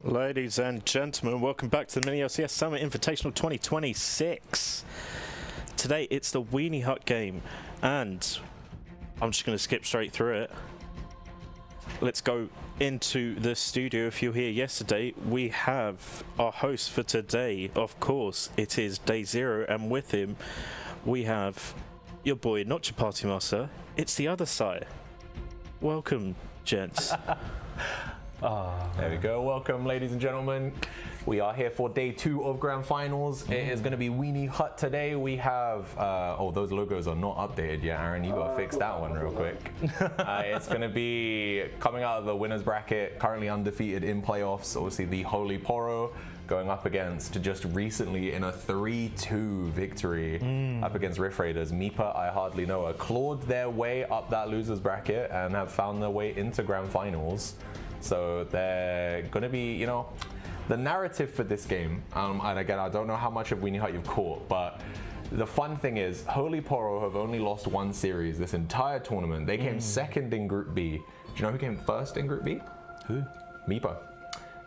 Ladies and gentlemen, welcome back to the MiniLCS Summer Invitational 2026. Today it's the Weenie Hut game, and I'm just going to skip straight through it. Let's go into the studio. If you're here yesterday, we have our host for today. Of course, it is Day Zero, and with him we have your boy, not your party master, it's the other side. Welcome, gents. There we go. Welcome, ladies and gentlemen. We are here for day 2 of Grand Finals. It is going to be Weenie Hut today. We have, oh, those logos are not updated yet, Aaron. You got to fix that one real quick. It's going to be coming out of the winner's bracket, currently undefeated in playoffs. Obviously, the Holy Poro going up against just recently in a 3-2 victory up against Rift Raiders. Mipa, I hardly know, clawed their way up that loser's bracket and have found their way into Grand Finals. So they're going to be, you know, the narrative for this game, and again, I don't know how much of Weenie Hut you've caught, but the fun thing is, Holy Poro have only lost one series this entire tournament. They came second in Group B. Do you know who came first in Group B? Who? Mipa.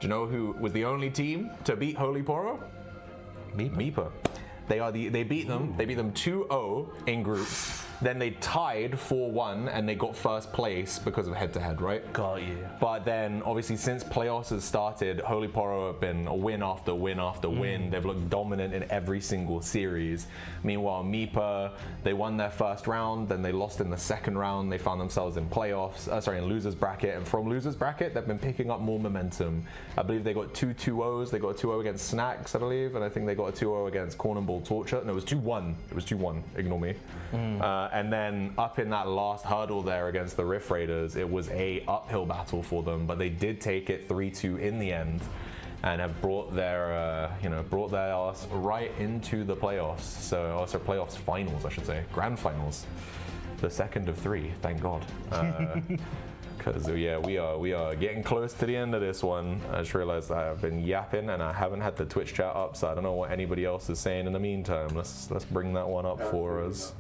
Do you know who was the only team to beat Holy Poro? Mipa. They beat them 2-0 in groups. Then they tied 4-1 and they got first place because of head-to-head, right? Got you. But then, obviously, since playoffs has started, Holy Poro have been a win after win after win. They've looked dominant in every single series. Meanwhile, Mipa, they won their first round, then they lost in the second round. They found themselves in playoffs, in loser's bracket. And from loser's bracket, they've been picking up more momentum. I believe they got 2 2-0s. They got a 2-0 against Snacks, I believe. And I think they got a 2-0 against Corn and Ball Torture. No, it was 2-1. It was 2-1. Ignore me. And then up in that last hurdle there against the Rift Raiders, it was a uphill battle for them, but they did take it 3-2 in the end, and have brought their ass right into the playoffs. So also playoffs finals, I should say, grand finals, the second of 3. Thank God. Because yeah, we are getting close to the end of this one. I just realized that I've been yapping and I haven't had the Twitch chat up, so I don't know what anybody else is saying in the meantime. Let's bring that one up for us.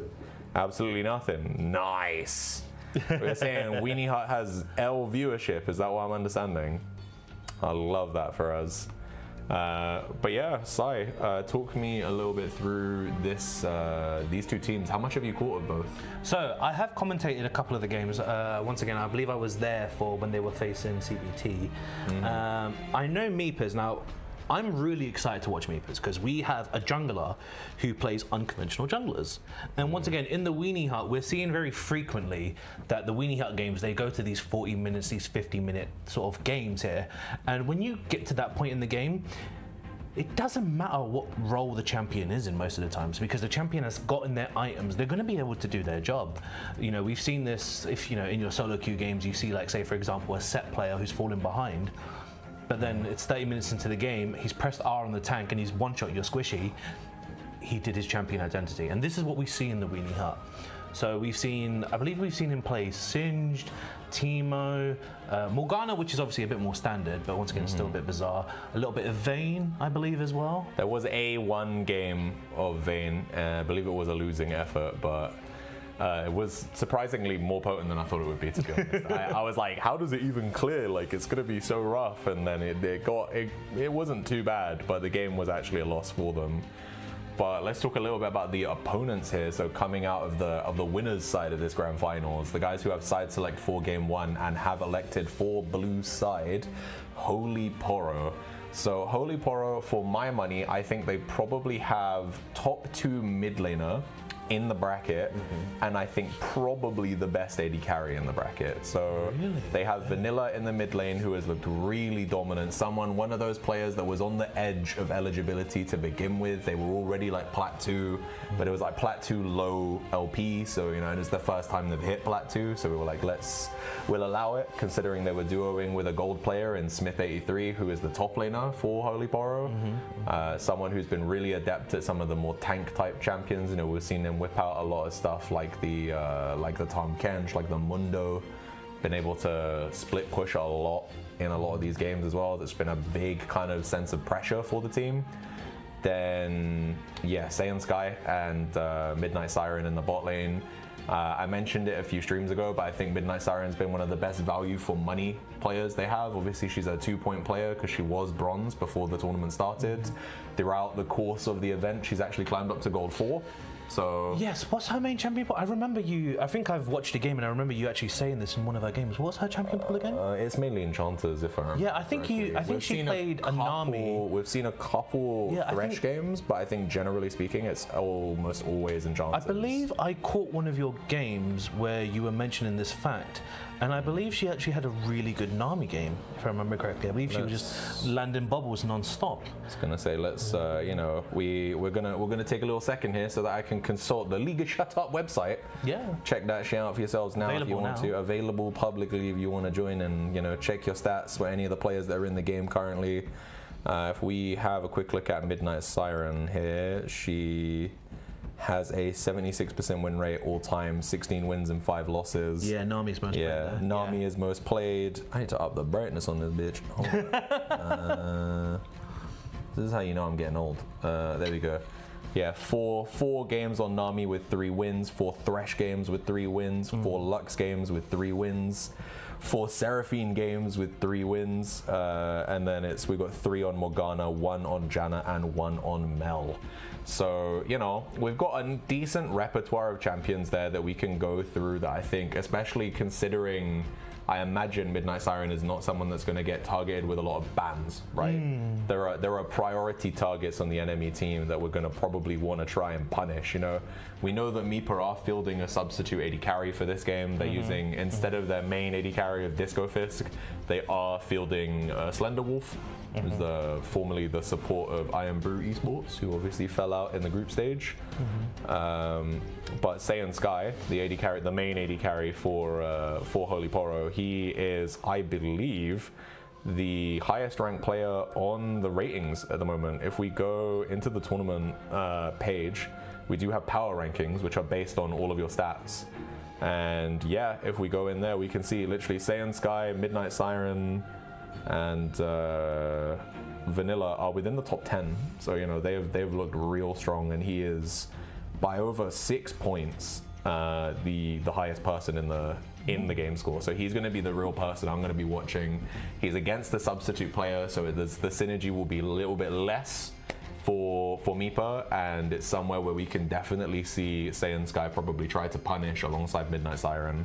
Absolutely nothing. Nice. We're saying Weenie Hut has L viewership. Is that what I'm understanding? I love that for us. But yeah, Sai, talk me a little bit through these two teams. How much have you caught of both? So I have commentated a couple of the games. Once again, I believe I was there for when they were facing CBT. I know Mipas. Now, I'm really excited to watch Mipas because we have a jungler who plays unconventional junglers. And once again, in the Weenie Hut, we're seeing very frequently that the Weenie Hut games, they go to these 40 minutes, these 50-minute sort of games here. And when you get to that point in the game, it doesn't matter what role the champion is in most of the times, because the champion has gotten their items. They're going to be able to do their job. You know, we've seen this, if you know, in your solo queue games, you see, like, say, for example, a set player who's fallen behind. But then it's 30 minutes into the game, he's pressed R on the tank and he's one-shot your squishy. He did his champion identity. And this is what we see in the Weenie Hut. So we've seen, I believe we've seen him play Singed, Teemo, Morgana, which is obviously a bit more standard, but once again, still a bit bizarre. A little bit of Vayne, I believe, as well. There was one game of Vayne. I believe it was a losing effort, but it was surprisingly more potent than I thought it would be, to be honest. I was like, how does it even clear? Like, it's going to be so rough. And then it wasn't too bad, but the game was actually a loss for them. But let's talk a little bit about the opponents here. So coming out of the winners side of this grand finals, the guys who have side select for game 1 and have elected for blue side, Holy Poro. So Holy Poro, for my money, I think they probably have top 2 mid laner in the bracket, and I think probably the best AD carry in the bracket. So they have Vanilla in the mid lane, who has looked really dominant. One of those players that was on the edge of eligibility to begin with. They were already like Plat 2, but it was like Plat 2 low LP, so you know, and it's the first time they've hit Plat 2, so we were like, we'll allow it, considering they were duoing with a gold player in Smith83, who is the top laner for Holy Poro. Someone who's been really adept at some of the more tank type champions. You know, we've seen them whip out a lot of stuff like the Tom Kench, like the Mundo. Been able to split push a lot in a lot of these games as well. There's been a big kind of sense of pressure for the team. Then yeah, Saiyan Sky and Midnight Siren in the bot lane. I mentioned it a few streams ago, but I think Midnight Siren's been one of the best value for money players they have. Obviously, she's a 2-point player because she was bronze before the tournament started. Throughout the course of the event, she's actually climbed up to gold 4. So yes, what's her main champion pool? I remember you. I think I've watched a game and I remember you actually saying this in one of her games. What's her champion pool again? It's mainly enchanters, if I remember. Yeah, I think correctly. I think she played a Nami. We've seen a couple Thresh games, but I think generally speaking, it's almost always enchanters. I believe I caught one of your games where you were mentioning this fact, and I believe she actually had a really good Nami game, if I remember correctly. I believe she was just landing bubbles non-stop. I was gonna say, let's you know, we're gonna take a little second here so that I can consult the Liga Shut Up website. Yeah. Check that shit out for yourselves now if you want to. Available publicly if you want to join and, you know, check your stats for any of the players that are in the game currently. If we have a quick look at Midnight Siren here, she has a 76% win rate all time, 16 wins and 5 losses. Yeah, Nami's most played. Yeah, Nami is most played. I need to up the brightness on this bitch. Hold on. This is how you know I'm getting old. There we go. Yeah, four games on Nami with 3 wins, 4 Thresh games with 3 wins, 4 Lux games with 3 wins, 4 Seraphine games with 3 wins, and then we got 3 on Morgana, 1 on Janna, and 1 on Mel. So, you know, we've got a decent repertoire of champions there that we can go through that I think, especially considering I imagine Midnight Siren is not someone that's going to get targeted with a lot of bans, right? There are priority targets on the enemy team that we're going to probably want to try and punish. You know, we know that Meepa are fielding a substitute AD carry for this game. They're using, instead of their main AD carry of Disco Fisk, they are fielding Slender Wolf, who's formerly the support of Iron Brew Esports, who obviously fell out in the group stage. But Saiyan Sky, the AD carry, the main AD carry for Holy Poro, he is, I believe, the highest ranked player on the ratings at the moment. If we go into the tournament page, we do have power rankings, which are based on all of your stats. And yeah, if we go in there, we can see literally Saiyan Sky, Midnight Siren, and Vanilla are within the top 10. So, you know, they've looked real strong, and he is by over 6 points the highest person in the game score. So he's going to be the real person I'm going to be watching. He's against the substitute player, so the synergy will be a little bit less for Meepa, and it's somewhere where we can definitely see Saiyan Sky probably try to punish alongside Midnight Siren,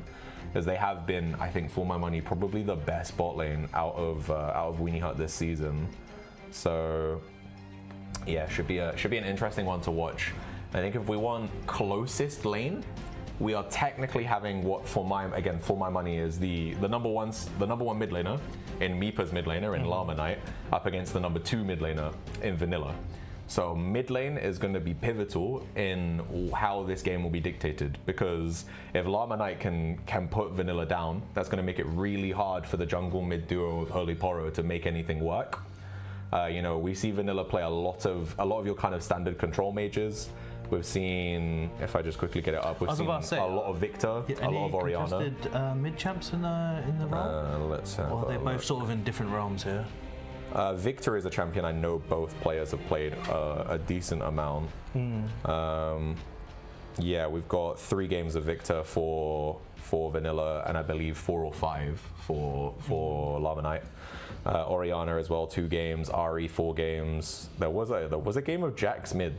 as they have been, I think, for my money, probably the best bot lane out of Weenie Hut this season. So yeah, should be an interesting one to watch. I think if we want closest lane, we are technically having what for my money is the number one mid laner in Meepa's mid laner in Llama Knight up against the number 2 mid laner in Vanilla. So mid lane is going to be pivotal in how this game will be dictated, because if Llama Knight can put Vanilla down, that's going to make it really hard for the jungle mid duo of Holy Poro to make anything work. You know, we see Vanilla play a lot of your kind of standard control mages. We've seen, if I just quickly get it up, we've seen a lot of Victor, a lot of Orianna. Contested mid champs in the realm? Let's have or are they both sort of in different realms here? Victor is a champion I know both players have played a decent amount. Yeah, we've got 3 games of Victor for Vanilla, and I believe 4 or 5 for Llama Knight. Orianna as well, 2 games. Ari 4 games. There was a game of Jax mid.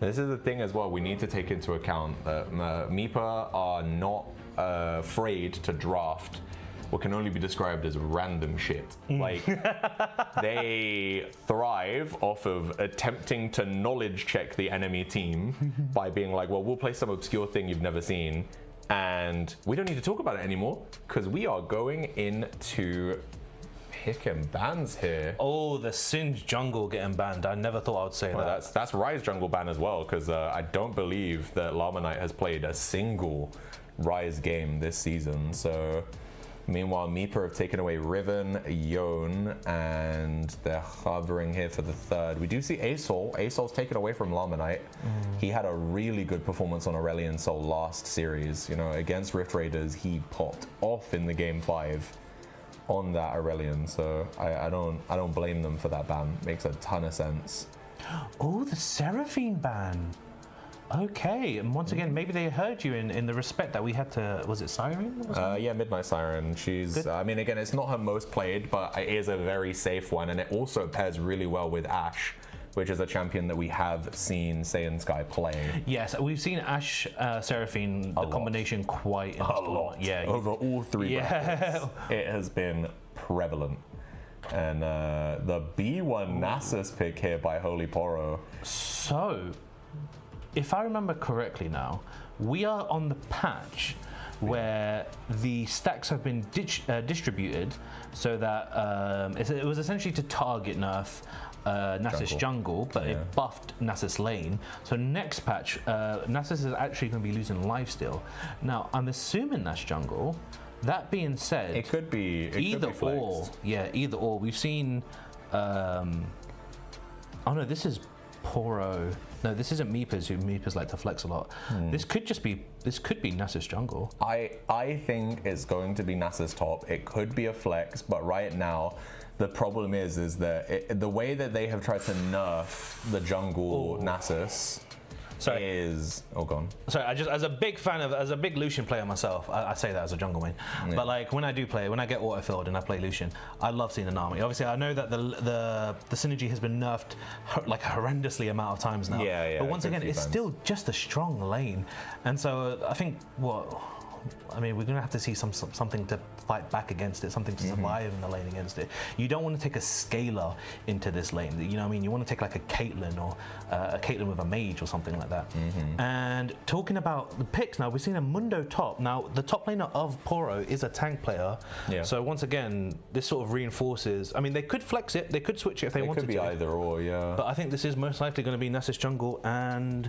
And this is the thing as well we need to take into account that Meepa are not afraid to draft what can only be described as random shit. Like, they thrive off of attempting to knowledge check the enemy team by being like, well, we'll play some obscure thing you've never seen, and we don't need to talk about it anymore because we are going into pick and bans here. Oh, the Singe jungle getting banned. I never thought I would say that. That's Ryze jungle ban as well, because I don't believe that Llama Knight has played a single Ryze game this season. So meanwhile, Meepa have taken away Riven, Yone, and they're hovering here for the 3rd. We do see Asol. Asol's taken away from Llama Knight. He had a really good performance on Aurelion Sol last series. You know, against Rift Raiders, he popped off in the game 5 on that Aurelion. So I don't blame them for that ban. Makes a ton of sense. Oh, the Seraphine ban. Okay, and once again, maybe they heard you in the respect that we had to. Was it Siren? Yeah, Midnight Siren. She's. I mean, again, it's not her most played, but it is a very safe one, and it also pairs really well with Ashe, which is a champion that we have seen Saiyan Sky play. Yes, we've seen Ashe Seraphine, the combination quite a lot. Yeah, over all three brackets, it has been prevalent. And the B1 Nasus pick here by Holy Poro. So, if I remember correctly now, we are on the patch where the stacks have been distributed so that it was essentially to target nerf Nasus jungle, but it buffed Nasus lane. So next patch, Nasus is actually going to be losing lifesteal. Now, I'm assuming that's jungle. That being said, it could be either or. Yeah, either or. We've seen. Oh no, this is Poro. No, this isn't Meepers. Who Meepers like to flex a lot. This could just be. This could be Nasus jungle. I think it's going to be Nasus top. It could be a flex, but right now, the problem is that the way that they have tried to nerf the jungle Nasus. Is gone. Sorry, as a big fan of, as a big Lucian player myself, I say that as a jungle main. Yeah. But like when I do play, when I get autofilled and I play Lucian, I love seeing an army. Obviously, I know that the synergy has been nerfed like a horrendously amount of times now. Yeah. But once again, it's still just a strong lane, and so I think I mean, we're going to have to see something to fight back against it, something to survive in the lane against it. You don't want to take a scalar into this lane. You know what I mean? You want to take like a Caitlyn or a Caitlyn with a mage or something like that. And talking about the picks now, we've seen a Mundo top. Now, the top laner of Poro is a tank player. Yeah. So once again, this sort of reinforces. I mean, they could flex it. They could switch it if they wanted to. It could be either or, yeah. But I think this is most likely going to be Nasus jungle and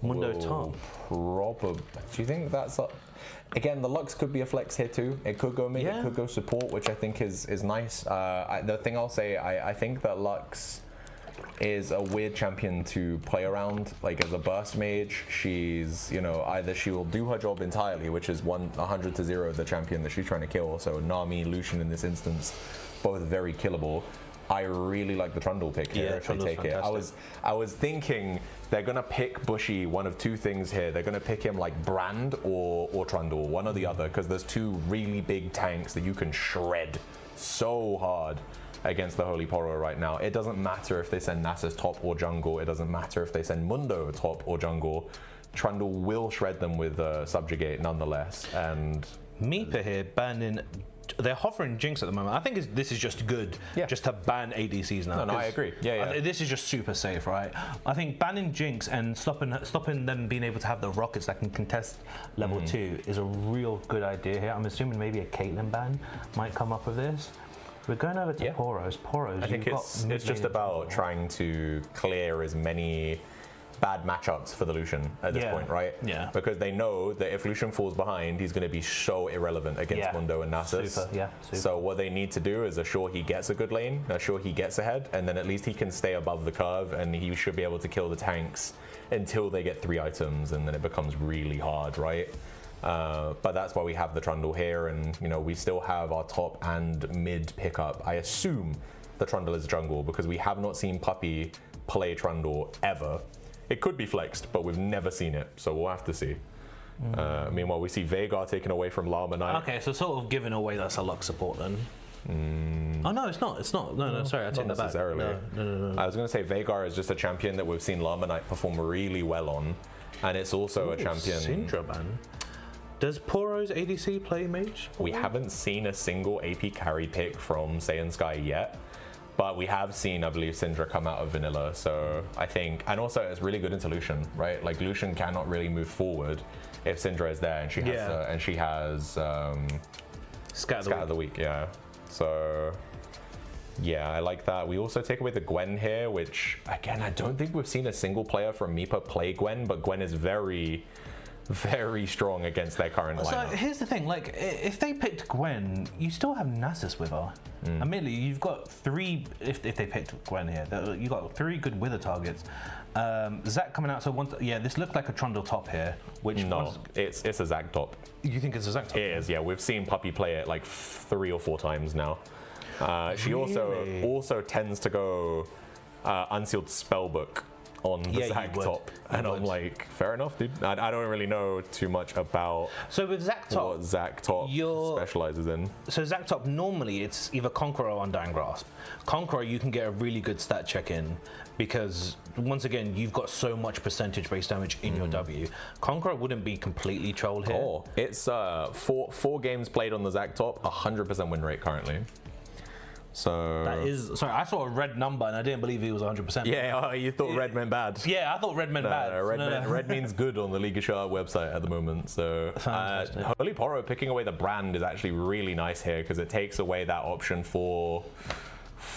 Mundo top. Probably. Do you think that's up? Again, the Lux could be a flex here too. It could go mid, it could go support, which I think is nice. The thing I'll say, I think that Lux is a weird champion to play around. Like as a burst mage, she's, either she will do her job entirely, which is 100 to 0 the champion that she's trying to kill. So Nami, Lucian in this instance, both very killable. I really like the Trundle pick here if they take it. I was thinking they're gonna pick Bushy one of two things here. They're gonna pick him like Brand or Trundle, one or the other, because there's two really big tanks that you can shred so hard against the Holy Poro right now. It doesn't matter if they send Nasus top or jungle. It doesn't matter if they send Mundo top or jungle. Trundle will shred them with Subjugate nonetheless. And Meeper here banning. They're hovering Jinx at the moment. I think this is just good, just to ban ADCs now. No, I agree. Yeah. This is just super safe, right? I think banning Jinx and stopping them being able to have the rockets that can contest level 2 is a real good idea here. I'm assuming maybe a Caitlyn ban might come up with this. We're going over to Poros. I think it's just about trying to clear as many bad matchups for the Lucian at this point, right? Yeah. Because they know that if Lucian falls behind, he's going to be so irrelevant against Mundo and Nasus. Super. So what they need to do is assure he gets a good lane, assure he gets ahead, and then at least he can stay above the curve, and he should be able to kill the tanks until they get 3 items, and then it becomes really hard, right? But that's why we have the Trundle here, and we still have our top and mid pickup. I assume the Trundle is jungle because we have not seen Puppey play Trundle ever. It could be flexed, but we've never seen it, so we'll have to see. Meanwhile, we see Veigar taken away from Llama Knight. Okay, so sort of giving away that's a Lux support then. Oh no, it's not. It's not. No, sorry, I take that back. No. I was going to say Veigar is just a champion that we've seen Llama Knight perform really well on, and it's also a champion. Syndra ban. Does Poro's ADC play mage? We haven't seen a single AP carry pick from Saiyan Sky yet. But we have seen, I believe, Syndra come out of vanilla, so I think, and also it's really good into Lucian, right? Like Lucian cannot really move forward if Syndra is there, and she has, Scatter of the Week, So I like that. We also take away the Gwen here, which again, I don't think we've seen a single player from Meepa play Gwen, but Gwen is very strong against their current lineup. So here's the thing, like if they picked Gwen, you still have Nasus with her. Admittedly, you've got 3, if they picked Gwen here, you've got 3 good Wither targets. Zac coming out, so this looked like a Trundle top here. Which it's a Zac top. You think it's a Zac top? It is, yeah. We've seen Puppey play it like 3 or 4 times now. She also tends to go Unsealed Spellbook on the Yeah, Zac you would. top. You And I'm would. like, fair enough, dude. I don't really know too much about So with Zac top, what Zac top specializes in. so Zac top normally it's either Conqueror or Undying Grasp. Conqueror you can get a really good stat check in because once again you've got so much percentage base damage in your W. Conqueror wouldn't be completely trolled here. Oh, it's four games played on the Zac top, 100% win rate currently. So That is sorry, I saw a red number and I didn't believe it was 100%. yeah, oh, you thought red meant bad. Yeah, I thought red meant bad. Red means good on the League of Shard website at the moment. So Fantastic. Holy Poro picking away the brand is actually really nice here because it takes away that option for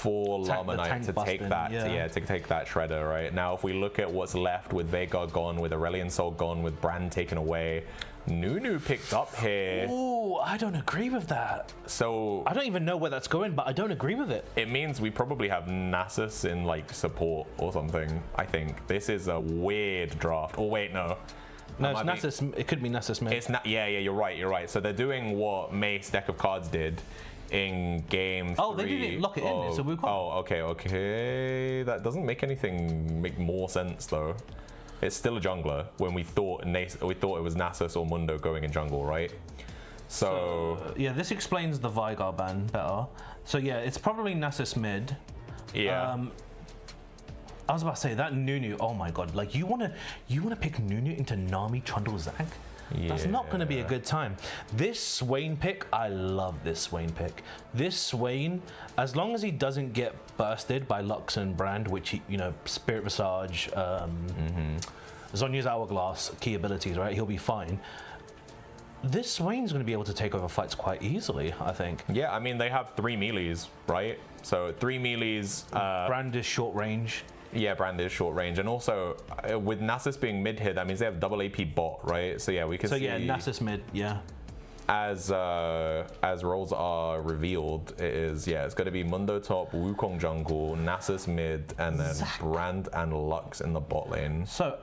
Llama Knight tank to take busting, that yeah. to take that shredder right now. If we look at what's left with Veigar gone, with Aurelion Sol gone, with brand taken away, Nunu picked up here. Oh, I don't agree with that. So I don't even know where that's going, but I don't agree with it. it means we probably have Nasus in like support or something. I think this is a weird draft. Oh wait, no. No, That it's might be- Nasus. It could be Nasus mid. It's not. Yeah, you're right. So they're doing what Mace deck of cards did in game. Oh, they 3 didn't lock it in, of- so we can't. Oh, okay. That doesn't make more sense though. It's still a jungler when we thought it was Nasus or Mundo going in jungle, right? So Yeah, this explains the Veigar ban better. So yeah, it's probably Nasus mid. yeah. I was about to say that Nunu. Oh my god! Like you wanna pick Nunu into Nami Trundle Zac? That's not going to be a good time. This Swain pick, I love this Swain pick. This Swain, as long as he doesn't get bursted by Lux and Brand, which he, Spirit Visage, Zonya's Hourglass, key abilities, right? He'll be fine. This Swain's going to be able to take over fights quite easily, I think. Yeah, I mean they have 3 melees, right? So 3 melees. Brand is short range. Yeah, Brand is short range, and also with Nasus being mid here, that means they have double AP bot, right? So yeah, we can So see. yeah, Nasus mid, yeah. As roles are revealed, it's going to be Mundo top, Wukong jungle, Nasus mid, and then Brand and Lux in the bot lane. So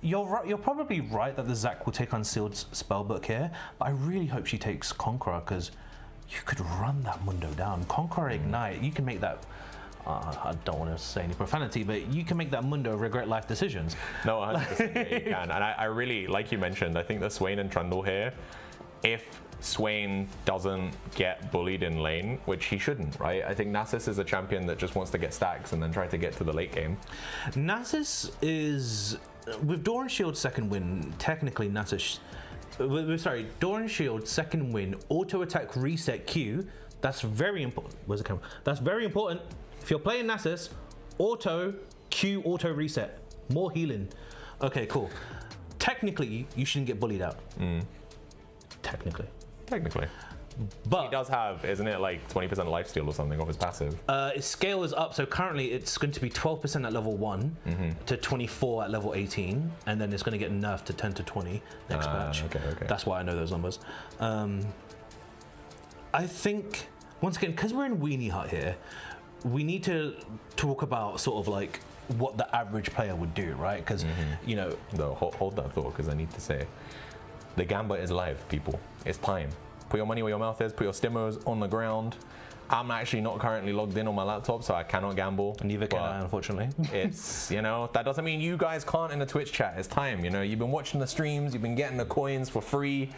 you're right, you're probably right that the Zac will take Unsealed Spellbook here, but I really hope she takes Conqueror because you could run that Mundo down. Conqueror Ignite, you can make that. I don't want to say any profanity, but you can make that Mundo regret life decisions. No, 100% yeah, you can. And I really, like you mentioned, I think the Swain and Trundle here, if Swain doesn't get bullied in lane, which he shouldn't, right? I think Nasus is a champion that just wants to get stacks and then try to get to the late game. Nasus is, with Doran Shield second win, technically Nasus, sorry, Doran Shield second win, auto attack reset Q, that's very important. Where's the camera? That's very important. If you're playing Nasus, auto Q, auto reset, more healing. Okay, cool. Technically, you shouldn't get bullied out. Technically. But he does have, isn't it like 20% lifesteal or something of his passive? Its scale is up, so currently it's going to be 12% at level 1 to 24 at level 18, and then it's going to get nerfed to 10 to 20 next patch. Okay. That's why I know those numbers. I think, once again, because we're in Weenie Hut here, we need to talk about sort of like what the average player would do, right? Because, No, hold that thought, because I need to say, the Gambler is live, people. It's time. Put your money where your mouth is, put your stimmers on the ground. I'm actually not currently logged in on my laptop, so I cannot gamble. Neither can I, unfortunately. It's, that doesn't mean you guys can't in the Twitch chat. It's time, you've been watching the streams, you've been getting the coins for free.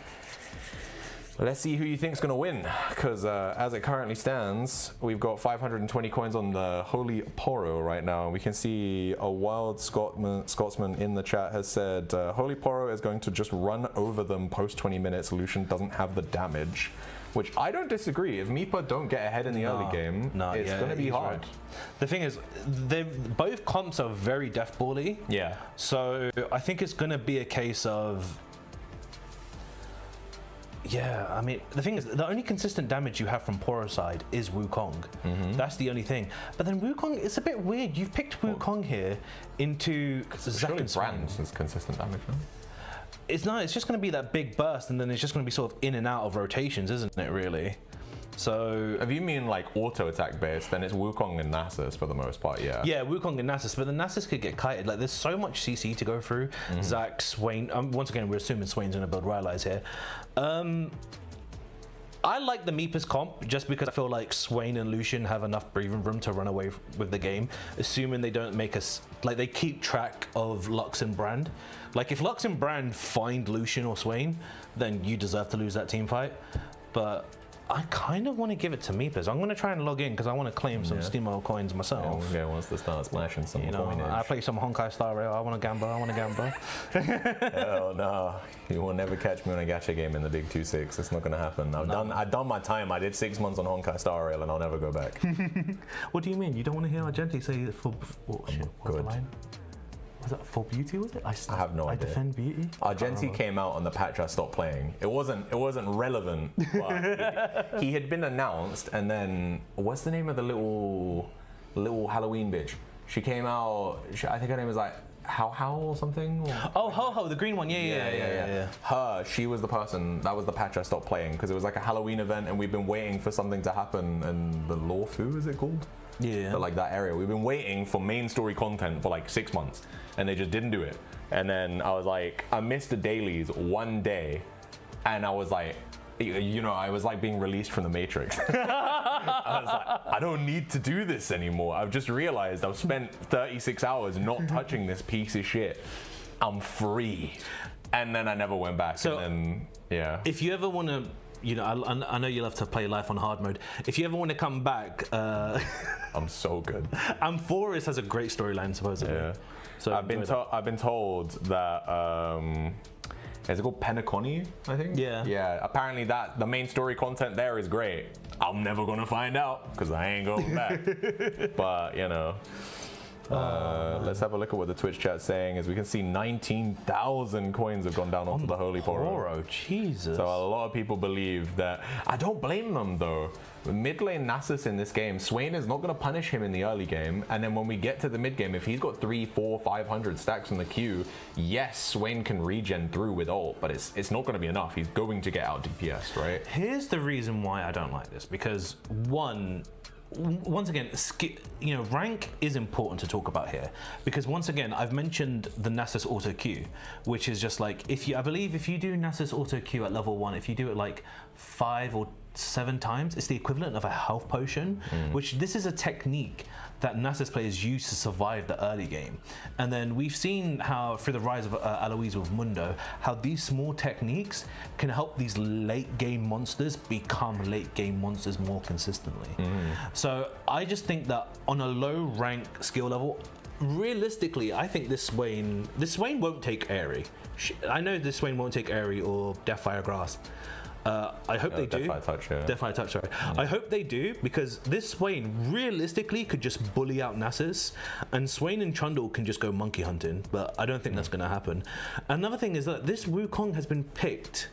Let's see who you think's gonna win, because as it currently stands, we've got 520 coins on the Holy Poro right now. We can see a wild Scotsman in the chat has said, Holy Poro is going to just run over them post 20 minutes. Lucian doesn't have the damage, which I don't disagree. If Meepa don't get ahead in the early game, it's gonna be hard. Right. The thing is, both comps are very deathbally. Yeah. So I think it's gonna be a case of, yeah, I mean, the thing is, the only consistent damage you have from Poro side is Wukong. That's the only thing. But then Wukong, it's a bit weird. You've picked Wukong here into Zac and Swain. Brand is consistent damage, no? It's just going to be that big burst, and then it's just going to be sort of in and out of rotations, isn't it, really? So if you mean like auto attack based, then it's Wukong and Nasus for the most part, yeah. Yeah, Wukong and Nasus, but the Nasus could get kited. Like, there's so much CC to go through. Zac, Swain. Once again, we're assuming Swain's going to build Rylai's here. I like the Meepers comp just because I feel like Swain and Lucian have enough breathing room to run away with the game, assuming they don't make us, like they keep track of Lux and Brand. Like if Lux and Brand find Lucian or Swain, then you deserve to lose that team fight. But I kind of want to give it to Meepers. I'm going to try and log in because I want to claim some Steamo coins myself. Yeah, wants to start splashing some coinage. I play some Honkai Star Rail. I want to gamble. Hell no. You will never catch me on a gacha game in the big 2-6. It's not going to happen. I've done my time. I did 6 months on Honkai Star Rail and I'll never go back. What do you mean? You don't want to hear Argenti say for what shit? What's the line? Was that for beauty? Was it? I have no idea. I defend beauty. Argenti came out on the patch I stopped playing. It wasn't relevant, but he had been announced, and then what's the name of the little Halloween bitch? She came out. I think her name was like How or something. Or? Oh, Ho, the green one. Yeah. Her. She was the person. That was the patch I stopped playing because it was like a Halloween event, and we've been waiting for something to happen. And the Lawfu, is it called? Yeah. But like that area, we've been waiting for main story content for like 6 months, and they just didn't do it. And then I was like, I missed the dailies one day, and I was like, I was like being released from the Matrix. I was like, I don't need to do this anymore. I've just realized I've spent 36 hours not touching this piece of shit. I'm free. And then I never went back. So, and then, if you ever want to, I know you'll have to play life on hard mode. If you ever want to come back, I'm so good. Amphoris has a great storyline, supposedly. Yeah. So I've been told that is it called Penacony, I think? Yeah. Yeah. Apparently the main story content there is great. I'm never gonna find out because I ain't going back. But let's have a look at what the Twitch chat's saying. As we can see, 19,000 coins have gone down onto the Holy Poro. Jesus. So a lot of people believe that. I don't blame them though. Mid lane Nasus in this game, Swain is not going to punish him in the early game, and then when we get to the mid game, if he's got 300, 400, 500 stacks on the queue, yes, Swain can regen through with ult, but it's not going to be enough. He's going to get out DPS, right? Here's the reason why I don't like this, because once again, rank is important to talk about here, because once again, I've mentioned the Nasus auto queue, which is just like, I believe if you do Nasus auto queue at level 1, if you do it like 5 or 7 times, it's the equivalent of a health potion, which this is a technique that Nasus players use to survive the early game. And then we've seen how, through the rise of Aloys with Mundo, how these small techniques can help these late game monsters become late game monsters more consistently. So I just think that on a low rank skill level, realistically, I think this Swain won't take Airy. I know this Swain won't take Airy or Deathfire Grasp. I hope they do. Deathfire Touch, sorry. I hope they do, because this Swain realistically could just bully out Nasus, and Swain and Trundle can just go monkey hunting, but I don't think that's going to happen. Another thing is that this Wukong has been picked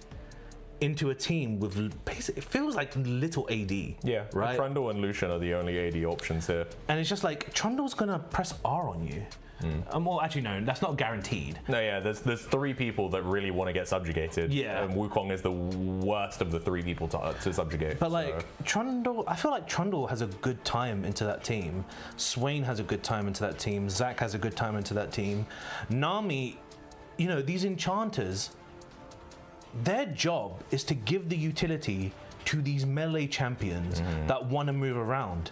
into a team with basically, it feels like little AD. Yeah, right? Trundle and Lucian are the only AD options here. And it's just like, Trundle's going to press R on you. Well, actually, no, that's not guaranteed. No, yeah, there's 3 people that really want to get subjugated. Yeah. And Wukong is the worst of the 3 people to subjugate. But like, Trundle, I feel like Trundle has a good time into that team. Swain has a good time into that team. Zac has a good time into that team. Nami, these enchanters, their job is to give the utility to these melee champions that want to move around.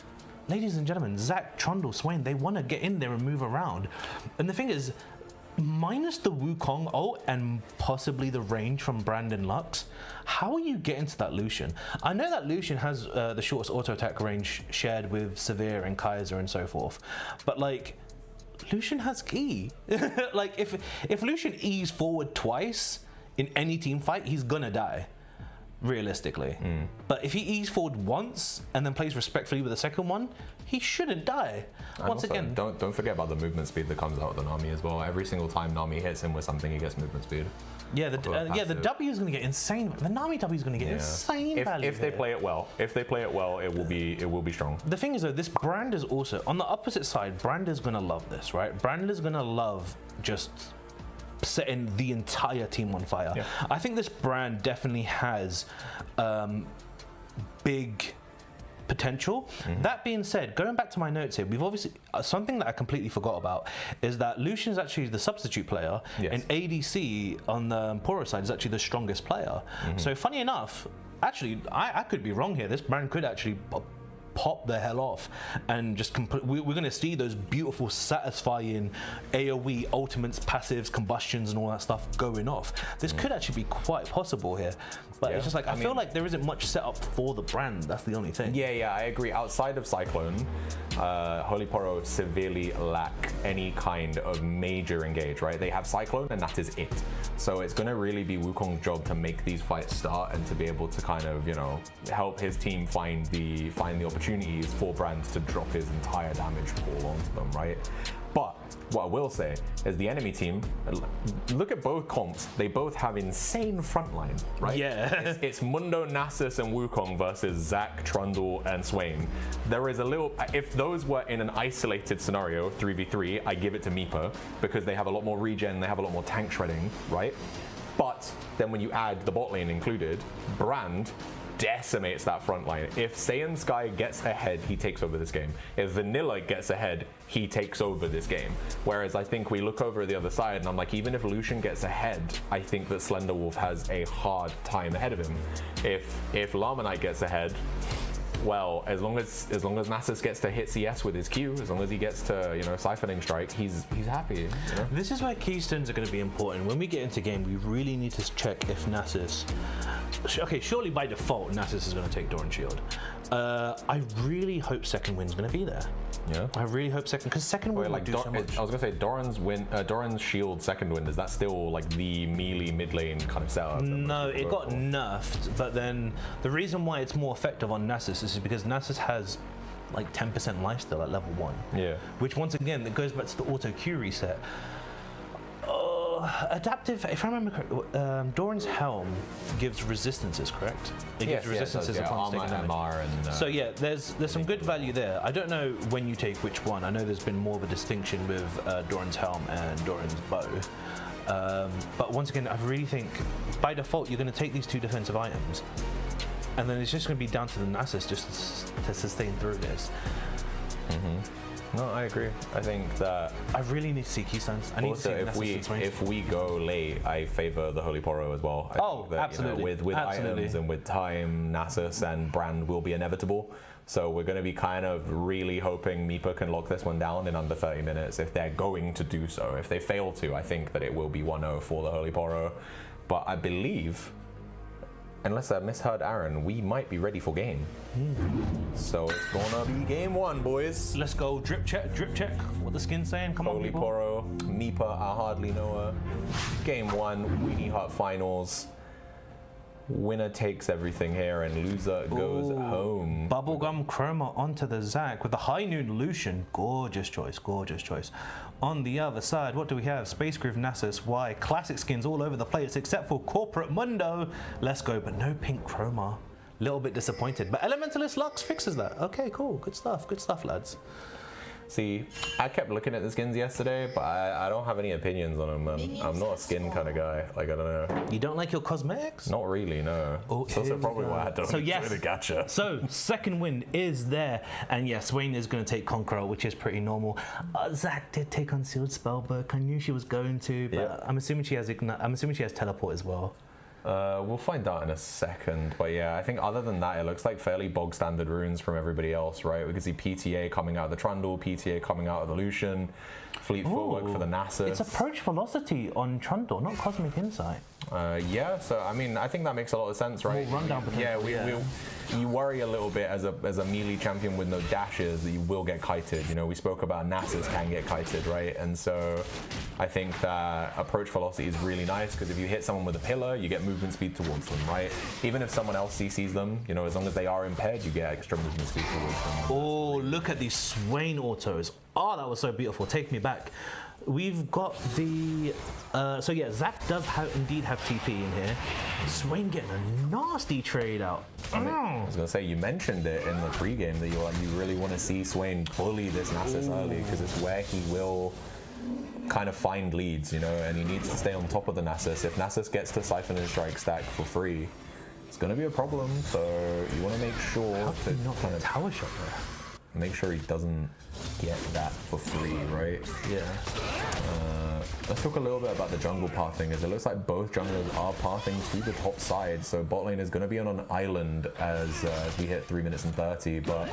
Ladies and gentlemen, Zac, Trundle, Swain, they want to get in there and move around. And the thing is, minus the Wukong ult and possibly the range from Brandon Lux, how are you getting to that Lucian? I know that Lucian has the shortest auto attack range shared with Severe and Kaiser and so forth, but like, Lucian has E. Like, if Lucian E's forward twice in any team fight, he's gonna die. Realistically. But if he E's forward once and then plays respectfully with the second one, he shouldn't die. And once also, again, don't forget about the movement speed that comes out of the Nami as well. Every single time Nami hits him with something, he gets movement speed. Yeah, the W is going to get insane. The Nami W is going to get insane value. If they play it well, it will be strong. The thing is though, this Brand is also on the opposite side. Brand is going to love this, right? Brand is going to love just setting the entire team on fire. Yeah. I think this Brand definitely has big potential. That being said, going back to my notes here, we've obviously something that I completely forgot about is that Lucian's actually the substitute player, and ADC on the Poro side is actually the strongest player. So funny enough, actually, I could be wrong here. This brand could actually pop the hell off and just we're going to see those beautiful, satisfying AoE ultimates, passives, combustions, and all that stuff going off. This could actually be quite possible here, but it's just like I feel like there isn't much set up for the brand. That's the only thing. Yeah, I agree. Outside of Cyclone, Holy Poro severely lack any kind of major engage, right? They have Cyclone and that is it. So it's going to really be Wukong's job to make these fights start and to be able to kind of, you know, help his team find the opportunities for Brand to drop his entire damage pool onto them, right? But what I will say is the enemy team, look at both comps, they both have insane frontline, right? Yeah. It's Mundo, Nasus, and Wukong versus Zac, Trundle, and Swain. There is a little, if those were in an isolated scenario, 3v3, I give it to Meepa, because they have a lot more regen, they have a lot more tank shredding, right? But then when you add the bot lane included, Brand decimates that front line. If Saiyan Sky gets ahead, he takes over this game. If Vanilla gets ahead, he takes over this game. Whereas I think we look over the other side and I'm like, even if Lucian gets ahead, I think that Slender Wolf has a hard time ahead of him. If Llama Knight gets ahead, well, as long as Nasus gets to hit CS with his Q, as long as he gets to, you know, siphoning strike, he's happy. You know? This is where keystones are going to be important. When we get into game, we really need to check if Nasus. Okay, surely by default, Nasus is going to take Doran Shield. I really hope second wind's going to be there. Yeah. I really hope second, because second wind like do so much. I was gonna say Doran's Shield second wind, is that still like the melee mid lane kind of setup? No, it got nerfed, but then the reason why it's more effective on Nasus is because Nasus has like 10% lifesteal at level 1. Yeah. Which once again, that goes back to the auto Q reset. Adaptive, if I remember correctly, Doran's Helm gives resistances, correct? It gives resistances upon taking damage. MR and, so yeah, there's some good value there. I don't know when you take which one. I know there's been more of a distinction with Doran's Helm and Doran's Bow. But once again, I really think by default you're going to take these two defensive items, and then it's just going to be down to the Nasus just to sustain through this. No, I agree. I think that I really need to see keystones. I need also to see if we go late, I favor the Holy Poro as well. I think that, absolutely. You know, with absolutely. items and with time, Nasus and Brand will be inevitable. So we're going to be kind of really hoping Meepa can lock this one down in under 30 minutes if they're going to do so. If they fail to, I think that it will be 1-0 for the Holy Poro. But I believe, unless I misheard Aaron, we might be ready for game. So it's gonna be game 1, boys. Let's go drip check. What the skin's saying? Come on, Holy people. Poro, Meepa, I hardly know her. Game 1, Weenie Hut finals. Winner takes everything here and loser goes home. Bubblegum Chroma onto the Zac with the High Noon Lucian. Gorgeous choice, gorgeous choice. On the other side, what do we have? Space Groove Nasus. Why? Classic skins all over the place except for Corporate Mundo. Let's go, but no pink Chroma. Little bit disappointed, but Elementalist Lux fixes that. Okay, cool. Good stuff, lads. See, I kept looking at the skins yesterday, but I don't have any opinions on them, man. I'm not a skin kind of guy. Like, I don't know. You don't like your cosmetics? Not really, no. That's also probably why I don't enjoy the gacha. So, second win is there. And yes, Wayne is going to take Conqueror, which is pretty normal. Zac did take on Sealed Spellbook. I knew she was going to, but I'm assuming she has Teleport as well. We'll find out in a second, but yeah, I think other than that, it looks like fairly bog standard runes from everybody else, right? We can see PTA coming out of the Trundle, PTA coming out of the Lucian, Fleet Footwork for the Nasus. It's Approach Velocity on Trundle, not Cosmic Insight. Yeah, so I mean, I think that makes a lot of sense, right? More rundown potential. You worry a little bit as a melee champion with no dashes that you will get kited. You know, we spoke about Nasus can get kited, right? And so I think that Approach Velocity is really nice because if you hit someone with a pillar, you get movement speed towards them, right? Even if someone else CCs them, you know, as long as they are impaired, you get extra movement speed towards them. Oh, look at these Swain autos. Oh, that was so beautiful. Take me back. We've got the so yeah, Zac does indeed have TP in here. Swain getting a nasty trade out. I was gonna say, you mentioned it in the pregame that you really want to see Swain bully this Nasus early because it's where he will kind of find leads, you know, and he needs to stay on top of the Nasus. If Nasus gets to Siphon and Strike stack for free, it's gonna be a problem. So you want to make sure to not kind of tower shot there. Make sure he doesn't get that for free, right? Yeah. Let's talk a little bit about the jungle pathing, as it looks like both junglers are pathing to the top side, so bot lane is going to be on an island as we hit 3 minutes and 30, but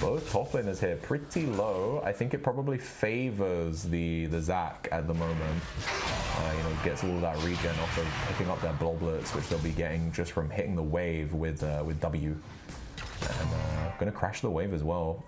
both top laners here pretty low. I think it probably favors the Zac at the moment. You know, gets all that regen off of picking up their bloblets, which they'll be getting just from hitting the wave with W. And going to crash the wave as well.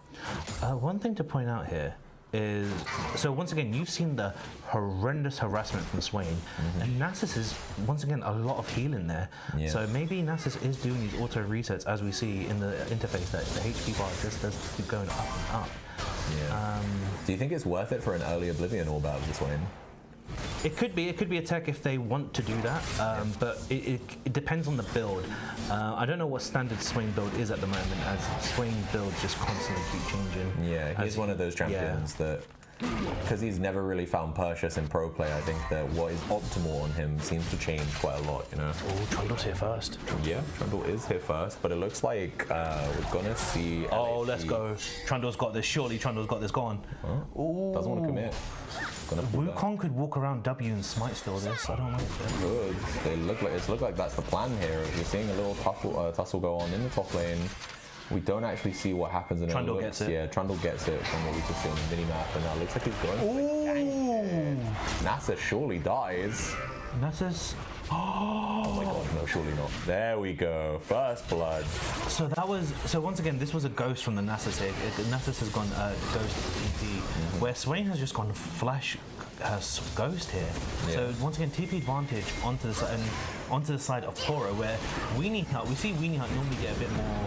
One thing to point out here is, so once again, you've seen the horrendous harassment from Swain, and Nasus is, once again, a lot of healing there. Yeah. So maybe Nasus is doing these auto resets, as we see in the interface, that the HP bar just does keep going up and up. Yeah. Do you think it's worth it for an early Oblivion orb out of the Swain? It could be a tech if they want to do that, but it depends on the build. I don't know what standard Swain build is at the moment, as Swain builds just constantly keep changing. Yeah, he's one of those champions that, because he's never really found Perseus in pro play, I think that what is optimal on him seems to change quite a lot, you know. Oh, Trundle's here first. Yeah, Trundle is here first, but it looks like we're gonna see. Oh, let's go. Trundle's got this. Surely Trundle's got this gone. Oh, doesn't want to commit. Wukong could walk around W and smite still this. I don't like that. Good. It looks like that's the plan here. We're seeing a little tussle go on in the top lane. We don't actually see what happens in Trundle gets it. Yeah, Trundle gets it from what we just see on the minimap, and that looks like he's going for the gank. Nasus surely dies. Nasus. Oh my god, no, surely not. There we go. First blood. So that was, so once again, this was a ghost from the Nasus here. Nasus has gone ghost TP, where Swain has just gone flash ghost here. Yeah. So once again, TP advantage onto the side of Poro, where Weenie Hut, we see Weenie Hut normally get a bit more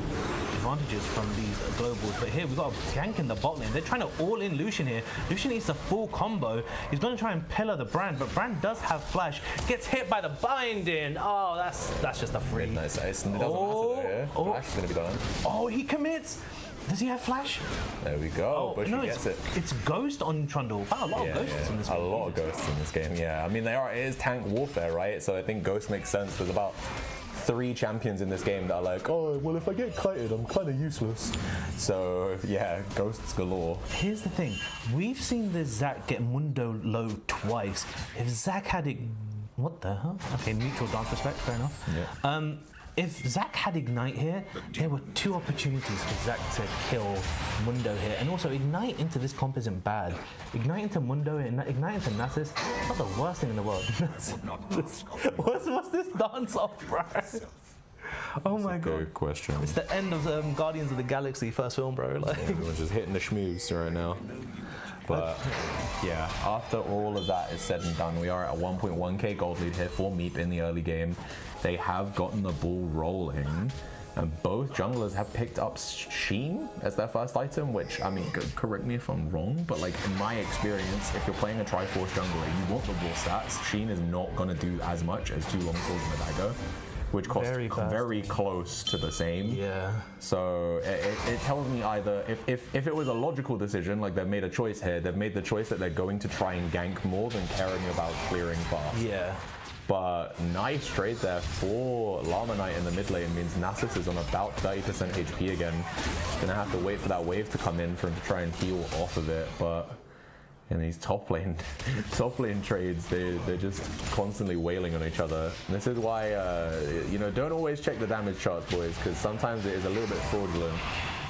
advantages from these globals, but here we've got a gank in the bot lane. They're trying to all in Lucian here. Lucian needs the full combo. He's going to try and pillar the Brand, but Brand does have flash. Gets hit by the binding. Oh, that's just a free. Nice. It doesn't matter though, yeah. Flash is going to be done. Oh, he commits. Does he have flash? There we go. Bushy gets it. It's ghost on Trundle. Wow, a lot of ghosts in this game. A lot of ghosts in this game, yeah. I mean, it is tank warfare, right? So I think ghost makes sense. There's about 3 champions in this game that are like, oh, well, if I get kited, I'm kind of useless. So, yeah, ghosts galore. Here's the thing. We've seen this Zac get Mundo low twice. If Zac had it... What the hell? Okay, mutual dance respect, fair enough. Yeah. If Zac had Ignite here, there were 2 opportunities for Zac to kill Mundo here. And also, Ignite into this comp isn't bad. Ignite into Mundo, Ignite into Nasus, not the worst thing in the world. What's this dance off, bro? Oh my god. Good question. It's the end of Guardians of the Galaxy first film, bro. Like. Yeah, we're just hitting the schmooze right now. But yeah, after all of that is said and done, we are at a 1.1k gold lead here for Meep in the early game. They have gotten the ball rolling, and both junglers have picked up Sheen as their first item, which, I mean, correct me if I'm wrong, but like in my experience, if you're playing a Triforce jungler, you want the raw stats. Sheen is not going to do as much as 2 long swords and a dagger, which cost very close to the same. Yeah. So it tells me either if it was a logical decision, like they've made a choice here, they've made the choice that they're going to try and gank more than caring about clearing fast. Yeah. But nice trade there for Llama Knight in the mid lane means Nasus is on about 30% HP again. Gonna have to wait for that wave to come in for him to try and heal off of it, but in these top lane trades, they're just constantly wailing on each other. And this is why, you know, don't always check the damage charts, boys, because sometimes it is a little bit fraudulent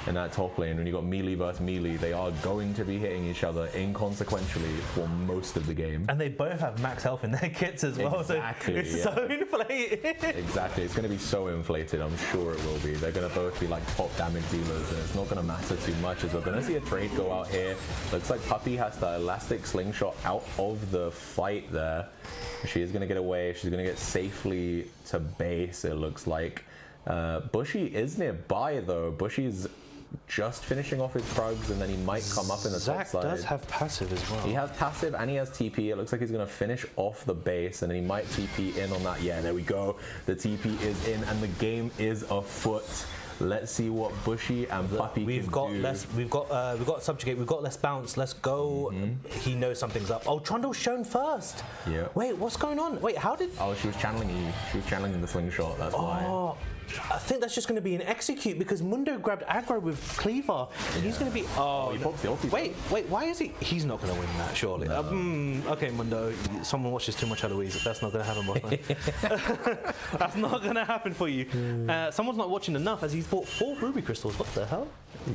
in that top lane. When you got melee versus melee, they are going to be hitting each other inconsequentially for most of the game. And they both have max health in their kits as well. Exactly, so it's so inflated. Exactly, it's going to be so inflated. I'm sure it will be. They're going to both be like top damage dealers, and it's not going to matter too much as we're going to see a trade go out here. Looks like Puppy has the elastic slingshot out of the fight there. She is going to get away. She's going to get safely to base, it looks like. Bushy is nearby though. Bushy's just finishing off his prugs, and then he might come up in the top side. Zac does have passive as well. He has passive and he has TP. It looks like he's going to finish off the base, and then he might TP in on that. Yeah, there we go. The TP is in, and the game is afoot. Let's see what Bushy and Puppy can do. We've got subjugate. We've got less bounce. Let's go. He knows something's up. Oh, Trundle's shown first. Yeah. Wait, what's going on? Wait, how did? Oh, she was channeling E. She was channeling the slingshot. That's why. I think that's just going to be an execute because Mundo grabbed aggro with Cleaver, and he's going to be. Oh, he pops the ulti. Wait, why is he? He's not going to win that, surely. Okay, Mundo, someone watches too much Eloise. That's not going to happen, boss man. That's not going to happen for you. Someone's not watching enough as he's bought 4 ruby crystals. What the hell?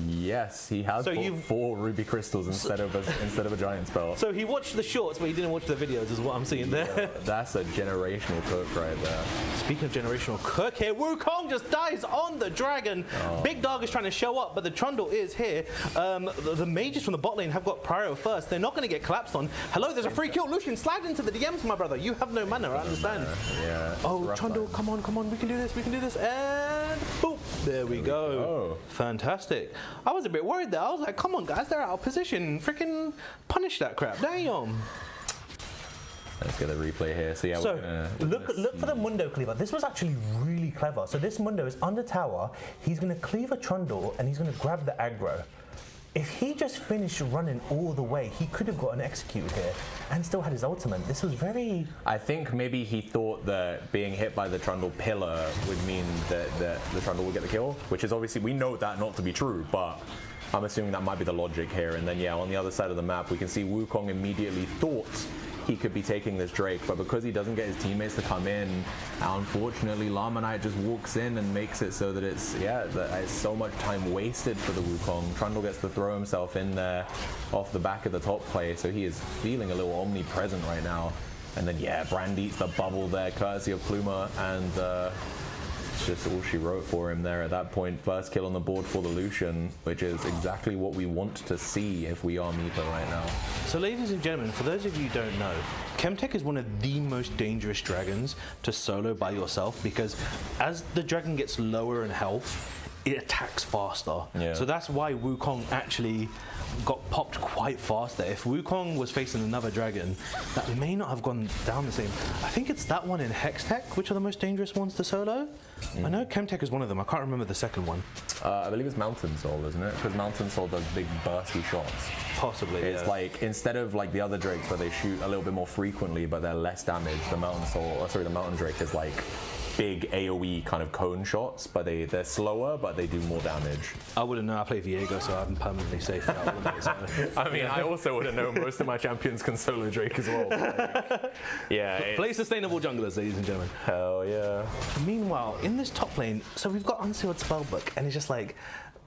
Yes, he has bought 4 ruby crystals instead of a giant spell. So he watched the shorts, but he didn't watch the videos, is what I'm seeing there. That's a generational cook right there. Speaking of generational cook here, Wukong just dies on the dragon. Big Dog is trying to show up, but the Trundle is here. The mages from the bot lane have got Prio first. They're not going to get collapsed on. Hello, there's a free kill. Lucian slagged into the DMs, my brother. You have no mana, I understand. Yeah. Oh, Trundle, come on. We can do this. And boop. There we go. Fantastic. I was a bit worried there. I was like, come on, guys, they're out of position. Freaking punish that crap. Damn. Let's get a replay here. So yeah, look for the Mundo cleaver. This was actually really clever. So this Mundo is under tower. He's going to cleave a Trundle and he's going to grab the aggro. If he just finished running all the way, he could have got an execute here and still had his ultimate. This was very... I think maybe he thought that being hit by the Trundle pillar would mean that the Trundle would get the kill, which is obviously, we know that not to be true, but I'm assuming that might be the logic here. And then yeah, on the other side of the map, we can see Wukong immediately thought he could be taking this Drake, but because he doesn't get his teammates to come in, unfortunately Llama Knight just walks in and makes it so that it's so much time wasted for the Wukong. Trundle gets to throw himself in there off the back of the top play, so he is feeling a little omnipresent right now. And then yeah, Brand eats the bubble there, courtesy of Pluma, and it's just all she wrote for him there at that point. First kill on the board for the Lucian, which is exactly what we want to see if we are Meepo right now. So ladies and gentlemen, for those of you who don't know, Chemtech is one of the most dangerous dragons to solo by yourself because as the dragon gets lower in health, it attacks faster. Yeah. So that's why Wukong actually got popped quite fast there. If Wukong was facing another dragon, that may not have gone down the same. I think it's that one in Hextech, which are the most dangerous ones to solo. I know Chemtech is one of them. I can't remember the second one. I believe it's Mountain Soul, isn't it? Because Mountain Soul does big bursty shots. Possibly, It's like, instead of like the other Drakes where they shoot a little bit more frequently but they're less damage, the Mountain Drake is like big AoE kind of cone shots, but they're slower, but they do more damage. I wouldn't know. I play Viego, so I'm permanently safe. I mean, I also wouldn't know. Most of my champions can solo Drake as well. Like, yeah. Play sustainable junglers, ladies and gentlemen. Hell yeah. Meanwhile, in this top lane, so we've got Unsealed Spellbook, and it's just like,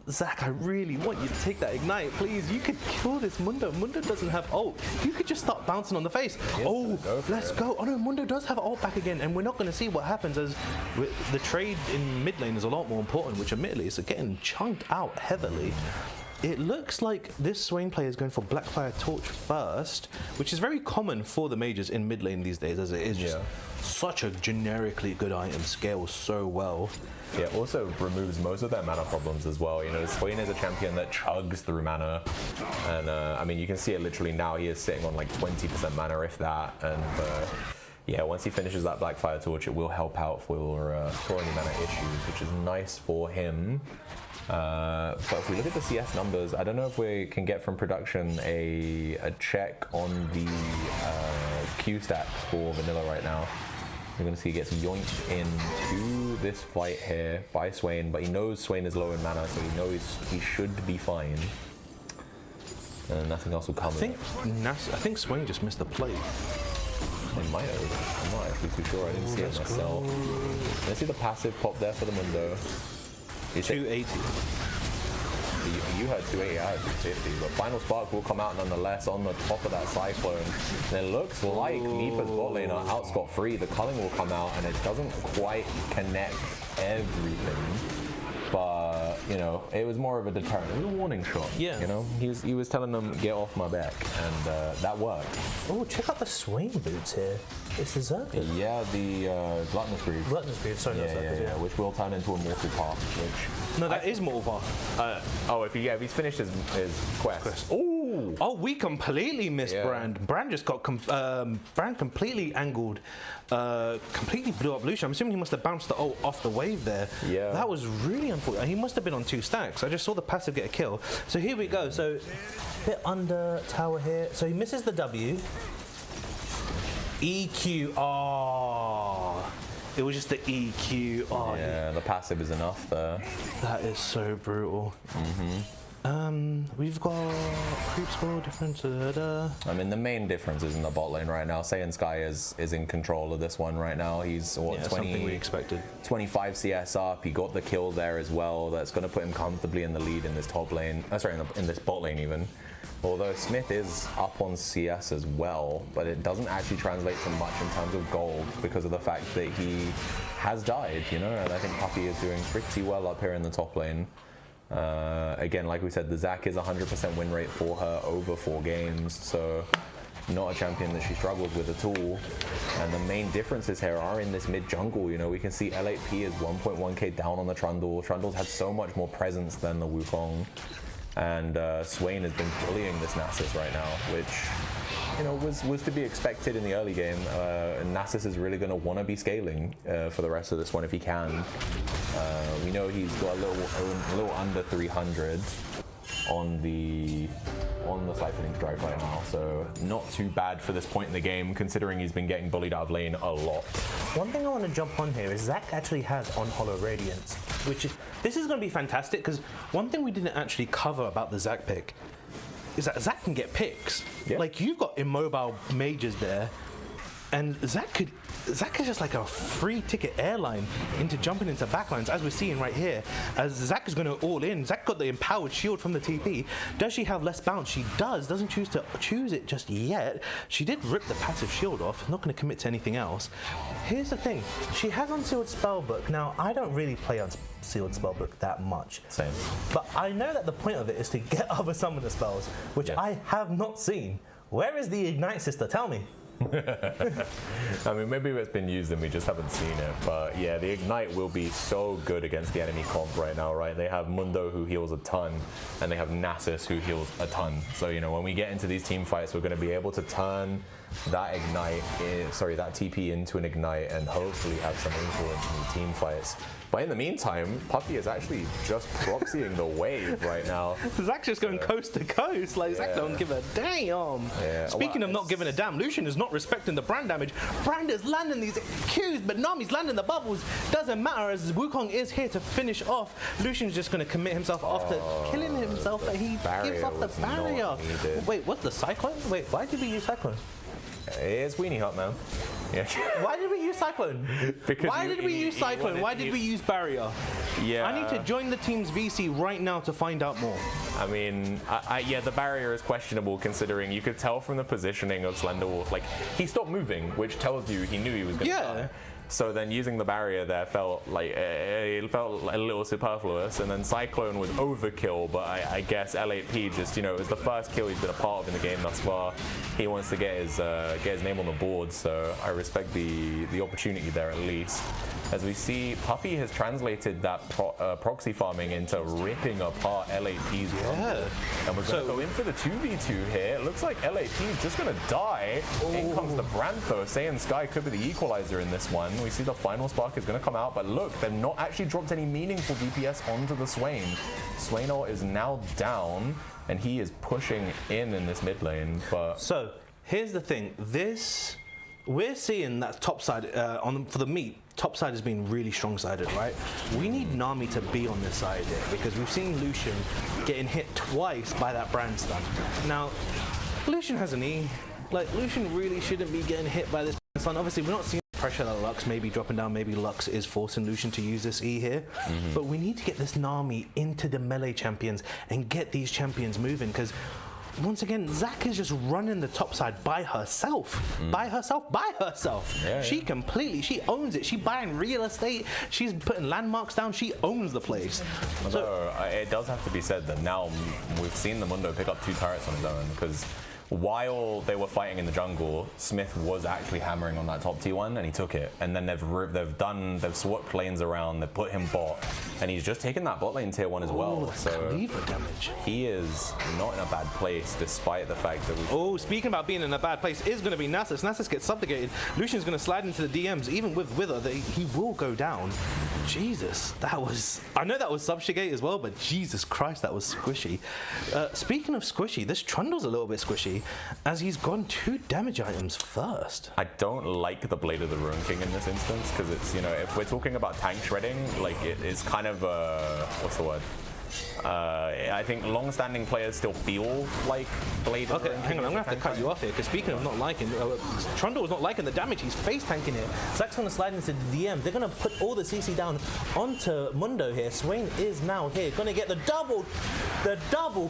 Zach, I really want you to take that Ignite, please. You could kill this Mundo. Mundo doesn't have ult. You could just start bouncing on the face. Let's go. Oh no, Mundo does have ult back again, and we're not going to see what happens as the trade in mid lane is a lot more important, which admittedly is getting chunked out heavily. It looks like this Swain player is going for Blackfire Torch first, which is very common for the mages in mid lane these days, as it is just such a generically good item, scales so well. Yeah, also removes most of their mana problems as well. You know, Swain is a champion that chugs through mana, and I mean, you can see it literally now. He is sitting on like 20% mana, if that, and yeah, once he finishes that Blackfire Torch, it will help out for any mana issues, which is nice for him. But if we look at the CS numbers, I don't know if we can get from production a check on the Q stacks for Vanilla right now. You're going to see he gets yoinked into this fight here by Swain, but he knows Swain is low in mana, so he knows he should be fine. And nothing else will come. I think Swain just missed the play. They might have. I'm not actually too sure. I didn't see it myself. Let's see the passive pop there for the Mundo. 280. You had 280, I had 250, but Final Spark will come out nonetheless on the top of that Cyclone. And it looks like Nipa's bot lane are out scot-free. The culling will come out, and it doesn't quite connect everything. But, you know, it was more of a deterrent. It was a warning shot. Yeah. You know, he was telling them, get off my back, and that worked. Oh, check out the Swain boots here. It's the Zerker. Yeah, the Gluttonous Greed. Gluttonous Greed, sorry, not Zerkers, yeah, which will turn into a Mortal Path, which... No, that is Mortal Path. If he's finished his quest. Oh, we completely missed Brand. Brand just got Brand completely angled, completely blew up Lucian. I'm assuming he must have bounced the ult off the wave there. Yeah. That was really unfortunate. He must have been on 2 stacks. I just saw the passive get a kill. So here we go. So bit under tower here. So he misses the W. EQ. Oh. It was just the EQ. Oh, Yeah, the passive is enough there. that is so brutal. We've got creep score difference. I mean, the main difference is in the bot lane right now. Saiyan Sky is in control of this one right now. He's what, Yeah, something we expected. 25 CS up. He got the kill there as well. That's going to put him comfortably in the lead in this top lane. Sorry, in this bot lane even. Although Smith is up on CS as well, but it doesn't actually translate to much in terms of gold because of the fact that he has died, you know. And I think Puppey is doing pretty well up here in the top lane. Again, like we said, the Zac is 100% win rate for her over 4 games, so not a champion that she struggles with at all. And the main differences here are in this mid jungle. You know, we can see L8P is 1.1k down on the Trundle. Trundle's had so much more presence than the Wukong. And Swain has been bullying this Nasus right now, which, you know, was to be expected in the early game. And Nasus is really going to want to be scaling for the rest of this one if he can. We know he's got a little under 300 on the Siphoning Strike right now, so not too bad for this point in the game, considering he's been getting bullied out of lane a lot. One thing I want to jump on here is Zac actually has on Hollow Radiance, Which this is going to be fantastic because one thing we didn't actually cover about the Zac pick is that Zac can get picks. Yeah. Like you've got immobile mages there, and Zac is just like a free ticket airline into jumping into backlines, as we're seeing right here. As Zac is going to all in. Zac got the empowered shield from the TP. Does she have less bounce? She does. Doesn't choose to choose it just yet. She did rip the passive shield off. Not going to commit to anything else. Here's the thing, she has Unsealed Spellbook. Now, I don't really play Unsealed Spellbook that much. Same. But I know that the point of it is to get other summoner spells, which Yeah. I have not seen. Where is the Ignite Sister? Tell me. I mean, maybe it's been used and we just haven't seen it, but yeah, the Ignite will be so good against the enemy comp right now, right? They have Mundo who heals a ton, and they have Nasus who heals a ton. So, you know, when we get into these team fights, we're going to be able to turn that that TP into an Ignite and hopefully have some influence in the team fights. But in the meantime, Puppey is actually just proxying the wave right now. Zac's just going coast to coast. Like, Zac don't give a damn. Yeah, Speaking well, of not giving a damn, Lucian is not respecting the brand damage. Brand is landing these Qs, but Nami's landing the bubbles. Doesn't matter, as Wukong is here to finish off. Lucian's just going to commit himself after killing himself, but he gives off the was not barrier. needed. Wait, what's the Cyclone? Wait, why did we use Cyclone? It's Weenie Hut, man. Yeah. Why did we use Cyclone? Because Why did we use Cyclone? Why did we use Barrier? Yeah. I need to join the team's VC right now to find out more. I mean, yeah, the barrier is questionable considering you could tell from the positioning of Slenderwolf, like, he stopped moving, which tells you he knew he was going to die. So then using the barrier there felt like it felt a little superfluous, and then Cyclone was overkill, but I guess L8P just, you know, it was the first kill he's been a part of in the game thus far. He wants to get his name on the board, so I respect the opportunity there at least. As we see, Puppey has translated that proxy farming into ripping apart L8P's run. And we're going to go in for the 2v2 here. It looks like L8P is just going to die. In comes the Brand though. Saiyan Sky could be the equalizer in this one. We see the final spark is going to come out, but look, they've not actually dropped any meaningful DPS onto the Swain. Swainor is now down, and he is pushing in this mid lane. But So here's the thing: we're seeing that top side for the meat. Top side has been really strong-sided, right? We need Nami to be on this side here because we've seen Lucian getting hit twice by that brand stun. Now, Lucian has an E. Like, Lucian really shouldn't be getting hit by this brand stun. Obviously, we're not seeing pressure that Lux may be dropping down. Maybe Lux is forcing Lucian to use this E here. But we need to get this Nami into the melee champions and get these champions moving because once again, Zac is just running the top side by herself. By herself. Yeah, She completely, she owns it. She's buying real estate. She's putting landmarks down. She owns the place. although it does have to be said that now we've seen the Mundo pick up 2 turrets on his own, because while they were fighting in the jungle, Smith was actually hammering on that top T1 and he took it. And then they've swapped lanes around, they've put him bot, and he's just taken that bot lane tier 1 as well. So Cleaver damage. he is not in a bad place despite the fact that Oh, speaking about being in a bad place, is going to be Nasus. Nasus gets subjugated. Lucian's going to slide into the DMs. Even with Wither, he will go down. Jesus, that was... I know that was subjugate as well, but Jesus Christ, that was squishy. Speaking of squishy, this Trundle's a little bit squishy. actually, as he's gone 2 damage items first. I don't like the Blade of the Ruin King in this instance because it's, you know, if we're talking about tank shredding, like it's kind of what's the word? I think long-standing players still feel like Blade of the Ruin King. Hang on, I'm gonna have to cut you off here because speaking of not liking, Trundle's not liking the damage. He's face tanking here. Zach's gonna slide into the DM. They're gonna put all the CC down onto Mundo here. Swain is now here, gonna get the double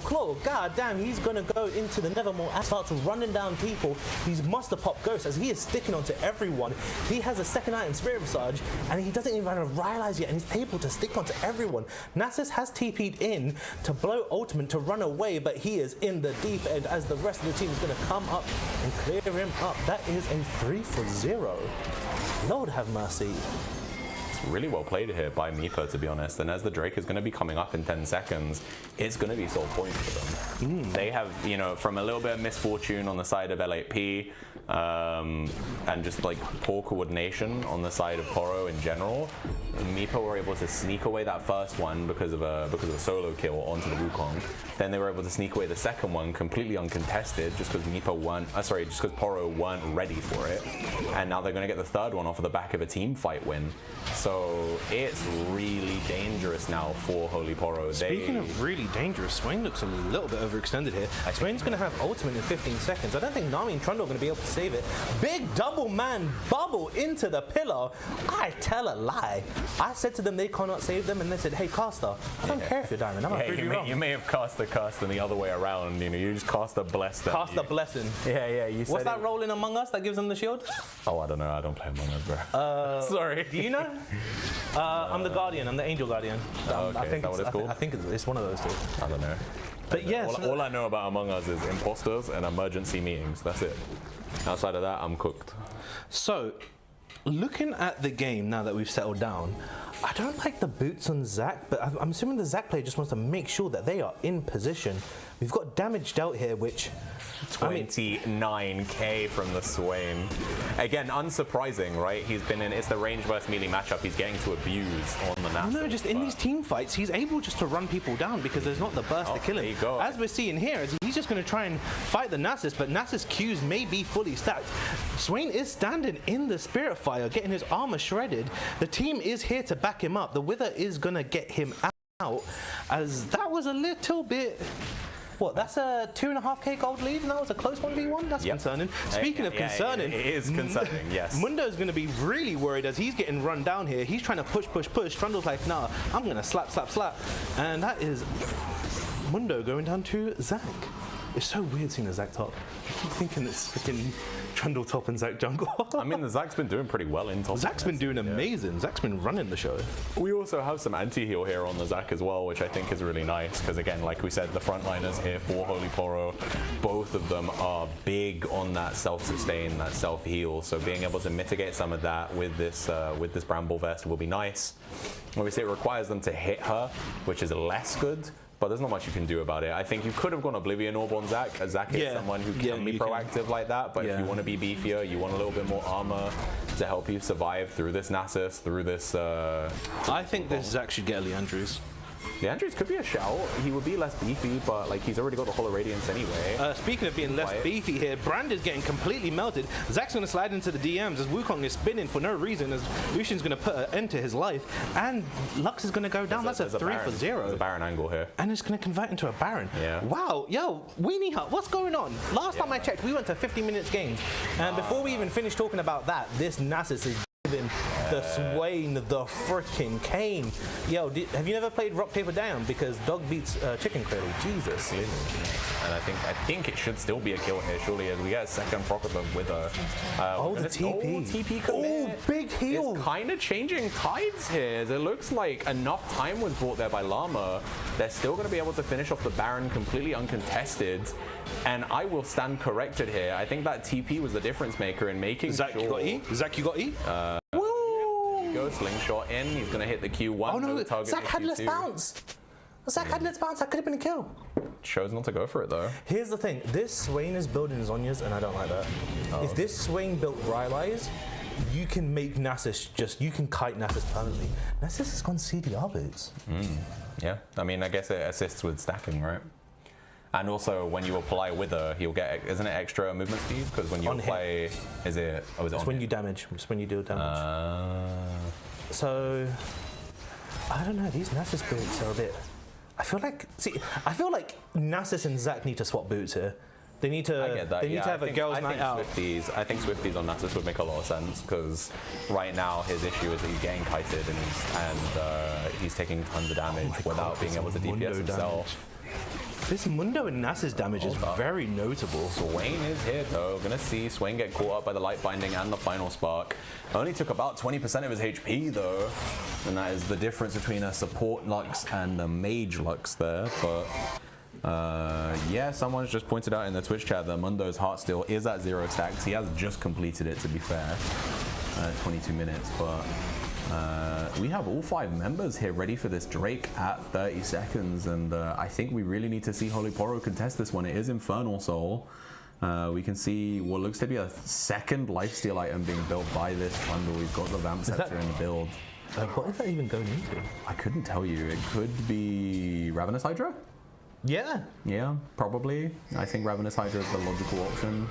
claw. God damn, he's gonna go into the Nevermore and starts running down people. He's Master Pop Ghost as he is sticking onto everyone. He has a second item, Spirit Visage, and he doesn't even realize yet, and he's able to stick onto everyone. Nasus has TP'd in to blow ultimate to run away, but he is in the deep end as the rest of the team is going to come up and clear him up. That is a 3-for-0. Lord have mercy. Really well played here by Mipo, to be honest. And as the Drake is going to be coming up in 10 seconds, it's going to be sole point for them. They have, you know, from a little bit of misfortune on the side of L8P and just like poor coordination on the side of Poro in general, Mipo were able to sneak away that first one because of a solo kill onto the Wukong. Then they were able to sneak away the second one completely uncontested just because just because Poro weren't ready for it. And now they're going to get the third one off of the back of a team fight win. So it's really dangerous now for Holy Poro. Speaking of really dangerous, Swain looks a little bit overextended here. Swain's going to have ultimate in 15 seconds. I don't think Nami and Trundle are going to be able to save it. Big double man bubble into the pillar. I tell a lie. I said to them they cannot save them, and they said, hey, caster, I don't care if you're diamond. I'm going to prove you wrong. You may have cast the cast and the other way around. You know, you just cast a bless them. Cast a blessing. Yeah. You What's that role in Among Us that gives them the shield? Oh, I don't know. I don't play Among Us, bro. Sorry. Do you know? I'm the Guardian. I'm the Angel Guardian. Okay. I think is that what it's called? I think it's one of those two. I don't know. But yes, all I know about Among Us is imposters and emergency meetings. That's it. Outside of that, I'm cooked. So, looking at the game now that we've settled down, I don't like the boots on Zac, but I'm assuming the Zac player just wants to make sure that they are in position. We've got damage dealt here, which 29k from the Swain. Again, unsurprising, right? He's been in, it's the range versus melee matchup. He's getting to abuse on the Nasus. No, just in these team fights, he's able just to run people down because there's not the burst to kill him. There you go. As we're seeing here, he's just going to try and fight the Nasus, but Nasus Qs may be fully stacked. Swain is standing in the Spirit Fire, getting his armor shredded. The team is here to back him up. The Wither is going to get him out, as that was a little bit... What, that's a 2.5k gold lead, and that was a close 1v1? That's concerning. Speaking of concerning... It is concerning, yes. Mundo's going to be really worried as he's getting run down here. He's trying to push. Trundle's like, nah, I'm going to slap. And that is Mundo going down to Zac. It's so weird seeing the Zac top. I keep thinking it's freaking Trundle top and Zac jungle. I mean, the Zac's been doing pretty well in top. Zac's been doing amazing. Zac's been running the show. We also have some anti-heal here on the Zac as well, which I think is really nice, because again, like we said, the frontliners here for Holy Poro, both of them are big on that self-sustain, that self-heal, so being able to mitigate some of that with this Bramble Vest will be nice. Obviously, it requires them to hit her, which is less good, but there's not much you can do about it. I think you could have gone Oblivion Orb on Zac, as Zac is someone who can be proactive like that, but if you want to be beefier, you want a little bit more armor to help you survive through this Nasus, through this... I think this Zac should get a Leandrews. Leandrews could be a shout. He would be less beefy, but like he's already got the Hollow Radiance anyway. Speaking of being less beefy here, Brand is getting completely melted. Zac's going to slide into the DMs as Wukong is spinning for no reason, as Lucian's going to put an end to his life, and Lux is going to go down. That's a 3-for-0. There's a Baron angle here. And it's going to convert into a Baron. Yeah. Wow, yo, Weenie Hut, what's going on? Last time I checked, we went to 50 minutes games, and before we even finished talking about that, this Nasus is the Swain, the freaking Kane. Yo, have you never played Rock Paper Down? Because dog beats chicken clearly. Jesus. And I think it should still be a kill here, surely, as we get a second proc of them with a... the TP. TP commit. Oh, big heal. It's kind of changing tides here. It looks like enough time was brought there by Llama. They're still going to be able to finish off the Baron completely uncontested. And I will stand corrected here. I think that TP was the difference maker in making Zac, sure... you got E? Zac, you got E? Go slingshot in. He's going to hit the Q1. Oh no, target Zac had less Q2. bounce. Zac had less bounce. That could have been a kill. Chose not to go for it though. Here's the thing. This Swain is building Zhonya's, and I don't like that. If this Swain built Rylai's, you can make Nasus you can kite Nasus permanently. Nasus has gone CDR boots. Yeah, I mean, I guess it assists with stacking, right? And also, when you apply Wither, he'll get, isn't it extra movement speed? Because when you On apply, is it It's on when hit? you damage. It's when you deal damage. So, I don't know. These Nasus boots are a bit. I feel like Nasus and Zach need to swap boots here. They need to. I get that. They need to have a girls' night out. I think Swifties on Nasus would make a lot of sense because right now his issue is that he's getting kited and he's taking tons of damage without being able to DPS himself. This Mundo and Nasus damage is very notable. Swain is here though. Gonna see Swain get caught up by the light binding and the final spark. Only took about 20% of his HP though. And that is the difference between a support Lux and a mage Lux there. But yeah, someone's just pointed out in the Twitch chat that Mundo's Heartsteel is at 0 stacks. He has just completed it, to be fair. 22 minutes, but we have all 5 members here ready for this Drake at 30 seconds, and I think we really need to see Holy Poro contest this one. It is Infernal Soul. We can see what looks to be a second lifesteal item being built by this bundle. We've got the Vamp Scepter in the build. What is that even going into? I couldn't tell you. It could be Ravenous Hydra? Yeah. Yeah, probably. I think Ravenous Hydra is the logical option.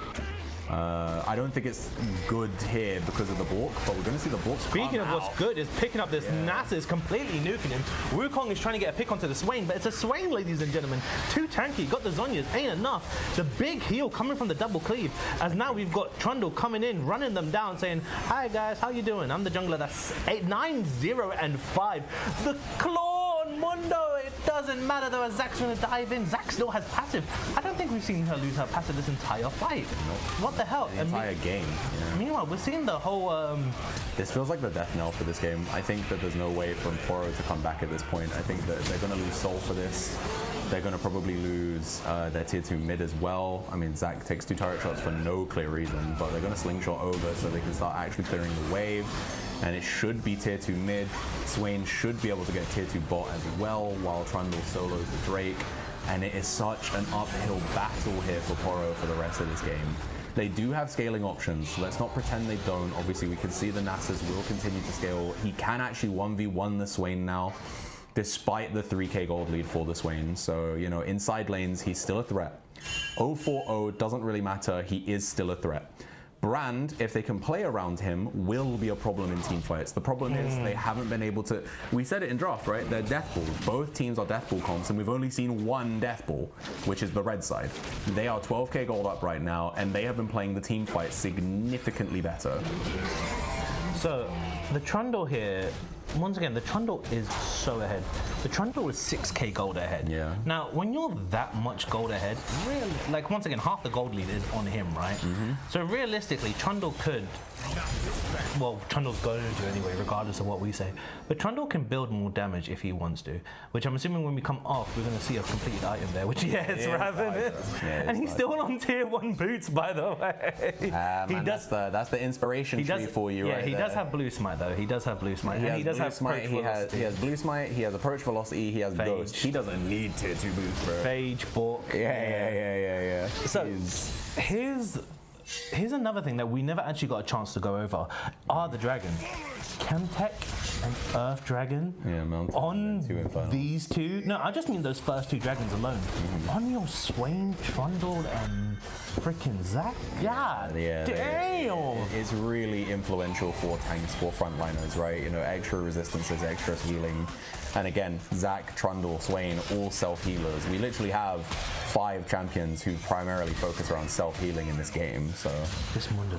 I don't think it's good here because of the Bork, but we're going to see the Bork. Speaking of what's good is picking up this Nasus completely nuking him. Wukong is trying to get a pick onto the Swain, but it's a Swain, ladies and gentlemen. Too tanky, got the Zhonyas, ain't enough. The big heal coming from the double cleave, as now we've got Trundle coming in, running them down, saying, hi guys, how you doing? I'm the jungler. That's 8, 9, 0, and 5. The claw on Mundo, it doesn't matter though, as Zach's gonna dive in. Zach still has passive. I don't think we've seen her lose her passive this entire fight. What the hell? The entire game. Yeah. Meanwhile, we're seeing the whole This feels like the death knell for this game. I think that there's no way for Poro to come back at this point. I think that they're going to lose Soul for this. They're going to probably lose their tier 2 mid as well. I mean, Zach takes 2 turret shots for no clear reason, but they're going to slingshot over so they can start actually clearing the wave. And it should be tier 2 mid. Swain should be able to get tier 2 bot as well, while Trundle solos the Drake. And it is such an uphill battle here for Poro for the rest of this game. They do have scaling options, so let's not pretend they don't. Obviously, we can see the Nasus will continue to scale. He can actually 1v1 the Swain now, despite the 3k gold lead for the Swain. So, you know, inside lanes, he's still a threat. 0-4-0 doesn't really matter. He is still a threat. Brand, if they can play around him, will be a problem in team fights. The problem is they haven't been able to. We said it in draft, right? They're death balls. Both teams are death ball comps, and we've only seen one death ball, which is the red side. They are 12k gold up right now, and they have been playing the team fight significantly better. So, the Trundle here, once again, the Trundle is so ahead. The Trundle is 6k gold ahead. Yeah. Now, when you're that much gold ahead, really, like once again, half the gold lead is on him, right? So realistically, Trundle could, well, Trundle's going to anyway, regardless of what we say. But Trundle can build more damage if he wants to, which I'm assuming when we come off, we're going to see a completed item there, which it's Ravenous. And he's still on tier 1 boots, by the way. That's the inspiration tree for you, right? Yeah, he does have blue smite though. He does have blue smite. He And he does have smite. He has blue smite. He has approach velocity. He has Phage. ghost. He doesn't need tier 2 boots, bro. Phage, Bork. Yeah. So here's another thing that we never actually got a chance to go over. Are the dragons. Chemtech and Earth Dragon on these two. No, I just mean those first 2 dragons alone. On your Swain, Trundle, and freaking Zach. God damn. It's really influential for tanks, for frontliners, right? You know, extra resistances, extra healing. And again, Zach, Trundle, Swain, all self-healers. We literally have 5 champions who primarily focus around self-healing in this game. So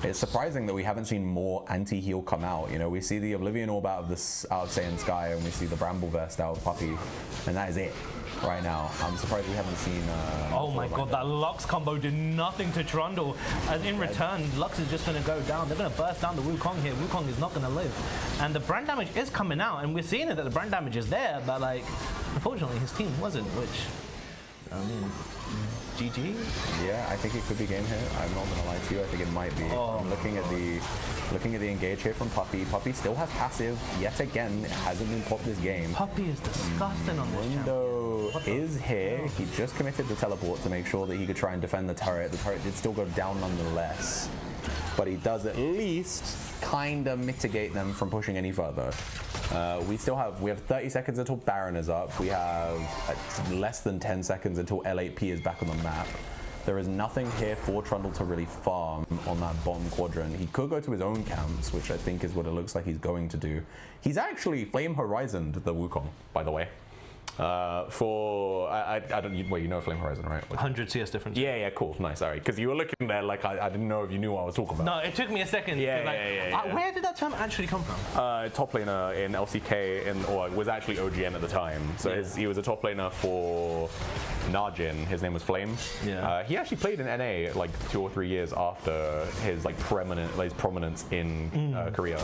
it's surprising that we haven't seen more anti-heal come out. You know, we see the Oblivion Orb out of Saiyan Sky, and we see the Bramble Vest out of Puppy, and that is it right now. I'm surprised we haven't seen. Oh my god, that Lux combo did nothing to Trundle. As in return, Lux is just going to go down. They're going to burst down the Wukong here. Wukong is not going to live. And the brand damage is coming out, and we're seeing it that the brand damage is there, but like, unfortunately his team wasn't, which, I mean, GG? Yeah, I think it could be game here. I'm not going to lie to you. I think it might be. I'm looking at the engage here from Puppy. Puppy still has passive. Yet again, it hasn't been popped this game. Puppy is disgusting on this Mundo is here. He just committed the teleport to make sure that he could try and defend the turret. The turret did still go down nonetheless. but he does at least kind of mitigate them from pushing any further. We have 30 seconds until Baron is up. We have less than 10 seconds until L8P is back on the map. There is nothing here for Trundle to really farm on that bottom quadrant. He could go to his own camps, which I think is what it looks like he's going to do. He's actually Flame Horizoned the Wukong, by the way. I don't. Wait, you know Flame Horizon, right? 100 CS difference. Yeah, cool, nice. All right, because you were looking there like I didn't know if you knew what I was talking about. No, it took me a second. Yeah. Where did that term actually come from? Top laner in LCK, or was actually OGN at the time. So he was a top laner for Najin. His name was Flame. Yeah. He actually played in NA like 2 or 3 years after his prominence in Korea.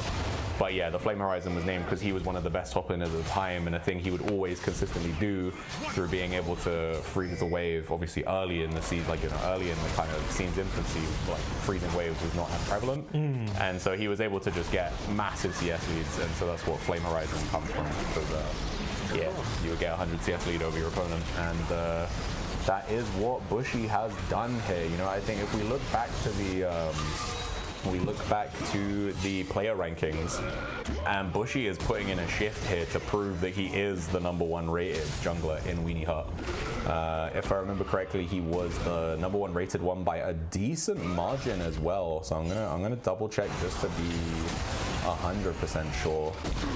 But yeah, the Flame Horizon was named because he was one of the best top laners at the time, and a thing he would always consistently do through being able to freeze the wave. Obviously, early in the season, early in the kind of scene's infancy, like freezing waves was not as prevalent, and so he was able to just get massive CS leads, and so that's what Flame Horizon comes from. Because you would get 100 CS lead over your opponent, and that is what Bushy has done here. You know, I think if we look back to the player rankings, and Bushy is putting in a shift here to prove that he is the #1 rated jungler in Weenie Hut. If I remember correctly, he was the #1 rated one by a decent margin as well. So I'm gonna double check just to be 100% sure.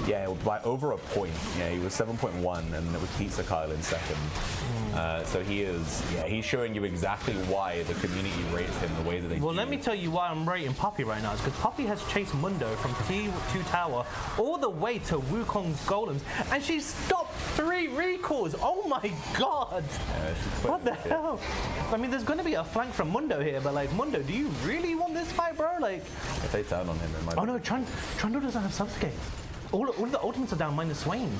Yeah, by over a point. Yeah, he was 7.1, and it was Pizza Kyle in second. So he's showing you exactly why the community rates him the way that they do. Well, let me tell you why I'm rating Poppy right now. It's because Poppy has chased Mundo from T2 tower all the way to Wukong's golems, and she stopped 3 recalls. Oh my god! What the hell? I mean, there's going to be a flank from Mundo here, but like, Mundo, do you really want this fight, bro? Like, if they turn on him, it might. Oh no, Trundle doesn't have subscape. All of the ultimates are down minus Swain.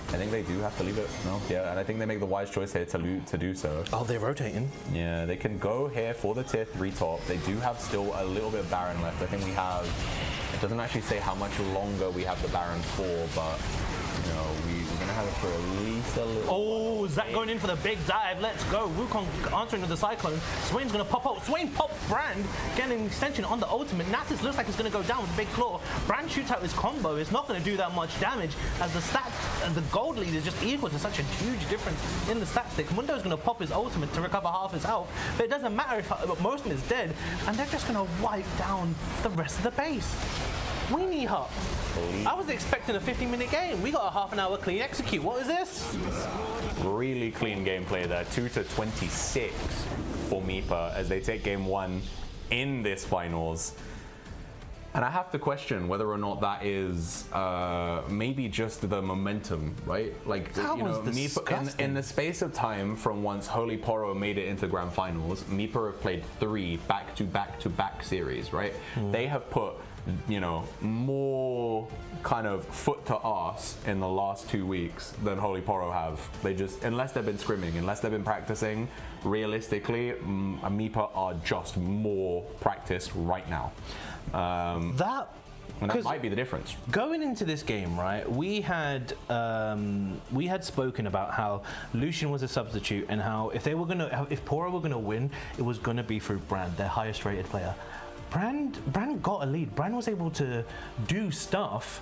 I think they do have to leave it. No, yeah, and I think they make the wise choice here to do so. Oh, they're rotating. Yeah, they can go here for the tier 3 top. They do have still a little bit of Baron left. I think we have. It doesn't actually say how much longer we have the Baron for, but you know, we're gonna have it for at least a little. Oh, Zach going in for the big dive. Let's go. Wukong answering with the cyclone. Swain's gonna pop out. Swain pops Brand, getting an extension on the ultimate. Nasus looks like it's gonna go down with a big claw. Brand shoots out his combo. It's not gonna do that much damage as the stats and the gold lead is just equal to such a huge difference in the stat stick. Mundo's gonna pop his ultimate to recover half his health, but it doesn't matter if most of him is dead, and they're just gonna wipe down the rest of the base. Weenie Hut. I was expecting a 15-minute game. We got a half an hour clean execute. What is this? Really clean gameplay there. 2-26 for Meepa as they take game 1 in this finals. And I have to question whether or not that is maybe just the momentum, right? Like, that you know, Meepa in the space of time from once Holy Poro made it into grand finals, Meepa have played 3 back-to-back-to-back series, right? They have put, you know, more kind of foot to arse in the last 2 weeks than Holy Poro have. They just, unless they've been scrimming, unless they've been practicing, realistically, Meepa are just more practiced right now. And that might be the difference. Going into this game, right, we had spoken about how Lucian was a substitute and how if Poro were gonna win, it was gonna be through Brand, their highest rated player. Brand got a lead. Brand was able to do stuff,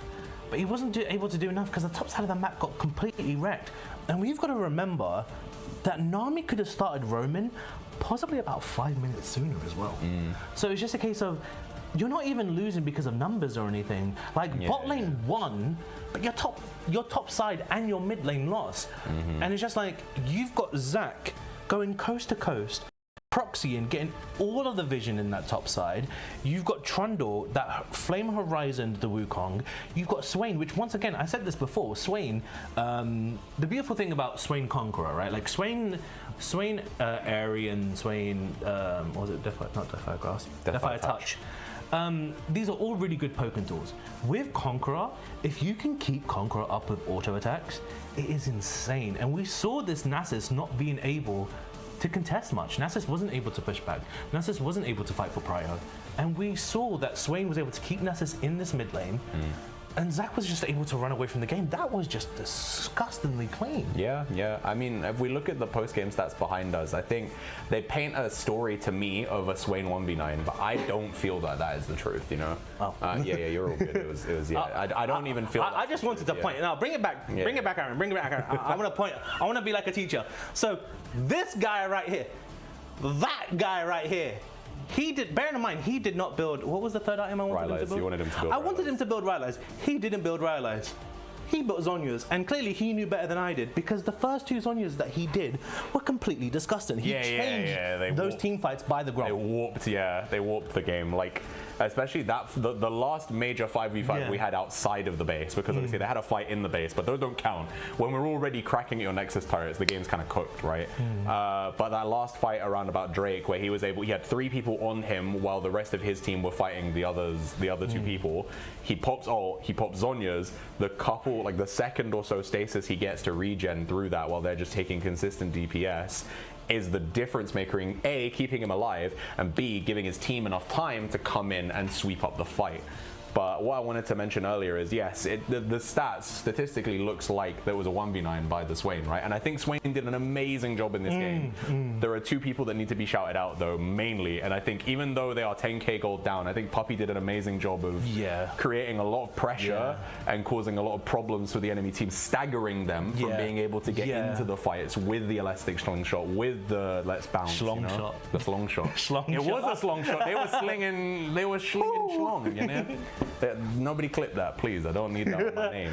but he wasn't able to do enough because the top side of the map got completely wrecked. And we've got to remember that Nami could have started roaming possibly about 5 minutes sooner as well. So it's just a case of, you're not even losing because of numbers or anything. Like, bot lane won, but your top side and your mid lane lost. And it's just like, you've got Zach going coast to coast, proxying, getting all of the vision in that top side. You've got Trundle that Flame Horizon the Wukong. You've got Swain, which once again, I said this before, Swain, the beautiful thing about Swain Conqueror, right? Like Swain Aryan, Swain, what was it? Deathfire Grasp? Deathfire Touch. These are all really good poking tools. With Conqueror, if you can keep Conqueror up with auto attacks, it is insane. And we saw this Nasus not being able to contest much. Nasus wasn't able to push back. Nasus wasn't able to fight for prio. And we saw that Swain was able to keep Nasus in this mid lane, And Zach was just able to run away from the game. That was just disgustingly clean. Yeah. I mean, if we look at the post-game stats behind us, I think they paint a story to me of a Swain 1v9, but I don't feel that is the truth, you know? Oh. Yeah, you're all good. It was I don't even feel I just wanted to point. Now, bring it back. Yeah. Bring it back, Aaron. Bring it back, Aaron. I want to point. I want to be like a teacher. So, this guy right here, that guy right here, bear in mind, he did not build, what was the third item I wanted him to build? You wanted him to build I wanted him to build Rylai's. He didn't build Rylai's. He built Zhonya's, and clearly he knew better than I did, because the first 2 Zhonya's that he did were completely disgusting. He changed those team fights by the grump. They warped the game. Like, especially the last major 5v5 we had outside of the base, because obviously they had a fight in the base, but those don't count. When we're already cracking your Nexus turrets, the game's kind of cooked, right? But that last fight around about Drake, where he had 3 people on him while the rest of his team were fighting the other 2 people. He pops ult, he pops Zhonya's, the second or so stasis he gets to regen through that while they're just taking consistent DPS is the difference maker in A, keeping him alive, and B, giving his team enough time to come in and sweep up the fight. But what I wanted to mention earlier is, yes, the stats statistically looks like there was a 1v9 by the Swain, right? And I think Swain did an amazing job in this game. There are 2 people that need to be shouted out, though, mainly. And I think even though they are 10k gold down, I think Puppy did an amazing job of creating a lot of pressure and causing a lot of problems for the enemy team, staggering them from being able to get into the fights with the elastic slingshot, with the let's bounce, Slongshot. The slongshot. It was a slongshot. They were slinging schlong, you know? Nobody clip that, please. I don't need that on my name.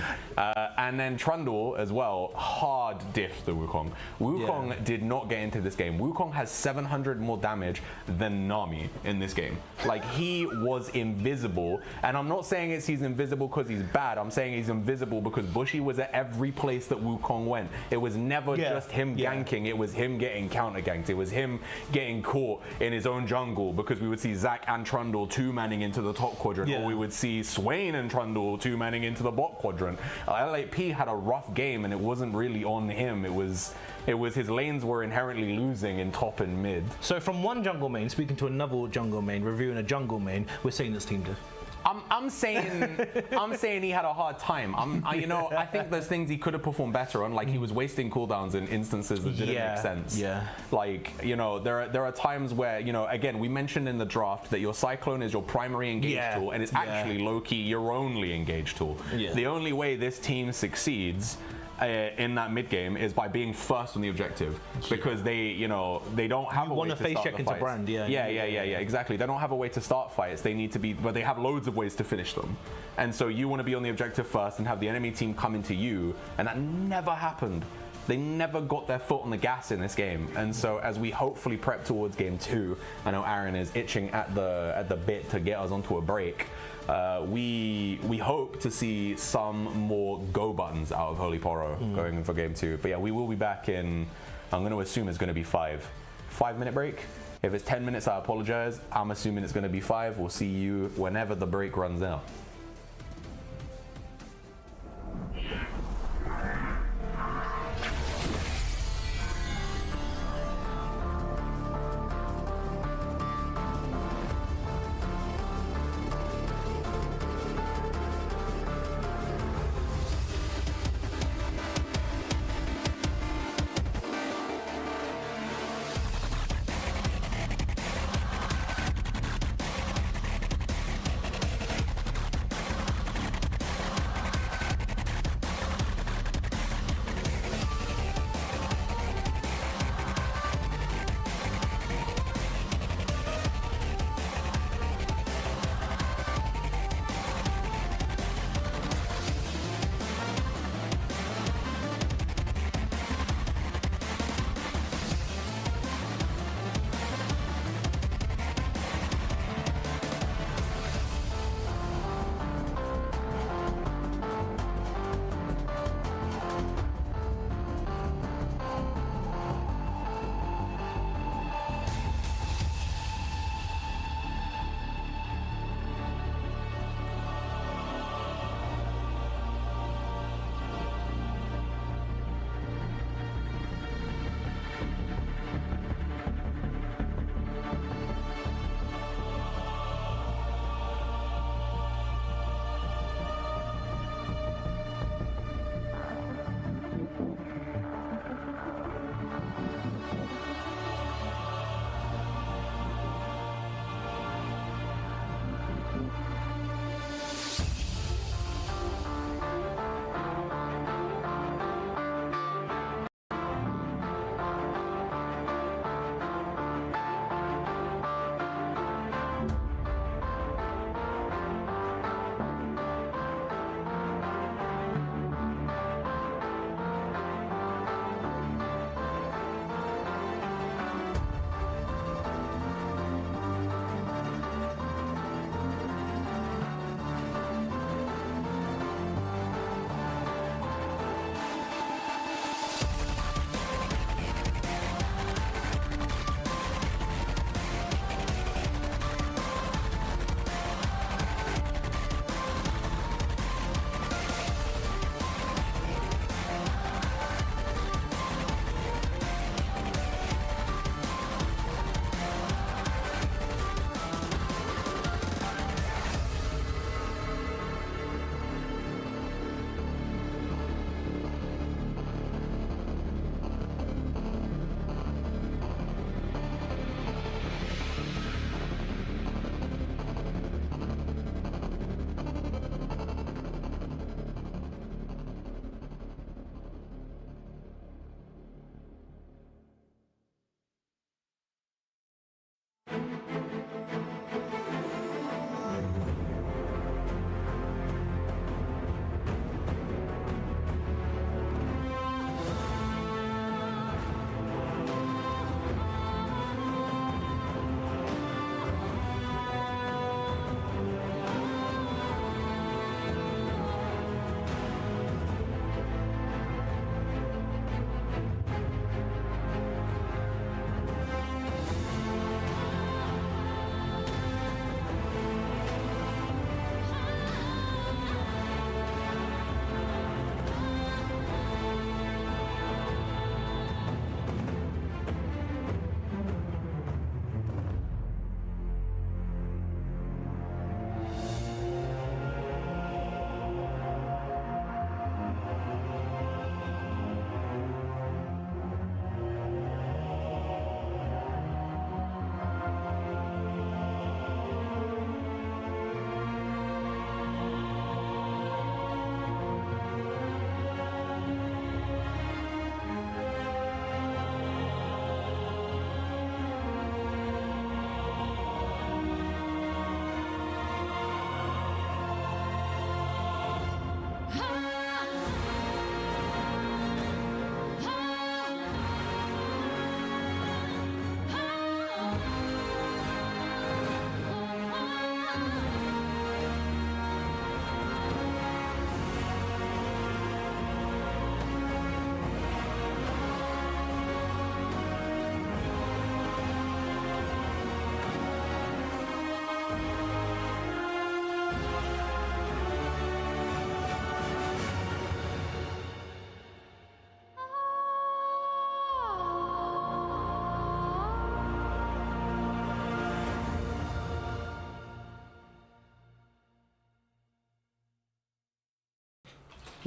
And then Trundle as well, hard diff the Wukong. Wukong did not get into this game. Wukong has 700 more damage than Nami in this game. Like, he was invisible. And I'm not saying he's invisible because he's bad. I'm saying he's invisible because Bushy was at every place that Wukong went. It was never just him ganking. It was him getting counter ganked. It was him getting caught in his own jungle, because we would see Zac and Trundle 2-manning into the top quadrant, or we would see Swain and Trundle 2-manning into the bot quadrant. LAP had a rough game, and it wasn't really on him. It was his lanes were inherently losing in top and mid. So from one jungle main speaking to another jungle main, reviewing a jungle main, we're saying this team did. I'm saying he had a hard time. I think there's things he could have performed better on, like he was wasting cooldowns in instances that didn't make sense. Like, there are times where, again, we mentioned in the draft that your Cyclone is your primary engage tool, and it's actually low-key your only engage tool. The only way this team succeeds in that mid game is by being first on the objective, because they don't have a way to face check into Brand. Exactly. They don't have a way to start fights. They need to be, but they have loads of ways to finish them. And so you want to be on the objective first and have the enemy team come into you, and that never happened. They never got their foot on the gas in this game. And so as we hopefully prep towards game 2, I know Aaron is itching at the bit to get us onto a break. We hope to see some more go buttons out of Holy Poro going for game 2. But yeah, we will be back in, I'm going to assume it's going to be 5-minute break. If it's 10 minutes, I apologize. I'm assuming it's going to be 5. We'll see you whenever the break runs out.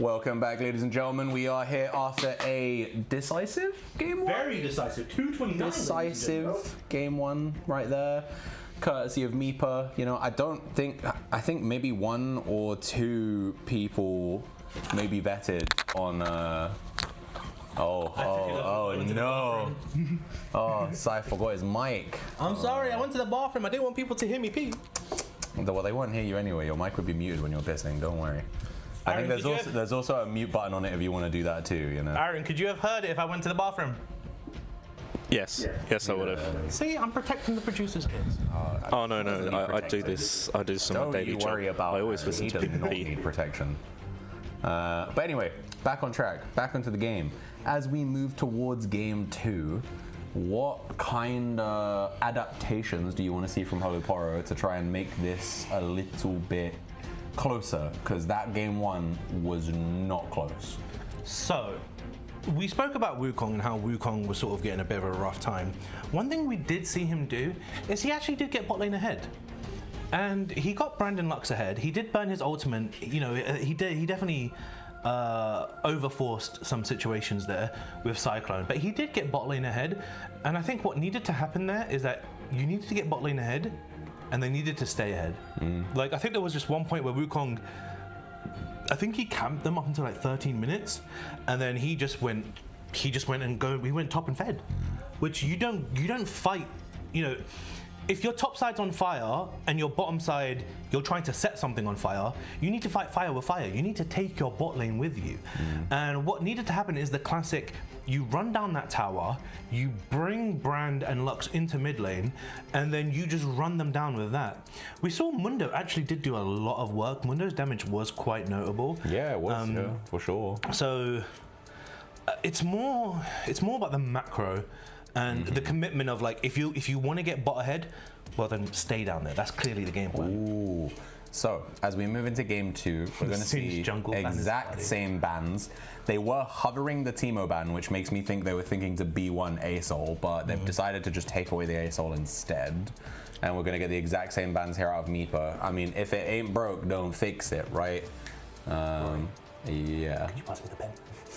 Welcome back, ladies and gentlemen. We are here after a decisive game one. Very decisive. 229. Decisive game one right there. Courtesy of Meepa. You know, I think maybe one or two people maybe vetted on oh no. Oh, Sai forgot his mic. I'm sorry, I went to the bathroom. I didn't want people to hear me pee. Well, they won't hear you anyway. Your mic would be muted when you're pissing, don't worry. I Aaron, think there's also a mute button on it if you want to do that too, you know. Aaron, could you have heard it if I went to the bathroom? Yes, I would have. See, I'm protecting the producers' kids. Oh no, I do this. I do this on my Don't daily you job. worry about I always that. listen He to does people not pee. need protection. But anyway, back on track, back into the game. As we move towards game 2, what kind of adaptations do you want to see from Holy Poro to try and make this a little bit closer? Because that game 1 was not close. So, we spoke about Wukong and how Wukong was sort of getting a bit of a rough time. One thing we did see him do is he actually did get bot lane ahead. And he got Brandon Lux ahead. He did burn his ultimate. You know, he definitely overforced some situations there with Cyclone. But he did get bot lane ahead. And I think what needed to happen there is that you needed to get bot lane ahead and they needed to stay ahead. Like, I think there was just one point where Wukong, I think he camped them up until like 13 minutes, and then he went top and fed, which you don't fight, you know. If your top side's on fire and your bottom side, you're trying to set something on fire, you need to fight fire with fire. You need to take your bot lane with you. And what needed to happen is the classic, you run down that tower, you bring Brand and Lux into mid lane, and then you just run them down with that. We saw Mundo actually did do a lot of work. Mundo's damage was quite notable. Yeah, it was, yeah, for sure. So it's more about the macro and the commitment of, like, if you want to get bot ahead, well then stay down there. That's clearly the game plan. Ooh. So, as we move into game 2, we're going to see exact same bans. They were hovering the Teemo ban, which makes me think they were thinking to B1 ASOL, but they've decided to just take away the ASOL instead. And we're going to get the exact same bans here out of Meepa. I mean, if it ain't broke, don't fix it, right? Yeah. Can you pass me the pen?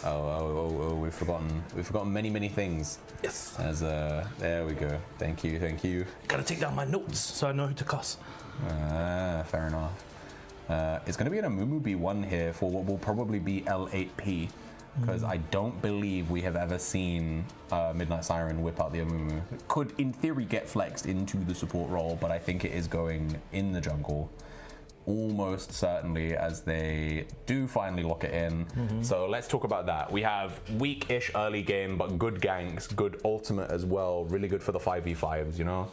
Oh, we've forgotten many things. Yes. As there we go. Thank you. Gotta take down my notes so I know who to cuss. Fair enough. It's going to be an Amumu B1 here for what will probably be L8P, because I don't believe we have ever seen Midnight Siren whip out the Amumu. It could, in theory, get flexed into the support role, but I think it is going in the jungle. Almost certainly, as they do finally lock it in. So let's talk about that. We have weak-ish early game, but good ganks, good ultimate as well. Really good for the 5v5s, you know?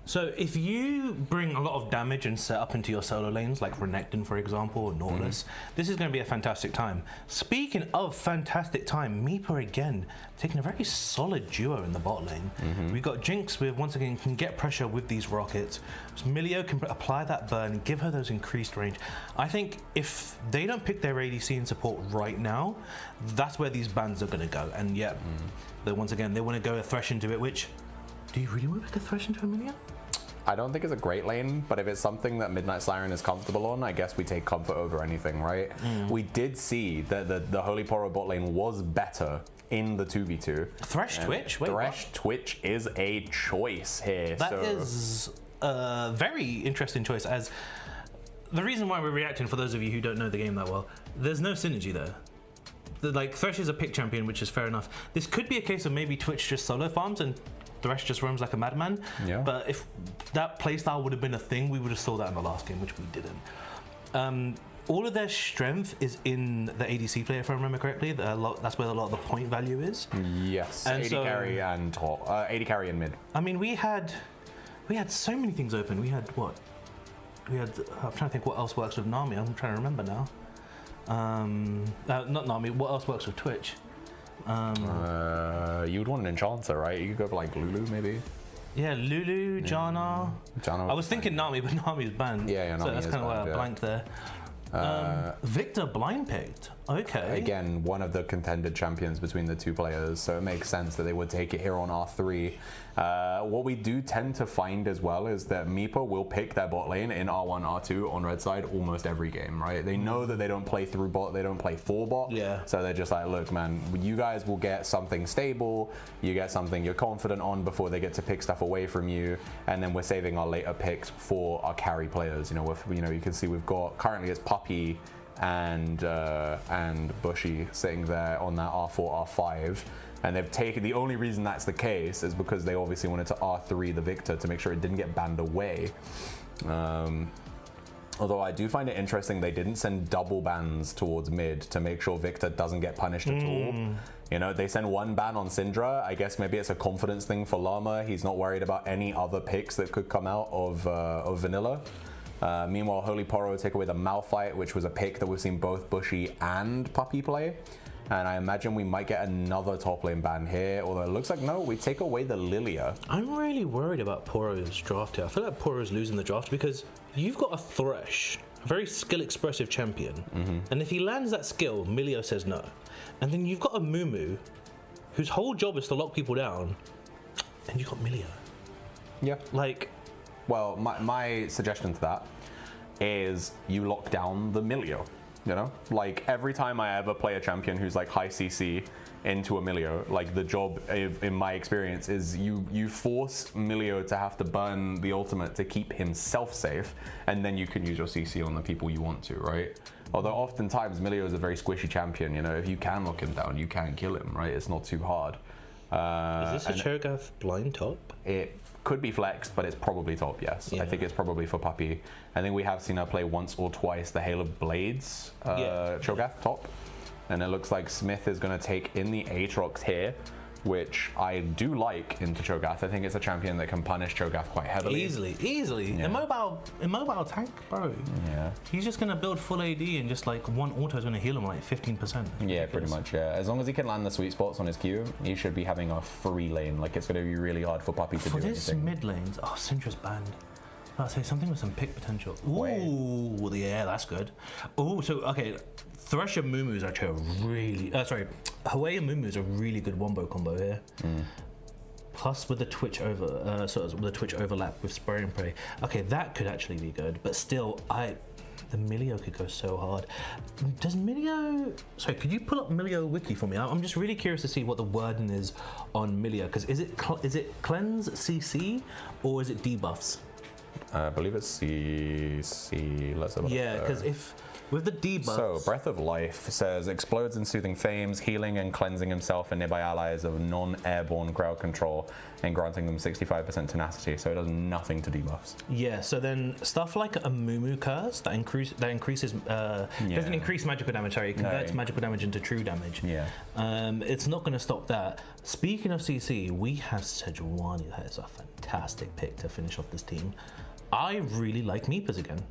So if you bring a lot of damage and set up into your solo lanes, like Renekton, for example, or Nautilus, this is going to be a fantastic time. Speaking of fantastic time, Meepa again taking a very solid duo in the bot lane. We've got Jinx with, once again, can get pressure with these rockets. So Milio can apply that burn, give her those increased range. I think if they don't pick their ADC in support right now, that's where these bans are going to go. And yeah, once again, they want to go a Thresh into it, which, do you really want to pick a Thresh into a Milio? I don't think it's a great lane, but if it's something that Midnight Siren is comfortable on, I guess we take comfort over anything, right? We did see that the Holy Poro bot lane was better in the 2v2. Thresh Twitch? Wait, Thresh Twitch is a choice here. That is a very interesting choice, as the reason why we're reacting, for those of you who don't know the game that well, there's no synergy there. Like, Thresh is a pick champion, which is fair enough. This could be a case of maybe Twitch just solo farms and Thresh just roams like a madman. Yeah. But if that playstyle would have been a thing, we would have saw that in the last game, which we didn't. All of their strength is in the ADC play, if I remember correctly. That's where a lot of the point value is. Yes, And 80 so- carry and top, 80 carry and mid. I mean, we had so many things open. We had what? I'm trying to think what else works with Nami. I'm trying to remember now. Not Nami. What else works with Twitch? You would want an enchanter, right? You could go for like Lulu, maybe. Yeah, Lulu, Janna. Janna I was thinking Nami, but Nami's banned. Yeah, so Nami that's is kind of why I banned, yeah. blanked there. Victor blind picked. Okay. Again, one of the contended champions between the two players, so it makes sense that they would take it here on R3. What we do tend to find as well is that Meepo will pick their bot lane in R1, R2 on red side almost every game, right? They know that they don't play through bot, they don't play for bot. Yeah. So they're just like, look, man, you guys will get something stable, you get something you're confident on before they get to pick stuff away from you, and then we're saving our later picks for our carry players. You know, you can see we've got currently it's Puppy and Bushy sitting there on that R4, R5. And they've taken, the only reason that's the case is because they obviously wanted to R3 the Victor to make sure it didn't get banned away. Although I do find it interesting they didn't send double bans towards mid to make sure Victor doesn't get punished at all. You know, they send one ban on Syndra. I guess maybe it's a confidence thing for Llama. He's not worried about any other picks that could come out of Vanilla. Meanwhile, Holy Poro take away the Malphite, which was a pick that we've seen both Bushy and Puppy play. And I imagine we might get another top lane ban here, although it looks like no, we take away the Lilia. I'm really worried about Poro's draft here. I feel like Poro's losing the draft because you've got a Thresh, a very skill-expressive champion, and if he lands that skill, Milio says no. And then you've got a Mumu, whose whole job is to lock people down, and you've got Milio. Yeah. Like, well, my suggestion to that is you lock down the Milio. You know, like every time I ever play a champion who's like high CC into a Milio, like the job in my experience is you force Milio to have to burn the ultimate to keep himself safe, and then you can use your CC on the people you want to, right? Although oftentimes Milio is a very squishy champion, you know, if you can lock him down, you can kill him, right? It's not too hard. is this a Cho'Gath blind top? It could be flexed, but it's probably top, yes. Yeah. I think it's probably for Puppy. I think we have seen her play once or twice the Hail of Blades Cho'Gath top. And it looks like Smith is going to take in the Aatrox here, which I do like into Cho'Gath. I think it's a champion that can punish Cho'Gath quite heavily. Easily. Yeah. Immobile tank, bro. Yeah. He's just gonna build full AD and just like one auto is gonna heal him like 15%. Yeah, pretty much, yeah. As long as he can land the sweet spots on his Q, he should be having a free lane. Like, it's going to be really hard for Puppy to For do this anything. mid lanes, oh, Syndra's banned. I'll say something with some pick potential. Wait. Ooh, yeah, that's good. Ooh, so okay, Thresh and Mumu is actually a really, Hwei and Mumu is a really good wombo combo here. Plus with the Twitch with the Twitch overlap with Spray and Pray. Okay, that could actually be good, but still, the Milio could go so hard. Does Milio? Sorry, could you pull up Milio wiki for me? I'm just really curious to see what the wording is on Milio, because is it cleanse CC or is it debuffs? I believe it's CC. Let's have a look. Yeah, because if with the debuffs. So, Breath of Life says explodes in soothing flames, healing and cleansing himself and nearby allies of non-airborne crowd control, and granting them 65% tenacity. So it does nothing to debuffs. Yeah. So then stuff like a Mumu curse that increases doesn't increase magical damage. Sorry, it converts magical damage into true damage. Yeah. It's not going to stop that. Speaking of CC, we have Sejuani. That is a fantastic pick to finish off this team. I really like Meepers again.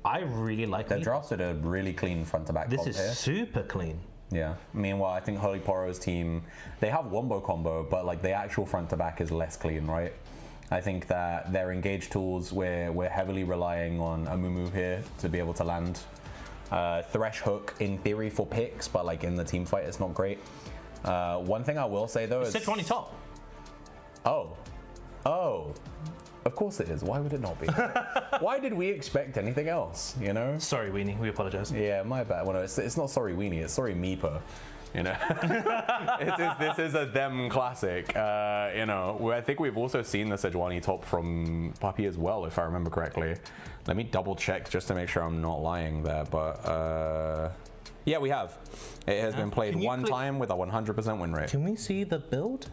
I really like They've Meepers. drafted a really clean front to back This comp is here. super clean. Yeah. Meanwhile, I think Holy Poro's team, they have wombo combo, but like the actual front to back is less clean, right? I think that their engage tools, we're heavily relying on a Mumu here to be able to land. Thresh hook in theory for picks, but like in the team fight, it's not great. One thing I will say though is Sejuani top. Oh, of course it is. Why would it not be? Why did we expect anything else? You know? Sorry, Weenie. We apologize. Yeah, my bad. Well, no, it's not sorry Weenie. It's sorry Meepa. You know, this is a them classic. You know, I think we've also seen the Sejuani top from Puppy as well, if I remember correctly. Let me double check just to make sure I'm not lying there. But yeah, we have. It has been played one time with a 100% win rate. Can we see the build?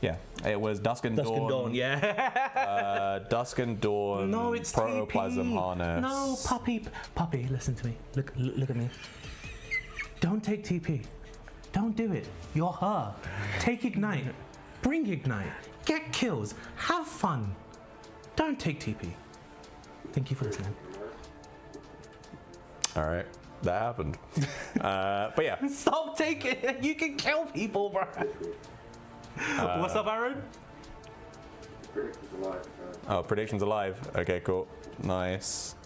Yeah, it was Dusk and Dawn. Yeah. Dusk and Dawn. No, it's Protoplasm TP. harness. No, Puppy, listen to me. Look at me. Don't take TP. Don't do it. You're her. Take Ignite. Bring Ignite. Get kills. Have fun. Don't take TP. Thank you for listening. All right, that happened. But yeah. Stop taking it. You can kill people, bro. What's up, Aaron? Predictions alive. Oh, predictions alive. Okay, cool. Nice.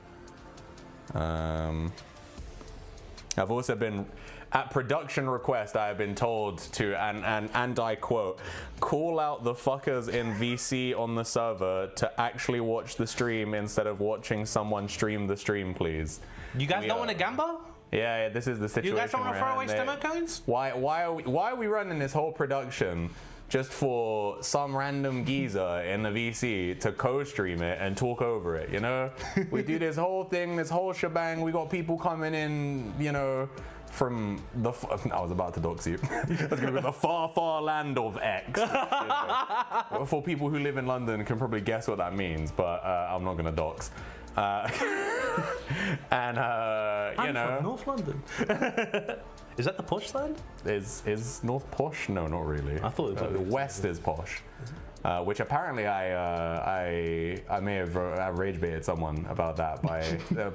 I've also been, at production request, I have been told to, and I quote, call out the fuckers in VC on the server to actually watch the stream instead of watching someone stream the stream, please. You guys don't want to gamble? Yeah, this is the situation. You guys don't want to throw away stomach coins? Why are we running this whole production just for some random geezer in the VC to co-stream it and talk over it, you know? We do this whole thing, this whole shebang. We got people coming in, you know, from the... I was about to dox you. I was going to be the far, far land of X. You know? For people who live in London can probably guess what that means, but I'm not going to dox. And you know, from North London. Is that the posh land? Is North posh? No, not really. I thought it was the West is posh, which apparently I may have rage baited someone about that. By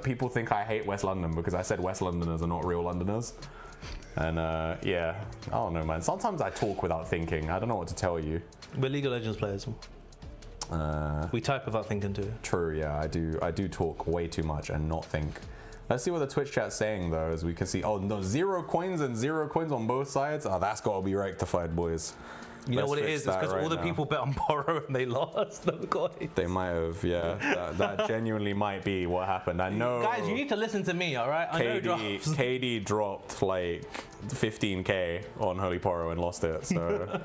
people think I hate West London because I said West Londoners are not real Londoners, and yeah, I don't know, man. Sometimes I talk without thinking. I don't know what to tell you. We're League of Legends players. We type without thinking too. True, yeah, I do talk way too much and not think. Let's see what the Twitch chat's saying though, as we can see. Oh no, 0 coins and 0 coins on both sides. Oh, that's got to be rectified, boys. You know what it is? It's because all the people bet on Borrow and they lost the coins. They might have, yeah. That genuinely might be what happened. I know. Guys, you need to listen to me, all right? I know drops. KD dropped like 15k on Holy Poro and lost it. So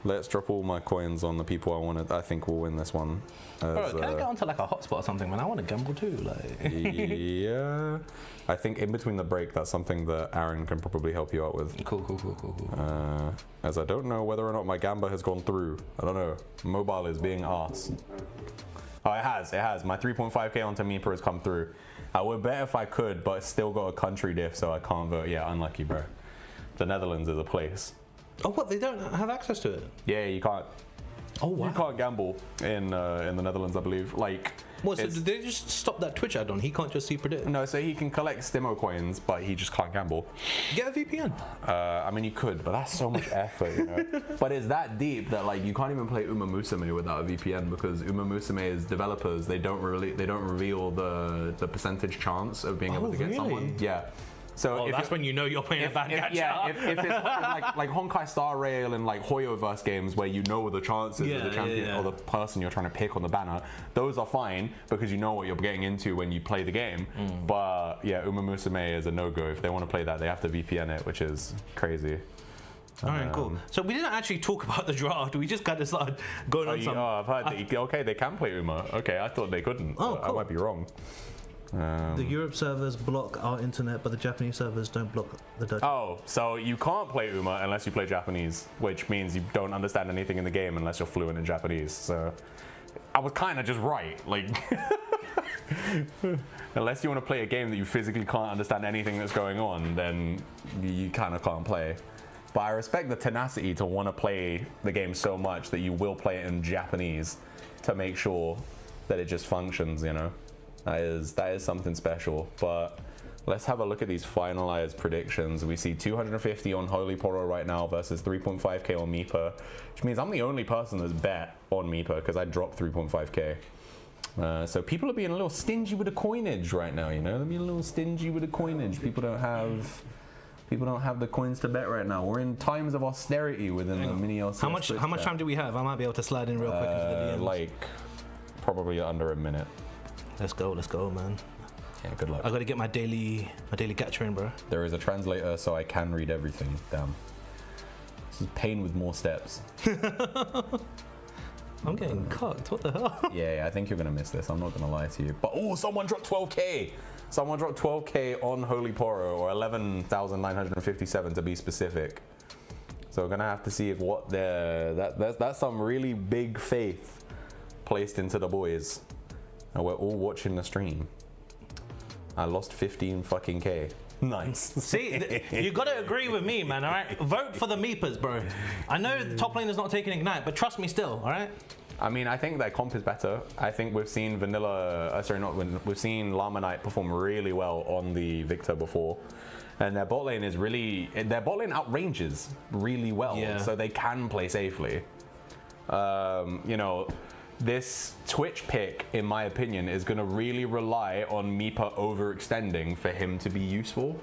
let's drop all my coins on the people I wanted. I think we'll win this one. Bro, can I get onto like a hotspot or something, man? I want to gamble too. Like. Yeah. I think in between the break, that's something that Aaron can probably help you out with. Cool. As I don't know whether or not my gamba has gone through. I don't know. Mobile is being arse. Oh, it has. My 3.5k on Tamipa has come through. I would bet if I could, but it's still got a country diff, so I can't vote. Yeah, unlucky, bro. The Netherlands is a place. Oh, what? They don't have access to it? Yeah, you can't. Oh, wow. You can't gamble in the Netherlands, I believe. Like, what? So did they just stop that Twitch add-on? He can't just see predict. No, so he can collect Stimo coins, but he just can't gamble. Get a VPN. I mean, you could, but that's so much effort, you know. But it's that deep that like you can't even play Uma Musume without a VPN because Uma Musume's developers they don't reveal the percentage chance of being able to get someone. Yeah. So that's when you know you're playing a bad gacha. Yeah, if it's like Honkai Star Rail and like Hoyoverse games where you know the chances of the champion or the person you're trying to pick on the banner, those are fine because you know what you're getting into when you play the game. But yeah, Uma Musume is a no-go. If they want to play that, they have to VPN it, which is crazy. All right, cool. So we didn't actually talk about the draft. We just kind of started going on some... I've heard that, okay, they can play Uma. Okay, I thought they couldn't. Oh, cool. I might be wrong. The Europe servers block our internet, but the Japanese servers don't block the Dutch. Oh, so you can't play Uma unless you play Japanese, which means you don't understand anything in the game unless you're fluent in Japanese. So I was kind of just right. Like, unless you want to play a game that you physically can't understand anything that's going on, then you kind of can't play. But I respect the tenacity to want to play the game so much that you will play it in Japanese to make sure that it just functions, you know? That is something special. But let's have a look at these finalized predictions. We see 250 on Holy Poro right now versus 3.5k on Meepa, which means I'm the only person that's bet on Meepa because I dropped 3.5k. So people are being a little stingy with the coinage right now, you know? They're being a little stingy with the coinage. People don't have the coins to bet right now. We're in times of austerity within the MiniLCS. How much time do we have? I might be able to slide in real quick into the DMs. Like probably under a minute. Let's go, man. Yeah, good luck. I gotta get my daily gacha in, bro. There is a translator, so I can read everything. Damn. This is pain with more steps. I'm getting cocked. What the hell? Yeah, I think you're gonna miss this. I'm not gonna lie to you. But someone dropped 12k. Someone dropped 12k on Holy Poro, or 11,957 to be specific. So we're gonna have to see if that's some really big faith placed into the boys. And we're all watching the stream. I lost 15 fucking K. Nice. See, you gotta agree with me, man, alright? Vote for the Meepers, bro. I know the top laner's not taking Ignite, but trust me still, alright? I mean, I think their comp is better. I think we've seen we've seen Llama Knight perform really well on the Victor before. And their bot lane outranges really well, so they can play safely. You know, this Twitch pick, in my opinion, is going to really rely on Meepa overextending for him to be useful.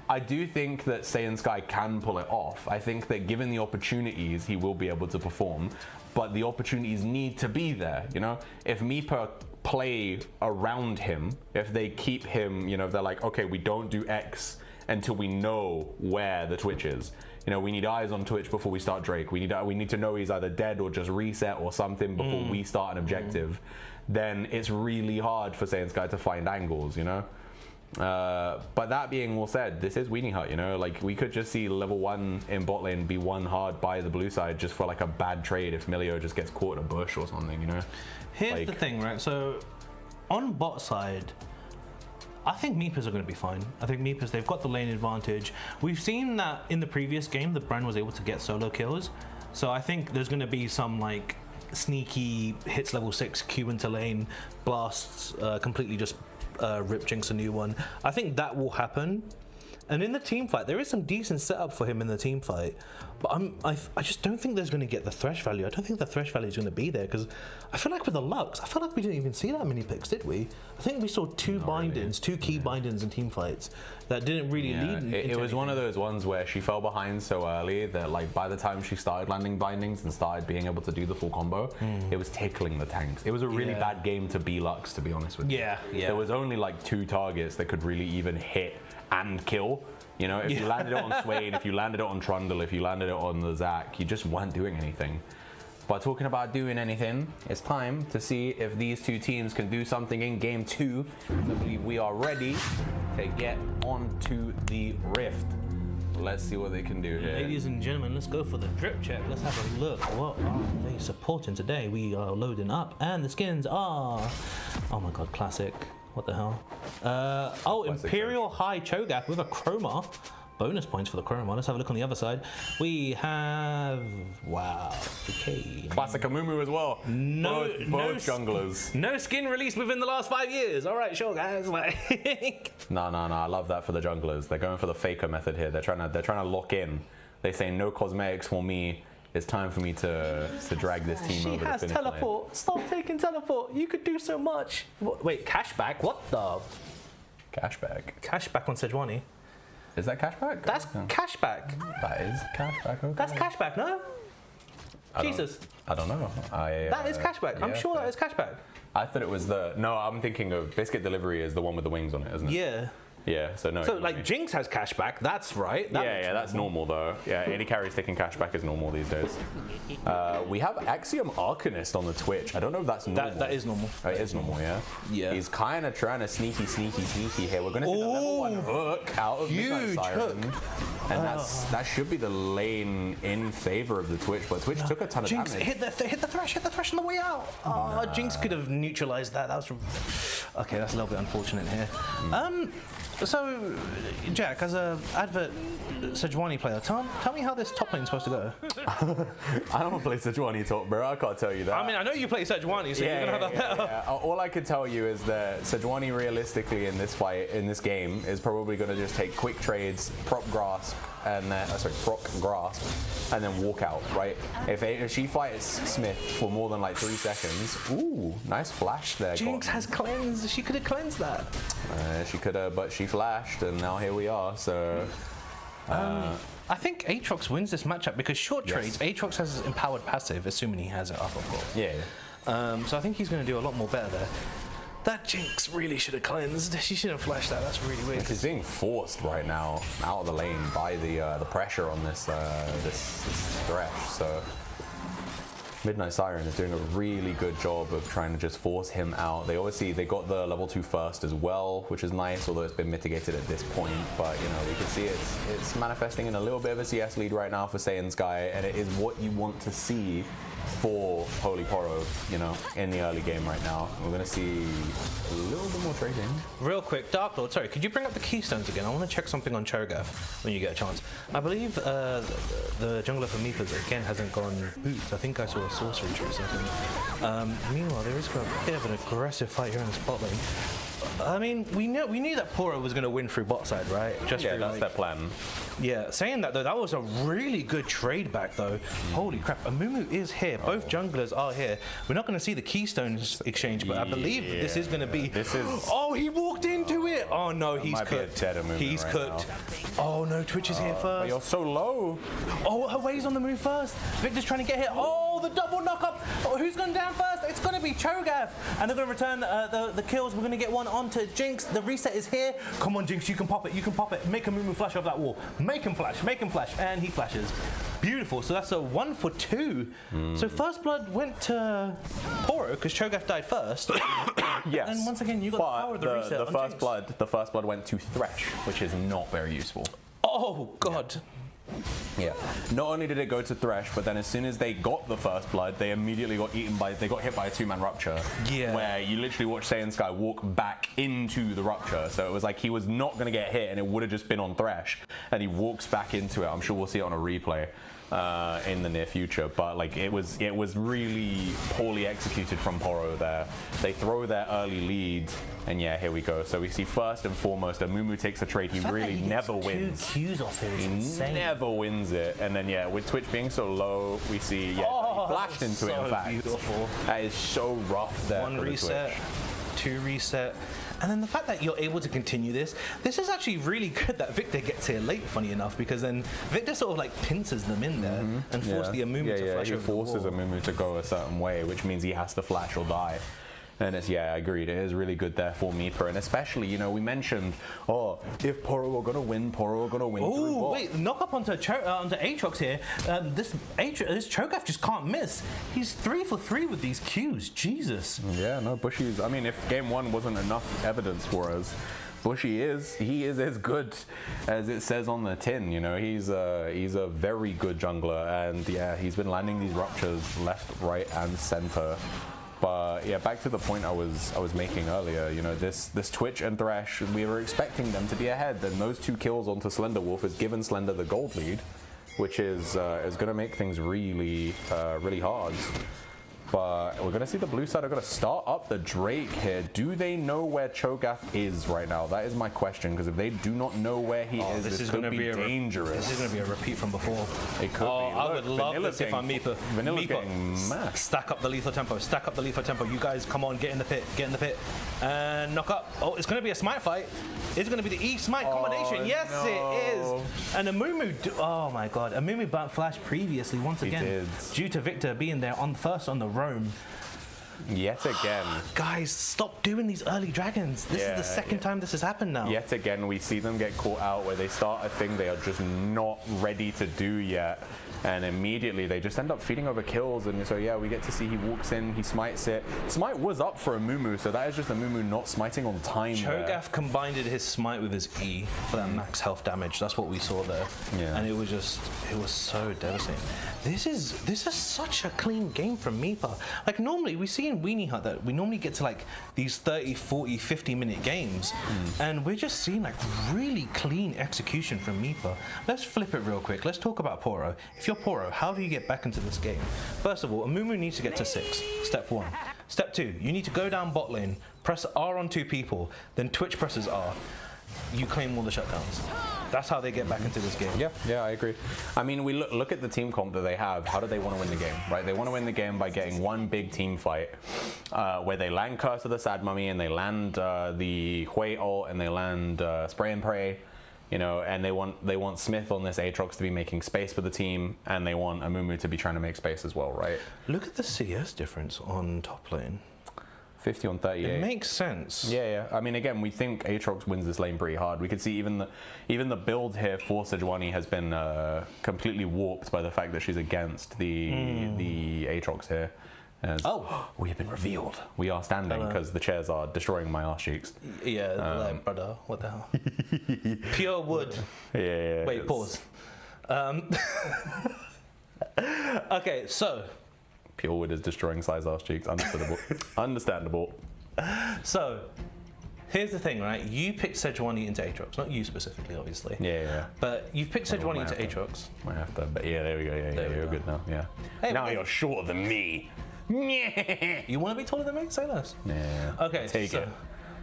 I do think that Saiyan Sky can pull it off. I think that given the opportunities, he will be able to perform, but the opportunities need to be there, you know? If Meepa play around him, if they keep him, you know, if they're like, okay, we don't do X until we know where the Twitch is. You know, we need eyes on Twitch before we start Drake. We need to know he's either dead or just reset or something before we start an objective. Then it's really hard for Saiyan Sky to find angles, you know? But that being all said, this is Weenie Hut, you know? Like, we could just see level 1 in bot lane be won hard by the blue side just for like a bad trade if Milio just gets caught in a bush or something, you know? Here's the thing, right? So, on bot side, I think Meepers are going to be fine. I think Meepers, they've got the lane advantage. We've seen that in the previous game, the brand was able to get solo kills. So I think there's going to be some like sneaky hits level 6, Q into lane, blasts, completely just rip Jinx a new one. I think that will happen. And in the team fight, there is some decent setup for him in the team fight. But I just don't think there's going to get the thresh value. I don't think the thresh value is going to be there because I feel like with the Lux, I feel like we didn't even see that many picks, did we? I think we saw two key bindings in team fights that didn't really lead. It was one of those ones where she fell behind so early that like by the time she started landing bindings and started being able to do the full combo, it was tickling the tanks. It was a really bad game to be Lux, to be honest with you. Yeah. There was only like 2 targets that could really even hit and kill. You know, if you landed it on Swain, if you landed it on Trundle, if you landed it on the Zac, you just weren't doing anything. But talking about doing anything, it's time to see if these two teams can do something in game 2. I believe we are ready to get onto the Rift. Let's see what they can do here. Ladies and gentlemen, let's go for the drip check. Let's have a look. What are they supporting today? We are loading up, and the skins are... Oh my god, classic. What the hell? Imperial High Cho'Gath with a Chroma. Bonus points for the Chroma. Let's have a look on the other side. We have... Wow. Okay. Classic Amumu as well. Both junglers. No skin released within the last 5 years. All right, sure, guys. No. I love that for the junglers. They're going for the faker method here. They're trying to lock in. They say no cosmetics for me. It's time for me to drag this team over the finish line. She has teleport. Stop taking teleport. You could do so much. Wait, cashback? What the? Cashback. Cashback on Sejuani. Is that cashback? That's cashback. That is cashback. Okay. That's cashback, no? Jesus. I don't know. That is cashback. I'm sure that is cashback. I thought it was No, I'm thinking of Biscuit Delivery is the one with the wings on it, isn't it? Yeah. Yeah, so no. So like Jinx has cashback, that's right. That's normal though. Yeah, any carries taking cashback is normal these days. We have Axiom Arcanist on the Twitch. I don't know if that's normal. That is normal. Oh, it is normal, yeah? Yeah. He's kind of trying to sneaky here. We're going to see the level 1 hook out of Midnight Siren. And that should be the lane in favor of the Twitch, but Twitch took a ton of Jinx, damage. hit the thresh on the way out. Oh, Jinx could have neutralized that. That was okay. That's a little bit unfortunate here. So, Jack, as a advert Sejuani player, tell me how this top lane's supposed to go. I don't play Sejuani top, bro. I can't tell you that. I mean, I know you play Sejuani, so you're gonna have that better. All I can tell you is that Sejuani realistically in this fight, in this game, is probably going to just take quick trades, proc grasp, and then walk out, right? If she fights Smith for more than like 3 seconds, ooh, nice flash there. Jinx has cleansed. She could have cleansed that. She could have, but she flashed, and now here we are. So. I think Aatrox wins this matchup because short trades, Aatrox has his empowered passive, assuming he has it up, of course. Yeah. So I think he's going to do a lot more better there. That Jinx really should have cleansed. She shouldn't have flashed that. That's really weird. She's being forced right now out of the lane by the pressure on this thresh. So Midnight Siren is doing a really good job of trying to just force him out. They got the level 2 first as well, which is nice, although it's been mitigated at this point. But you know, we can see it's manifesting in a little bit of a CS lead right now for Saiyan Sky, and it is what you want to see for Holy Poro, you know, in the early game right now. We're going to see a little bit more trading. Real quick, Dark Lord, sorry, could you bring up the keystones again? I want to check something on Cho'Gath when you get a chance. I believe the jungler for Meepers again hasn't gone boots. I think I saw a sorcery tree or something. Meanwhile, there is a bit of an aggressive fight here in the spot lane. I mean, we knew that Poro was going to win through bot side, right? That's their plan. Yeah, saying that though, that was a really good trade back though. Holy crap, Amumu is here. Both junglers are here. We're not going to see the keystones exchange, but I believe this is going to be... This is... Oh, he walked into it! it. Oh no, he's might be a cooked. dead movement He's right cooked. Oh no, Twitch is here But first. you're so low. Oh, Hawaii's on the move first. Victor's trying to get hit. Oh, the double knock up. Oh, who's going down first? It's going to be Cho'Gath. And they're going to return the kills. We're going to get one onto Jinx. The reset is here. Come on, Jinx, you can pop it. You can pop it. Make a Mumu flash off that wall. Make him flash. Make him flash. And he flashes. Beautiful. So that's a 1 for 2. So first blood went to Poro because Cho'Gath died first. Yes. And once again, you got the power of the reset on Jinx. The first blood went to Thresh, which is not very useful. Oh, God. Yeah. Not only did it go to Thresh, but then as soon as they got the first blood, they immediately got they got hit by a 2-man rupture. Yeah. Where you literally watch Saiyan Sky walk back into the rupture. So it was like he was not going to get hit and it would have just been on Thresh. And he walks back into it. I'm sure we'll see it on a replay in the near future. But like it was really poorly executed from Poro there. They throw their early lead. And yeah, here we go. So we see first and foremost, Amumu takes a trade he really never wins. Qs off here is insane. Never wins it. And then yeah, with Twitch being so low, we see he flashed into it in fact. Beautiful. That is so rough there. One for the reset, Twitch. 2 reset. And then the fact that you're able to continue this is actually really good that Victor gets here late, funny enough, because then Victor sort of like pinces them in there and forces the Amumu to flash he over forces the wall. Amumu to go a certain way, which means he has to flash or die. And it's, yeah, I agreed. It is really good there for Meeper. And especially, you know, we mentioned, if Poro were going to win, Poro were going to win. Oh, wait, knock up onto Aatrox here. This Cho'Gath just can't miss. He's 3 for 3 with these Qs. Jesus. Yeah, no, Bushy's, I mean, if game 1 wasn't enough evidence for us, Bushy he is as good as it says on the tin. You know, he's a very good jungler, and yeah, he's been landing these ruptures left, right, and center. But yeah, back to the point I was making earlier. You know, this Twitch and Thresh, we were expecting them to be ahead. Then those 2 kills onto Slender Wolf has given Slender the gold lead, which is going to make things really hard. But we're going to see the blue side are going to start up the Drake here. Do they know where Cho'Gath is right now? That is my question, because if they do not know where he is, this could be dangerous. This is going to be a repeat from before. It could be. I would love this if I'm Meeper. Vanilla's getting mashed. Stack up the lethal tempo. Stack up the lethal tempo. You guys, come on, get in the pit. Get in the pit. And knock up. Oh, it's going to be a smite fight. It's going to be the E-smite combination. Yes, no. it is. And Amumu, oh my God. Amumu burnt flash previously, once again. Due to Victor being there on the roam. Yet again. Guys, stop doing these early dragons. This is the second time this has happened now. Yet again, we see them get caught out where they start a thing they are just not ready to do yet. And immediately they just end up feeding over kills. And so yeah, we get to see he walks in, he smites it. Smite was up for Amumu, so that is just Amumu not smiting on time. Cho'Gath combined his smite with his E for that max health damage. That's what we saw there. Yeah. And it was so devastating. This is such a clean game from Meeper. Like normally we see in Weenie Hut that we normally get to like these 30, 40, 50-minute games, and we're just seeing like really clean execution from Meeper. Let's flip it real quick. Let's talk about Poro. If you're Poro, how do you get back into this game? First of all, Amumu needs to get to 6. Step 1. Step 2, you need to go down bot lane, press R on 2 people, then Twitch presses R. You claim all the shutdowns. That's how they get back into this game. Yeah, I agree. I mean, we look at the team comp that they have. How do they want to win the game, right? They want to win the game by getting one big team fight where they land Curse of the Sad Mummy and they land the Hui ult and they land Spray and Pray. You know, and they want Smith on this Aatrox to be making space for the team, and they want Amumu to be trying to make space as well, right? Look at the CS difference on top lane. 50 on 38. It makes sense. Yeah. I mean, again, we think Aatrox wins this lane pretty hard. We could see even the build here for Sejuani has been completely warped by the fact that she's against the Aatrox here. As, we have been revealed. We are standing because the chairs are destroying my arse cheeks. Yeah, like, brother, what the hell? Pure wood. Yeah. Wait, pause. Okay, so. Pure wood is destroying Sai's arse cheeks. Understandable. Understandable. So, here's the thing, right? You picked Sejuani into Aatrox. Not you specifically, obviously. Yeah. But you've picked Sejuani into Aatrox. Might have to, but yeah, there we go. Yeah, you're good now. Yeah. Hey, now you're shorter than me. You want to be taller than me? Say less. Yeah. Okay, Take it.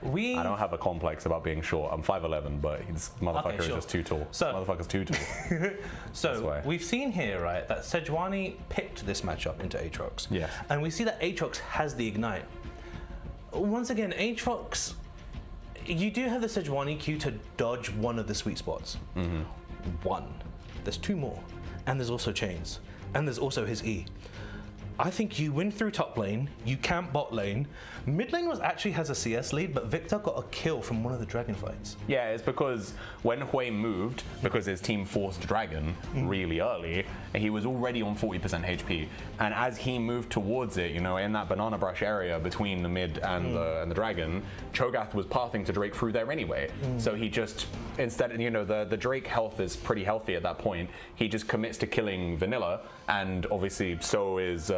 I don't have a complex about being short. I'm 5'11", but this motherfucker is just too tall. So, motherfucker's too tall. So we've seen here, right, that Sejuani picked this matchup into Aatrox. Yes. And we see that Aatrox has the Ignite. Once again, Aatrox, you do have the Sejuani Q to dodge one of the sweet spots. One. There's two more. And there's also chains. And there's also his E. I think you win through top lane, you camp bot lane. Mid lane has a CS lead, but Victor got a kill from one of the dragon fights. Yeah, it's because when Hui moved, because his team forced Dragon really early, he was already on 40% HP. And as he moved towards it, in that banana brush area between the mid and the Dragon, Cho'Gath was pathing to Drake through there anyway. So he just, instead, the Drake health is pretty healthy at that point. He just commits to killing Vanilla, and obviously so is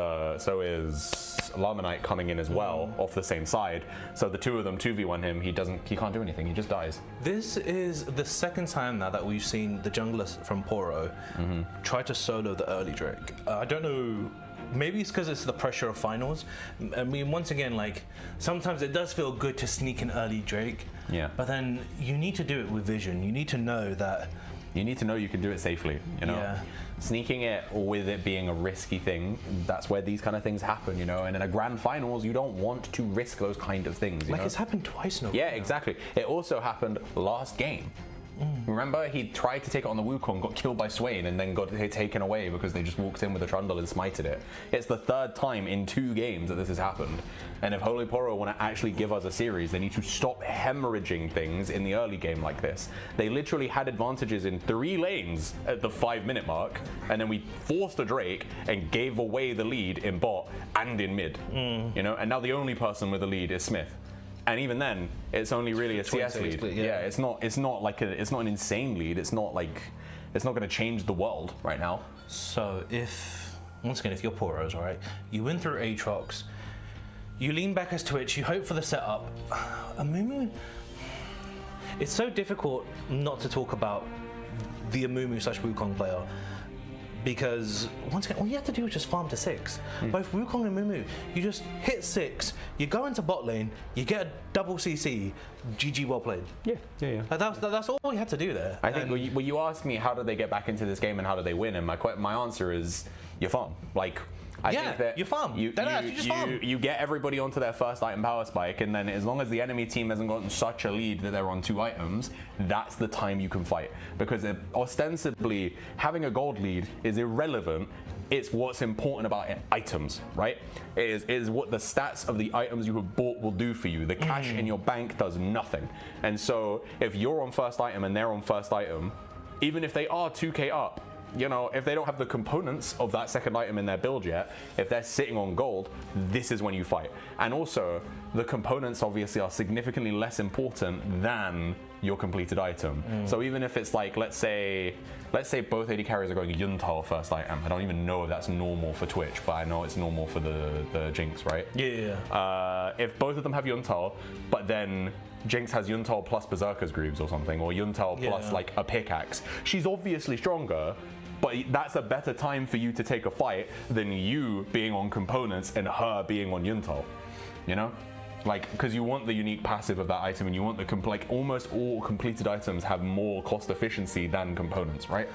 Lamanite coming in as well off the same side. So the two of them 2v1 him. He can't do anything. He just dies. This is the second time now that we've seen the jungler from Poro try to solo the early Drake. I don't know. Maybe it's because it's the pressure of finals. I mean, once again, sometimes it does feel good to sneak an early Drake. Yeah. But then you need to do it with vision. You need to know that. You need to know you can do it safely, Yeah. Sneaking it with it being a risky thing, that's where these kind of things happen, And in a grand finals, you don't want to risk those kind of things, It's happened twice now. Yeah, exactly. It also happened last game. Remember, he tried to take it on the Wukong, got killed by Swain, and then got taken away because they just walked in with a Trundle and smited it. It's the third time in 2 games that this has happened. And if Holy Poro want to actually give us a series, they need to stop hemorrhaging things in the early game like this. They literally had advantages in 3 lanes at the 5-minute mark, and then we forced a Drake and gave away the lead in bot and in mid. And now the only person with a lead is Smith. And even then, it's only really a CS lead. Yeah, it's not an insane lead. It's not going to change the world right now. So if you're Poros, right, you win through Aatrox, you lean back as Twitch, you hope for the setup. Amumu, it's so difficult not to talk about the Amumu/Wukong player. Because once again, all you have to do is just farm to 6. Both Wukong and Mumu, you just hit 6, you go into bot lane, you get a double CC, GG, well played. Yeah. That's all you had to do there. I think when you asked me how did they get back into this game and how did they win, and my answer is you farm. I think that you farm. You just farm. You get everybody onto their first item power spike, and then as long as the enemy team hasn't gotten such a lead that they're on 2 items, that's the time you can fight. Because ostensibly, having a gold lead is irrelevant. It's what's important about items, right? It is what the stats of the items you have bought will do for you. The cash in your bank does nothing. And so if you're on first item and they're on first item, even if they are 2k up, if they don't have the components of that second item in their build yet, if they're sitting on gold, this is when you fight. And also, the components obviously are significantly less important than your completed item. So even if it's let's say both AD carriers are going Yuntal first item. I don't even know if that's normal for Twitch, but I know it's normal for the Jinx, right? Yeah. If both of them have Yuntal, but then Jinx has Yuntal plus Berserker's Greaves or something, or Yuntal plus a pickaxe, she's obviously stronger. But that's a better time for you to take a fight than you being on components and her being on Yuntal, because you want the unique passive of that item, and you want almost all completed items have more cost efficiency than components, right?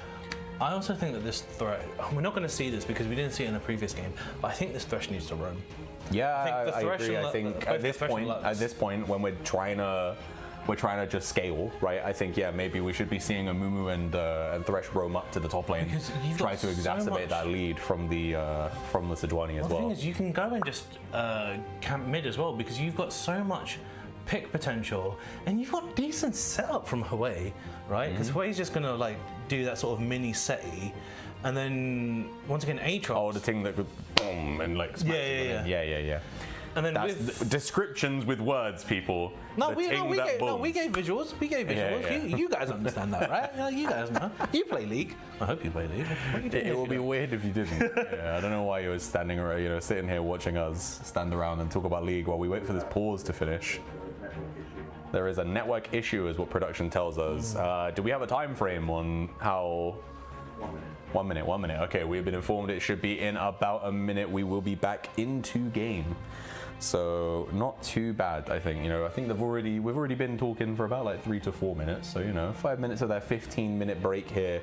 I also think that this threat, we're not going to see this because we didn't see it in the previous game, but I think this Thresh needs to roam. Yeah, I agree. I think at this point, when we're trying to just scale, right? I think maybe we should be seeing a Mumu and Thresh roam up to the top lane, try to exacerbate that lead from the Sejuani as well. The thing is, you can go and just camp mid as well because you've got so much pick potential and you've got decent setup from Hui, right? Because Hui's just gonna do that sort of mini seti, and then once again Aatrox. Oh, the thing that could boom and smash yeah. And then that's descriptions with words, people. We gave visuals. Yeah. You guys understand that, right? You guys know. You play League. I hope you play League. It would be weird if you didn't. I don't know why you were standing around, sitting here watching us stand around and talk about League while we wait for this pause to finish. There is a network issue, is what production tells us. Do we have a time frame on how? 1 minute. 1 minute. Okay, we've been informed it should be in about a minute. We will be back into game. So not too bad, I think. I think we've already been talking for about like 3 to 4 minutes. So 5 minutes of their 15-minute break here,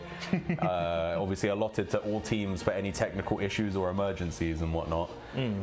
obviously allotted to all teams for any technical issues or emergencies and whatnot.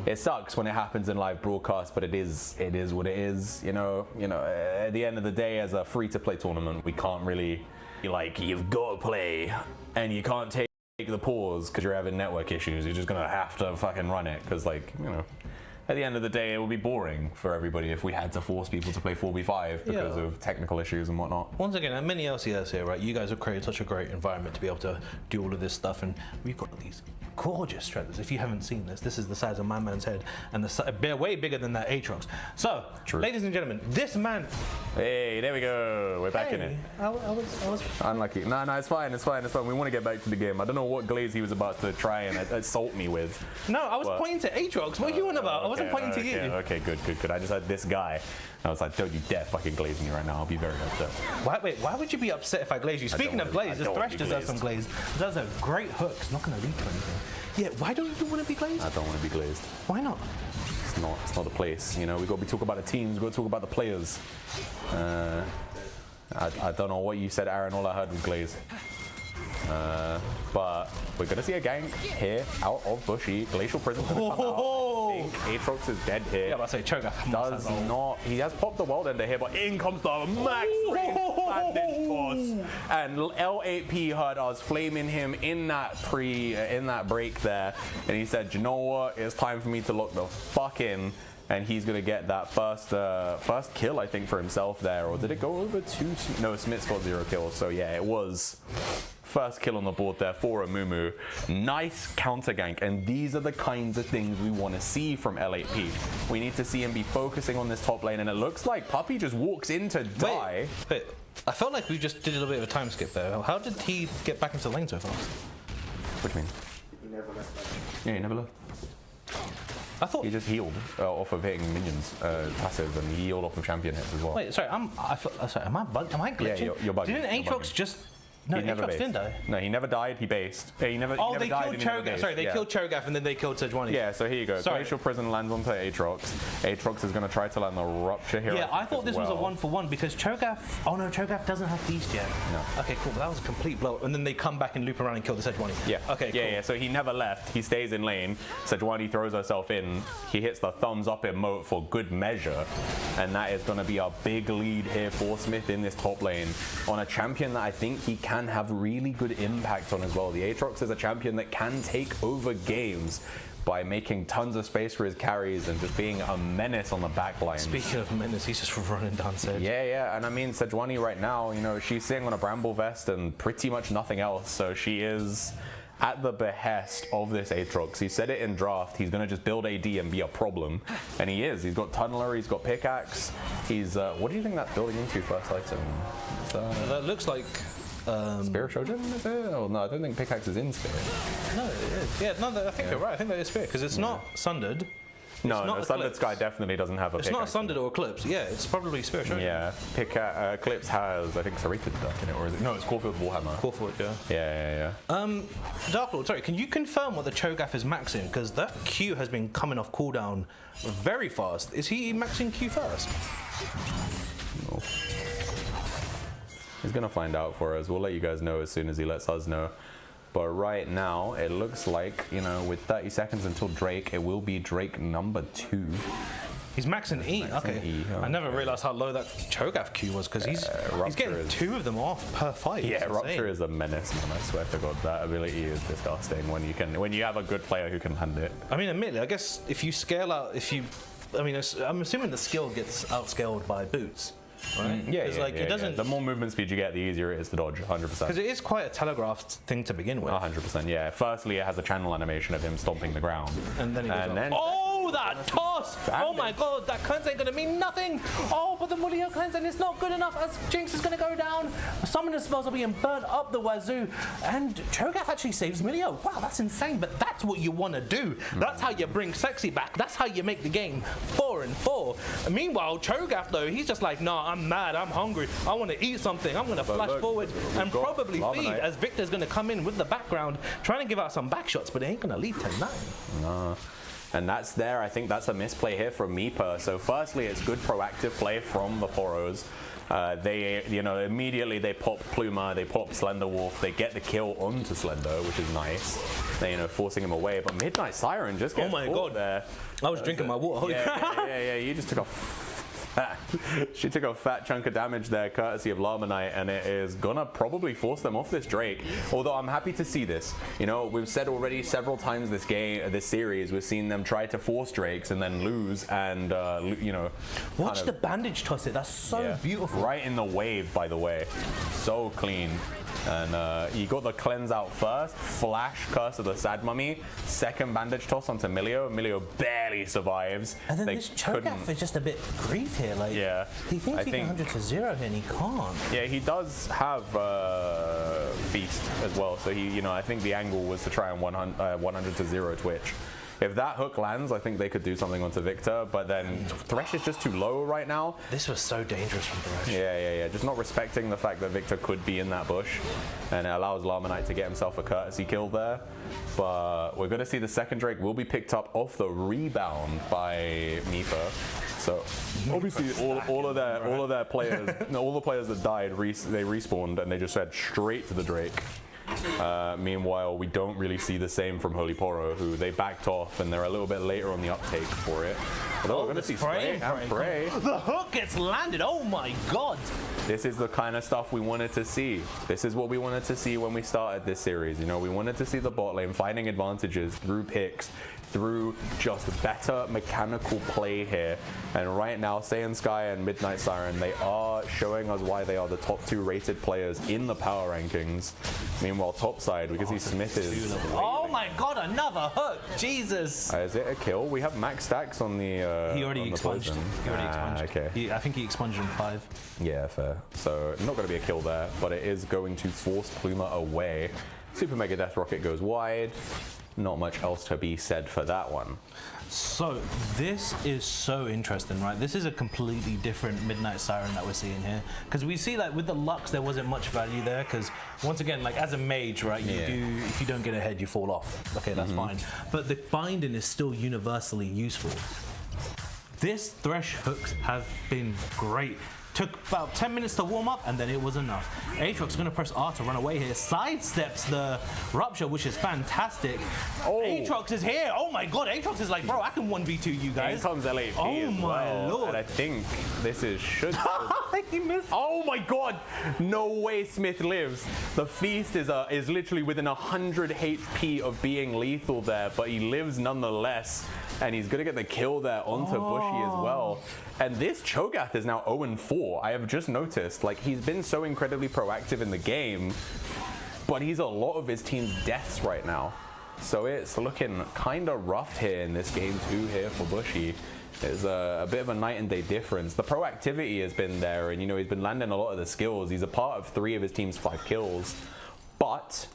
It sucks when it happens in live broadcast, but it is what it is. At the end of the day, as a free-to-play tournament, we can't really you've got to play, and you can't take the pause because you're having network issues. You're just gonna have to fucking run it because at the end of the day, it would be boring for everybody if we had to force people to play 4v5 because of technical issues and whatnot. Once again, at MiniLCS here, right, you guys have created such a great environment to be able to do all of this stuff, and we've got these gorgeous treaders. If you haven't seen this is the size of my man's head, and they're way bigger than that Aatrox. So, ladies and gentlemen, this man... Hey, there we go. We're back in it. I was... Unlucky. No, it's fine. We want to get back to the game. I don't know what glaze he was about to try and assault me with. No, I was pointing to Aatrox. What are you on about? I wasn't pointing to you. Okay, good. I just had this guy. I was like, don't you dare fucking glaze me right now. I'll be very upset. Why would you be upset if I glaze you? Speaking of glaze, the Thresh deserves some glaze. Those are great hooks. It's not going to lead to anything. Yeah, why don't you want to be glazed? I don't want to be glazed. Why not? It's not the place. We got to be talking about the teams. We got to talk about the players. I don't know what you said, Aaron. All I heard was glaze. But we're going to see a gank here out of Bushy. Glacial Prism's going to come out. I think Aatrox is dead here. Yeah, but I say Cho'Gath does not. He has popped the World Ender here, but in comes the max bandage boss. And L8P heard us flaming him in that break there. And he said, you know what? It's time for me to lock the fuck in. And he's going to get that first kill, I think, for himself there. Or did it go over to... No, Smith's got 0 kills. So yeah, it was... First kill on the board there for Amumu. Nice counter gank, and these are the kinds of things we want to see from L8P. We need to see him be focusing on this top lane, and it looks like Puppey just walks in to die. Wait, I felt like we just did a little bit of a time skip there. How did he get back into the lane so fast? What do you mean? He never left that. Yeah, he never left. I thought he just healed off of hitting minions passive, and he healed off of champion hits as well. Wait, sorry, am I glitching? Yeah, you're bugging. Didn't Aatrox just... No, he never Aatrox didn't die. No, he never died. He based. He never they died. killed Cho'Gath. Sorry, they killed Cho'Gath and then they killed Sejuani. Yeah, so here you go. Glacial Prison lands onto Aatrox. Aatrox is going to try to land the Rupture here. Yeah, I thought this was a 1-for-1 because Cho'Gath... Oh no, Cho'Gath doesn't have Beast yet. No. Okay, cool. That was a complete blow. And then they come back and loop around and kill the Sejuani. Yeah. Okay, cool. Yeah, so he never left. He stays in lane. Sejuani throws herself in. He hits the thumbs up emote for good measure. And that is going to be a big lead here for Smith in this top lane on a champion that I think he can have really good impact on as well. The Aatrox is a champion that can take over games by making tons of space for his carries and just being a menace on the back line. Speaking of menace, he's just running down Sedge. Yeah, and I mean, Sejuani right now, she's sitting on a Bramble Vest and pretty much nothing else, so she is at the behest of this Aatrox. He said it in draft, he's going to just build AD and be a problem, and he is. He's got Tunneler, he's got Pickaxe, he's... what do you think that's building into first item? That looks like... Spear Shogun, is it? Oh, no, I don't think Pickaxe is in Spear. No, it is. Yeah, no, I think you're right. I think that is Spear, because it's not Sundered. No, Sundered Sky definitely doesn't have a Pickaxe. It's not Sundered or Eclipse. Yeah, it's probably Spear Shogun. Yeah, Eclipse has, I think, Serrated Duck in it, or is it? No, it's Caulfield Warhammer. Caulfield, yeah. Dark Lord, sorry, can you confirm what the Cho'Gath is maxing? Because that Q has been coming off cooldown very fast. Is he maxing Q first? No. He's going to find out for us. We'll let you guys know as soon as he lets us know. But right now, it looks like, with 30 seconds until Drake, it will be Drake number 2. He's maxing E. Okay. E, I never realized how low that Cho'Gath Q was because he's getting 2 of them off per fight. Yeah, Rupture is a menace, man. I swear to God, that ability is disgusting when you have a good player who can hand it. I mean, admittedly, I guess if you scale out, I'm assuming the skill gets outscaled by boots. Right? Yeah, it doesn't. The more movement speed you get, the easier it is to dodge. 100%. Because it is quite a telegraphed thing to begin with. 100%. Yeah. Firstly, it has a channel animation of him stomping the ground, and then he goes oh, that toss! Oh my God, that cleanse ain't gonna mean nothing. Oh, but the Mulio cleanse and it's not good enough as Jinx is gonna go down. Summoner spells are being burnt up the wazoo, and Cho'Gath actually saves Mulio. Wow, that's insane. But that's what you want to do. That's how you bring sexy back. That's how you make the game 4-4. And meanwhile, Cho'Gath though, he's just like, nah, I'm mad, I'm hungry, I want to eat something, I'm going to flash forward and probably feed as Victor's going to come in with the background trying to give out some back shots, but it ain't going to lead to nothing. Nah. And that's there. I think that's a misplay here from Meepa. So firstly, it's good proactive play from the Poros. They, immediately they pop Pluma, they pop Slender Wolf, they get the kill onto Slender, which is nice. They, forcing him away. But Midnight Siren just gets caught there. I was drinking my water. Yeah. You just took a she took a fat chunk of damage there, courtesy of Llama and it is gonna probably force them off this Drake. Although I'm happy to see this. We've said already several times this series, we've seen them try to force Drakes and then lose, and Watch the bandage toss it. That's so beautiful. Right in the wave, by the way, so clean. And you got the cleanse out first, flash Curse of the Sad Mummy, second bandage toss onto Milio. Milio barely survives. And then this Cho'Gath is just a bit grief here. Like, he thinks he can 100 to 0 here and he can't. Yeah, he does have Feast as well. So I think the angle was to try and 100 to 0 Twitch. If that hook lands, I think they could do something onto Victor, but then Thresh is just too low right now. This was so dangerous from Thresh. Yeah. Just not respecting the fact that Victor could be in that bush, and it allows Llama to get himself a courtesy kill there. But we're going to see the second Drake will be picked up off the rebound by Meepa. So obviously all of their players, all the players that died, they respawned and they just went straight to the Drake. Meanwhile, we don't really see the same from Holy Poro, who they backed off and they're a little bit later on the uptake for it. Although we're going to see Spray and Pray. The hook gets landed. Oh my god. This is the kind of stuff we wanted to see. This is what we wanted to see when we started this series. We wanted to see the bot lane finding advantages through picks, through just better mechanical play here. And right now, Saiyan Sky and Midnight Siren, they are showing us why they are the top 2 rated players in the power rankings. Meanwhile, topside, we can see Smith is... Oh my god, another hook! Jesus! Is it a kill? We have max stacks on the He already expunged. Okay. I think he expunged in 5. Yeah, fair. So, not going to be a kill there, but it is going to force Pluma away. Super Mega Death Rocket goes wide. Not much else to be said for that one. So this is so interesting, right? This is a completely different Midnight Siren that we're seeing here, because we see like with the Lux there wasn't much value there, because once again, like as a mage, right, if you don't get ahead you fall off. Okay, that's fine, but the binding is still universally useful. This Thresh hooks have been great. Took about 10 minutes to warm up and then it was enough. Aatrox going to press R to run away here. Sidesteps the Rupture, which is fantastic. Aatrox is here. Oh my god, Aatrox is like, bro, I can 1v2 you guys. Here comes LAP as well. Lord. And I think this is He missed. Oh my god! No way Smith lives. The Feast is literally within 100 HP of being lethal there, but he lives nonetheless. And he's gonna get the kill there onto Bushy as well. And this Cho'Gath is now 0-4. I have just noticed, like, he's been so incredibly proactive in the game, but he's a lot of his team's deaths right now. So it's looking kind of rough here in this game 2 here for Bushy. There's a bit of a night and day difference. The proactivity has been there, and he's been landing a lot of the skills. He's a part of 3 of his team's 5 kills. But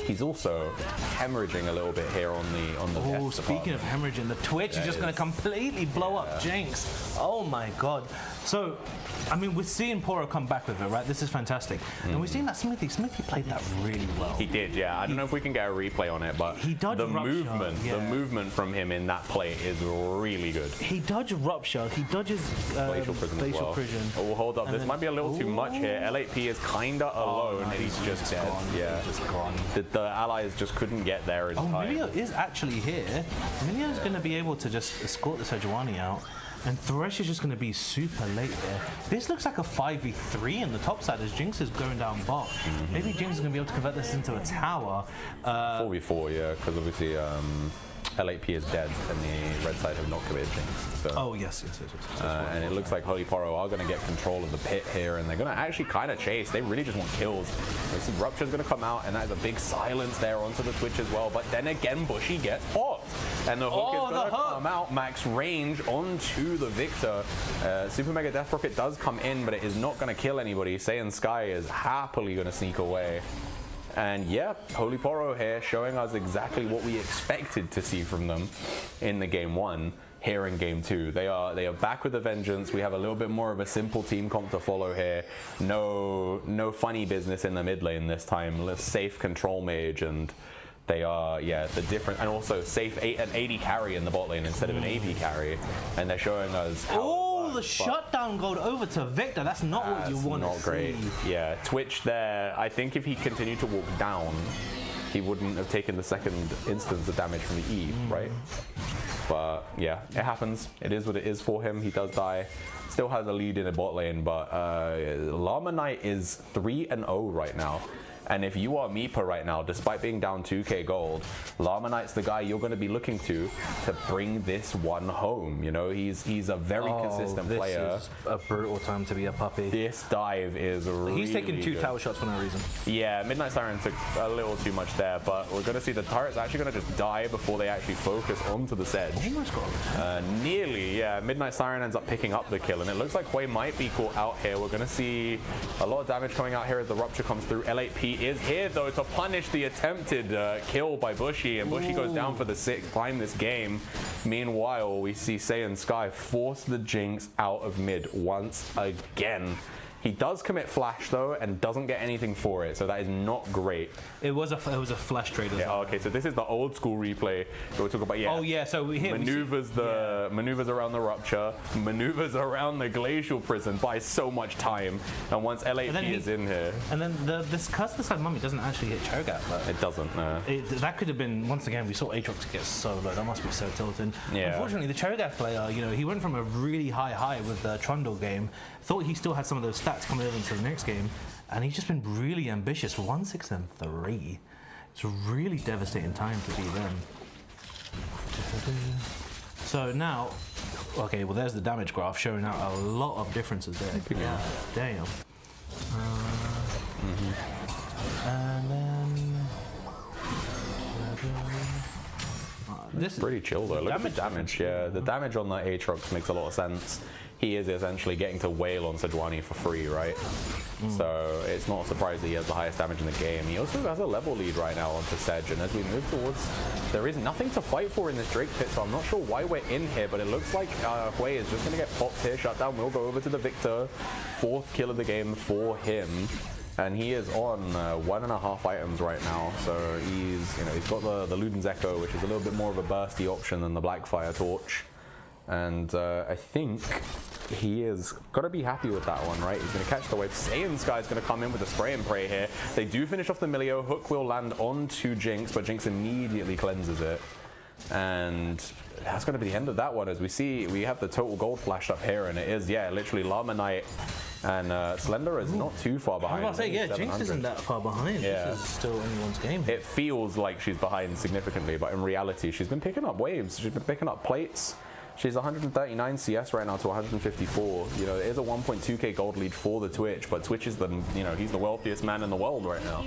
he's also hemorrhaging a little bit here on the death speaking of hemorrhaging, the Twitch is just going to completely blow up Jinx. Oh my god. So, I mean, we're seeing Poro come back with it, right? This is fantastic. And we're seeing that Smithy played that really well. He did, yeah. I don't know if we can get a replay on it, but he dodged the Rupture, the movement from him in that play is really good. He dodged Rupture, he dodges Glacial Prison. Oh, hold up. This might be a little too much here. LAP is kind of alone, and he's just dead. Yeah. Just gone. The allies just couldn't get there in time. Milio is actually here. Milio's going to be able to just escort the Sejuani out. And Thresh is just going to be super late there. This looks like a 5v3 in the top side as Jinx is going down bot. Maybe Jinx is going to be able to convert this into a tower. 4v4, yeah, because obviously LAP is dead and the red side have not committed Jinx. So. Yes. And it looks like Holy Poro are going to get control of the pit here, and they're going to actually kind of chase. They really just want kills. We see Rupture's going to come out, and that is a big silence there onto the Twitch as well. But then again, Bushy gets popped. And the hook is going to come out, max range onto the Victor. Super Mega Death Rocket does come in, but it is not going to kill anybody. Saiyan Sky is happily going to sneak away. And yeah, Holy Poro here showing us exactly what we expected to see from them in the game 1 here in game 2. They are back with a vengeance. We have a little bit more of a simple team comp to follow here. No funny business in the mid lane this time. Safe control mage, and They are, yeah, the different, and also safe an 80 carry in the bot lane instead of an AP carry, and they're showing us how Oh, it the works, shutdown gold over to Victor. That's not what you want to see. not great. Yeah, Twitch there. I think if he continued to walk down, he wouldn't have taken the second instance of damage from the Eve, right? But yeah, it happens. It is what it is for him. He does die. Still has a lead in the bot lane, but Llama Knight is 3-0 right now. And if you are Meepa right now, despite being down 2k gold, Llama Knight's the guy you're going to be looking to bring this one home. You know, he's a very consistent player. This is a brutal time to be a puppy. This dive is really He's taking 2 good. tower shots for no reason. Yeah, Midnight Siren took a little too much there, but we're going to see the turret's actually going to just die before they actually focus onto the Sedge. Almost got him. Nearly, yeah. Midnight Siren ends up picking up the kill, and it looks like Hui might be caught out here. We're going to see a lot of damage coming out here as the Rupture comes through. L8P is here, though, to punish the attempted kill by Bushy, and Bushy goes down for the 6th time this game. Meanwhile, we see Saiyan Sky force the Jinx out of mid once again. He does commit flash though, and doesn't get anything for it, so that is not great. It was a flash trade as Yeah, well. okay, so this is the old school replay that we're talking about. Yeah. Oh yeah, so here Maneuvers maneuvers around the Rupture, maneuvers around the Glacial Prison by so much time, and once L8P is in here, and then this side mummy doesn't actually hit Cho'Gath, but it doesn't. that could have been, once again, we saw Aatrox get so low. That must be so tilting. Yeah. Unfortunately, the Cho'Gath player, you know, he went from a really high with the Trundle game, thought he still had some of those stats coming over into the next game, and he's just been really ambitious. 1-6-3. It's a really devastating time to be them. So now, okay, well there's the damage graph showing out a lot of differences there. Yeah, damn. And then this Pretty chill though. Look at the damage. Yeah, the damage on that Aatrox makes a lot of sense. He is essentially getting to wail on Sejuani for free, right? So it's not a surprise that he has the highest damage in the game. He also has a level lead right now onto Sedge, and as we move towards, there is nothing to fight for in this Drake pit, so I'm not sure why we're in here, but it looks like Hui is just going to get popped here. Shutdown will go over to the Victor. 4th kill of the game for him. And he is on 1.5 items right now, so he's got the Luden's Echo, which is a little bit more of a bursty option than the Blackfire Torch, and I think he is got to be happy with that one, right? He's going to catch the wave. Saiyan Sky is going to come in with a spray and pray here. They do finish off the Milio. Hook will land onto Jinx, but Jinx immediately cleanses it, and that's going to be the end of that one. As we have the total gold flashed up here, and it is, yeah, literally Llama Knight. And Slender is not too far behind. I was about to say, yeah, Jinx isn't that far behind. Yeah. This is still anyone's game. It feels like she's behind significantly, but in reality, she's been picking up waves. She's been picking up plates. She's 139 CS right now to 154. You know, it is a 1.2k gold lead for the Twitch, but Twitch is he's the wealthiest man in the world right now.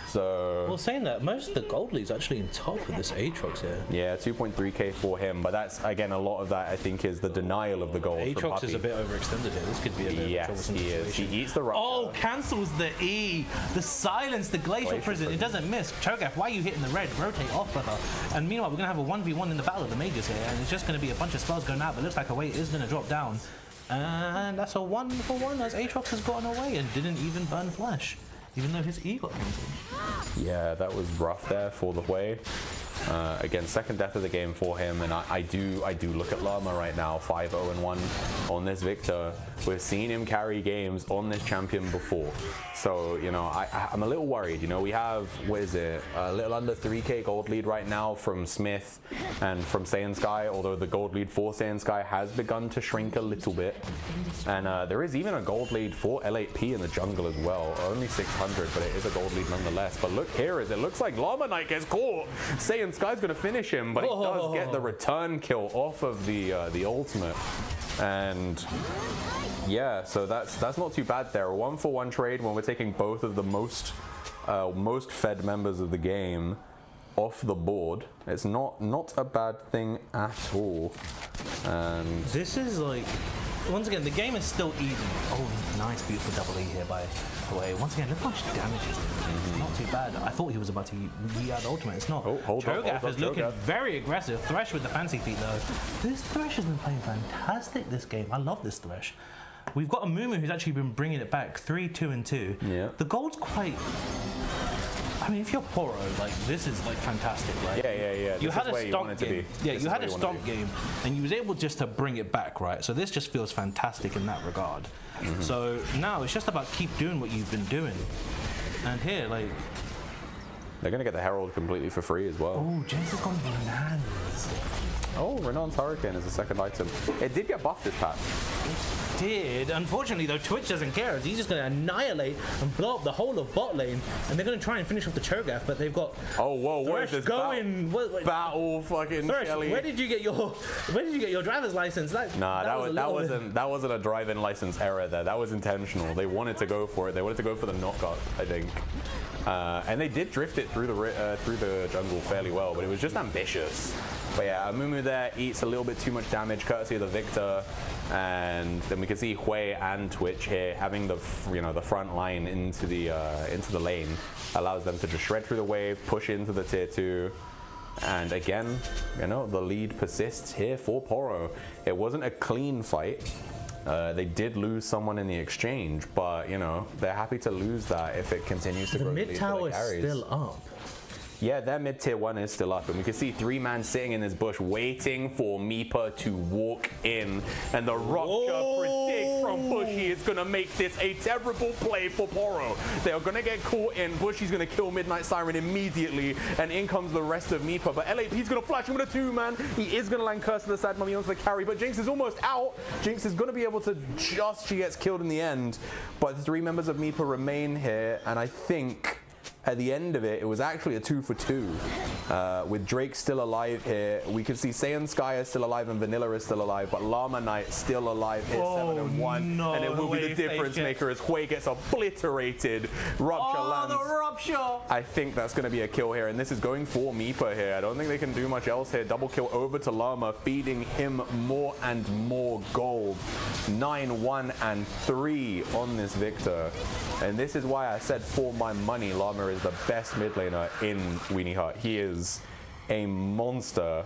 So, well, saying that, most of the gold leads actually in top with this Aatrox here. Yeah, 2.3k for him, but that's, again, a lot of that, I think, is the denial of the gold. Aatrox is a bit overextended here. This could be a bit of a troublesome situation. He eats the Rupture. Oh, cancels the E. The silence, the Glacial Prison. It doesn't miss. Cho'Gath, why are you hitting the red? Rotate off, brother. And meanwhile, we're going to have a 1v1 in the Battle of the Mages here, and it's just going to be a bunch of spells going out, but it looks like Away is going to drop down. And that's a 1-for-1 as Aatrox has gotten away and didn't even burn flesh, even though his E got cancelled. Yeah, that was rough there for the Hui. Again, second death of the game for him, and I do look at Llama right now, 5-0-1 on this Victor. We've seen him carry games on this champion before, so you know I'm a little worried. You know, we have, what is it, a little under 3k gold lead right now from Smith and from Saiyan Sky, although the gold lead for Saiyan Sky has begun to shrink a little bit, and there is even a gold lead for L8P in the jungle as well, only 600, but it is a gold lead nonetheless. But look here, as it looks like Llama Knight gets caught. Saiyan Sky's going to finish him, but he does get the return kill off of the ultimate, and yeah, so that's not too bad there. A 1-for-1 trade when we're taking both of the most fed members of the game off the board. It's not a bad thing at all. And this is like, once again, the game is still even. Oh, nice, beautiful double E here by the way. Once again, look how much damage he's doing. It's not too bad. I thought he was about to re-add ultimate. It's not. Oh, hold up, Cho'Gath is looking Cho'Gath. very aggressive. Thresh with the fancy feet though. This Thresh has been playing fantastic this game. I love this Thresh. We've got a Mumu who's actually been bringing it back 3-2-2. Yeah. The gold's quite. I mean, if you're Poro, like this is like fantastic, right? Yeah. You This had is where a you stomp wanted to game. be. Yeah, This you is had where a you wanted stomp game, and you was able just to bring it back, right? So this just feels fantastic in that regard. So now it's just about keep doing what you've been doing. And here, like, They're going to get the Herald completely for free as well. oh, James has gone bananas. Oh, Renon's Hurricane is the second item. It did get buffed this patch. Did unfortunately though, Twitch doesn't care. He's just going to annihilate and blow up the whole of bot lane, and they're going to try and finish off the Cho'Gath, but they've got Oh, whoa, what is Thresh this going. battle fucking Thresh, Shelly? where did you get your driver's license? Nah, that wasn't a driving license error there. That was intentional. They wanted to go for it. They wanted to go for the knockup, I think. And they did drift it through the jungle fairly well, but it was just ambitious. But yeah, Amumu there eats a little bit too much damage courtesy of the Victor, and then we can see Hui and Twitch here having the the front line into the lane allows them to just shred through the wave, push into the tier 2. And again, the lead persists here for Poro. It wasn't a clean fight. They did lose someone in the exchange, but they're happy to lose that if it continues to The grow. mid tower is still up. Yeah, their mid tier 1 is still up, and we can see 3-man sitting in this bush waiting for Meepa to walk in, and the Rupture predict from Bushy is going to make this a terrible play for Poro. They are going to get caught in. Bushy's going to kill Midnight Siren immediately, and in comes the rest of Meepa, but LAP's going to flash him with a 2-man. He is going to land Curse of the Sad Mummy onto the carry, but Jinx is almost out. Jinx is going to be able to she gets killed in the end, but 3 members of Meepa remain here, and I think at the end of it, it was actually a 2-for-2. With Drake still alive here, we can see Saiyan Sky is still alive and Vanilla is still alive, but Llama Knight still alive here, 7-1. No, and it will be the difference maker as Hui gets obliterated. Rupture lands. the Rupture! I think that's going to be a kill here, and this is going for Meepa here. I don't think they can do much else here. Double kill over to Llama, feeding him more and more gold. 9-1 and 3 on this Victor. And this is why I said for my money, Llama is the best mid laner in Weenie Hut. He is a monster.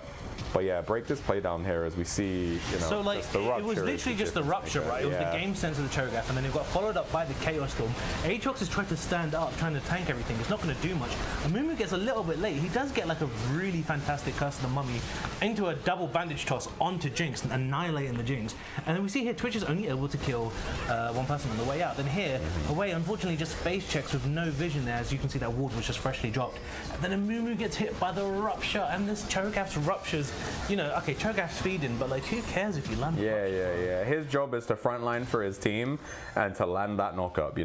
But yeah, break this play down here as we see, So like, just the it was Rupture is literally the just the Rupture, difference right? It was maker. the game sense of the Cho'Gath, and then it got followed up by the Chaos Storm. Aatrox has tried to stand up, trying to tank everything. It's not going to do much. Amumu gets a little bit late. He does get like a really fantastic Curse of the Mummy into a double bandage toss onto Jinx, and annihilating the Jinx. And then we see here Twitch is only able to kill one person on the way out. Then here, Away unfortunately just face checks with no vision there. As you can see, that ward was just freshly dropped. And then Amumu gets hit by the Rupture, and this Cho'Gath's Ruptures, okay, Cho'Gath's feeding, but like, who cares if you land? Yeah. His job is to frontline for his team and to land that knockup,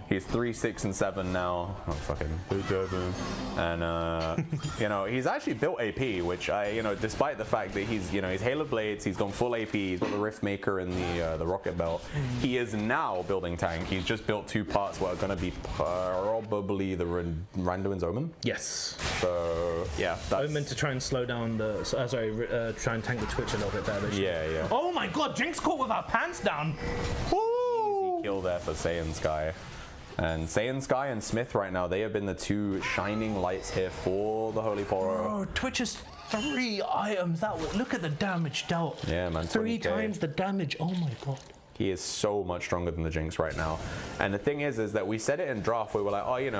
He's 3, 6, and 7 now. Oh, fucking 7. And, he's actually built AP, which despite the fact that he's Halo Blades, he's gone full AP, he's got the Rift Maker and the Rocket Belt. He is now building tank. He's just built 2 parts what are going to be probably the Randuin's Omen. Yes. So, yeah. That's, Omen to try and slow down the, try and tank the Twitch a little bit better. yeah. Oh my god, Jinx caught with her pants down. Easy kill there for Saiyan Sky. And Saiyan Sky and Smith right now, they have been the 2 shining lights here for the Holy Poro. Bro, Twitch is 3 items. Look at the damage dealt. Yeah, man. 3 20K. times the damage. Oh my god. He is so much stronger than the Jinx right now. And the thing is that we said it in draft, we were like,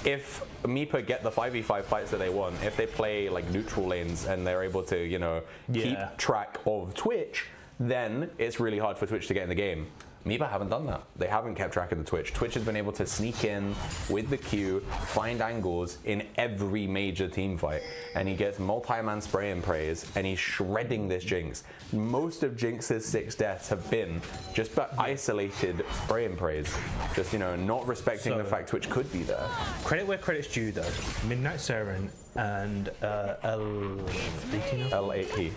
if Meepa get the 5v5 fights that they want, if they play like neutral lanes and they're able to, keep track of Twitch, then it's really hard for Twitch to get in the game. Meepa haven't done that. They haven't kept track of the Twitch. Twitch has been able to sneak in with the Q, find angles in every major team fight. And he gets multi-man spray and praise, and he's shredding this Jinx. Most of Jinx's 6 deaths have been just by isolated spray and praise. Just, not respecting the fact Twitch could be there. Credit where credit's due though. Midnight Siren and L8P.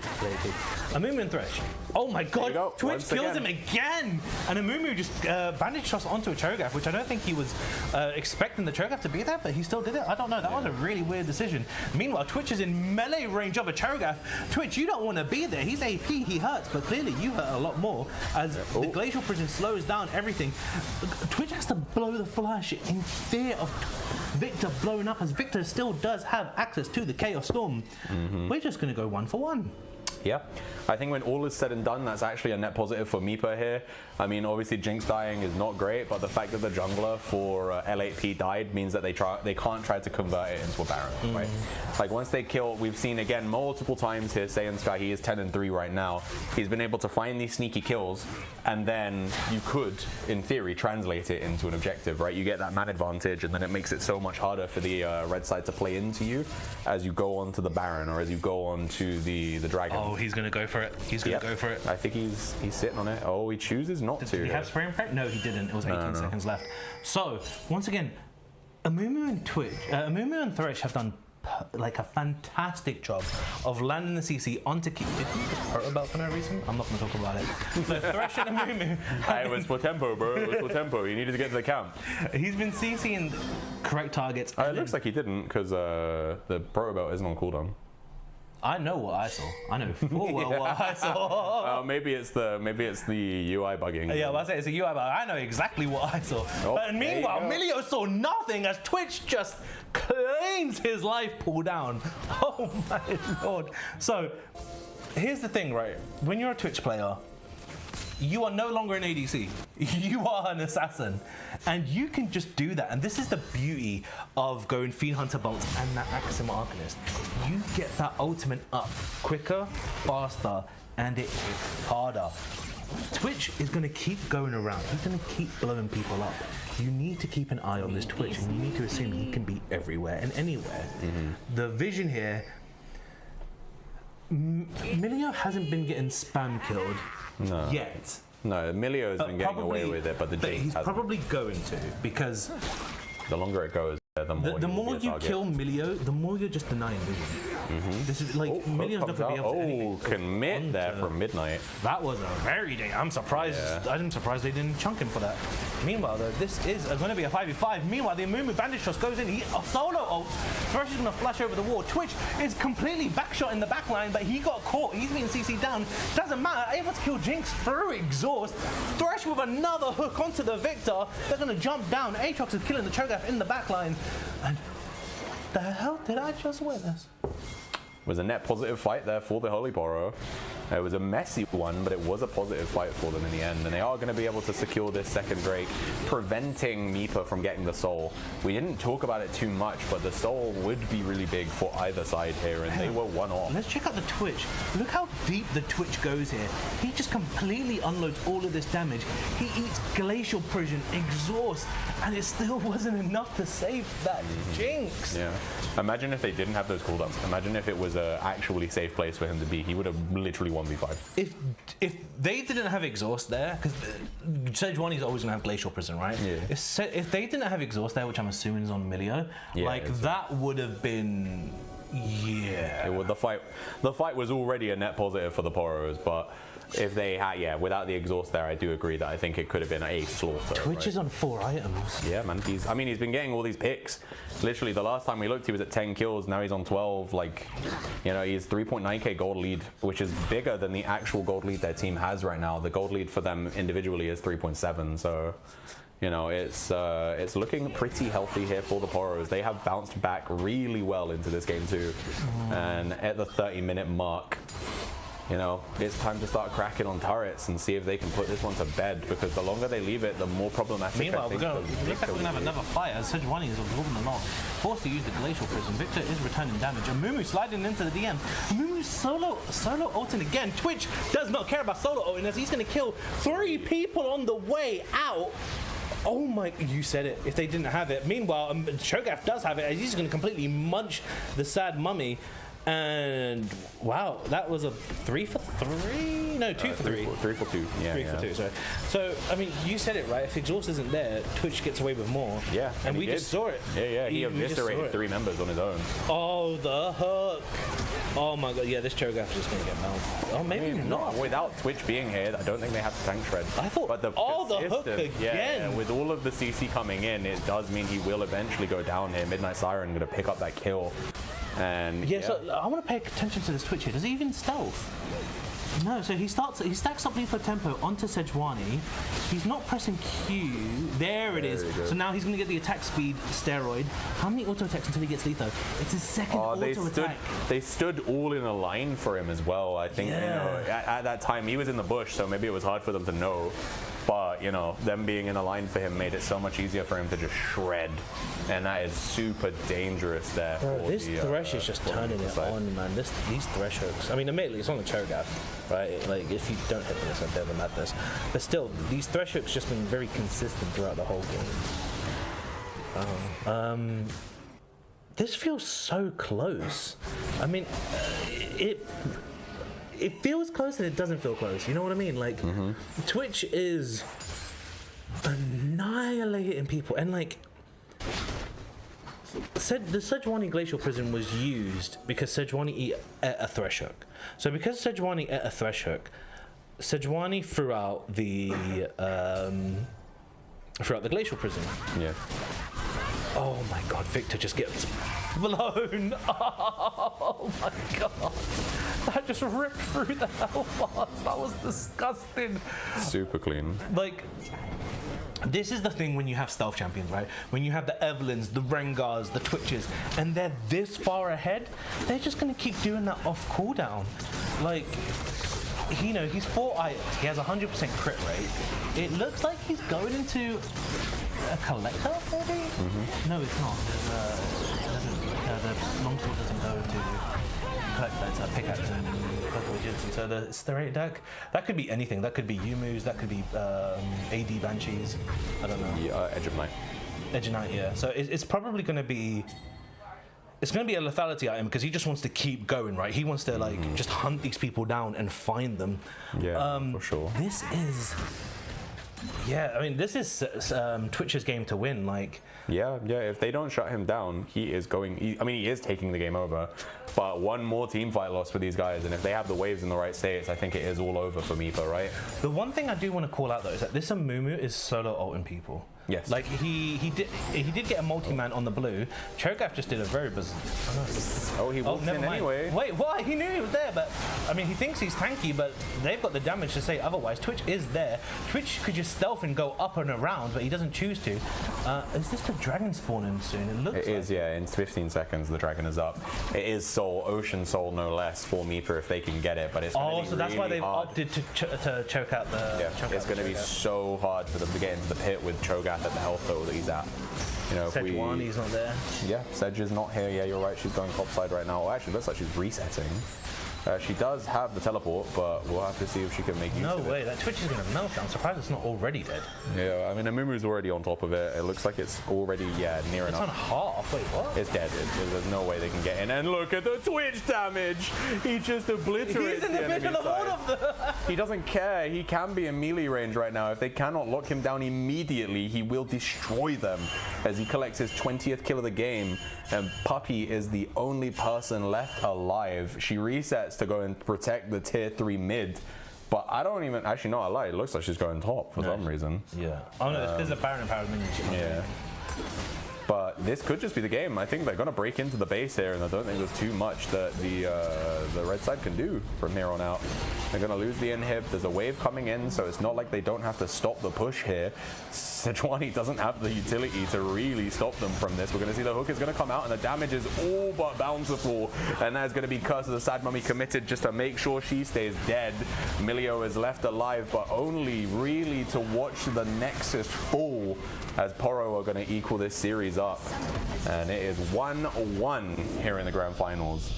Amumu and Thresh. Oh my god, go. Twitch Once kills again. him again! And Amumu just bandage toss onto a Cho'Gath, which I don't think he was expecting the Cho'Gath to be there, but he still did it. I don't know, that was a really weird decision. Meanwhile, Twitch is in melee range of a Cho'Gath. Twitch, you don't want to be there. He's AP, he hurts, but clearly you hurt a lot more as the Glacial Prison slows down everything. Twitch has to blow the flash in fear of Victor blowing up, as Victor still does have access to the Chaos Storm. We're just going to go 1 for 1. Yeah, I think when all is said and done, that's actually a net positive for Meepa here. I mean, obviously Jinx dying is not great, but the fact that the jungler for L8P died means that they can't try to convert it into a Baron, right? Like once they kill, we've seen again multiple times here, Saiyan Sky, he is 10-3 right now. He's been able to find these sneaky kills, and then you could, in theory, translate it into an objective, right? You get that man advantage, and then it makes it so much harder for the red side to play into you as you go on to the Baron or as you go on to the Dragon. Oh, he's gonna go for it. He's gonna go for it. I think he's sitting on it. Oh, he chooses not to. Did he have spray and pray? No, he didn't. It was 18 seconds left. So, once again, Amumu and Amumu and Thresh have done like a fantastic job of landing the CC onto Did he just hurt about for no reason? I'm not going to talk about it. So Thresh and Amumu. It was for tempo, bro. It was for tempo. He needed to get to the camp. He's been CCing correct targets. It looks like he didn't because the proto belt isn't on cooldown. I know what I saw. I know full well what I saw. Maybe it's the UI bugging. Yeah, well, I say it's a UI bug. I know exactly what I saw. Oh, but meanwhile, Milio saw nothing as Twitch just claims his life pull down. Oh my lord. So here's the thing, right? When you're a Twitch player, you are no longer an ADC. You are an assassin. And you can just do that. And this is the beauty of going Fiend Hunter bolts and that Axim Arcanist. You get that ultimate up quicker, faster, and it hits harder. Twitch is going to keep going around. He's going to keep blowing people up. You need to keep an eye on this Twitch, and you need to assume he can be everywhere and anywhere. The vision here, Milio hasn't been getting spam killed yet. No, Milio has been getting away with it, but the Jinx he's hasn't. probably going to, because The longer it goes, the more you kill Milio, the more you're just denying vision. This is like Milio's not going to be able to anything. Commit there from Midnight. That was a very I'm surprised. Yeah. I'm surprised they didn't chunk him for that. Meanwhile, though, this is going to be a 5v5. Meanwhile, the Amumu bandage toss goes in. He solo ults. Thresh is going to flash over the wall. Twitch is completely backshot in the backline, but he got caught. He's being CC'd down. Doesn't matter. Able to kill Jinx through exhaust. Thresh with another hook onto the Victor. They're going to jump down. Aatrox is killing the Cho'Gath in the backline. And the hell did I just witness? It was a net positive fight there for the Holy Poro. It was a messy one, but it was a positive fight for them in the end. And they are going to be able to secure this second Drake, preventing Meepa from getting the soul. We didn't talk about it too much, but the soul would be really big for either side here, and they were one off. Let's check out the Twitch. Look how deep the Twitch goes here. He just completely unloads all of this damage. He eats Glacial Prison, Exhaust, and it still wasn't enough to save that Jinx. Yeah. Imagine if they didn't have those cooldowns. Imagine if it was an actually safe place for him to be. He would have literally 1v5. If they didn't have exhaust there, because Sejuani is always going to have Glacial Prison, right? Yeah. If they didn't have exhaust there, which I'm assuming is on Milio, that would have been The fight was already a net positive for the Poros, but if they had, without the exhaust there, I do agree that I think it could have been a slaughter. Twitch is on 4 items. Yeah, man. He's been getting all these picks. Literally, the last time we looked, he was at 10 kills. Now he's on 12. Like, he's 3.9k gold lead, which is bigger than the actual gold lead their team has right now. The gold lead for them individually is 3.7. So, it's looking pretty healthy here for the Poros. They have bounced back really well into this game too. And at the 30-minute mark, it's time to start cracking on turrets and see if they can put this one to bed, because the longer they leave it, the more problematic. Meanwhile, looks like we're going to have another fight as Sejuani is absorbing the knock. Forced to use the Glacial Prison. Victor is returning damage. Amumu sliding into the DM. Amumu solo ulting again. Twitch does not care about solo ulting as he's going to kill 3 people on the way out. Oh my, you said it. If they didn't have it. Meanwhile, Cho'Gath does have it as he's going to completely munch the sad mummy. And wow, that was a 3 for 3? No, 2 for 3. 3 for 2. Yeah. 3 for 2, sorry. So, I mean, you said it right. If exhaust isn't there, Twitch gets away with more. Yeah. And we just saw it. Yeah. He eviscerated 3 members on his own. Oh, the hook. Oh my god, yeah, this Cho'Gath is just going to get melted. Oh, maybe not. Without Twitch being here, I don't think they have to tank shred. I thought, but the hook again. Yeah, with all of the CC coming in, it does mean he will eventually go down here. Midnight Siren going to pick up that kill. And so I want to pay attention to this Twitch here. Does he even stealth? No, so he stacks up Leaper Tempo onto Sejuani. He's not pressing Q. There it is. So now he's going to get the attack speed steroid. How many auto attacks until he gets Letho? It's his second auto attack. They stood all in a line for him as well. I think, at that time, he was in the bush, so maybe it was hard for them to know. But, them being in a line for him made it so much easier for him to just shred. And that is super dangerous there. Bro, this Thresh is just turning it on, man. These Thresh hooks. I mean, admittedly, it's on the Cho'Gath, right? Like, if you don't hit this, I've never met this. But still, these Thresh hooks just been very consistent throughout the whole game. This feels so close. I mean, it feels close and it doesn't feel close. You know what I mean? Like, Twitch is annihilating people. And, like, the Sejuani Glacial Prison was used because Sejuani ate a Thresh hook. So because Sejuani ate a Thresh hook, Sejuani threw out the Glacial Prison. Yeah. Oh my god, Victor just gets blown. Oh my god. That just ripped through the hell bars. That was disgusting. Super clean. Like, this is the thing when you have stealth champions, right? When you have the Evelyns, the Rengars, the Twitches, and they're this far ahead, they're just gonna keep doing that off cooldown. Like, he's 4 items, he has 100% crit rate. It looks like he's going into a collector, maybe? No, it's not. The longsword doesn't go to collector, it's a pickaxe and purple agility. So the Sterate deck, that could be anything. That could be Yumu's, that could be AD Banshees. I don't know. Yeah, Edge of Night. Edge of Night, yeah. So it's probably going to be. It's going to be a lethality item because he just wants to keep going, right? He wants to just hunt these people down and find them. Yeah, for sure. This is. Yeah, I mean, this is Twitch's game to win. Like, yeah. If they don't shut him down, he is taking the game over. But one more team fight loss for these guys, and if they have the waves in the right states, I think it is all over for Meepa, right? The one thing I do want to call out though is that this Amumu is solo ulting people. Yes. Like he did get a multi-man on the blue. Cho'Gath just did a very bizarre. Oh, he walked in anyway. Wait, what? He knew he was there, but I mean, he thinks he's tanky, but they've got the damage to say otherwise. Twitch is there. Twitch could just stealth and go up and around, but he doesn't choose to. Is this the dragon spawning soon? It looks. It is, yeah. In 15 seconds, the dragon is up. It is Soul, Ocean Soul, no less, for Meepa if they can get it. But it's going to be so that's really why they've hard. opted to choke out the. Yeah, it's going to be so hard for them to get into the pit with Cho'Gath at the health total that he's at. Sejuani's not there. Yeah, Sedge is not here. Yeah, you're right. She's going topside right now. Oh, actually, looks like she's resetting. She does have the teleport, but we'll have to see if she can make use of it. No way, that Twitch is going to melt. I'm surprised it's not already dead. Yeah, I mean, Amumu's already on top of it. It looks like it's already, near enough. It's on half. Wait, what? It's dead. There's no way they can get in. And look at the Twitch damage. He just obliterates He's in the middle of all of them. He doesn't care. He can be in melee range right now. If they cannot lock him down immediately, he will destroy them as he collects his 20th kill of the game. And Puppy is the only person left alive. She resets to go and protect the tier 3 mid. But I don't even, actually, no, I lie. It looks like she's going top for some reason. Yeah. Oh no, it's because the Baron and Power minions. Yeah. But this could just be the game. I think they're going to break into the base here, and I don't think there's too much that the red side can do from here on out. They're going to lose the inhib. There's a wave coming in, so it's not like they don't have to stop the push here. Sejuani doesn't have the utility to really stop them from this. We're going to see the hook is going to come out, and the damage is all but bountiful. And that's going to be Curse of the Sad Mummy committed just to make sure she stays dead. Milio is left alive, but only really to watch the Nexus fall, as Poro are going to equal this series up. And it is 1-1 here in the grand finals.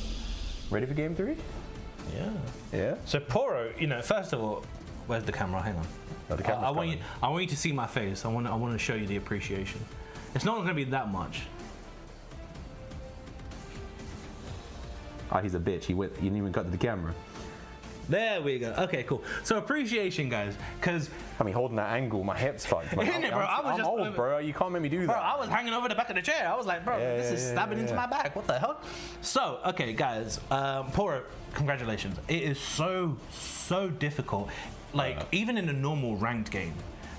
Ready for game 3? Yeah. Yeah? So Poro, first of all, where's the camera? Hang on. Oh, the camera's I want you to see my face. I want to show you the appreciation. It's not going to be that much. Ah, he's a bitch. He didn't even cut to the camera. There we go. Okay, cool. So appreciation, guys, because I mean, holding that angle, my hips fucked. Isn't it, bro? I'm old, bro. You can't make me do that. Bro, I was hanging over the back of the chair. I was like, bro, this is stabbing into my back. What the hell? So, okay, guys, Poro, congratulations. It is so difficult. Like, even in a normal ranked game,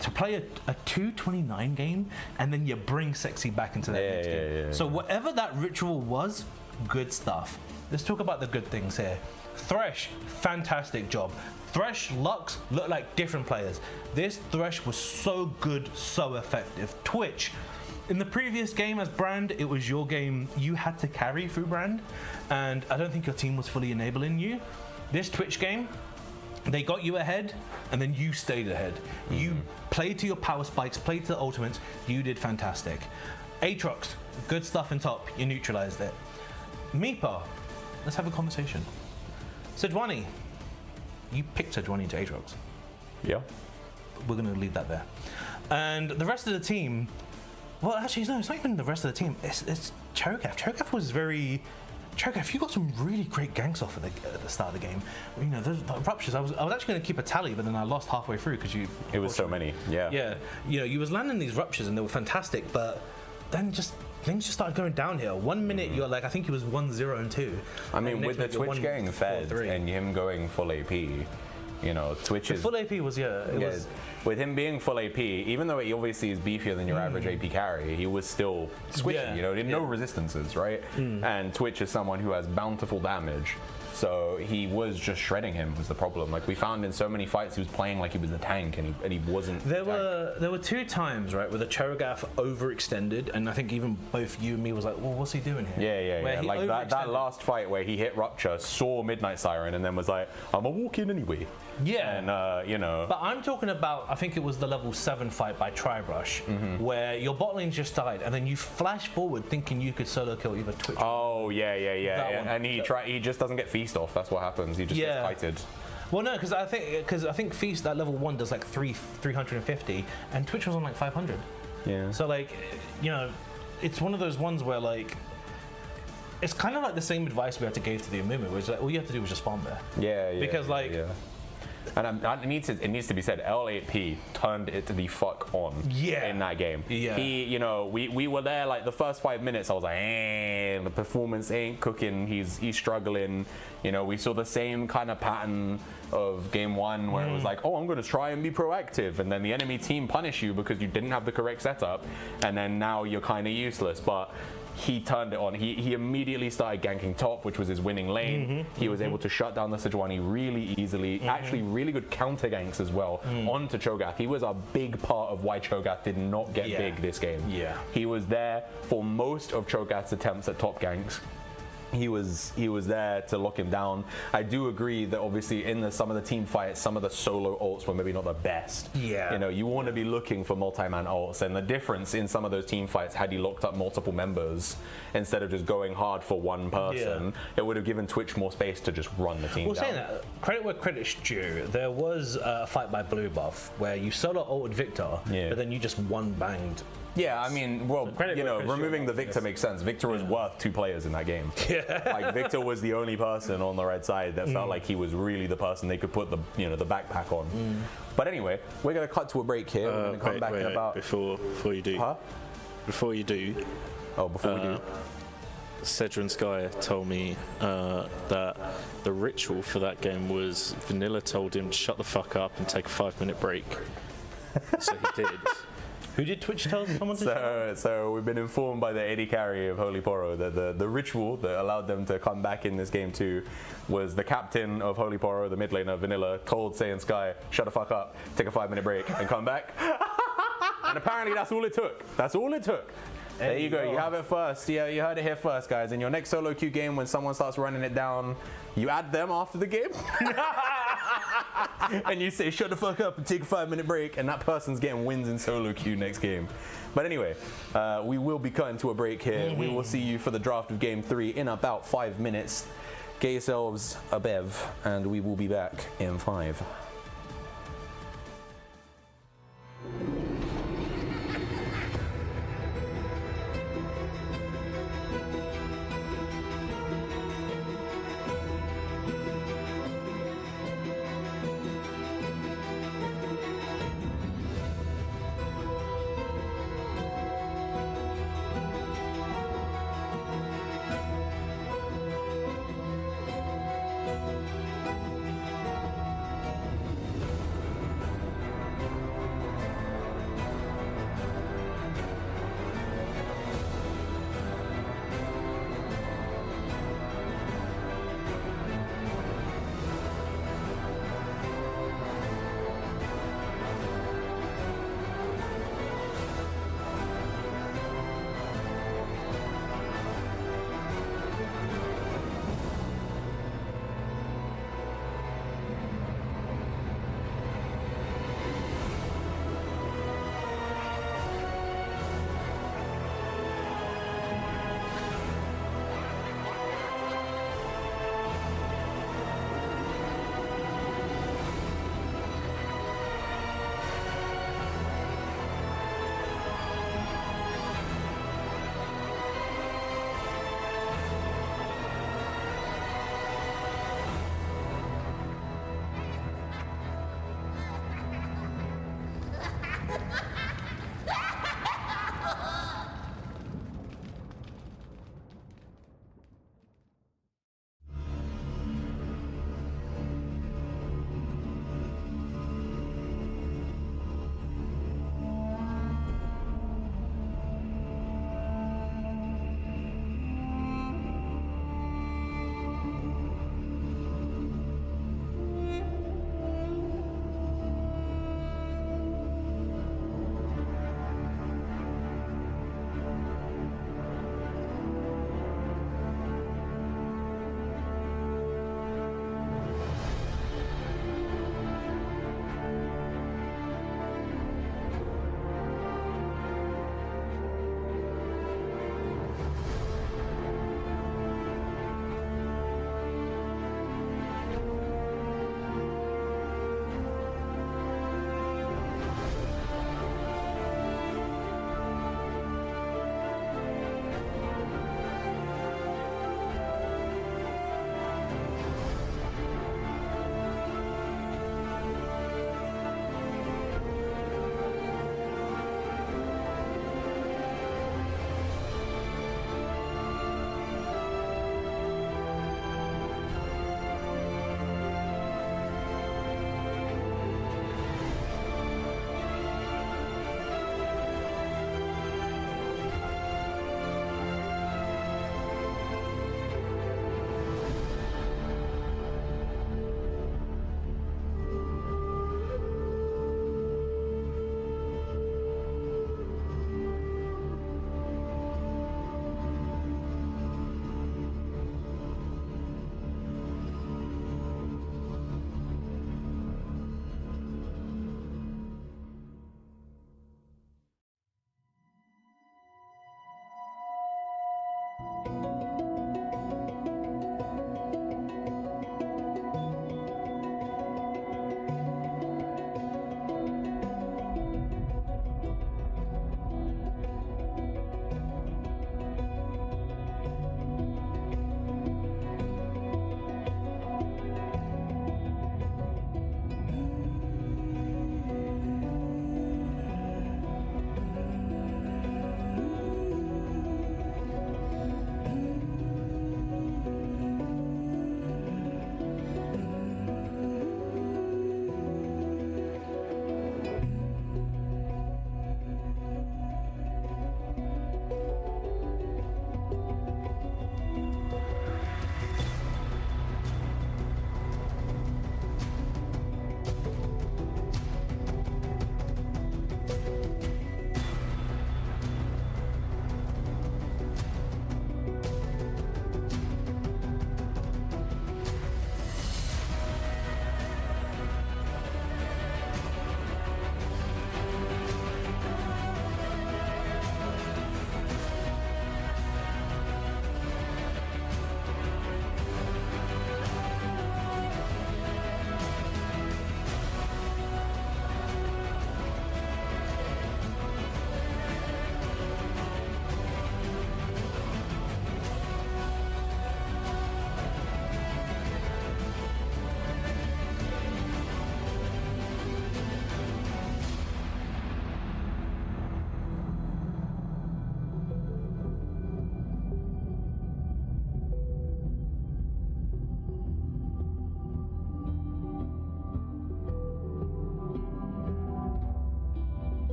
to play a 229 game and then you bring Sexy back into that next game. So whatever that ritual was, good stuff. Let's talk about the good things here. Thresh, fantastic job. Thresh, Lux look like different players. This Thresh was so good, so effective. Twitch, in the previous game as Brand, it was your game. You had to carry through Brand, and I don't think your team was fully enabling you. This Twitch game, they got you ahead, and then you stayed ahead. You played to your power spikes, played to the ultimates. You did fantastic. Aatrox, good stuff in top. You neutralized it. Meepa, let's have a conversation. Sejuani, you picked Sejuani to Aatrox. Yeah. We're going to leave that there. And the rest of the team, well, actually, no, it's not even the rest of the team. It's Cho'Gath. Cho'Gath was very... Cho'Gath, you got some really great ganks off at the start of the game. You know, those ruptures, I was actually going to keep a tally, but then I lost halfway through because you... It was so many, yeah. Yeah, you know, you was landing these ruptures and they were fantastic, but then just... Things just started going downhill. 1 minute you're like, I think he was 1-0 and 2. I mean, with the Twitch getting fed and him going full AP, you know, Twitch is... Full AP was, was... With him being full AP, even though he obviously is beefier than your average AP carry, he was still squishy, you know, no resistances, right? And Twitch is someone who has bountiful damage. So he was just shredding him was the problem. Like we found in so many fights he was playing like he was a tank and he wasn't. There were 2 times, right, where the Cho'Gath overextended, and I think even both you and me was like, well, what's he doing here? Yeah. Like that last fight where he hit Rupture, saw Midnight Siren, and then was like, I'm gonna walk in anyway. Yeah. And you know. But I'm talking about, I think it was the level 7 fight by Tribrush, where your bot lane just died, and then you flash forward thinking you could solo kill either Twitch. Oh yeah. And he just doesn't get feast off. That's what happens. He just gets kited. Well, no, because I think Feast at level 1 does like 350, and Twitch was on like 500. Yeah. So like, you know, it's one of those ones where like, it's kind of like the same advice we had to give to the Amumu, which like all you have to do was just farm there. Yeah. Because like. Yeah. And it needs to be said, L8P turned it to the fuck on in that game. Yeah. He, you know, we were there like the first 5 minutes. I was like, the performance ain't cooking. He's struggling. You know, we saw the same kind of pattern of game 1 where it was like, oh, I'm going to try and be proactive, and then the enemy team punish you because you didn't have the correct setup, and then now you're kind of useless. But he turned it on. He immediately started ganking top, which was his winning lane. He was able to shut down the Sejuani really easily. Actually, really good counter ganks as well onto Cho'Gath. He was a big part of why Cho'Gath did not get big this game. Yeah. He was there for most of Cho'Gath's attempts at top ganks. He was there to lock him down. I do agree that obviously in some of the team fights, some of the solo ults were maybe not the best. Yeah. You know, you want to be looking for multi-man ults, and the difference in some of those team fights, had he locked up multiple members instead of just going hard for one person, it would have given Twitch more space to just run the team down. Saying that, credit where credit's due, there was a fight by Blue Buff where you solo ulted Victor, but then you just one-banged. Yeah, I mean, well, you know, removing the Victor makes sense. Victor was worth 2 players in that game. Like Victor was the only person on the red side that felt like he was really the person they could put the the backpack on. But anyway, we're gonna cut to a break here. We're gonna come back in about before you do. Before you do. Oh, before we do. Cedron Sky told me that the ritual for that game was Vanilla told him to shut the fuck up and take a 5-minute break. So he did. Who did Twitch tell someone to? So we've been informed by the AD carry of Holy Poro that the ritual that allowed them to come back in this game too was the captain of Holy Poro, the mid laner Vanilla, told Saiyan Sky, shut the fuck up, take a 5-minute break and come back. And apparently that's all it took. That's all it took. There you go. You have it first. Yeah, you heard it here first, guys. In your next solo queue game, when someone starts running it down, you add them after the game. And you say, shut the fuck up and take a 5-minute break, and that person's getting wins in solo queue next game. But anyway, we will be cutting to a break here. We will see you for the draft of game 3 in about 5 minutes. Get yourselves a bev, and we will be back in 5.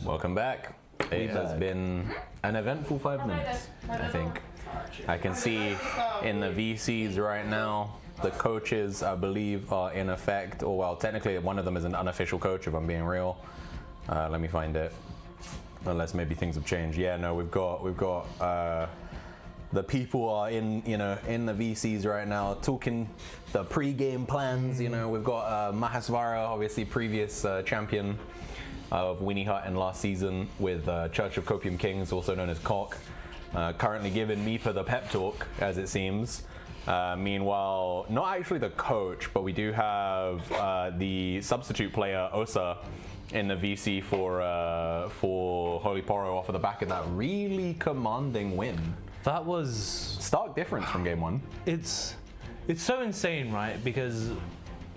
Welcome back. It has been an eventful 5 minutes, I think. I can see in the VCs right now, the coaches, I believe, are in effect, or well, technically one of them is an unofficial coach, if I'm being real. Let me find it. Unless maybe things have changed. Yeah, no, we've got the people are in the VCs right now talking the pre-game plans. You know, we've got Mahasvara, obviously previous champion of Weenie Hut in last season with Church of Copium Kings, also known as Cock, currently giving Meepa the pep talk, as it seems. Meanwhile, not actually the coach, but we do have the substitute player Osa in the VC for Holy Poro off of the back of that really commanding win. That was Stark difference from game 1. it's so insane, right? Because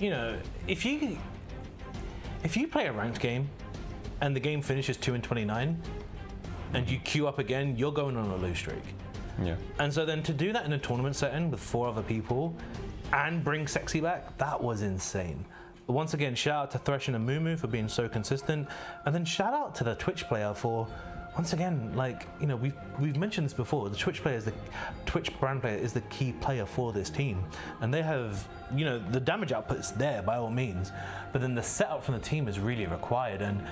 if you play a ranked game and the game finishes 2-29 and you queue up again, you're going on a lose streak. Yeah. And so then to do that in a tournament setting with 4 other people and bring Sexy back, that was insane. Once again, shout out to Thresh and Mumu for being so consistent, and then shout out to the Twitch player for, once again, we've mentioned this before, the Twitch brand player is the key player for this team, and they have, the damage output is there by all means, but then the setup from the team is really required, and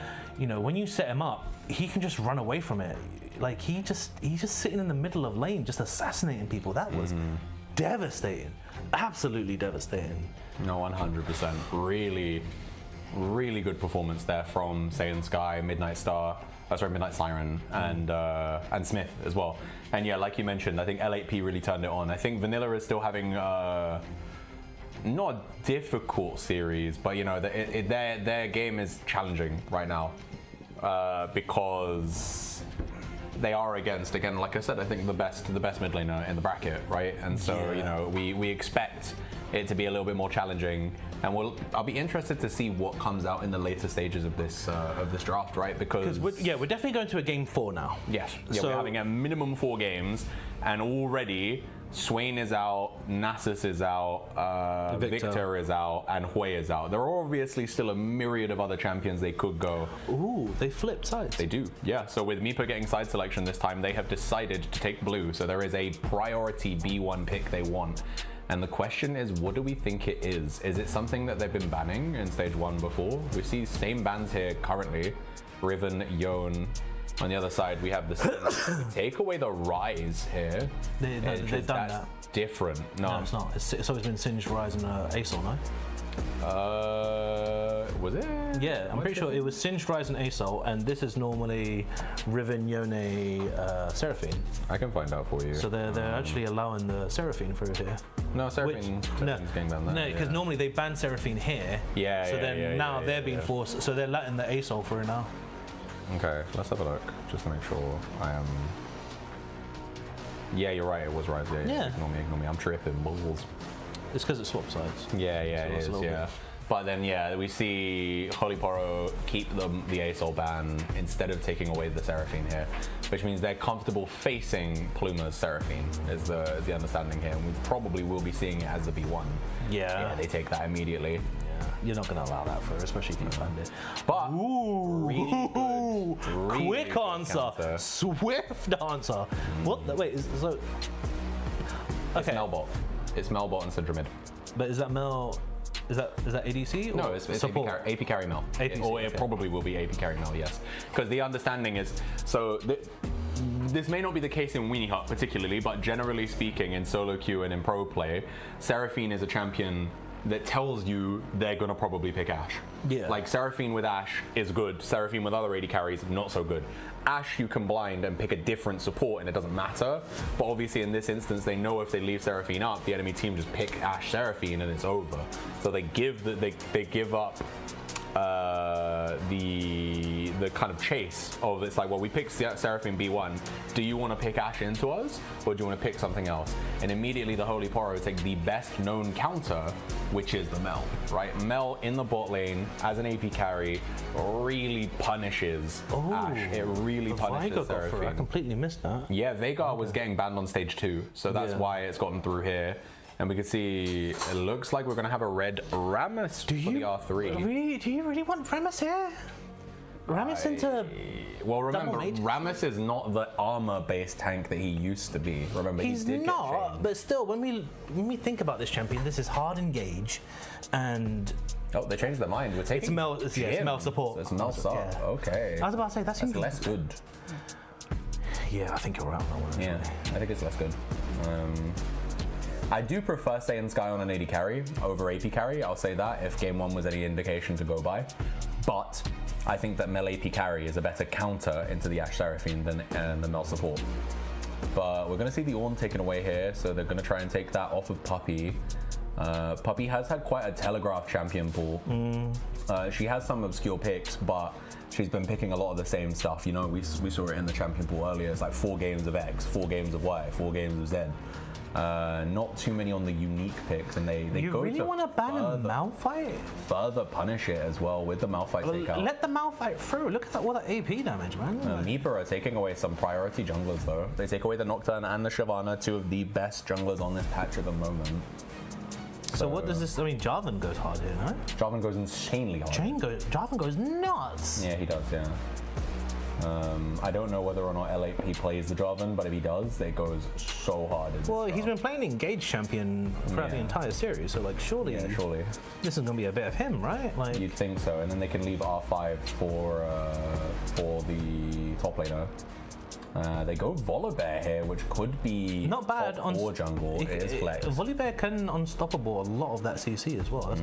when you set him up, he can just run away from it. Like he's just sitting in the middle of lane, just assassinating people. That was devastating, absolutely devastating. No, 100%. Really, really good performance there from Saiyan Sky, Midnight Siren, and Smith as well. And yeah, like you mentioned, I think L8P really turned it on. I think Vanilla is still having not a difficult series, but their game is challenging right now because they are against, again, like I said, I think the best mid laner in the bracket, right? And so we expect it to be a little bit more challenging, and I'll be interested to see what comes out in the later stages of this draft, right? Because we're definitely going to a game 4 now. Yes, so we're having a minimum 4 games, and already Swain is out, Nasus is out, Victor is out, and Hui is out. There are obviously still a myriad of other champions they could go. Ooh, they flipped sides. They do, yeah. So with Meepa getting side selection this time, they have decided to take blue. So there is a priority B1 pick they want. And the question is, what do we think it is? Is it something that they've been banning in stage 1 before? We see same bans here currently. Riven, Yone. On the other side, we have the take away the Rise here. They've done that. Different. No, it's not. It's always been Singed, Rise, and Asol, no? Was it? Yeah, I'm pretty sure it was Singed, Rise, and Asol, and this is normally Riven, Yone, Seraphine. I can find out for you. So they're actually allowing the Seraphine through here. No, Seraphine's getting done there. No, because normally they ban Seraphine here. Yeah, So then now they're being yeah. forced, so they're letting the Asol through now. Okay, let's have a look, just to make sure I am... Yeah, you're right, it was Rise. Yeah. Ignore me, I'm tripping balls. It's because it swaps sides. Yeah, it is, yeah. But then, we see Holy Poro keep the Asol ban instead of taking away the Seraphine here, which means they're comfortable facing Pluma's Seraphine, is the understanding here, and we probably will be seeing it as the B1. Yeah, they take that immediately. You're not going to allow that through, especially if you find it. But really quick answer, counter. Swift answer. What? Wait, so? It's Melbot. It's Melbot and Syndra. But is that Mel? Is that ADC? Or no, it's AP carry Mel. It probably will be AP carry Mel, yes. Because the understanding is, so this may not be the case in Weenie Hut particularly, but generally speaking, in solo queue and in pro play, Seraphine is a champion that tells you they're gonna probably pick Ashe. Yeah. Like Seraphine with Ashe is good, Seraphine with other AD carries, not so good. Ashe you can blind and pick a different support and it doesn't matter, but obviously in this instance they know if they leave Seraphine up, the enemy team just pick Ashe Seraphine and it's over. So they give up the kind of chase of, it's like, well, we picked Seraphine B1, do you want to pick Ashe into us or do you want to pick something else? And immediately the Holy Poro take the best known counter, which is the Mel, right? Mel in the bot lane as an AP carry really punishes Ashe. It really punishes Seraphine. I completely missed that. Yeah, Veigar was getting banned on stage 2, so that's why it's gotten through here. And we can see, it looks like we're going to have a red Rammus for the R3. Do you really want Rammus here? Rammus into... Well, remember, Double mage? Rammus is not the armor-based tank that he used to be. Remember, He's he did get not, changed. but still, when we think about this champion, this is hard engage, and Oh, they changed their mind. We're taking it's Mel support. So it's Mel sub. Yeah. Okay. I was about to say that's less good. Yeah, I think you're right on that one. Actually. Yeah, I think it's less good. I do prefer Saiyan Sky on an AD carry over AP carry. I'll say that if game 1 was any indication to go by. But I think that Mel AP carry is a better counter into the Ashe Seraphine than the Mel support. But we're going to see the Ornn taken away here, so they're going to try and take that off of Puppey. Puppey has had quite a telegraphed champion pool. She has some obscure picks, but she's been picking a lot of the same stuff. You know, we saw it in the champion pool earlier. It's like 4 games of X, 4 games of Y, 4 games of Z. Not too many on the unique picks, and they You go really to want to ban a Malphite? further punish it as well with the Malphite takeout. Let the Malphite through. Look at that, all that AP damage, man. Meeper are taking away some priority junglers though. They take away the Nocturne and the Shyvana, 2 of the best junglers on this patch at the moment. So what does this? I mean, Jarvan goes hard here, no? Jarvan goes insanely hard. Jarvan goes nuts. Yeah, he does, yeah. I don't know whether or not L8P plays the Jarvan, but if he does, it goes so hard. Well, he's been playing Engage champion throughout the Yeah. entire series, so like surely this is gonna be a bit of him, right? Like You'd think so, and then they can leave R5 for the top laner. They go Volibear here, which could be not bad top on or jungle. It is flex. Volibear can unstoppable a lot of that CC as well. That's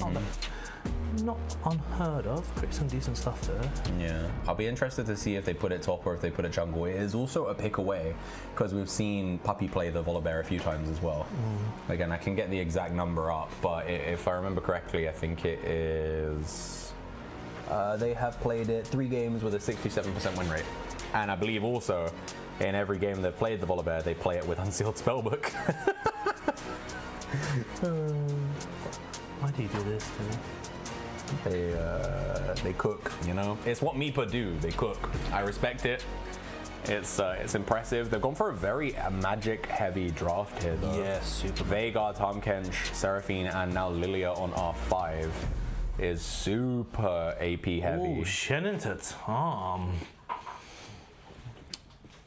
not unheard of. Create some decent stuff there. Yeah, I'll be interested to see if they put it top or if they put it jungle. It is also a pick away because we've seen Puppey play the Volibear a few times as well. Again, I can get the exact number up, but if I remember correctly, I think it is. They have played it 3 games with a 67% win rate, and I believe also in every game they've played the Volibear, they play it with Unsealed Spellbook. Why do you do this to me? They cook, you know. It's what Meepa do. They cook. I respect it. It's impressive. They've gone for a very magic-heavy draft here, though. Yeah, super. Veigar, Tahm Kench, Seraphine, and now Lilia on R5 is super AP heavy. Oh, Shen into Tom.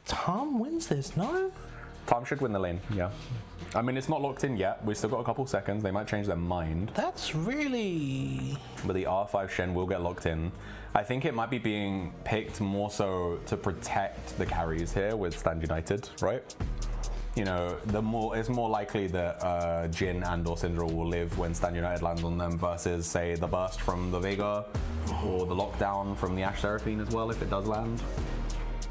Tom wins this, no? Tahm should win the lane, yeah. I mean, it's not locked in yet. We've still got a couple seconds. They might change their mind. That's really... But the R5 Shen will get locked in. I think it might be being picked more so to protect the carries here with Stand United, right? You know, it's more likely that Jhin and or Syndra will live when Stand United lands on them versus, say, the burst from the Veigar or the lockdown from the Ashe Seraphine as well if it does land.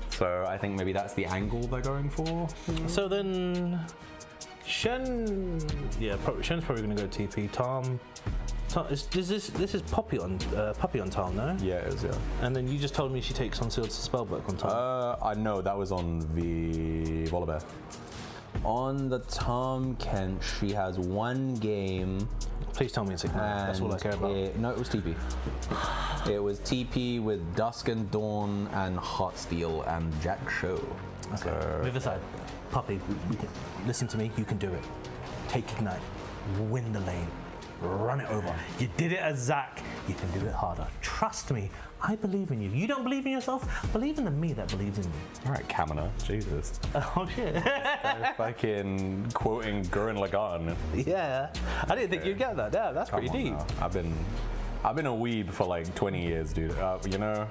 So I think maybe that's the angle they're going for. So then... Shen's probably going to go TP. Tom, this is Puppey on Tom, no? Yeah, it is, yeah. And then you just told me she takes Unsealed Spellbook on Tom. I know that was on the Volibear. On the Tahm Kench, she has 1 game. Please tell me it's Ignite. That's all I care about. No, it was TP. It was TP with Dusk and Dawn and Heartsteel and Jack Show. Okay. Move aside. Puppey, listen to me. You can do it. Take Ignite. Win the lane. Run it over. You did it as Zac. You can do it harder. Trust me. I believe in you. You don't believe in yourself? Believe in the me that believes in you. All right, Kamina. Jesus. Oh, shit. Fucking quoting Gurren Lagann. Yeah. I didn't think you'd get that. Yeah, that's pretty deep. Now. I've been a weeb for like 20 years, dude. You know,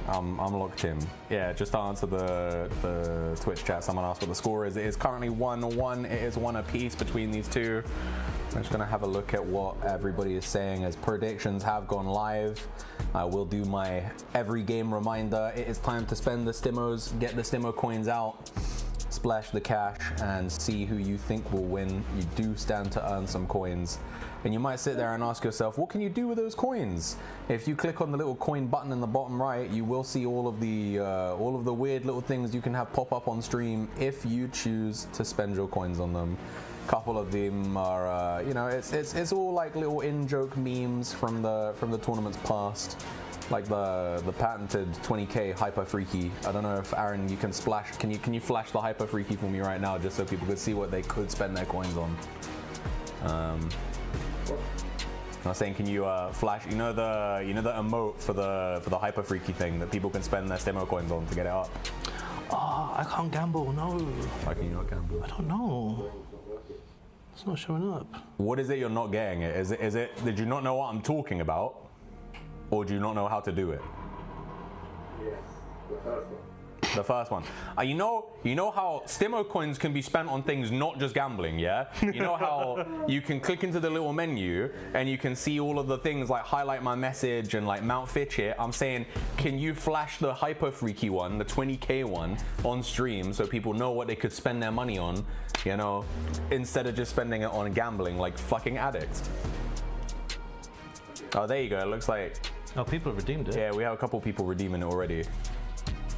I'm locked in. Yeah, just to answer the Twitch chat, someone asked what the score is. It is currently 1-1. It is 1 apiece between these two. I'm just gonna have a look at what everybody is saying as predictions have gone live. I will do my every game reminder. It is time to spend the stimmos, get the stimmo coins out, splash the cash, and see who you think will win. You do stand to earn some coins. And you might sit there and ask yourself, what can you do with those coins? If you click on the little coin button in the bottom right, you will see all of the weird little things you can have pop up on stream if you choose to spend your coins on them. A couple of them are, you know, it's all like little in-joke memes from the tournaments past, like the patented 20k Hyper Freaky. I don't know if Aaron, you can splash. Can you flash the Hyper Freaky for me right now, just so people could see what they could spend their coins on? I was saying, can you flash? You know the emote for the hyper freaky thing that people can spend their Stimo coins on to get it up. Oh, I can't gamble. No. Why can you not gamble? I don't know. It's not showing up. What is it you're not getting? Is it? Did you not know what I'm talking about, or do you not know how to do it? Yes, the first one. The first one. You know how Stimo coins can be spent on things not just gambling, yeah? You know how you can click into the little menu and you can see all of the things like highlight my message and like Mount Fitchit. I'm saying, can you flash the hyper freaky one, the 20k one, on stream so people know what they could spend their money on, you know, instead of just spending it on gambling like fucking addicts. Oh, there you go. It looks like. Oh, people have redeemed it. Yeah, we have a couple people redeeming it already.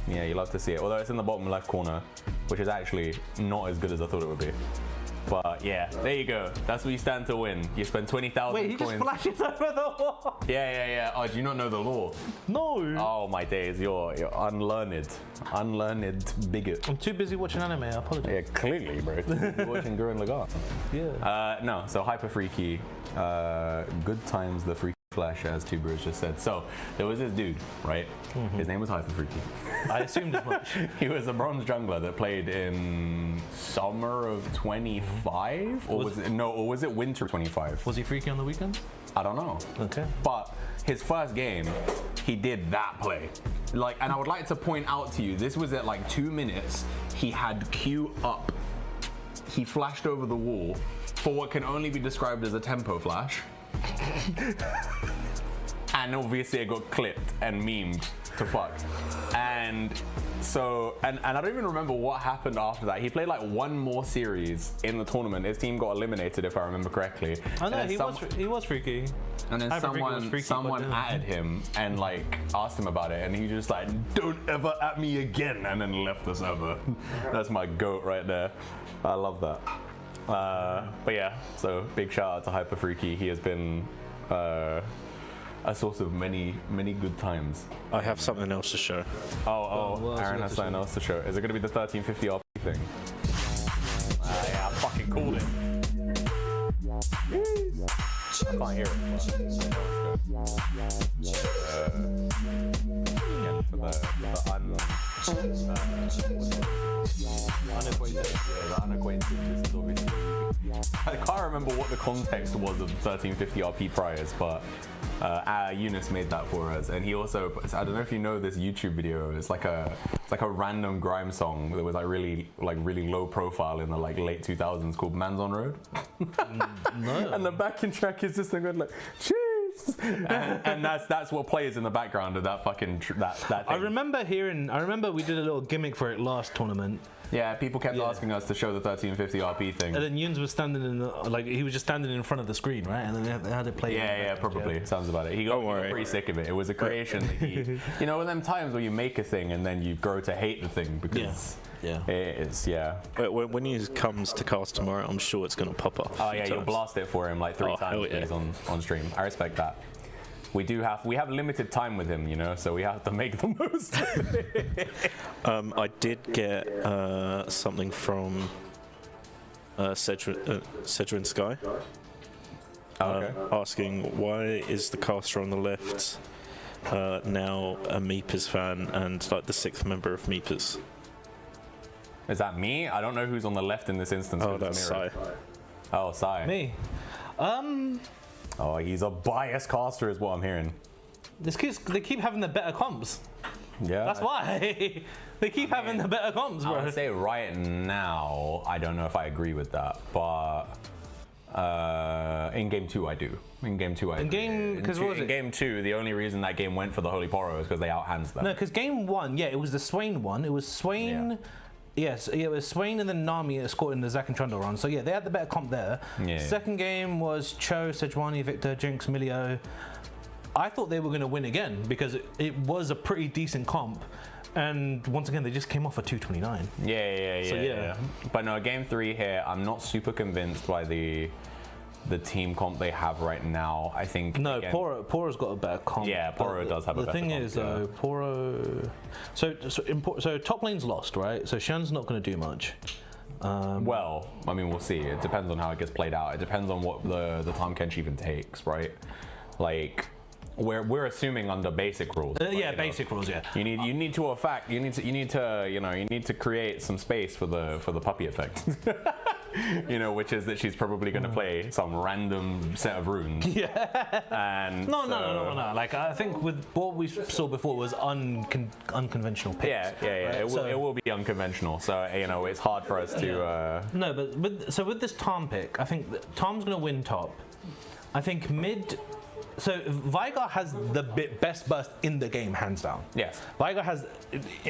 Yeah, you love to see it. Although it's in the bottom left corner, which is actually not as good as I thought it would be. But yeah, there you go. That's what you stand to win. You spend 20,000 coins. Wait, he just flashes over the wall. Yeah. Oh, do you not know the law? No. Oh my days, you're unlearned bigot. I'm too busy watching anime. I apologize. Yeah, clearly, bro. You're watching Gurren Lagann. Yeah. No, so hyper freaky. Good times the freaky flash, as Two Bros just said. So there was this dude, right? His name was Hyper Freaky. I assumed as much. He was a bronze jungler that played in summer of 25, or was it winter 25? Was he freaky on the weekend? I don't know. Okay. But his first game, he did that play. Like, and I would like to point out to you, this was at like 2 minutes. He had Q up. He flashed over the wall for what can only be described as a tempo flash. And obviously it got clipped and memed to fuck. And so, and I don't even remember what happened after that. He played like one more series in the tournament. His team got eliminated, if I remember correctly. I know, he was freaky. And then someone added him and like asked him about it, and he just like, don't ever at me again, and then left the server. That's my goat right there. I love that. But yeah, so big shout out to Hyper Freaky. He has been a source of many good times. I have something else to show. Oh, Aaron has something else to show. Is it going to be the 1350 RP thing? Yeah, I fucking called it. I can't hear it. The unacquainted. This is obviously. I can't remember what the context was of 1350 RP priors, but Eunice made that for us, and he also. I don't know if you know this YouTube video. It's like a random grime song that was like really low profile in the like late 2000s called "Man's on Road." No. And the backing track is just a good like, cheers, and that's what plays in the background of that fucking that thing. I remember we did a little gimmick for it last tournament. Yeah, people kept asking us to show the 1350 RP thing. And then Yuns was standing he was just standing in front of the screen, right? And then they had it play. Yeah, probably. Yeah. Sounds about it. He got pretty sick of it. It was a creation that he, you know, them times where you make a thing and then you grow to hate the thing because it is, When he comes to cast tomorrow, I'm sure it's going to pop up. Oh yeah, you'll blast it for him like 3 times when he's on stream. I respect that. We have limited time with him, you know, so we have to make the most of it. I did get something from Cedrin Sky asking why is the caster on the left now a Meepers fan and like the 6th member of Meepers. Is that me? I don't know who's on the left in this instance. Oh, that's Sai. Oh, Sai. Me. Oh, he's a biased caster is what I'm hearing. They keep having the better comps. Yeah. That's why. They keep having the better comps, bro. I would say right now, I don't know if I agree with that, but in game 2 I do. In game 2 I do. In game 2, the only reason that game went for the Holy Poro is because they outhands them. No, because game 1, it was the Swain one. It was Swain... Yeah. Yes, it was Swain and then Nami escorting the Zack and Trundle run. So yeah, they had the better comp there. Yeah. Second game was Cho, Sejuani, Victor, Jinx, Milio. I thought they were going to win again because it was a pretty decent comp. And once again, they just came off a 229. Yeah. But no, game 3 here, I'm not super convinced by the team comp they have right now. I think Poro's got a better comp. Yeah, Poro does have a better comp. The thing is, Poro. So top lane's lost, right? So Shen's not going to do much. Well, I mean, we'll see. It depends on how it gets played out. It depends on what the Tahm Kench even takes, right? Like, we're assuming under basic rules. Yeah, basic rules. Yeah. You need to create some space for the puppy effect. Which is that she's probably going to play some random set of runes. Yeah. And no. Like, I think with what we saw before was unconventional picks. Yeah. Right? It will be unconventional. So it's hard for us to. No, but with this Tahm pick, I think that Tahm's going to win top. I think mid. So Veigar has the best burst in the game, hands down. Yes. Veigar has,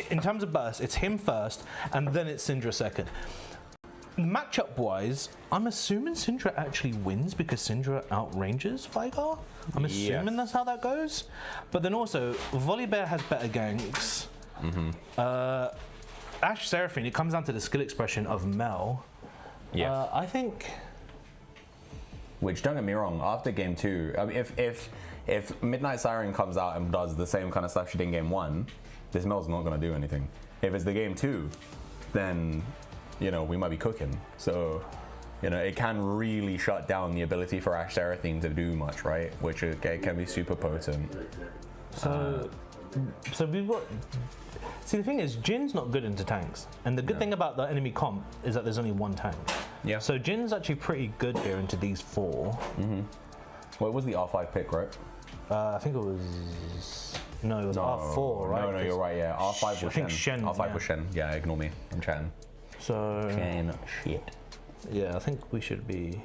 in terms of burst, it's him first, and then it's Syndra second. Matchup-wise, I'm assuming Syndra actually wins because Syndra outranges Veigar. I'm assuming that's how that goes. But then also, Volibear has better ganks. Ashe Seraphine, it comes down to the skill expression of Mel. Yes. I think. Which, don't get me wrong, after game 2, I mean, if Midnight Siren comes out and does the same kind of stuff she did in game 1, this Mel's not going to do anything. If it's the game 2, then, we might be cooking. So, it can really shut down the ability for Ashe Seraphine to do much, right? Which can be super potent. So we've got. See, the thing is, Jin's not good into tanks, and the good thing about the enemy comp is that there's only one tank. Yeah. So Jin's actually pretty good here into these 4. Well, it was the R5 pick, right? I think it was. No, it was R4, right? No, you're right. Yeah, R5 was Shen. R5 was Shen. Yeah, ignore me. I'm chatting. So. Shen shit. Yeah, I think we should be.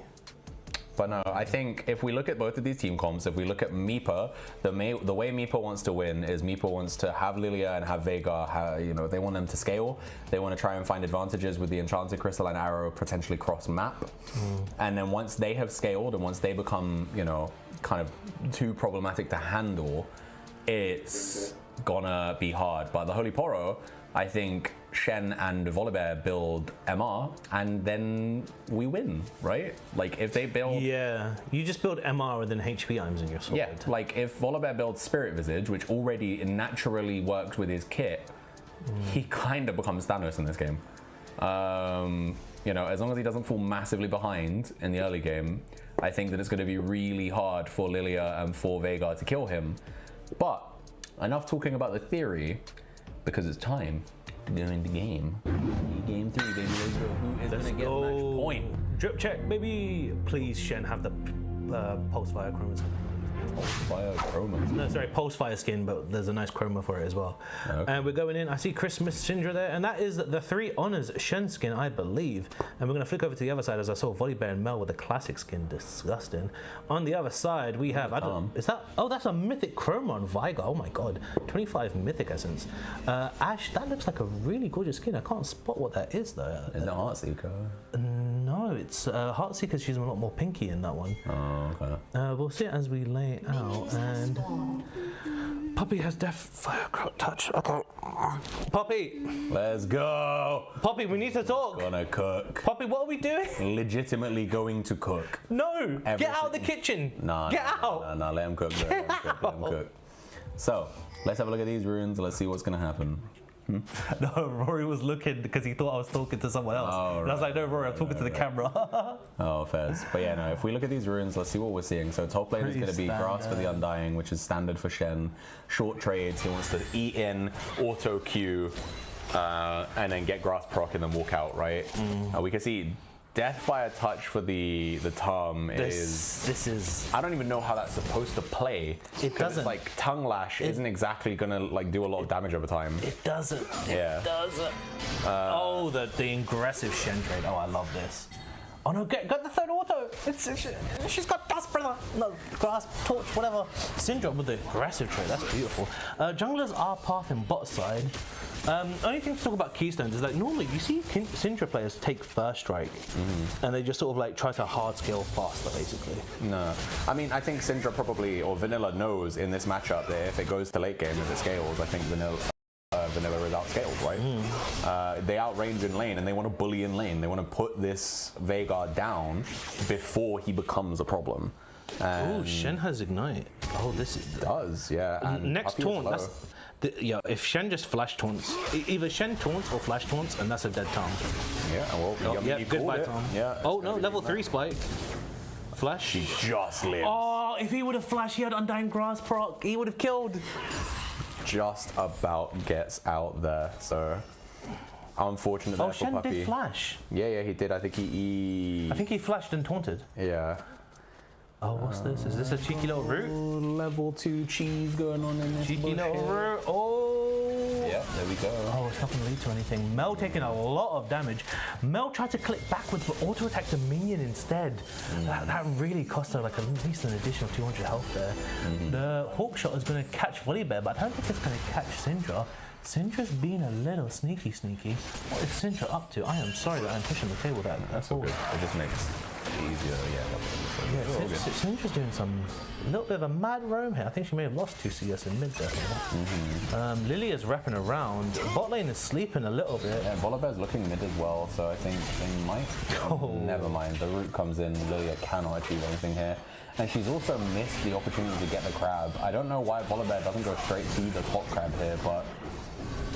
But no, I think if we look at both of these team comps, if we look at Meepa, the way Meepa wants to win is Meepa wants to have Lilia and have Veigar. They want them to scale. They want to try and find advantages with the Enchanted Crystalline Arrow, potentially cross map. And then once they have scaled and once they become, kind of too problematic to handle, it's gonna be hard. But the Holy Poro, I think Shen and Volibear build MR, and then we win, right? Like, if they build... Yeah, you just build MR and then HP items in your sword. Yeah, like, if Volibear builds Spirit Visage, which already naturally works with his kit, he kind of becomes Thanos in this game. As long as he doesn't fall massively behind in the early game, I think that it's going to be really hard for Lilia and for Veigar to kill him. But, enough talking about the theory, because it's time to go into game. Game 3, baby. Let's go. Who is going to get match point? Drip check, baby. Please, Shen, have the pulse fire chroma skin. Fire chroma. No, sorry, pulse fire skin, but there's a nice chroma for it as well. Okay. And we're going in. I see Christmas Syndra there, and that is the 3 honors Shen skin, I believe. And we're going to flick over to the other side as I saw Volibear and Mel with the classic skin. Disgusting. On the other side, we have. Is that? Oh, that's a mythic chroma on Veigar. Oh my god, 25 mythic essence. Ashe, that looks like a really gorgeous skin. I can't spot what that is though. Is it Heartseeker? No, it's Heartseeker. She's a lot more pinky in that one. Oh, okay. We'll see it as we lay it out. And Puppy has Death Fire Touch. Okay. Puppy. Let's go. Puppy, we need to talk. Gonna cook. Puppy, what are we doing? Legitimately going to cook. No. Get out of the kitchen. Nah. Get out. No, let him cook. Let him cook. So, let's have a look at these runes. Let's see what's gonna happen. No, Rory was looking because he thought I was talking to someone else. And I was like, no, Rory, I'm talking to the camera. Oh, fairs. But yeah, no, if we look at these runes, let's see what we're seeing. So top lane is going to be Grasp for the Undying, which is standard for Shen. Short trades, he wants to eat in, auto Q, and then get Grasp proc and then walk out, right? We can see Deathfire Touch for the Tahm This is. I don't even know how that's supposed to play. It doesn't. It's like Tongue Lash isn't exactly gonna like do a lot of damage over time. It doesn't. Yeah. It doesn't. Oh, the aggressive Shen trade. Oh, I love this. Oh no, get the third auto. She's got Dust Brother. No, Grasp, Torch, whatever. Syndrome with the aggressive trade. That's beautiful. Junglers are path in bot side. Only thing to talk about Keystones is like normally you see Syndra players take first strike and they just sort of like try to hard scale faster basically. No, I mean I think Syndra probably or Vanilla knows in this matchup that if it goes to late game, if it scales, I think Vanilla is outscaled, right? They outrange in lane and they want to bully in lane. They want to put this Veigar down before he becomes a problem. Oh, Shen has Ignite. Oh, this is does, yeah. And next taunt. Yeah, if Shen just flash taunts, either Shen taunts or flash taunts, and that's a dead Tom. Yeah, well, Yeah, you goodbye, called it. Tom. Yeah. Oh no, level 3 spike. Flash. He just lives. Oh, if he would have flashed, he had Undying Grass proc. He would have killed. Just about gets out there. So unfortunate there Oh, for Shen Puppy. did flash. Yeah, he did. I think he. I think he flashed and taunted. Yeah. Oh, what's this? Is this a cheeky little root? Level 2 cheese going on in this Cheeky bush little here. root. Oh. Yeah, there we go. Oh, it's not going to lead to anything. Mel taking a lot of damage. Mel tried to click backwards, but auto attacked the minion instead. That really cost her like at least an additional 200 health there. The Hawk Shot is going to catch Volibear, but I don't think it's going to catch Syndra. Syndra's being a little sneaky. What is Syndra up to? I am sorry that I'm pushing the table there. That's all good. It just makes it easier. Yeah. Syndra's doing some little bit of a mad roam here. I think she may have lost 2 CS in mid there. Lilia's wrapping around. Bot lane is sleeping a little bit. Yeah, Volibear's looking mid as well, so I think they might. Oh. Never mind. The root comes in. Lilia cannot achieve anything here. And she's also missed the opportunity to get the crab. I don't know why Volibear doesn't go straight to the top crab here, but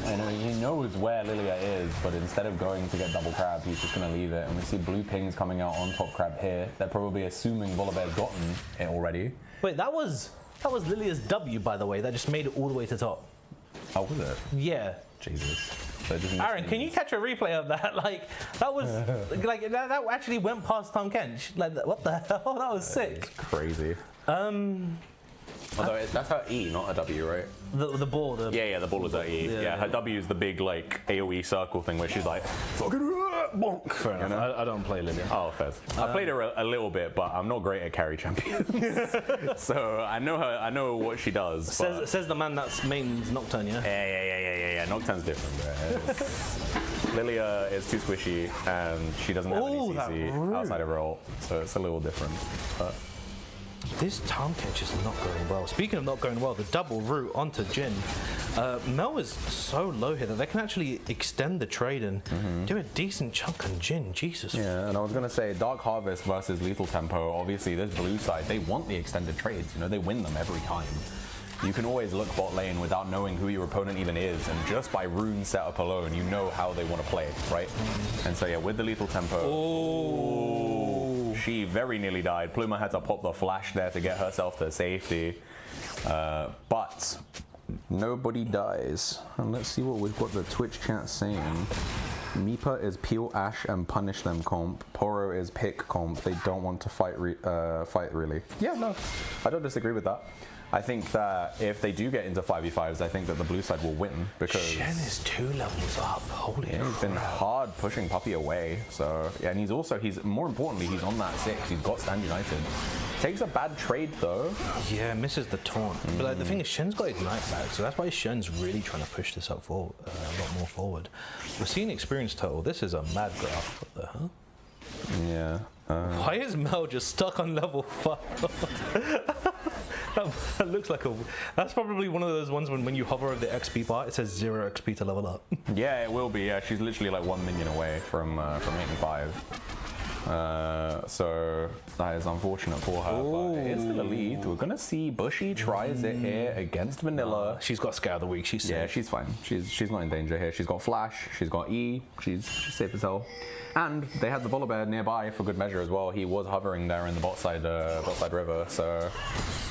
he knows where Lilia is, but instead of going to get double crab, he's just going to leave it. And we see blue pings coming out on top crab here. They're probably assuming Volibear's gotten it already. Wait, that was Lilia's W, by the way. That just made it all the way to top. Oh, was it? Yeah. Jesus. So it doesn't Aaron, can you catch a replay of that? Like, that was like that actually went past Tom Kench. Like, what the hell? That was sick. crazy. Although that's her E, not her W, right? The ball. Yeah, the ball is her E. Yeah, her W is the big like AoE circle thing where she's like, fucking bonk. Fair enough. You know? I don't play Lilia. Oh, fair. I played her a little bit, but I'm not great at carry champions. So I know her. I know what she does. Says the man that's mains Nocturne, yeah? Yeah. Nocturne's different, bro. Lilia is too squishy, and she doesn't have any CC outside of her ult, so it's a little different. But This Tom Kench is not going well. Speaking of not going well, the double root onto Jin. Mel is so low here that they can actually extend the trade and do a decent chunk on Jin. Jesus. Yeah, and I was going to say, Dark Harvest versus Lethal Tempo, obviously this blue side, they want the extended trades. You know, they win them every time. You can always look bot lane without knowing who your opponent even is, and just by rune setup alone, you know how they want to play, right? And so yeah, with the Lethal Tempo, she very nearly died. Pluma had to pop the flash there to get herself to safety, but nobody dies. And let's see what we've got the Twitch chat saying. Mipa is peel Ash and punish them comp. Poro is pick comp. They don't want to fight really. Yeah, no, I don't disagree with that. I think that if they do get into 5v5s, I think that the blue side will win because Shen is 2 levels up. Holy he's been hard pushing Puppy away. So yeah, and he's more importantly, he's on that 6. He's got Stand United. Takes a bad trade though. Yeah, misses the taunt. But like, the thing is, Shen's got Ignite back, so that's why Shen's really trying to push this up forward, a lot more forward. We're seeing experience total. This is a mad graph. What the hell? Yeah. Why is Mel just stuck on level 5? That looks like that's probably one of those ones when you hover over the XP bar, it says 0 XP to level up. Yeah, it will be. Yeah, she's literally like 1 minion away from 85. So that is unfortunate for her, but it is still a lead. We're gonna see Bushy tries it here against Vanilla. She's got Scare of the Week. She's safe. Yeah, she's fine. She's not in danger here. She's got Flash. She's got E. She's safe as hell. And they had the Volibear nearby for good measure as well. He was hovering there in the bot side river. So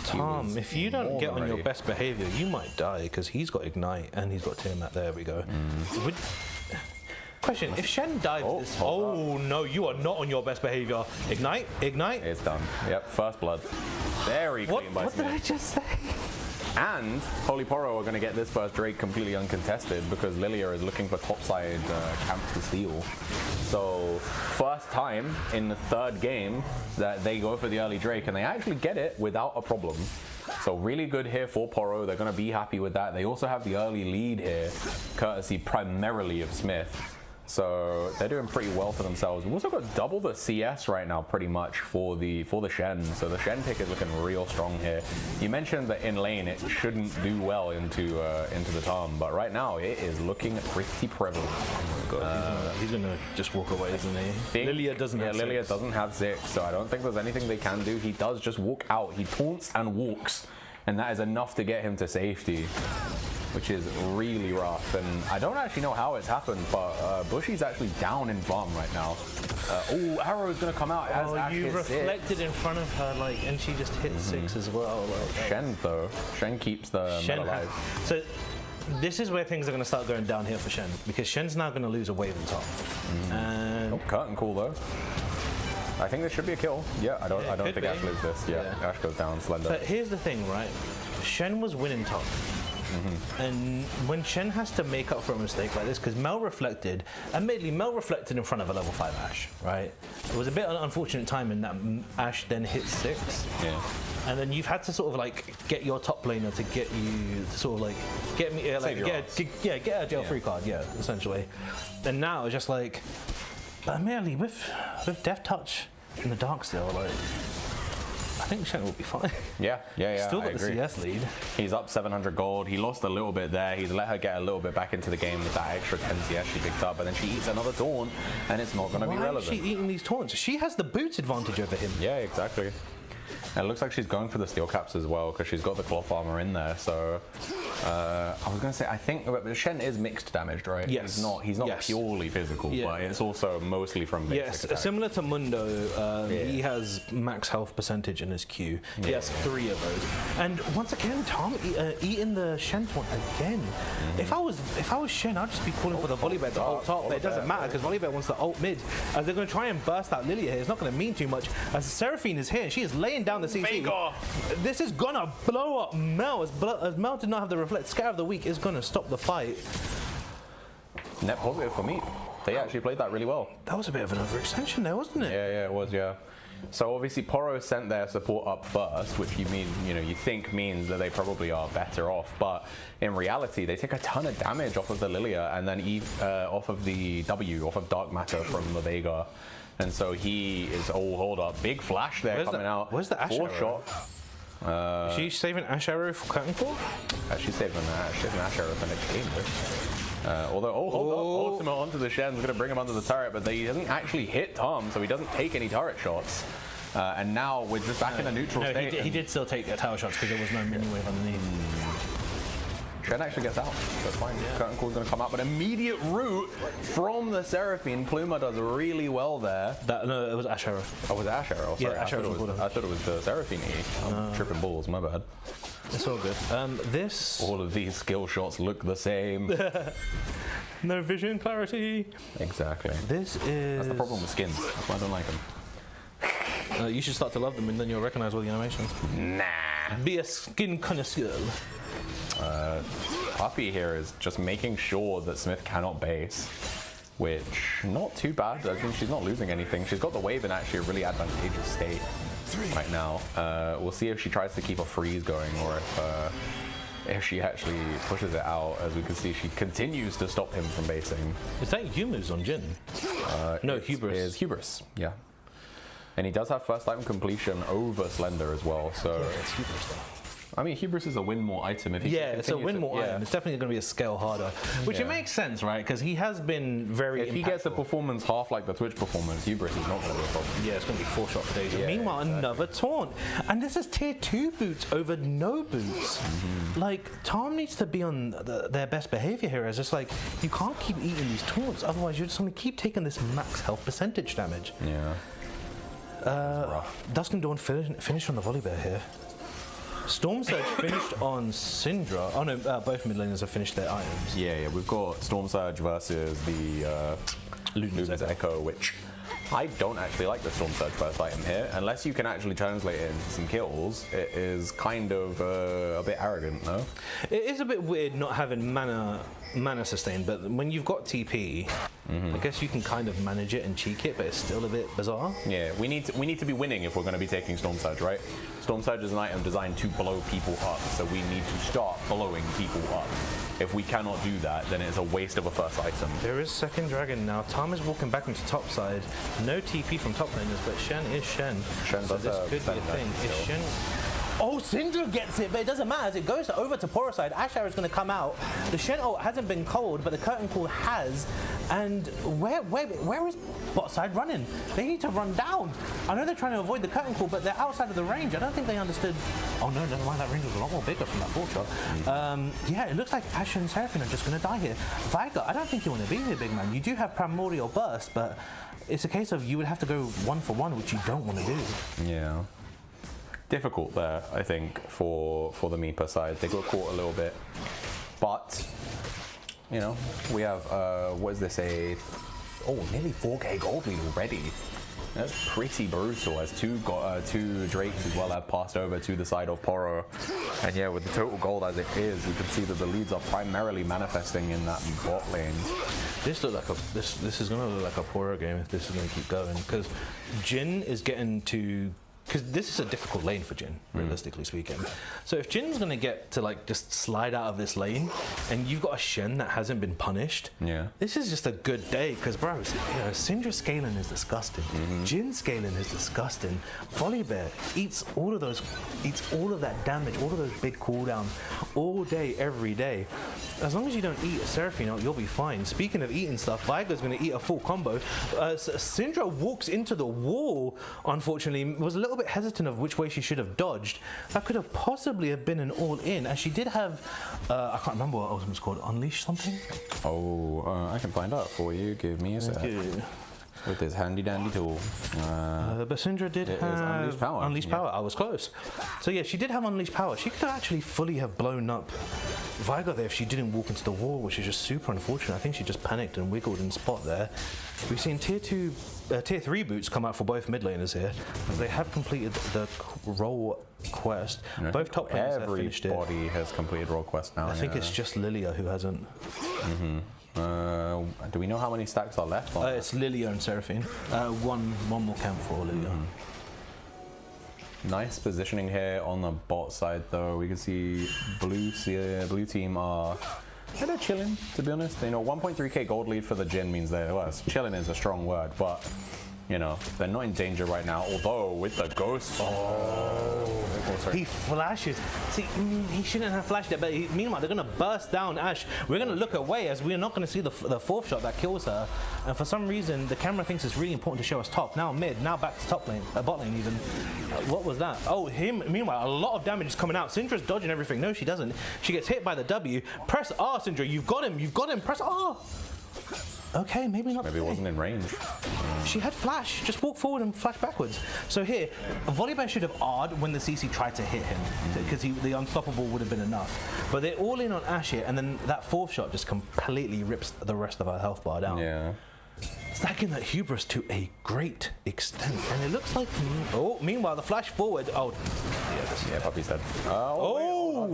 Tom, if you don't get on your best behavior, you might die because he's got Ignite and he's got Tiamat. There we go. Question, if Shen dives this... Oh, no, you are not on your best behavior. Ignite? It's done. Yep, first blood. Very clean by Smith. What did I just say? And Holy Poro are going to get this first Drake completely uncontested because Lilia is looking for topside camp to steal. So first time in the 3rd game that they go for the early Drake and they actually get it without a problem. So really good here for Poro. They're going to be happy with that. They also have the early lead here, courtesy primarily of Smith. So they're doing pretty well for themselves. We've also got double the CS right now, pretty much for the Shen. So the Shen pick is looking real strong here. You mentioned that in lane it shouldn't do well into the Tom, but right now it is looking pretty prevalent. Oh my God, he's gonna just walk away, isn't he? Lilia doesn't have 6. Lilia doesn't have 6, so I don't think there's anything they can do. He does just walk out. He taunts and walks, and that is enough to get him to safety. which is really rough. And I don't actually know how it's happened, but Bushy's actually down in farm right now. Oh, arrow's gonna come out as Ash you hits reflected in front of her, like, and she just hit 6 as well. Like, Shen though. Shen keeps the Shen meta alive. So this is where things are going to start going downhill for Shen, because Shen's now going to lose a wave on top. And Oh, curtain call though. I think this should be a kill. Yeah, I don't could think be. Ash loses this. Yeah, Yeah. Ash goes down, Slender. but here's the thing, right? Shen was winning top. And when Shen has to make up for a mistake like this, because Mel reflected, admittedly, Mel reflected in front of a level 5 Ash, right? It was a bit unfortunate timing that Ash then hit 6. Yeah. And then you've had to sort of like get your top laner to get you to sort of like get me like Save your get a jail free card, essentially. And now it's just like, but merely with Death Touch in the dark still, like I think Shen will be fine. Yeah. Still I got the agree. CS lead. He's up 700 gold. He lost a little bit there. He's let her get a little bit back into the game with that extra 10 CS she picked up, but then she eats another taunt, and it's not going to be Why relevant. is she eating these taunts? She has the boots advantage over him. Yeah, exactly. And it looks like she's going for the steel caps as well because she's got the cloth armor in there. So I was going to say, I think Shen is mixed damaged, right? Yes. He's not Yes. purely physical, Yeah. but it's also mostly from basic Yes, attack. similar to Mundo, he has max health percentage in his Q. He has 3 of those. And once again, Tom eating the Shen taunt again. If I was Shen, I'd just be calling for the Volibear to ult top, but it doesn't matter because Volibear wants to ult mid. As they're going to try and burst out Lilia here, it's not going to mean too much. As Seraphine is here, and she is laying down the CC. Veigar. This is gonna blow up Mel. As Mel did not have the reflect, Scare of the Week is gonna stop the fight. Net positive for me. They actually played that really well. That was a bit of an overextension there, wasn't it? Yeah, it was, yeah. So obviously Poro sent their support up first, which you think means that they probably are better off, but in reality they take a ton of damage off of the Lilia and then off of the off of Dark Matter from the Veigar. And so he is, hold up, big flash there coming out. Where's the Ash 4 arrow? shot. Is she saving Ash Arrow for curtain call? She's saving Ash Arrow for next game, though. Although, hold up, ultimate onto the Shen's going to bring him under the turret, but he doesn't actually hit Tom, so he doesn't take any turret shots. And now we're just back in a neutral state. He did still take the tower shots because there was no mini wave underneath. Shen actually gets out. That's fine. Curtain call's going to come out, but immediate root from the Seraphine. Pluma does really well there. No, it was Ash Arrow. Oh, was it Ash Arrow? Sorry, Yeah, Ash Arrow was I thought it was the Seraphine E. I'm tripping balls, my bad. It's all good. This All of these skill shots look the same. no vision clarity. Exactly. This is. That's the problem with skins. That's why I don't like them. You should start to love them, and then you'll recognize all the animations. Nah. Be a skin connoisseur. Puppy here is just making sure that Smith cannot base, which not too bad. I think she's not losing anything. She's got the wave in actually a really advantageous state right now. We'll see if she tries to keep a freeze going or if she actually pushes it out. As we can see, she continues to stop him from basing. Is that Humus on Jin? No, Hubris. Is Hubris, yeah. And he does have first item completion over Slender as well, so... It's Hubris though. I mean, Hubris is a win more item. If he Yeah, can it's a continue win to- more yeah. item. It's definitely going to be a scale harder, which it Yeah. makes sense, right? Because he has been very. If he gets a impactful. performance half like the Twitch performance, Hubris is not going to be a problem. Yeah, it's going to be 4 shot for days. Yeah, Meanwhile, exactly. another taunt. And this is tier 2 boots over no boots. Like, Tom needs to be on their best behavior here. It's just like, you can't keep eating these taunts, otherwise you're just going to keep taking this max health percentage damage. Yeah. Dusk and Dawn finished on the Volibear here. Storm Surge finished on Syndra. Oh no, both mid laners have finished their items. Yeah, we've got Storm Surge versus the Luna's Luna's Echo, which I don't actually like the Storm Surge first item here. Unless you can actually translate it into some kills, it is kind of a bit arrogant, no? It is a bit weird not having mana sustain, but when you've got TP, I guess you can kind of manage it and cheek it, but it's still a bit bizarre. Yeah, we need to be winning if we're going to be taking Storm Surge, right? Storm Surge is an item designed to blow people up, so we need to start blowing people up. If we cannot do that, then it's a waste of a first item. There is second dragon now. Tom is walking back into top side. No TP from top laners, but Shen is Shen. Shen so does this have could be a second thing. dragon Is still. Shen? Oh, Syndra gets it, but it doesn't matter. As it goes over to Poro side, Asher is going to come out. The Shen ult hasn't been cold, but the curtain call has. And where is bot side running? They need to run down. I know they're trying to avoid the curtain call, but they're outside of the range. I don't think they understood. Oh no, never mind. That range was a lot more bigger from that full shot. Yeah, it looks like Asher and Seraphine are just going to die here. Viger, I don't think you want to be here, big man. You do have Primordial Burst, but it's a case of you would have to go 1-for-1, which you don't want to do. Yeah. Difficult there, I think, for the Meeper side. They got caught a little bit, but you know, we have what is this, nearly 4K gold lead already. That's pretty brutal, as two Drakes as well have passed over to the side of Poro. And yeah, with the total gold as it is, you can see that the leads are primarily manifesting in that bot lane. This look like this is gonna look like a Poro game if this is gonna keep going, because Jhin is getting to. Because this is a difficult lane for Jhin, realistically speaking. So if Jin's going to get to like just slide out of this lane, and you've got a Shen that hasn't been punished, this is just a good day. Because bro, you know, Syndra scaling is disgusting. Jhin scaling is disgusting. Volibear eats all of that damage, all of those big cooldowns, all day, every day. As long as you don't eat a Seraphine ult, you'll be fine. Speaking of eating stuff, Viger's going to eat a full combo. Syndra walks into the wall, unfortunately, was a little bit hesitant of which way she should have dodged. That could have possibly have been an all-in, as she did have, I can't remember what ultimate was called, Unleash something? Oh, I can find out for you. Give me a sec. With this handy dandy tool. But Syndra did have Unleash Power. Unleash Power. I was close. So yeah, she did have Unleash Power. She could actually fully have blown up Viger there if she didn't walk into the wall, which is just super unfortunate. I think she just panicked and wiggled in spot there. We've seen tier 3 boots come out for both mid laners here, as they have completed the role quest. Both top laners have finished it. Everybody has completed role quest now. I think it's just Lilia who hasn't. Do we know how many stacks are left on It's Lilia and Seraphine. One more camp for Lilia. Nice positioning here on the bot side, though. We can see blue team are they're chilling, to be honest. You know, 1.3k gold lead for the Jhin means chilling is a strong word, but you know, they're not in danger right now. Although with the ghost, he flashes. See, he shouldn't have flashed it, but meanwhile they're gonna burst down Ashe. We're gonna look away, as we're not gonna see the fourth shot that kills her. And for some reason, the camera thinks it's really important to show us top. Now mid, now back to top lane, bot lane even. What was that? Oh, him. Meanwhile, a lot of damage is coming out. Syndra's dodging everything. No, she doesn't. She gets hit by the W. Press R, Syndra. You've got him. You've got him. Press R. Okay, maybe not. Maybe it wasn't in range. She had flash. Just walk forward and flash backwards. So here, Volibear should have R'd when the CC tried to hit him, because the unstoppable would have been enough. But they're all in on Ashe here, and then that fourth shot just completely rips the rest of our health bar down. Yeah. Stacking that hubris to a great extent. And it looks like... meanwhile, the flash forward... Yeah, Puppy's dead.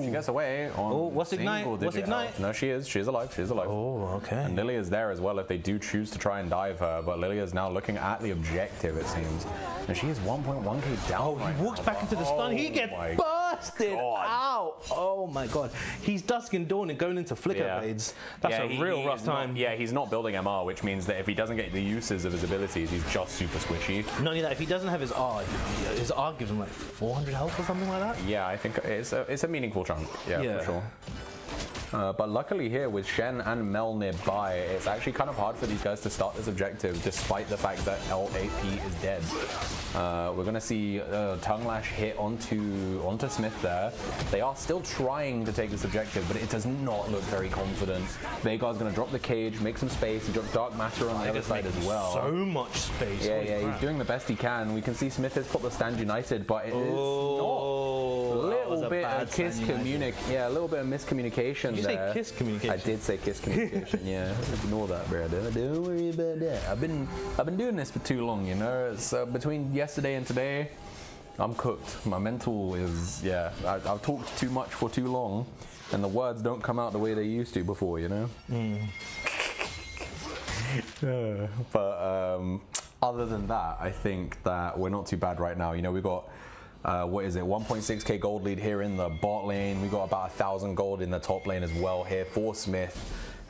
She gets away on what's Ignite? What's Ignite? Health. No, she is. She's alive. She's alive. Oh, okay. And Lilia is there as well if they do choose to try and dive her. But Lilia is now looking at the objective, it seems. And she is 1.1k down. He walks back into the stun. He gets busted out. Oh, my God. He's Dusk and Dawn and going into Flicker Blades. That's a real rough time. He's not building MR, which means that if he doesn't get the uses of his abilities, he's just super squishy. Not only that, if he doesn't have his R gives him like 400 health or something like that. Yeah, I think it's a meaningful chunk. Yeah, for sure. But luckily here with Shen and Mel nearby, it's actually kind of hard for these guys to start this objective despite the fact that L8P is dead. We're going to see Tongue Lash hit onto Smith there. They are still trying to take this objective, but it does not look very confident. Veigar's going to drop the cage, make some space. He drops Dark Matter on the other side as well. So much space. Yeah, he's doing the best he can. We can see Smith has put the stand united, but it is not. A little bit of a little bit of miscommunication. Did you say kiss communication? I did say kiss communication. Yeah, ignore that, brother. Don't worry about that. I've been doing this for too long, you know. It's between yesterday and today, I'm cooked. My mental is I've talked too much for too long, and the words don't come out the way they used to before, you know. But other than that, I think that we're not too bad right now. You know, we've got. 1.6k gold lead here in the bot lane. We got about 1,000 gold in the top lane as well here for Smith.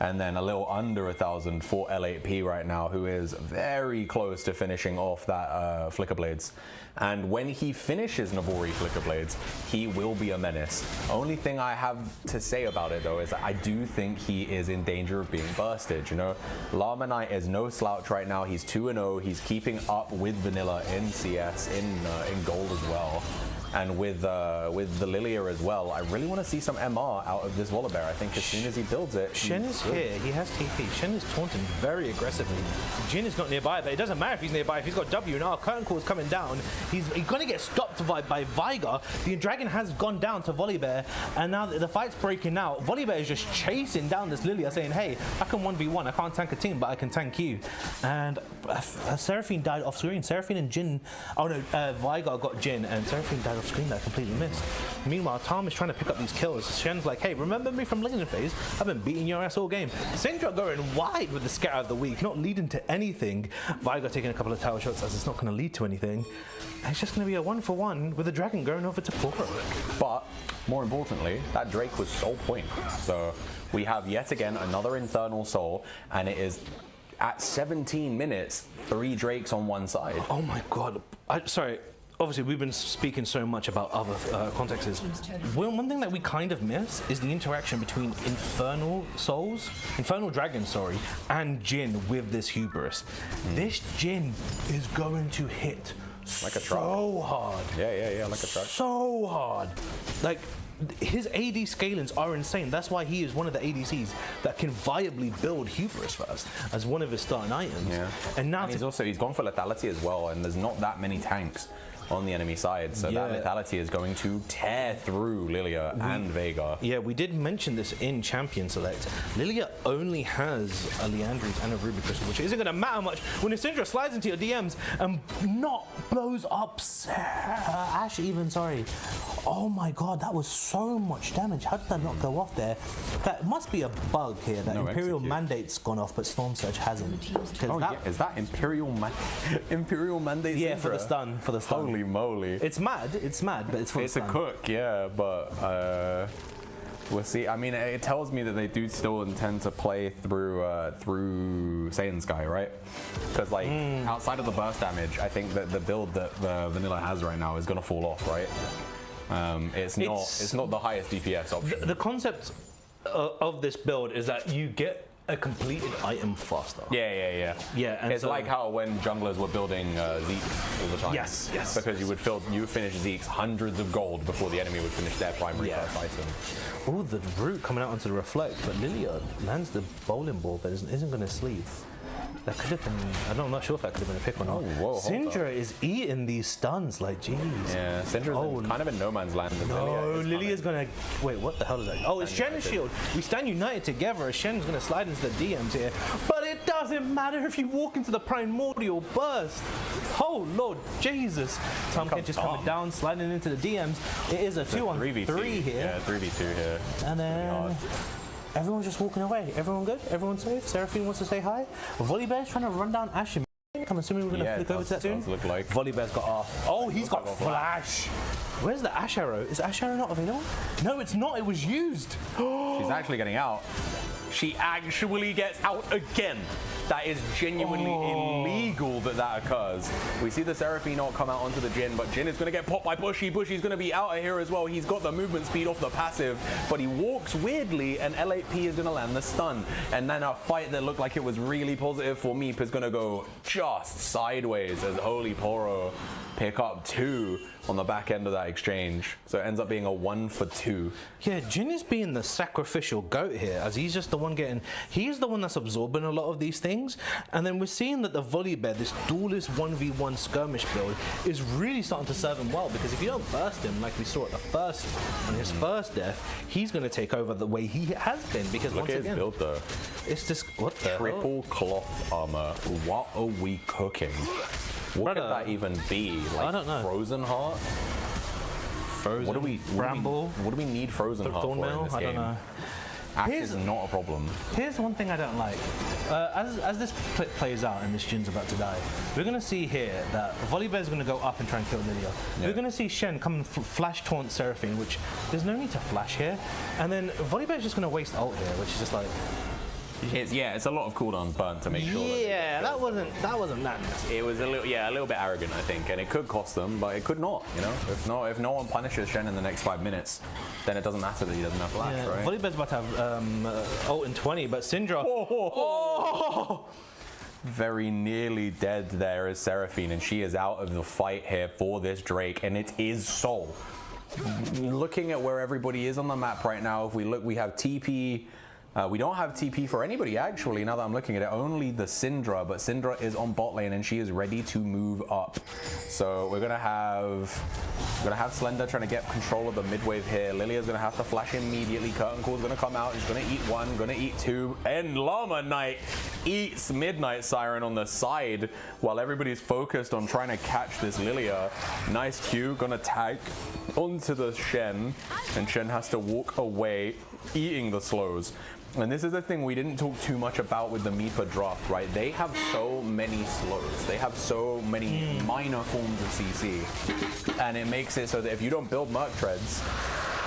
and then a little under 1,000 for L8P right now, who is very close to finishing off that Flicker Blades. And when he finishes Navori Flicker Blades, he will be a menace. Only thing I have to say about it though is that I do think he is in danger of being bursted. You know, Llama Knight is no slouch right now. He's 2-0. He's keeping up with Vanilla in CS, in gold as well. And with the Lilia as well, I really want to see some MR out of this Volibear. I think as soon as he builds it, Shen is here. He has TP. Shen is taunting very aggressively. Jin is not nearby, but it doesn't matter if he's nearby. If he's got W now, curtain call is coming down. He's going to get stopped by Viger. The dragon has gone down to Volibear, and now the fight's breaking out. Volibear is just chasing down this Lilia, saying, "Hey, I can 1v1. I can't tank a team, but I can tank you." And Seraphine died off screen. Seraphine and Jin. Oh no, Viger got Jin, and Seraphine died off screen that I completely missed. Meanwhile, Tom is trying to pick up these kills. Shen's like, "Hey, remember me from Legend phase? I've been beating your ass all game." Syndra going wide with the scatter of the week, not leading to anything. Viger taking a couple of tower shots as it's not going to lead to anything. And it's just going to be a 1-for-1 with the dragon going over to Poro. But more importantly, that Drake was soul point. So we have yet again another Infernal Soul, and it is at 17 minutes, 3 Drakes on one side. Oh my god. Sorry. Obviously, we've been speaking so much about other contexts. One thing that we kind of miss is the interaction between Infernal Dragons, sorry, and Jin with this hubris. This Jin is going to hit like a so hard. Yeah, like a truck. So hard. Like, his AD scalings are insane. That's why he is one of the ADCs that can viably build Hubris first as one of his starting items. Yeah. And now he's gone for lethality as well, and there's not that many tanks on the enemy side, so that lethality is going to tear through Lilia and Veigar. Yeah, we did mention this in Champion Select. Lilia only has a Leandries and a Ruby Crystal, which isn't going to matter much when Syndra slides into your DMs and not blows up Ash even, sorry. Oh my god, that was so much damage. How did that not go off there? That must be a bug here, that Imperial Mandate's gone off, but Storm Surge hasn't. Is that Imperial Mandate? Yeah, for the stun. Holy moly. It's mad, but it's for the stun. It's a cook, yeah, but we'll see. I mean, it tells me that they do still intend to play through Saiyan Sky, right? Because like outside of the burst damage, I think that the build that Vanilla has right now is going to fall off, right? It's not the highest DPS option. The concept of this build is that you get a completed item faster. Yeah. And it's like how when junglers were building Zeeks all the time. Yes. Because you would finish Zeeks hundreds of gold before the enemy would finish their primary first item. Oh, the root coming out onto the reflect, but Lilia lands the bowling ball, but isn't going to sleeve. That could have been, I'm not sure if that could have been a pick or not. Whoa, Syndra is eating these stuns, like, jeez. Yeah, Syndra's kind of in no man's land. No, Lilia's gonna, wait, what the hell is that? Oh, it's Shen's shield. We stand united together as Shen's gonna slide into the DMs here. But it doesn't matter if you walk into the primordial burst. Oh, Lord Jesus. Tomkin just coming down, sliding into the DMs. It is a 2-on-3 here. Yeah, 3v2 here. And then everyone's just walking away. Everyone good? Everyone safe? Seraphine wants to say hi. Volibear's trying to run down Ash. I'm assuming we're going to flick over to that soon. Look like. Volibear's got off. Oh, he's got flash. Where's the Ash arrow? Is Ash arrow not available? No, it's not. It was used. She's actually getting out. She actually gets out again. That is genuinely illegal that occurs. We see the Seraphine ult come out onto the Jhin, but Jhin is going to get popped by Bushy. Bushy's going to be out of here as well. He's got the movement speed off the passive, but he walks weirdly, and L8P is going to land the stun. And then a fight that looked like it was really positive for Meep is going to go just sideways as Holy Poro pick up 2 on the back end of that exchange. So it ends up being a 1-for-2. Yeah, Jhin is being the sacrificial goat here, as he's just the one he's the one that's absorbing a lot of these things. And then we're seeing that the Volibear, this duelist 1v1 skirmish build, is really starting to serve him well, because if you don't burst him like we saw at on his first death, he's going to take over the way he has been, because Look at his build though. It's just, what the Triple cloth armor. What are we cooking? What could that even be? Like, I don't know. Frozen Heart? Frozen, Bramble? What do we need Frozen Heart for in this game? I don't know. Axe is not a problem. Here's one thing I don't like. As this plays out and this Jin's about to die, we're going to see here that Volibear's going to go up and try and kill Lilia. Yeah. We're going to see Shen come and flash taunt Seraphine, which there's no need to flash here. And then Volibear's just going to waste ult here, which is just like, It's a lot of cooldowns burnt to make sure. Yeah, that wasn't that nasty. It was a little bit arrogant, I think, and it could cost them, but it could not. You know, if no one punishes Shen in the next 5 minutes, then it doesn't matter that he doesn't have flash, Yeah, right? Volibear's about to have ult in 20, but Syndra. Very nearly dead there is Seraphine, and she is out of the fight here for this Drake, and it is Soul. Looking at where everybody is on the map right now, if we look, we have TP. We don't have TP for anybody, actually, now that I'm looking at it. Only the Syndra, but Syndra is on bot lane, and she is ready to move up. So we're gonna have Slender trying to get control of the mid wave here. Lilia's gonna have to flash immediately. Curtain Call's gonna come out. He's gonna eat one, gonna eat two, and Llama Knight eats Midnight Siren on the side while everybody's focused on trying to catch this Lilia. Nice Q, gonna tag onto the Shen, and Shen has to walk away, eating the slows. And this is the thing we didn't talk too much about with the Meepa draft, right? They have so many slows. They have so many minor forms of CC. And it makes it so that if you don't build Merc Treads,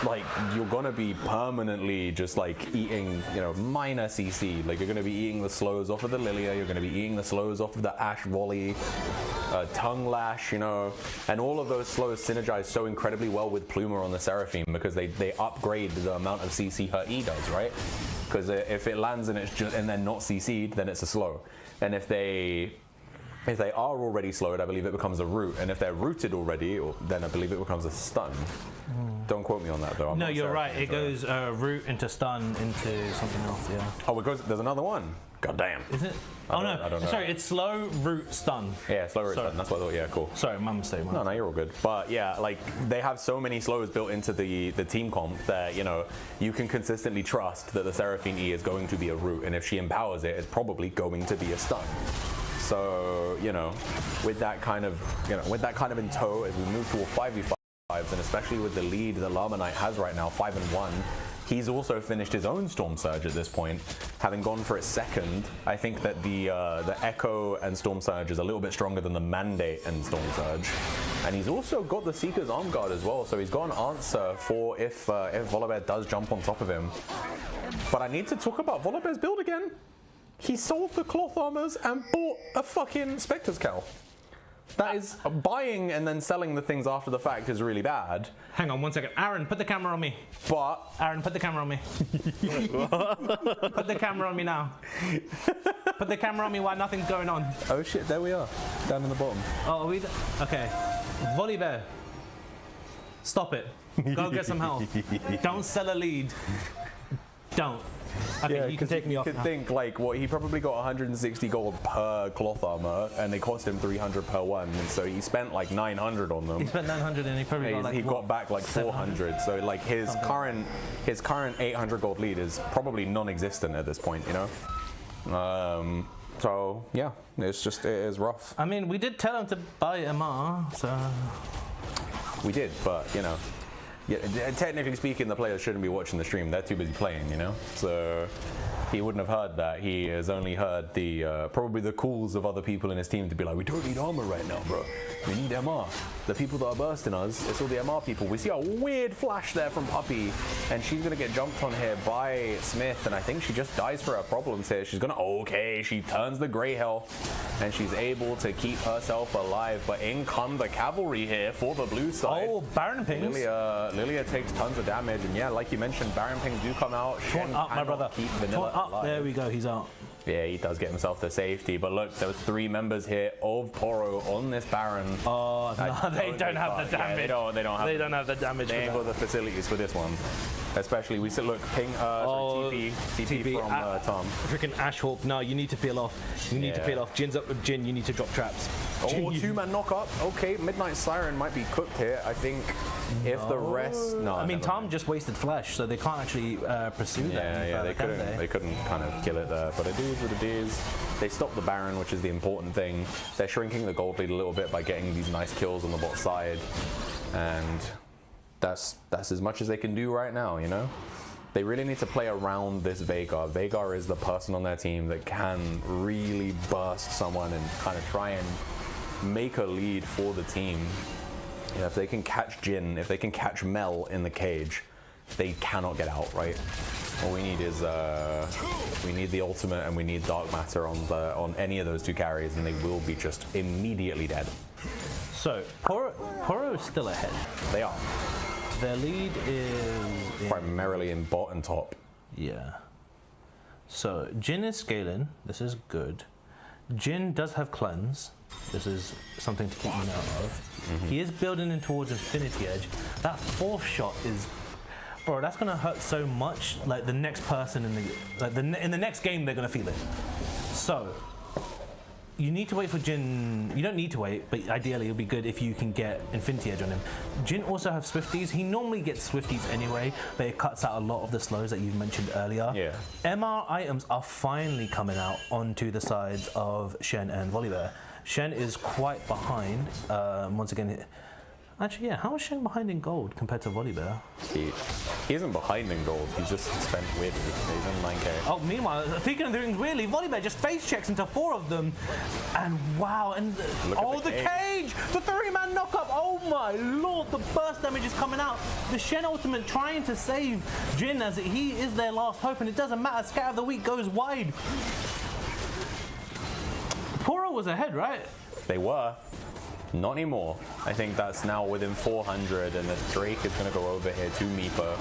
like, you're gonna be permanently just like eating, you know, minor CC. Like, you're gonna be eating the slows off of the Lilia, you're gonna be eating the slows off of the Ashe Volley, Tongue Lash, you know, and all of those slows synergize so incredibly well with Pluma on the Seraphine because they upgrade the amount of CC her E does, right? Because if it lands and it's just and then not CC'd, then it's a slow. And if they are already slowed, I believe it becomes a root. And if they're rooted already, then I believe it becomes a stun. Don't quote me on that though. No, you're right. It goes root into stun into something else. Yeah. Oh, it goes. There's another one. God damn. Is it? I no. don't know. Sorry, it's slow root stun. Yeah, slow root stun. That's what I thought. Yeah, cool. Sorry, my mistake. No, you're all good. But yeah, like they have so many slows built into the team comp that, you know, you can consistently trust that the Seraphine E is going to be a root, and if she empowers it, it's probably going to be a stun. So, you know, with that kind of in tow, as we move to a 5v5s, and especially with the lead that Llama Knight has right now, 5-1, he's also finished his own Storm Surge at this point, having gone for its second. I think that the Echo and Storm Surge is a little bit stronger than the Mandate and Storm Surge. And he's also got the Seeker's Arm Guard as well, so he's got an answer for if Volibear does jump on top of him. But I need to talk about Volibear's build again. He sold the cloth armors and bought a fucking Spectre's Cowl. That is buying and then selling the things after the fact is really bad. Hang on 1 second. Aaron, put the camera on me. But Aaron, put the camera on me. Put the camera on me now. Put the camera on me while nothing's going on. oh shit, there we are, down in the bottom. Oh, are we? Okay. Volibear. Stop it. Go get some help. Don't sell a lead. Don't. Okay, you can take me off You could now. think like what he probably got 160 gold per cloth armor, and they cost him 300 per one, and so he spent like 900 on them. He spent 900 and he probably got like he got back like 400. So like his current 800 gold lead is probably non-existent at this point, you know. So yeah, it is rough. I mean, we did tell him to buy MR, so. We did, but you know. Yeah, technically speaking, the players shouldn't be watching the stream. They're too busy playing, you know? So he wouldn't have heard that. He has only heard the probably the calls of other people in his team to be like, we don't need armor right now, bro. We need MR. The people that are bursting us, it's all the MR people. We see a weird flash there from Puppy, and she's going to get jumped on here by Smith, and I think she just dies for her problems here. She's going to, okay, she turns the Grey Health, and she's able to keep herself alive, but in come the cavalry here for the blue side. Oh, Baron Pings. Lilia takes tons of damage, and yeah, like you mentioned, Baron Pings do come out. Taunt up, my brother. Keep Vanilla Taunt up. alive. There we go, he's out. Yeah, he does get himself to safety, but look, there was 3 members here of Poro on this Baron. Oh, no, they don't have the damage. Yeah, they don't have the damage. They ain't got the facilities for this one. Especially, we still look ping, TP from Tom. Freaking Ashe Hawk, no, you need to peel off. You need to peel off. Jin's up with Jin, you need to drop traps. Oh, Jin, 2-man knock up. Okay, Midnight Siren might be cooked here. I think if the rest... No, I mean, Tom just wasted flesh, so they can't actually pursue that. Yeah, they couldn't kind of kill it there, but it is what it is. They stopped the Baron, which is the important thing. They're shrinking the gold lead a little bit by getting these nice kills on the bot side, and that's as much as they can do right now, you know? They really need to play around this Veigar. Veigar is the person on their team that can really burst someone and kind of try and make a lead for the team. You know, if they can catch Jin, if they can catch Mel in the cage, they cannot get out, right? All we need is we need the ultimate and we need dark matter on any of those two carries, and they will be just immediately dead. So Poro is still ahead. They are Their lead is primarily in bot and top. yeah. So Jin is scaling. This is good. Jin does have cleanse. This is something to keep an eye of. He is building in towards Infinity Edge. That fourth shot is, bro, that's gonna hurt so much. Like the next person in the next game, they're gonna feel it. So you need to wait for Jin. You don't need to wait, but ideally it'll be good if you can get Infinity Edge on him. Jin also has Swifties. He normally gets Swifties anyway, but it cuts out a lot of the slows that you've mentioned earlier. Yeah. MR items are finally coming out onto the sides of Shen and Volibear. Shen is quite behind. Once again, actually, yeah, how is Shen behind in gold compared to Volibear? He isn't behind in gold. He's just spent weirdly. He's in 9k. Oh, meanwhile, speaking of things weirdly, Volibear just face checks into 4 of them, and wow, and the cage, the 3-man knockup. Oh my lord, the burst damage is coming out. The Shen ultimate trying to save Jin as he is their last hope, and it doesn't matter. Scatter of the Week goes wide. Poro was ahead, right? They were. Not anymore. I think that's now within 400, and the Drake is going to go over here to Meepo.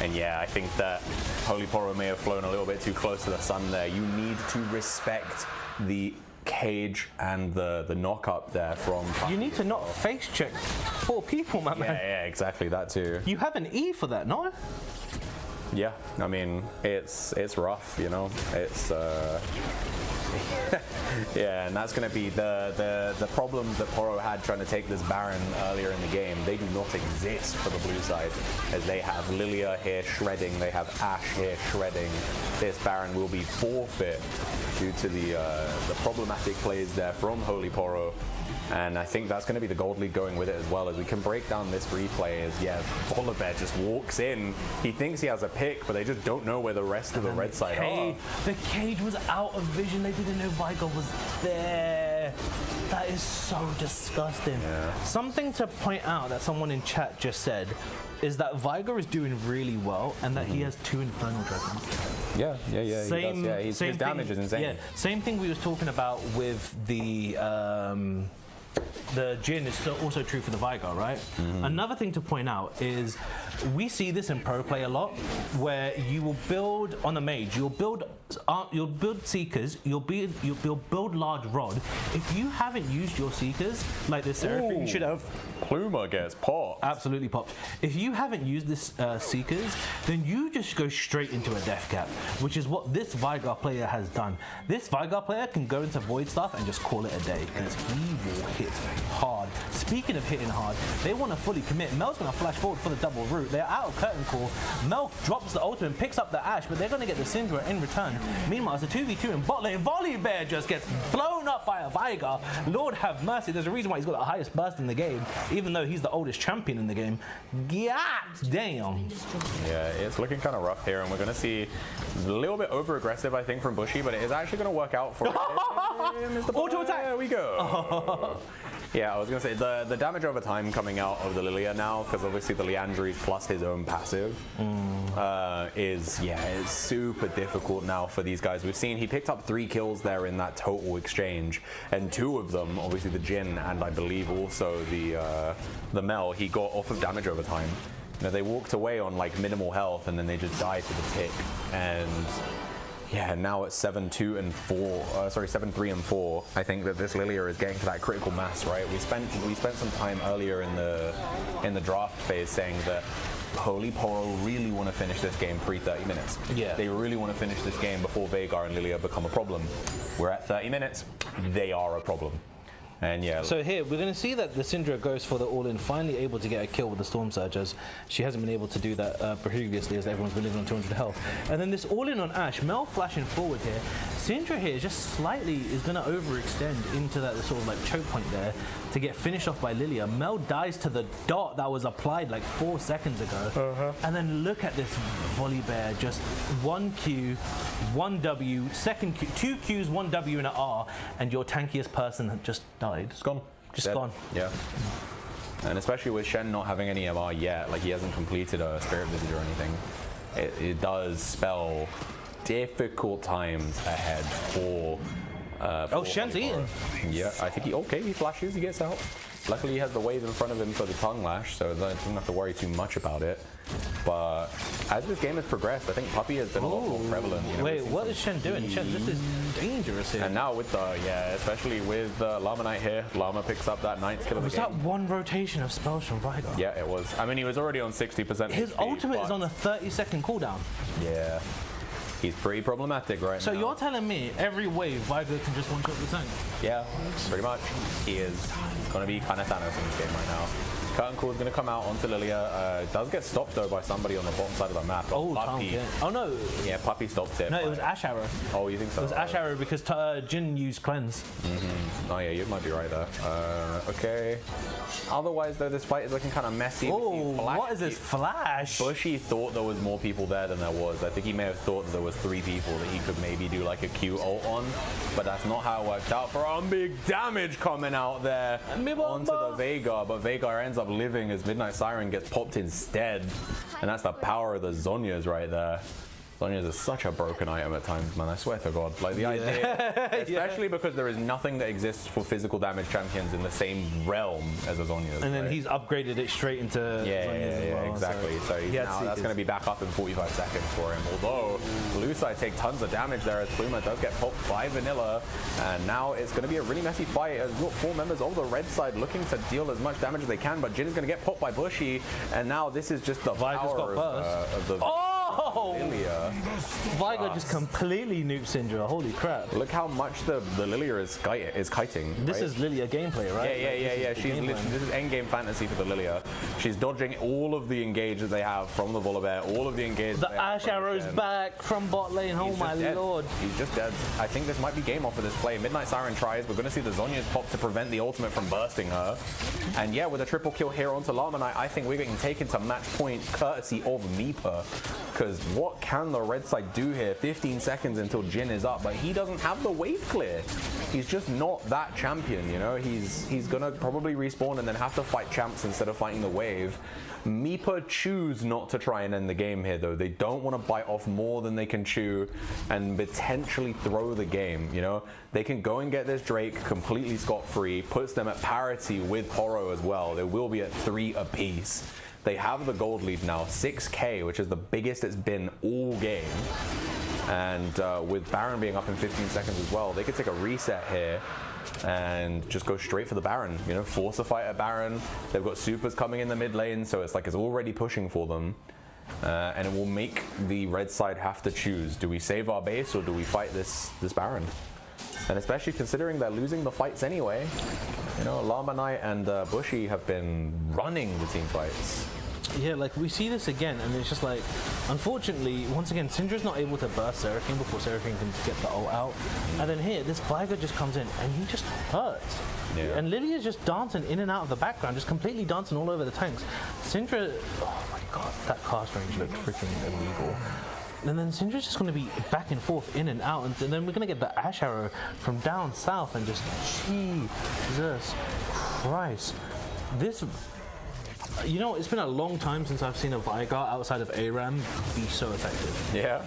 And yeah, I think that Holy Poro may have flown a little bit too close to the sun there. You need to respect the cage and the knock up there from... You need to not face check 4 people, my man. Yeah, exactly, that too. You have an E for that, no? Yeah, I mean, it's rough, you know. It's... yeah, and that's going to be the problems that Poro had trying to take this Baron earlier in the game. They do not exist for the blue side, as they have Lilia here shredding, they have Ashe here shredding. This Baron will be forfeit due to the problematic plays there from Holy Poro. And I think that's going to be the gold lead going with it as well, as we can break down this replay as, yeah, Volibear just walks in. He thinks he has a pick, but they just don't know where the rest of the red side are. The cage was out of vision. They didn't know Viger was there. That is so disgusting. Yeah. Something to point out that someone in chat just said is that Viger is doing really well, and that he has 2 Infernal Dragons. Yeah, he does. Yeah, his damage is insane. Yeah, same thing we was talking about with the Jin is also true for the Viger, right? Another thing to point out is we see this in pro play a lot, where you will build on a mage, you'll build seekers, you'll build large rod. If you haven't used your seekers, like this Seraphim, you should have. Pluma gets popped. Absolutely popped. If you haven't used this seekers, then you just go straight into a death cap, which is what this Viger player has done. This Viger player can go into Void Staff and just call it a day, because he will hit hard. Speaking of hitting hard, they want to fully commit. Mel's going to flash forward for the double root. They're out of curtain call. Mel drops the ultimate, picks up the Ashe, but they're going to get the Syndra in return. Meanwhile, it's a 2v2 in bot lane. Volibear just gets blown up by a Viger. Lord have mercy. There's a reason why he's got the highest burst in the game, even though he's the oldest champion in the game. God damn. Yeah, it's looking kind of rough here, and we're going to see a little bit over-aggressive, I think, from Bushy, but it is actually going to work out for Auto attack. There we go. Yeah, I was going to say, the damage over time coming out of the Lilia now, because obviously the Liandry's plus his own passive is super difficult now for these guys. We've seen he picked up 3 kills there in that total exchange, and 2 of them, obviously the Jin and I believe also the Mel, he got off of damage over time. You know, they walked away on like minimal health, and then they just died to the tick. And yeah, now it's 7-2 and 4. Sorry, 7-3 and 4. I think that this Lilia is getting to that critical mass, right? We spent some time earlier in the draft phase saying that Holy Poro really want to finish this game pre-30 minutes. Yeah. They really want to finish this game before Veigar and Lilia become a problem. We're at 30 minutes. They are a problem. And yeah. So here, we're going to see that the Syndra goes for the all-in, finally able to get a kill with the Storm Surge, as she hasn't been able to do that previously, as everyone's been living on 200 health. And then this all-in on Ashe, Mel flashing forward here. Syndra here just slightly is going to overextend into that sort of like choke point there to get finished off by Lilia. Mel dies to the dot that was applied like 4 seconds ago. And then look at this Volibear, just 1 Q, 1 W, second Q, 2 Qs, 1 W and an R, and your tankiest person had just died. It's gone. Just gone. Yeah. And especially with Shen not having any MR yet, like he hasn't completed a Spirit Visage or anything, it does spell difficult times ahead for Shen's eating. Yeah, I think he flashes, he gets out. Luckily he has the wave in front of him for the tongue lash, so doesn't have to worry too much about it. But as this game has progressed, I think Puppey has been a lot more prevalent. You know, Wait, what is Shen doing? Shen, this is dangerous here. and now with especially with Llama Knight here, Llama picks up that 9th kill of the Was game. that one rotation of spells from Vigar? Yeah, it was. I mean, he was already on 60%. His HP, ultimate is but on a 30-second cooldown. Yeah. He's pretty problematic right now. So you're telling me every wave Vigar can just one-shot the tank? Yeah, pretty much. He is going to be kind of Thanos in this game right now. Curtain Call is going to come out onto Lilia. Does get stopped though by somebody on the bottom side of the map. Puppey. Oh no. Yeah, Puppey stopped it. No, it was Ash Arrow. Oh, you think so? It was Ash Arrow because Jin used cleanse. Oh yeah, you might be right there. Okay. Otherwise though, this fight is looking kind of messy. Oh, what is this flash? Bushy thought there was more people there than there was. I think he may have thought that there was 3 people that he could maybe do like a Q ult on, but that's not how it worked out for him. Big damage coming out there onto the Veigar, but Veigar ends up living as Midnight Siren gets popped instead, and that's the power of the Zhonya's right there. Zhonya's is such a broken item at times, man. I swear to God. Like the idea, especially because there is nothing that exists for physical damage champions in the same realm as a Zhonya's. And then he's upgraded it straight into Zhonya's as well, exactly. So now that's going to be back up in 45 seconds for him. Although Lucite take tons of damage there as Pluma does get popped by Vanilla, and now it's going to be a really messy fight. As you've got 4 members of the red side looking to deal as much damage as they can, but Jin is going to get popped by Bushy, and now this is just the power of the. Lilia. Vigar just completely nuked Syndra. Holy crap. Look how much the Lilia is kiting. This right? is Lilia gameplay, right? Yeah. She's literally, this is endgame fantasy for the Lilia. She's dodging all of the engage that they have from the Volibear, all of the engage. The Ash Arrow's back from bot lane. Oh my lord. He's just dead. I think this might be game off for this play. Midnight Siren tries. We're going to see the Zhonya's pop to prevent the ultimate from bursting her. And yeah, with a triple kill here onto Llama Knight, I think we're getting taken to match point courtesy of Meeper. Because what can the red side do here? 15 seconds until Jin is up, but he doesn't have the wave clear. He's just not that champion, you know? He's gonna probably respawn and then have to fight champs instead of fighting the wave. Meeper choose not to try and end the game here though. They don't want to bite off more than they can chew and potentially throw the game, you know? They can go and get this Drake completely scot-free, puts them at parity with Poro as well. They will be at 3 apiece. They have the gold lead now, 6k, which is the biggest it's been all game. And with Baron being up in 15 seconds as well, they could take a reset here and just go straight for the Baron. You know, force a fight at Baron. They've got supers coming in the mid lane, so it's like it's already pushing for them. And it will make the red side have to choose. Do we save our base or do we fight this Baron? And especially considering they're losing the fights anyway. You know, Llama Knight and Bushy have been running the team fights. Yeah, like we see this again, and it's just like, unfortunately, once again, Syndra's not able to burst Seraphine before Seraphine can get the ult out. And then here, this Vigar just comes in, and he just hurts. Yeah. And Lilia's just dancing in and out of the background, just completely dancing all over the tanks. Syndra, oh my god, that cast range looked freaking illegal. And then Syndra's just going to be back and forth, in and out, and then we're going to get the Ash Arrow from down south, and just, Jesus Christ. This, you know, it's been a long time since I've seen a Vigar outside of ARAM be so effective. Yeah.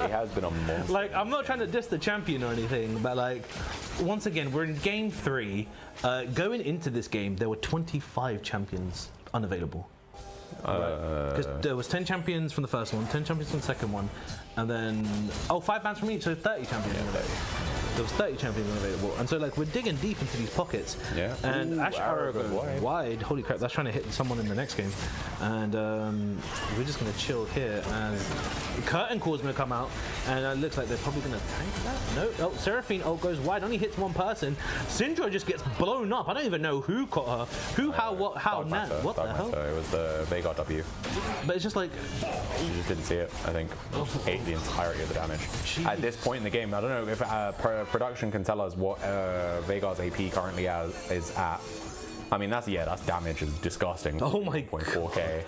He has been a monster. Like, I'm not trying to diss the champion or anything, but like, once again, we're in game 3. Going into this game, there were 25 champions unavailable. Because there was 10 champions from the first one, 10 champions from the second one, and then 5 bans from each, so 30 champions unavailable. There was 30 champions unavailable, and so like we're digging deep into these pockets. Yeah. And Ash Arrow goes wide. wide. Holy crap! That's trying to hit someone in the next game, and we're just gonna chill here. And Curtain Call's gonna come out, and it looks like they're probably gonna tank that. No, oh, Seraphine ult goes wide. Only hits one person. Syndra just gets blown up. I don't even know who caught her. Who, how, what, how, now? What the hell? It was the Veigar W. But it's just like, You just didn't see it, I think. Just ate the entirety of the damage. Jeez. At this point in the game, I don't know if production can tell us what Veigar's AP currently is at. I mean, that's damage is disgusting. Oh my 0.4k.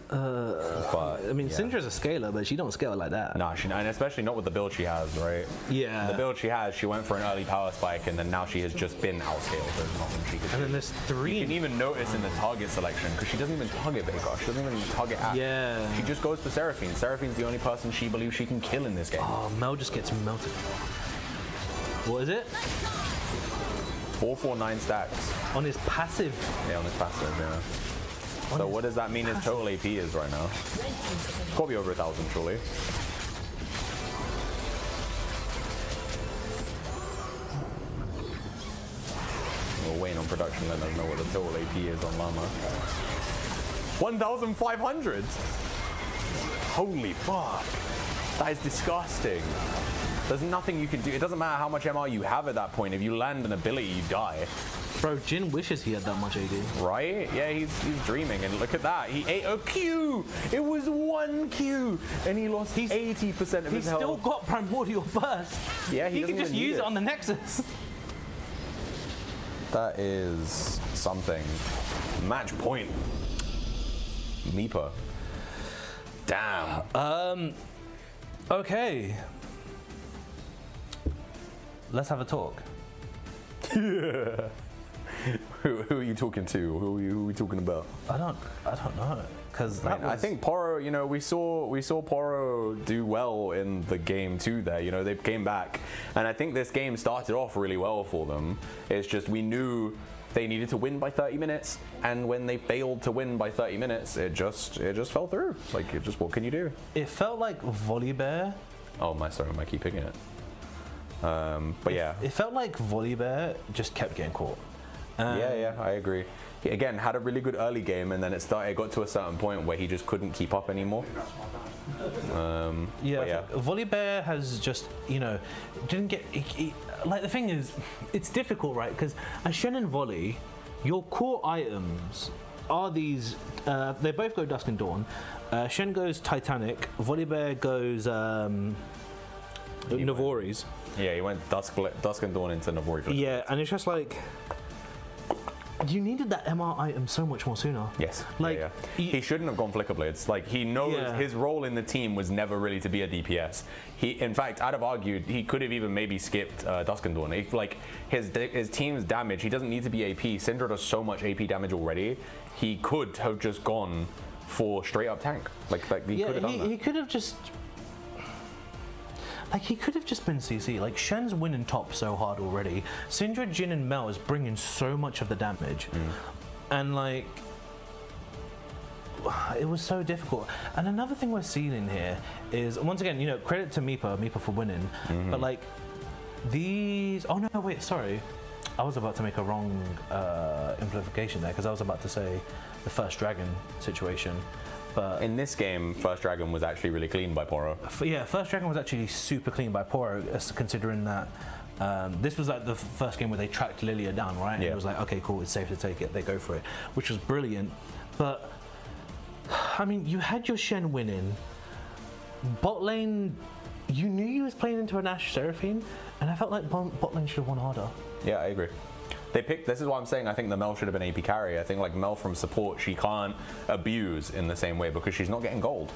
But I mean, yeah. Syndra's a scaler, but she don't scale like that. Nah, and especially not with the build she has, right? Yeah. The build she has, she went for an early power spike, and then now she has just been outscaled. There's nothing she can And do. then there's You 3. can even notice in the target selection, because she doesn't even target Veigar. She doesn't even target Ashe. Yeah. She just goes for Seraphine. Seraphine's the only person she believes she can kill in this game. Oh, Mel just gets melted. What is it? 449 stacks. On his passive. Yeah, on his passive, yeah. So what does that mean his total AP is right now? Got to be over 1,000, surely. We're waiting on production, letting us know what the total AP is on Llama. 1,500! Holy fuck! That is disgusting. There's nothing you can do. It doesn't matter how much MR you have at that point. If you land an ability, you die. Bro, Jin wishes he had that much AD. Right? Yeah, he's dreaming. And look at that. He ate a Q. It was 1 Q. And he lost 80% of his He's health. still got Primordial Burst. Yeah, he doesn't can just even need use it on the Nexus. That is something. Match point. Meepa. Damn. Okay. Let's have a talk. Who are you talking to? Who are we talking about? I don't know. Because I think Poro, you know, we saw Poro do well in the game too there. You know, they came back. And I think this game started off really well for them. It's just we knew they needed to win by 30 minutes. And when they failed to win by 30 minutes, it just fell through. Like, what can you do? it felt like Volibear. Oh, sorry, am I keeping it? But yeah. It felt like Volibear just kept getting caught. Yeah, I agree. He, again, had a really good early game, and then it got to a certain point where he just couldn't keep up anymore. Yeah. Volibear has just, you know, didn't get... like, the thing is, it's difficult, right? Because as Shen and Volley, your core items are these... they both go Dusk and Dawn. Shen goes Titanic. Volibear goes... Navori's. Yeah, he went Dusk and Dawn into Navori. Yeah, and it's just like... You needed that MR item so much more sooner. Yes. Like, yeah. He shouldn't have gone Flicker Blades. Like, he knows his role in the team was never really to be a DPS. In fact, I'd have argued he could have even maybe skipped Dusk and Dawn. Like, his team's damage, he doesn't need to be AP. Syndra does so much AP damage already. He could have just gone for straight up tank. Like he could have done that. He could have just... Like, he could have just been CC. Like, Shen's winning top so hard already. Syndra, Jin, and Mel is bringing so much of the damage. And, like, it was so difficult. And another thing we're seeing in here is, once again, you know, credit to Meepa for winning. But, like, these... Oh, no, wait, sorry. I was about to make a wrong implication there, because I was about to say the first dragon situation. But in this game, First Dragon was actually really clean by Poro. yeah, First Dragon was actually super clean by Poro, considering that this was like the first game where they tracked Lilia down, right? And it was like, okay, cool, it's safe to take it. They go for it, which was brilliant. But I mean, you had your Shen winning. Bot lane, you knew you was playing into an Ashe Seraphine, and I felt like bot lane should have won harder. Yeah, I agree. This is why I'm saying I think the Mel should have been AP carry. I think like Mel from support, she can't abuse in the same way because she's not getting gold.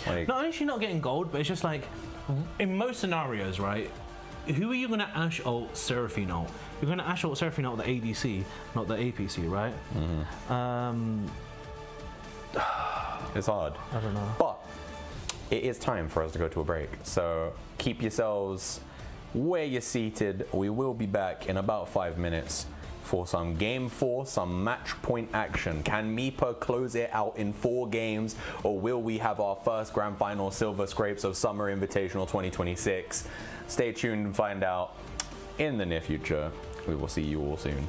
Like, Not only is she not getting gold, but it's just like, in most scenarios, right? Who are you going to Ashe ult Seraphine ult? You're going to Ashe ult Seraphine ult the ADC, not the APC, right? it's hard. I don't know. But it is time for us to go to a break. So keep yourselves where you're seated. We will be back in about 5 minutes for some Game 4, some match point action. Can Meepa close it out in 4 games, or will we have our first Grand Final Silver Scrapes of Summer Invitational 2026? Stay tuned and find out in the near future. We will see you all soon.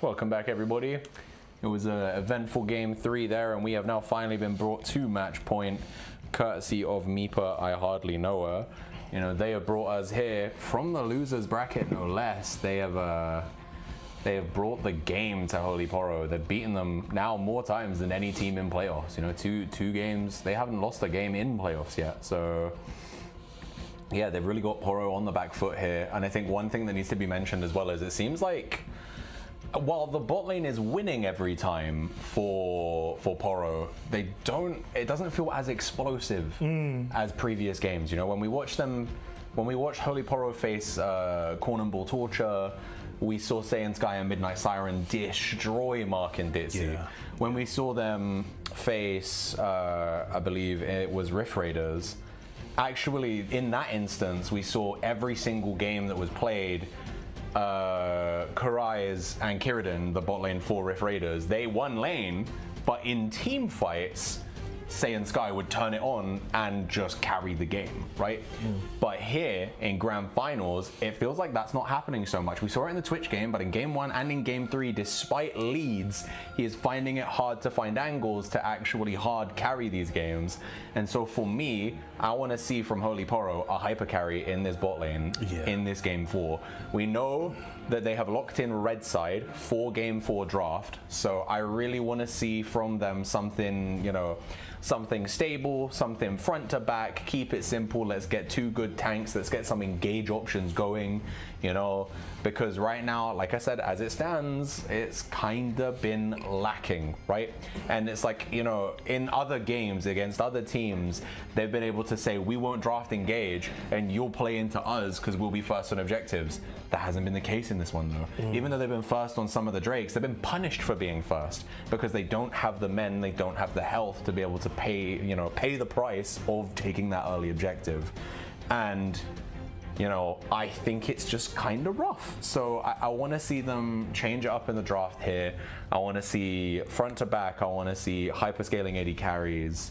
Welcome back, everybody. It was an eventful game 3 there, and we have now finally been brought to match point, courtesy of Meepa. I hardly know her. You know, they have brought us here from the losers bracket, no less. They have brought the game to Holy Poro. They've beaten them now more times than any team in playoffs. You know, two games. They haven't lost a game in playoffs yet. So yeah, they've really got Poro on the back foot here. And I think one thing that needs to be mentioned as well is it seems like while the bot lane is winning every time for Poro, it doesn't feel as explosive as previous games. You know, when we watched Holy Poro face Corn Ball Torture, we saw Saiyan Sky and Midnight Siren destroy Mark and Ditzy. Yeah. When we saw them face, I believe it was Rift Raiders, actually in that instance, we saw every single game that was played, Karai's and Kiridan, the bot lane for Rift Raiders, they won lane, but in team fights, Saiyan Sky would turn it on and just carry the game, right? But here in grand finals, it feels like that's not happening so much. We saw it in the Twitch game, but in game 1 and in game 3, despite leads, he is finding it hard to find angles to actually hard carry these games. And so for me, I want to see from Holy Poro a hyper carry in this bot lane in this game 4. We know that they have locked in red side for game 4 draft, so I really want to see from them something, you know, something stable, something front to back, keep it simple, let's get 2 good tanks, let's get some engage options going, you know, because right now, like I said, as it stands, it's kind of been lacking, right? And it's like, you know, in other games against other teams, they've been able to say, we won't draft engage and you'll play into us because we'll be first on objectives. That hasn't been the case in this one though. Even though they've been first on some of the Drakes, they've been punished for being first because they don't have the men, they don't have the health to be able to pay the price of taking that early objective. And you know, I think it's just kind of rough. So I want to see them change it up in the draft here. I want to see front to back. I want to see hyperscaling AD carries.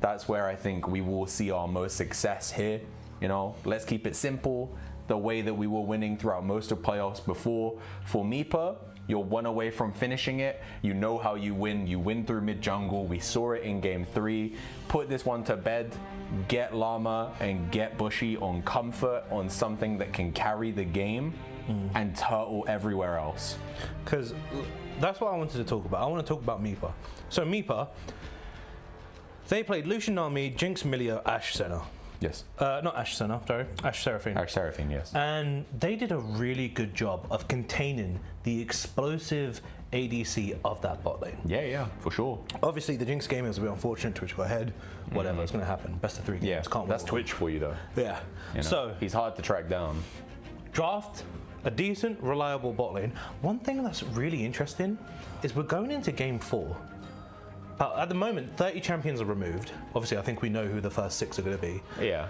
That's where I think we will see our most success here. You know, let's keep it simple, the way that we were winning throughout most of playoffs before. For Meepa, you're 1 away from finishing it. You know how you win. You win through mid jungle. We saw it in game 3. Put this one to bed. Get Llama and get Bushy on comfort, on something that can carry the game, and turtle everywhere else. Because that's what I wanted to talk about. I want to talk about Meepa. So Meepa, they played Lucian Nami, Jinx, Milio, Ashe, Senna. Yes. Not Ashe Senna, sorry. Ashe Seraphine. Ashe Seraphine, yes. And they did a really good job of containing the explosive ADC of that bot lane. Yeah, for sure. Obviously, the Jinx game was a bit unfortunate. Twitch got ahead. Whatever, it's going to happen. Best of 3 games. Yeah, Can't that's win. Twitch for you though. Yeah. You know, So he's hard to track down. draft a decent, reliable bot lane. One thing that's really interesting is we're going into game 4. At the moment, 30 champions are removed. Obviously, I think we know who the first 6 are going to be. Yeah.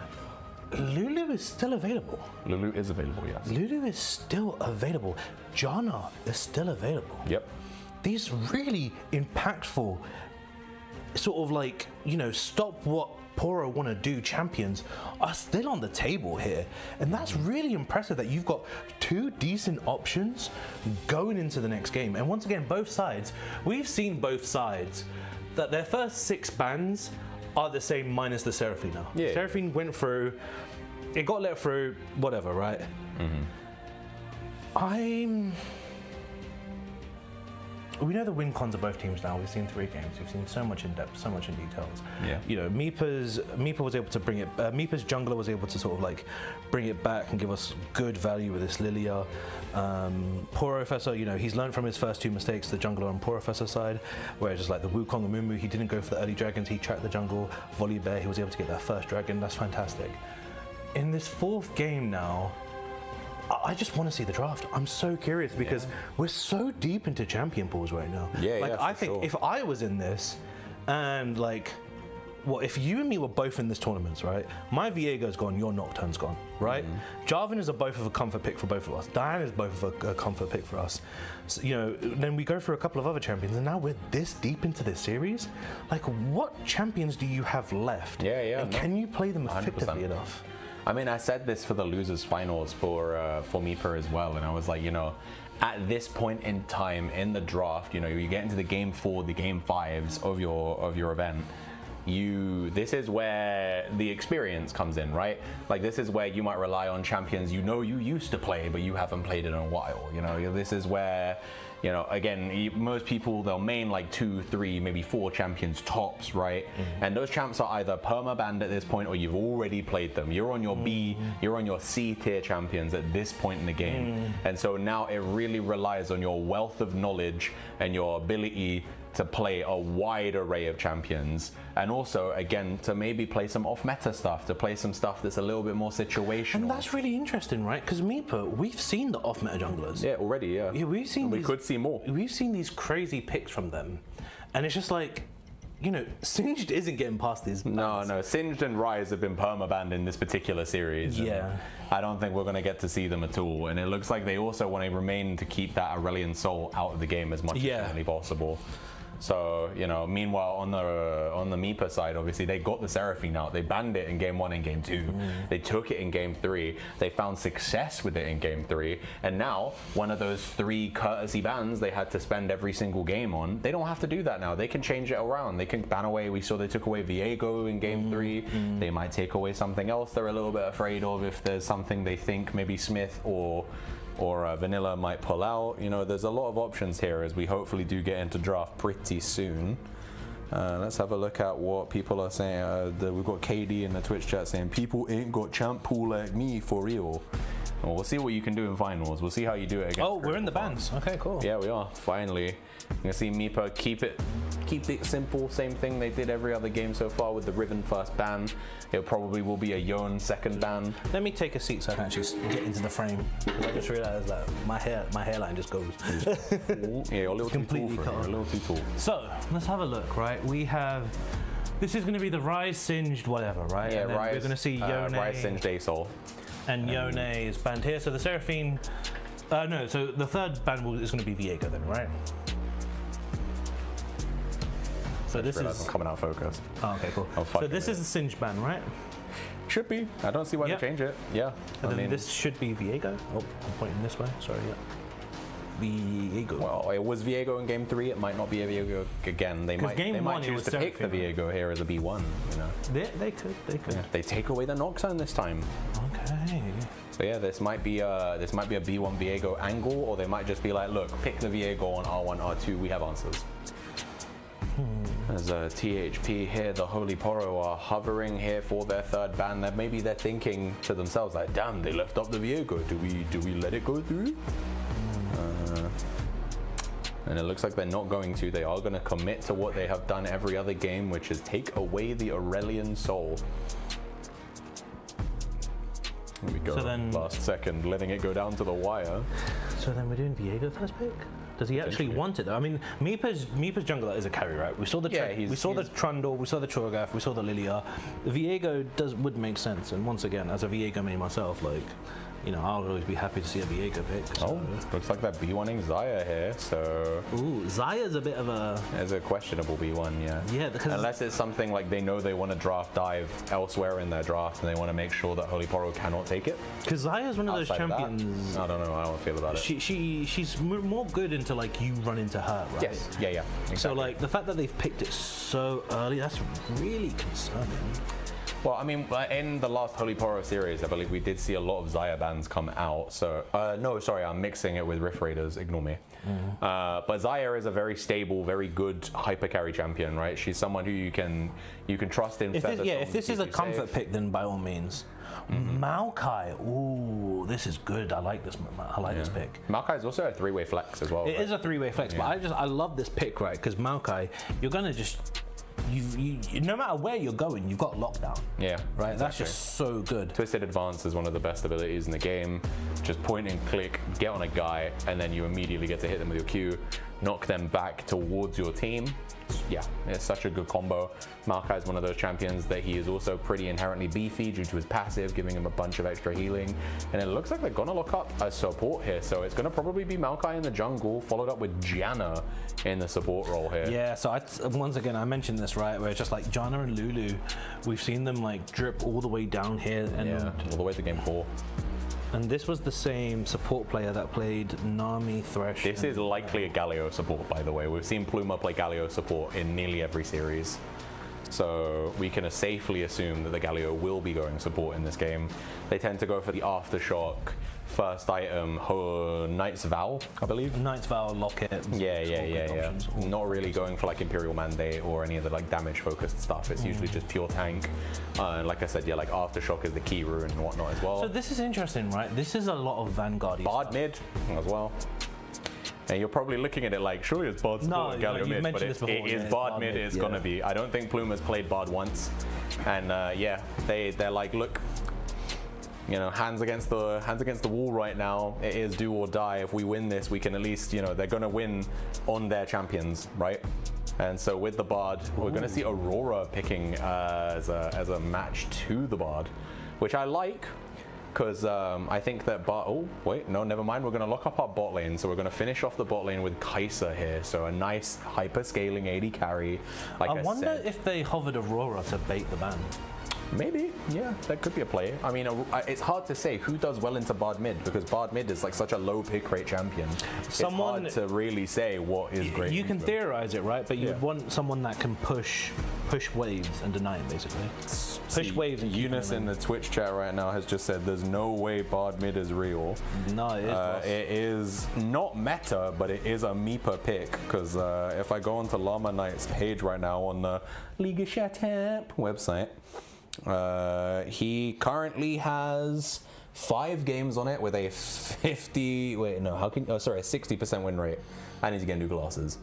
Lulu is still available. Lulu is available, yes. Lulu is still available. Janna is still available. Yep. These really impactful, sort of like, you know, stop what Poro want to do champions are still on the table here. And that's really impressive that you've got 2 decent options going into the next game. And once again, both sides, we've seen both sides, that their first 6 bans are the same minus the Seraphine now. Yeah. Seraphine went through, it got let through, whatever, right? We know the win cons of both teams now. We've seen 3 games. We've seen so much in depth, so much in details. Yeah. You know, Meepa was able to bring it. Meepa's jungler was able to sort of like bring it back and give us good value with this Lilia. Professor, you know, he's learned from his first 2 mistakes, the jungler on Professor side, whereas just like the Wukong and Mumu, he didn't go for the early dragons. He tracked the jungle. Volley Bear, he was able to get that first dragon. That's fantastic. In this 4th game now, I just want to see the draft. I'm so curious because we're so deep into champion pools right now. I think if I was in this and like, well, if you and me were both in this tournament, right? My Viego's gone, your Nocturne's gone, right? Jarvan is both of a comfort pick for both of us. Diane is both of a comfort pick for us. So, you know, then we go through a couple of other champions and now we're this deep into this series. Like, what champions do you have left? Yeah. And can you play them 100%. effectively enough? I mean, I said this for the losers finals for Meeper as well, and I was like, you know, at this point in time in the draft, you know, you get into the game 4, the game 5s of your event. This is where the experience comes in, right? Like, this is where you might rely on champions you know you used to play, but you haven't played in a while. You know, this is where, you know, again, most people, they'll main like 2, 3, maybe 4 champions tops, right? And those champs are either perma-banned at this point, or you've already played them. You're on your B, you're on your C tier champions at this point in the game. And so now it really relies on your wealth of knowledge and your ability to play a wide array of champions, and also, again, to maybe play some off-meta stuff, to play some stuff that's a little bit more situational. And that's really interesting, right? Because Meeper, we've seen the off-meta junglers. Yeah, already, yeah. Yeah, we've seen. We could see more. We've seen these crazy picks from them, and it's just like, you know, Singed isn't getting past these bans. No, Singed and Rise have been perma-banned in this particular series. Yeah. I don't think we're going to get to see them at all. And it looks like they also want to remain to keep that Aurelion Soul out of the game as much as humanly possible. So, you know, meanwhile, on the Meeper side, obviously, they got the Seraphine out. They banned it in game 1 and game 2. They took it in game 3. They found success with it in game 3. And now, one of those 3 courtesy bans they had to spend every single game on, they don't have to do that now. They can change it around. They can ban away. We saw they took away Viego in game 3. They might take away something else they're a little bit afraid of if there's something they think maybe Smith or Vanilla might pull out. You know, there's a lot of options here as we hopefully do get into draft pretty soon. Let's have a look at what people are saying. We've got KD in the Twitch chat saying, people ain't got champ pool like me for real. Well, we'll see what you can do in finals. We'll see how you do it against. Oh, we're in the bans. Okay, cool. Yeah, we are, finally. You can see Meeper keep it simple. Same thing they did every other game so far with the Riven first ban. It probably will be a Yon second ban. Let me take a seat so I can actually get into the frame. I just realized that my hairline just goes. Yeah, you're a little too tall for it. You're a little too tall. So, let's have a look, right? We have... This is going to be the Rise Singed whatever, right? Yeah, and then Rise. we're going to see Yone. Rise Singed ASOL. And Yone is banned here. So the Seraphine... no, so the third ban is going to be Viego then, right? So this is... I'm coming out focused. Oh, okay, cool. So this is the Singed ban, right? Should be. I don't see why they change it. Yeah. And then this should be Viego. Oh, I'm pointing this way. Sorry, yeah. Viego. Well, it was Viego in game 3. It might not be a Viego again. They might choose to pick the Viego here as a B1. You know. They could. Yeah. They take away the Noxzone this time. Okay. So yeah, this might be a B1 Viego angle, or they might just be like, look, pick the Viego on R1, R2. We have answers. There's a THP here. The Holy Poro are hovering here for their third ban. That maybe they're thinking to themselves like, damn, they left up the Viego. Do we let it go through? And it looks like they're not going to. They are going to commit to what they have done every other game, which is take away the Aurelion Soul. Here we go. So then, last second, letting it go down to the wire. So then we're doing Viego first pick? Does he actually want it though? I mean, Meeper's jungler is a carry, right? We saw the we saw the Trundle, we saw the Cho'Gath, we saw the Lilia. The Viego would make sense, and once again, as a Viego main myself, like, you know, I'll always be happy to see a Viego pick. So. Oh, looks like they're B1ing Xayah here, so... Ooh, Xayah's a bit of a... It's a questionable B1, yeah. Yeah, because... Unless it's something like they know they want to draft dive elsewhere in their draft and they want to make sure that Holy Poro cannot take it. Because Xayah's one of those champions... I don't know, I don't feel about it. She's more good into, like, you run into her, right? Yes, yeah, exactly. So, like, the fact that they've picked it so early, that's really concerning. Well, I mean, in the last Holy Poro series, I believe we did see a lot of Xayah bans come out. So, no, sorry, I'm mixing it with Rift Raiders. Ignore me. But Xayah is a very stable, very good hyper carry champion, right? She's someone who you can trust in. If this is a comfort pick, then by all means. Maokai, ooh, this is good. I like this. I like this pick. Maokai is also a 3-way flex as well. It is a 3-way flex, but I love this pick, right? Because Maokai, you're gonna just. You no matter where you're going, you've got lockdown. Yeah, right. Exactly. That's just so good. Twisted Advance is one of the best abilities in the game. Just point and click, get on a guy, and then you immediately get to hit them with your Q. knock them back towards your team. Yeah, it's such a good combo. Maokai is one of those champions that he is also pretty inherently beefy due to his passive, giving him a bunch of extra healing. And it looks like they're gonna look up a support here, so it's gonna probably be Maokai in the jungle, followed up with Janna in the support role here. Yeah, so once again, I mentioned this, right, where it's just like Janna and Lulu, we've seen them like drip all the way down here. And yeah, all the way to game 4. And this was the same support player that played Nami, Thresh. This is likely a Galio support, by the way. We've seen Pluma play Galio support in nearly every series. So we can safely assume that the Galio will be going support in this game. They tend to go for the Aftershock, first item, Knight's Vow, I believe. Knight's Vow, Locket. Yeah. Not really going for like Imperial Mandate or any of the like damage focused stuff. It's usually just pure tank. And like I said, yeah, like Aftershock is the key rune and whatnot as well. So this is interesting, right? This is a lot of Vanguard. Bard mid as well. And you're probably looking at it like, sure, it's Bard support, Galio mid, but it is Bard mid, it's gonna be. I don't think Pluma's played Bard once. And yeah, they're like, look, you know, hands against the wall right now. It is do or die. If we win this, we can at least, you know, they're gonna win on their champions, right? And so with the Bard, we're gonna see Aurora picking as a match to the Bard, which I like. Because I think that oh wait, no, never mind, we're going to lock up our bot lane, so we're going to finish off the bot lane with Kai'Sa here, so a nice hyper scaling AD carry. Like I wonder if they hovered Aurora to bait the ban. Maybe, yeah, that could be a play. I mean, it's hard to say who does well into Bard mid, because Bard mid is like such a low pick rate champion. It's hard to really say what is great. You can theorize it, right? But you'd want someone that can push waves and deny it, basically. Push waves. And Eunice in the Twitch chat right now has just said there's no way Bard mid is real. No, it is. It is not meta, but it is a Meepa pick, because if I go onto Llama Knight's page right now on the Ligue Chatap website, he currently has 5 games on it with a 60% win rate. I need to get new glasses.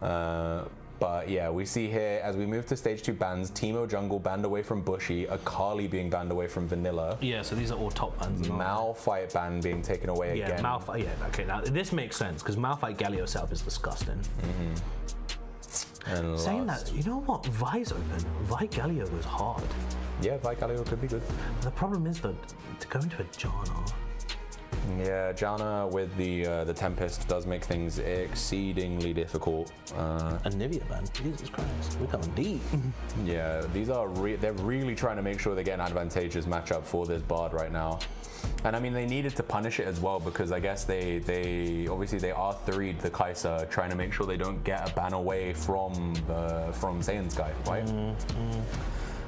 But yeah, we see here as we move to stage 2 bans, Teemo jungle banned away from Bushy, Akali being banned away from Vanilla. Yeah, so these are all top bans. Malphite ban being taken away again. Yeah, Malphite, yeah, okay, now this makes sense, because Malphite Galio setup is disgusting. And saying that, you know what, Vi's open. Vi Galio was hard. Yeah, Vi Galio could be good. The problem is that to go into a Janna. Yeah, Janna with the Tempest does make things exceedingly difficult. And Nivea ban, Jesus Christ, we're going deep. Yeah, these are they're really trying to make sure they get an advantageous matchup for this Bard right now. And I mean, they needed to punish it as well, because I guess they obviously they R3'd the Kai'Sa, trying to make sure they don't get a ban away from Saiyan Sky, right?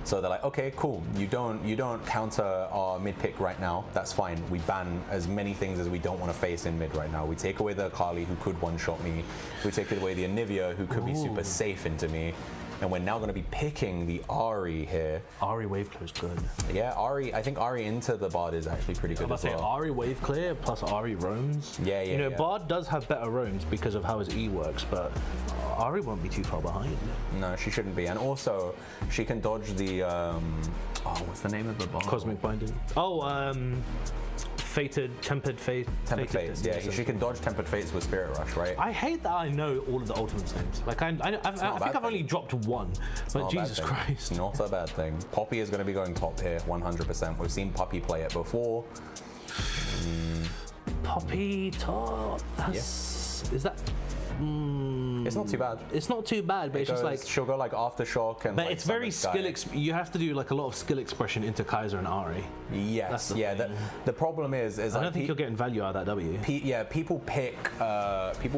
So they're like, okay, cool. You don't counter our mid pick right now. That's fine. We ban as many things as we don't want to face in mid right now. We take away the Akali, who could one-shot me. We take away the Anivia, who could be super safe into me. And we're now going to be picking the Ahri here. Ahri wave clear is good. Yeah, Ahri. I think Ahri into the Bard is actually pretty good as well. Ahri wave clear plus Ahri roams. Yeah. You know, Bard does have better roams because of how his E works, but Ahri won't be too far behind. No, she shouldn't be. And also, she can dodge the what's the name of the Bard? Cosmic Binding. Tempered Fates. Tempered Fates, yeah. She can dodge Tempered Fates with Spirit Rush, right? I hate that I know all of the ultimates names. Like, I think I've only dropped one, but Jesus Christ. It's not a bad thing. Poppy is going to be going top here, 100%. We've seen Poppy play it before. Poppy top. Is that... It's not too bad. It's not too bad, but it's just like... She'll go like Aftershock and... But like it's very skill... You have to do like a lot of skill expression into Kai'Sa and Ahri. Yes, yeah. The problem is I don't think you're getting value out of that W. People pick Poppy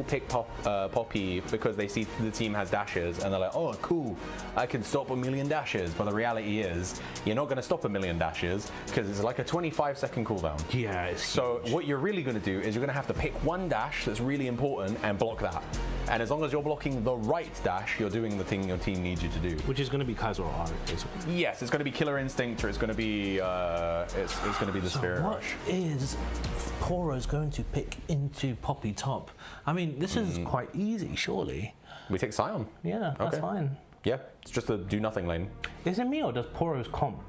because they see the team has dashes and they're like, oh, cool, I can stop 1,000,000 dashes. But the reality is, you're not going to stop 1,000,000 dashes because it's like a 25-second cooldown. Yeah. So what you're really going to do is you're going to have to pick one dash that's really important and block that. And as long as you're blocking the right dash, you're doing the thing your team needs you to do. Which is going to be Kai'Sa or Ahri, basically. Yes, it's going to be Killer Instinct, or it's going to be it's going to be the Spirit Rush. What is Poro's going to pick into Poppy top? I mean, this is quite easy, surely. We take Scion. Yeah, that's fine. Yeah, it's just a do nothing lane. Is it me or does Poro's comp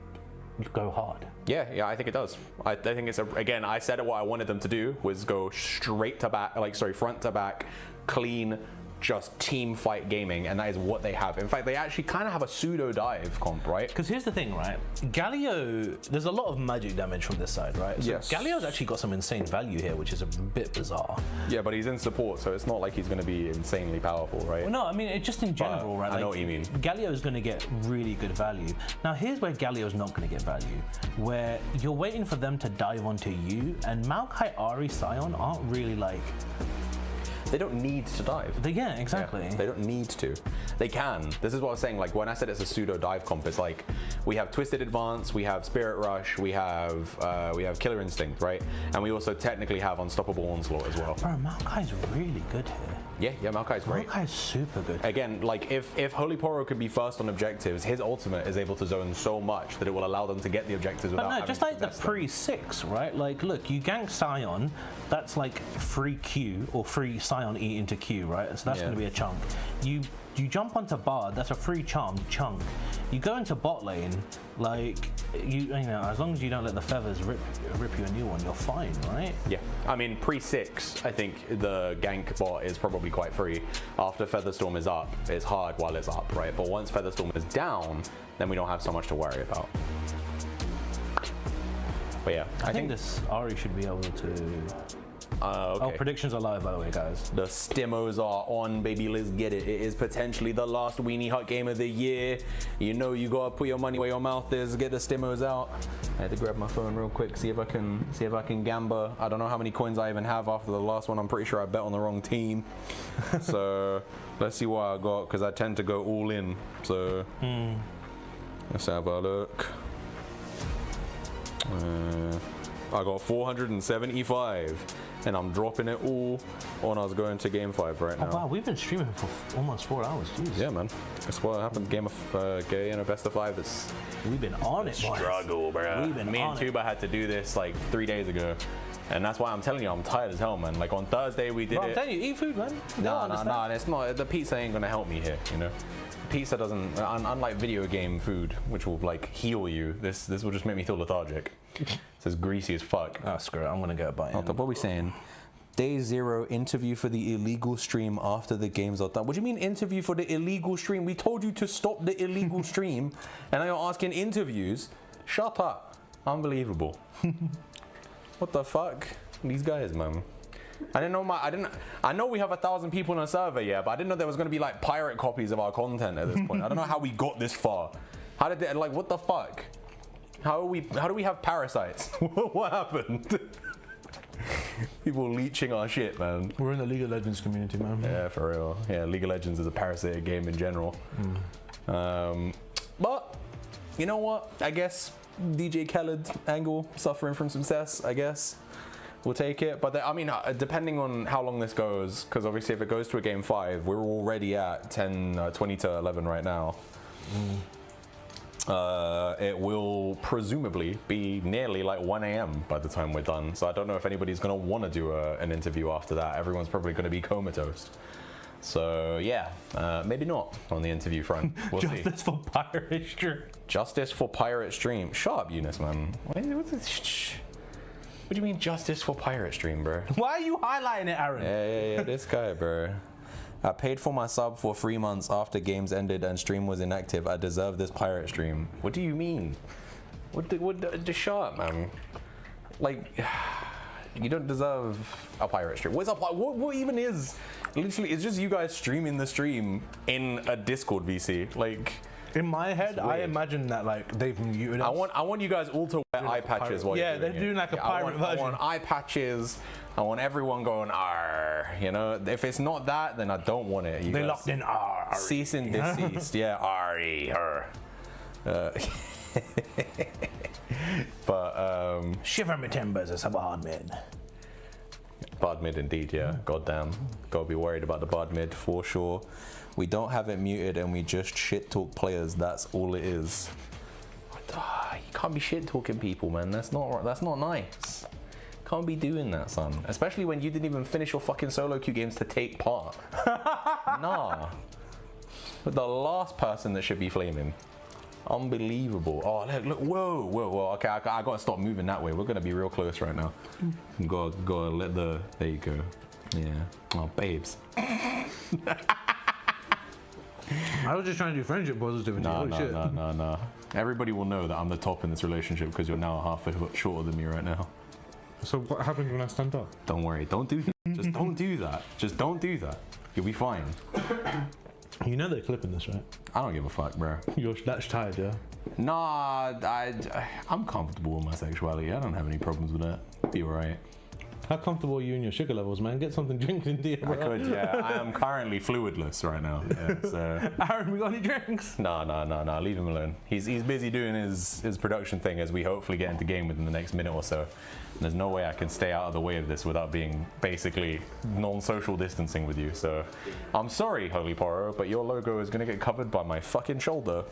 go hard. Yeah, I think it does. I think it's again. I said it. What I wanted them to do was go straight to back, front to back, clean, just team fight gaming, and that is what they have. In fact, they actually kind of have a pseudo dive comp, right? Because here's the thing, right? Galio, there's a lot of magic damage from this side, right? So Yes. Galio's actually got some insane value here, which is a bit bizarre. Yeah, but he's in support, so it's not like he's going to be insanely powerful, right? Well, no, I mean, it just in general, right? I know what you mean. Galio's going to get really good value. Now, here's where Galio's not going to get value, where you're waiting for them to dive onto you, and Maokai, Ari, Sion aren't really like... They don't need to dive. Yeah, exactly. Yeah, they don't need to. They can. This is what I was saying. Like when I said it's a pseudo dive comp, it's like we have Twisted Advance, we have Spirit Rush, we have Killer Instinct, right? And we also technically have Unstoppable Onslaught as well. Bro, Maokai's really good here. Yeah, Maokai's great. Maokai's super good. Again, like if Holy Poro could be first on objectives, his ultimate is able to zone so much that it will allow them to get the objectives without But no, having just to like the contest them. pre-6, right? Like, look, you gank Sion, that's like free Q or free Sion E into Q, right? So that's Yeah. going to be a chunk. You jump onto Bard, that's a free chunk. You go into bot lane, like you know, as long as you don't let the feathers rip you a new one, you're fine, right? Yeah, I mean pre-6, I think the gank bot is probably quite free. After Featherstorm is up, it's hard while it's up, right? But once Featherstorm is down, then we don't have so much to worry about. But yeah, I think this Ari should be able to. okay. Oh, predictions are live, by the way, guys. The stimmos are on, baby. Let's get it. It is potentially the last Weenie Hut game of the year. You know you gotta put your money where your mouth is. Get the stimmos out. I had to grab my phone real quick, see if I can gamba. I don't know how many coins I even have after the last one. I'm pretty sure I bet on the wrong team. So let's see what I got, because I tend to go all in. So let's have a look. I got 475, and I'm dropping it all on us going to game 5 right now. Oh wow, we've been streaming for almost 4 hours. Jeez. Yeah, man. That's what happens. Best of 5 is We've been on it, boys. struggle, bro. We've been Me and on it. Tuba had to do this like 3 days ago, and that's why I'm telling you I'm tired as hell, man. Like on Thursday we did Bro, I'm it. telling you, eat food, man. You No, don't understand. it's not. The pizza ain't gonna help me here, you know. Pizza doesn't. Unlike video game food, which will like heal you, this will just make me feel lethargic. It's as greasy as fuck. Oh, screw it. I'm gonna go buy it. What are we saying? Day 0 interview for the illegal stream after the games are done. What do you mean interview for the illegal stream? We told you to stop the illegal stream, and now you're asking interviews. Shut up! Unbelievable. What the fuck? These guys, man. I know we have 1,000 people on a server, yeah, but I didn't know there was gonna be like pirate copies of our content at this point. I don't know how we got this far. How did they, like, what the fuck? How do we have parasites? What happened? People leeching our shit, man. We're in the League of Legends community, man. Yeah, for real. Yeah, League of Legends is a parasitic game in general. But you know what? I guess DJ Khaled angle suffering from success. I guess we'll take it. But I mean, depending on how long this goes, because obviously if it goes to a game 5, we're already at 20 to 11 right now. It will presumably be nearly like 1 a.m. by the time we're done. So I don't know if anybody's going to want to do an interview after that. Everyone's probably going to be comatose. So yeah, maybe not on the interview front. We'll see. Justice for pirate stream. Justice for pirate stream. Shut up, Eunice, man. What do you mean justice for pirate stream, bro? Why are you highlighting it, Aaron? Yeah, this guy, bro. I paid for my sub for 3 months after games ended and stream was inactive. I deserve this pirate stream. What do you mean? Just shut up, man. Like, you don't deserve a pirate stream. What even is? Literally, it's just you guys streaming the stream in a Discord VC. Like, In my head, I weird. imagine that like they've muted us. I want you guys all to wear eye patches while Yeah, you're they're doing doing it. like a Yeah, pirate I version. want eye patches. I want everyone going "arr." You know, if it's not that, then I don't want it. You They guys locked in R. cease and desist. Yeah, Ari, her. But Shiver me timbers, it's a hard man. bard mid indeed. Yeah, goddamn. Gotta be worried about the bard mid for sure. We don't have it muted and we just shit talk players. That's all it is. You can't be shit talking people, man. That's not nice. Can't be doing that, son. Especially when you didn't even finish your fucking solo queue games to take part. Nah. But the last person that should be flaming. Unbelievable. Oh, look, whoa. Okay, I gotta stop moving that way. We're gonna be real close right now. Go let the, there you go. Yeah. Oh, babes. I was just trying to do friendship positivity. No. Everybody will know that I'm the top in this relationship because you're now half a foot shorter than me right now. So what happens when I stand up? Don't worry, don't do that. Just don't do that. Just don't do that. You'll be fine. You know they're clipping this, right? I don't give a fuck, bro. You're that's tired, yeah? Nah, I'm comfortable with my sexuality. I don't have any problems with that. Be alright. How comfortable are you in your sugar levels, man? Get something drinks into you, I bro. could, yeah. I am currently fluidless right now. Yeah, so. Aaron, we got any drinks? No. Leave him alone. He's busy doing his production thing as we hopefully get into game within the next minute or so. And there's no way I can stay out of the way of this without being basically non-social distancing with you. So I'm sorry, Holy Poro, but your logo is gonna get covered by my fucking shoulder.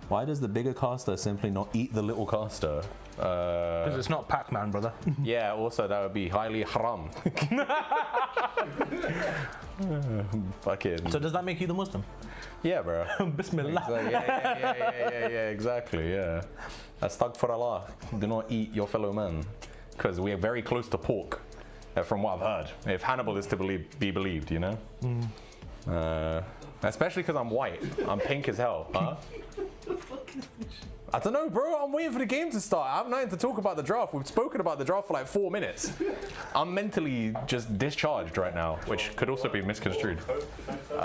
Why does the bigger caster simply not eat the little caster? Because it's not Pac-Man, brother. Yeah, also that would be highly haram. Fucking. So does that make you the Muslim? Yeah, bro. Bismillah. Yeah, exactly, yeah. Astaghfirullah. Do not eat your fellow man. Because we are very close to pork, from what I've heard. If Hannibal is to be believed, you know? Especially because I'm white. I'm pink as hell, huh? I don't know, bro. I'm waiting for the game to start. I have nothing to talk about the draft. We've spoken about the draft for like 4 minutes. I'm mentally just discharged right now, which could also be misconstrued.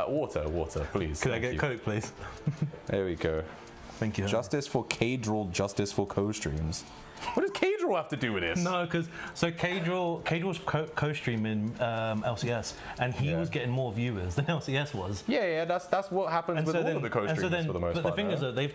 Water, please. Could I get Coke, please? There we go. Thank you. Justice for Cadrel, justice for co-streams. What does Cadrel have to do with this? No, because Cadrel's co-streaming LCS, and he was getting more viewers than LCS was. Yeah, that's what happens with all of the co-streamers for the most part. But the thing is that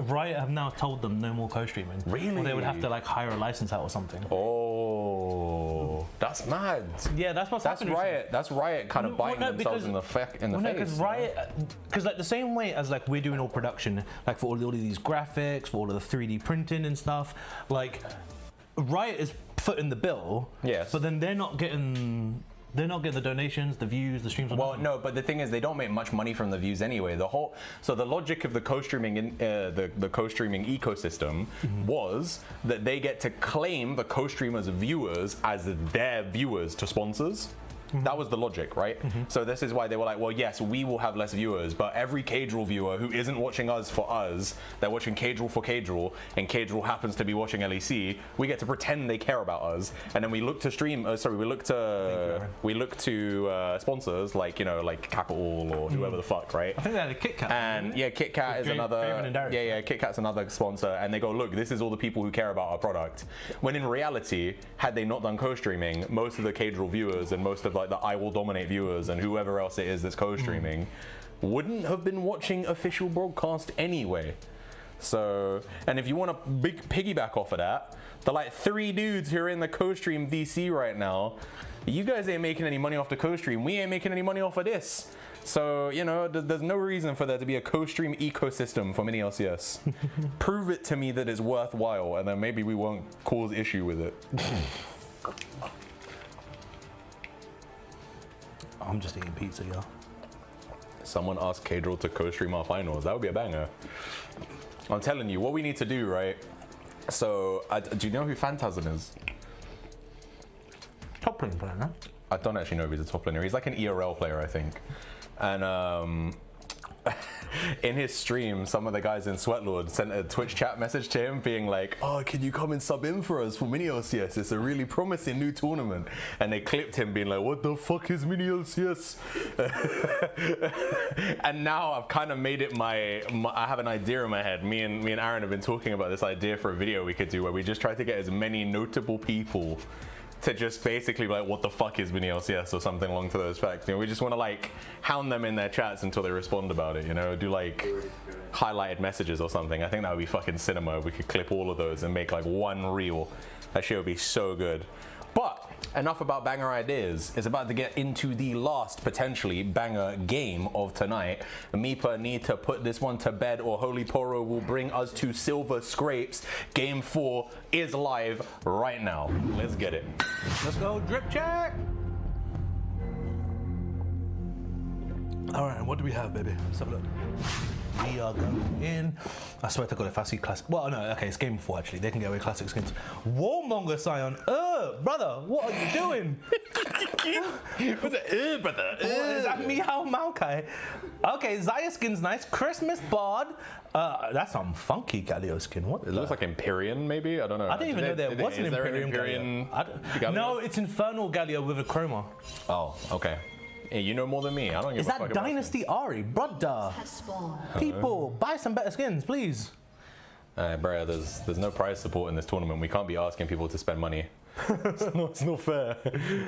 Riot have now told them no more co-streaming. Really? Or they would have to like hire a license out or something. Oh, that's mad. Yeah, that's what's happening. That's Riot kind of biting themselves in the face. Because Riot, because like the same way as like we're doing all production, like for all of these graphics, for all of the 3D printing and stuff, like Riot is footing the bill. Yes. But then they're not getting the donations, the views, the streams. Well, no, but the thing is, they don't make much money from the views anyway. So the logic of the co-streaming the co-streaming ecosystem was that they get to claim the co-streamers' viewers as their viewers to sponsors. That was the logic, right? So this is why they were like, well, yes, we will have less viewers, but every Cadrel viewer who isn't watching us for us, they're watching Cadrel for Cadrel, and Cadrel happens to be watching LEC, we get to pretend they care about us, and then we look to we look to sponsors like, you know, like Capital or whoever the fuck, right? I think they had a Kit Kat. And yeah, Kit Kat is another. Yeah, Kit Kat's another sponsor, and they go, look, this is all the people who care about our product. When in reality, had they not done co-streaming, most of the Cadrel viewers and most of like the I Will Dominate viewers and whoever else it is that's co-streaming wouldn't have been watching official broadcast anyway. So, and if you want to big piggyback off of that, the like 3 dudes who are in the co-stream VC right now, you guys ain't making any money off the co-stream. We ain't making any money off of this. So, you know, there's no reason for there to be a co-stream ecosystem for MiniLCS. Prove it to me that it's worthwhile, and then maybe we won't cause issue with it. I'm just eating pizza, y'all. Someone asked Cadrel to co-stream our finals. That would be a banger. I'm telling you, what we need to do, right? So, do you know who Phantasm is? Top lane player, no? I don't actually know if he's a top laner. He's like an ERL player, I think. And in his stream, some of the guys in Sweatlord sent a Twitch chat message to him being like, oh, can you come and sub in for us for MiniLCS? It's a really promising new tournament. And they clipped him being like, what the fuck is MiniLCS? And now I've kind of made it I have an idea in my head. Me and Aaron have been talking about this idea for a video we could do where we just try to get as many notable people to just basically be like, what the fuck is MiniLCS or something along to those facts. You know, we just want to like hound them in their chats until they respond about it, you know, do like highlighted messages or something. I think that would be fucking cinema. We could clip all of those and make like one reel. That shit would be so good. But enough about banger ideas. It's about to get into the last potentially banger game of tonight. Meepa need to put this one to bed or Holy Poro will bring us to silver scrapes. Game 4 is live right now. Let's get it. Let's go drip check. All right, what do we have, baby? Let's have a look. We are going in. I swear to God, if I see classic. Well, no, okay, it's game 4 actually. They can get away classic skins. Warmonger Scion. Brother, what are you doing? What's it? Brother. Is that Meow Maokai? Okay, Zaya skin's nice. Christmas Bard. That's some funky Galio skin. What? It looks like Empyrean, maybe? I don't know. I didn't even know there was an is there Empyrean Galio. No, it's Infernal Galio with a chroma. Oh, okay. Hey, you know more than me. I don't give Is a fuck that about Dynasty Ari? Brother. People, buy some better skins, please. Bro, there's no prize support in this tournament. We can't be asking people to spend money. It's not fair.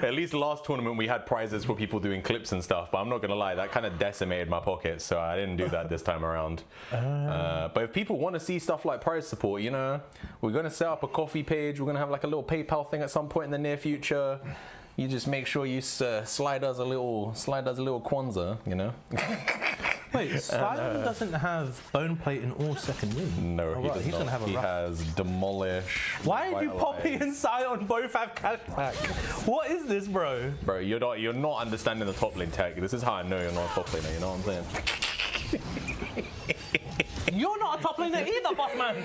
At least last tournament we had prizes for people doing clips and stuff, but I'm not gonna lie, that kind of decimated my pockets, so I didn't do that this time around. But if people want to see stuff like prize support, you know, we're gonna set up a coffee page. We're gonna have like a little PayPal thing at some point in the near future. You just make sure you slide us a little Kwanzaa, you know. Wait, Scion doesn't have bone plate in all second win. No, he does He's not. gonna have a He rough. has Demolish. Why do Poppy and Scion both have cashback? What is this, bro? Bro, you're not understanding the top lane tech. This is how I know you're not a top laner, you know what I'm saying? You're not a top laner either, boss man.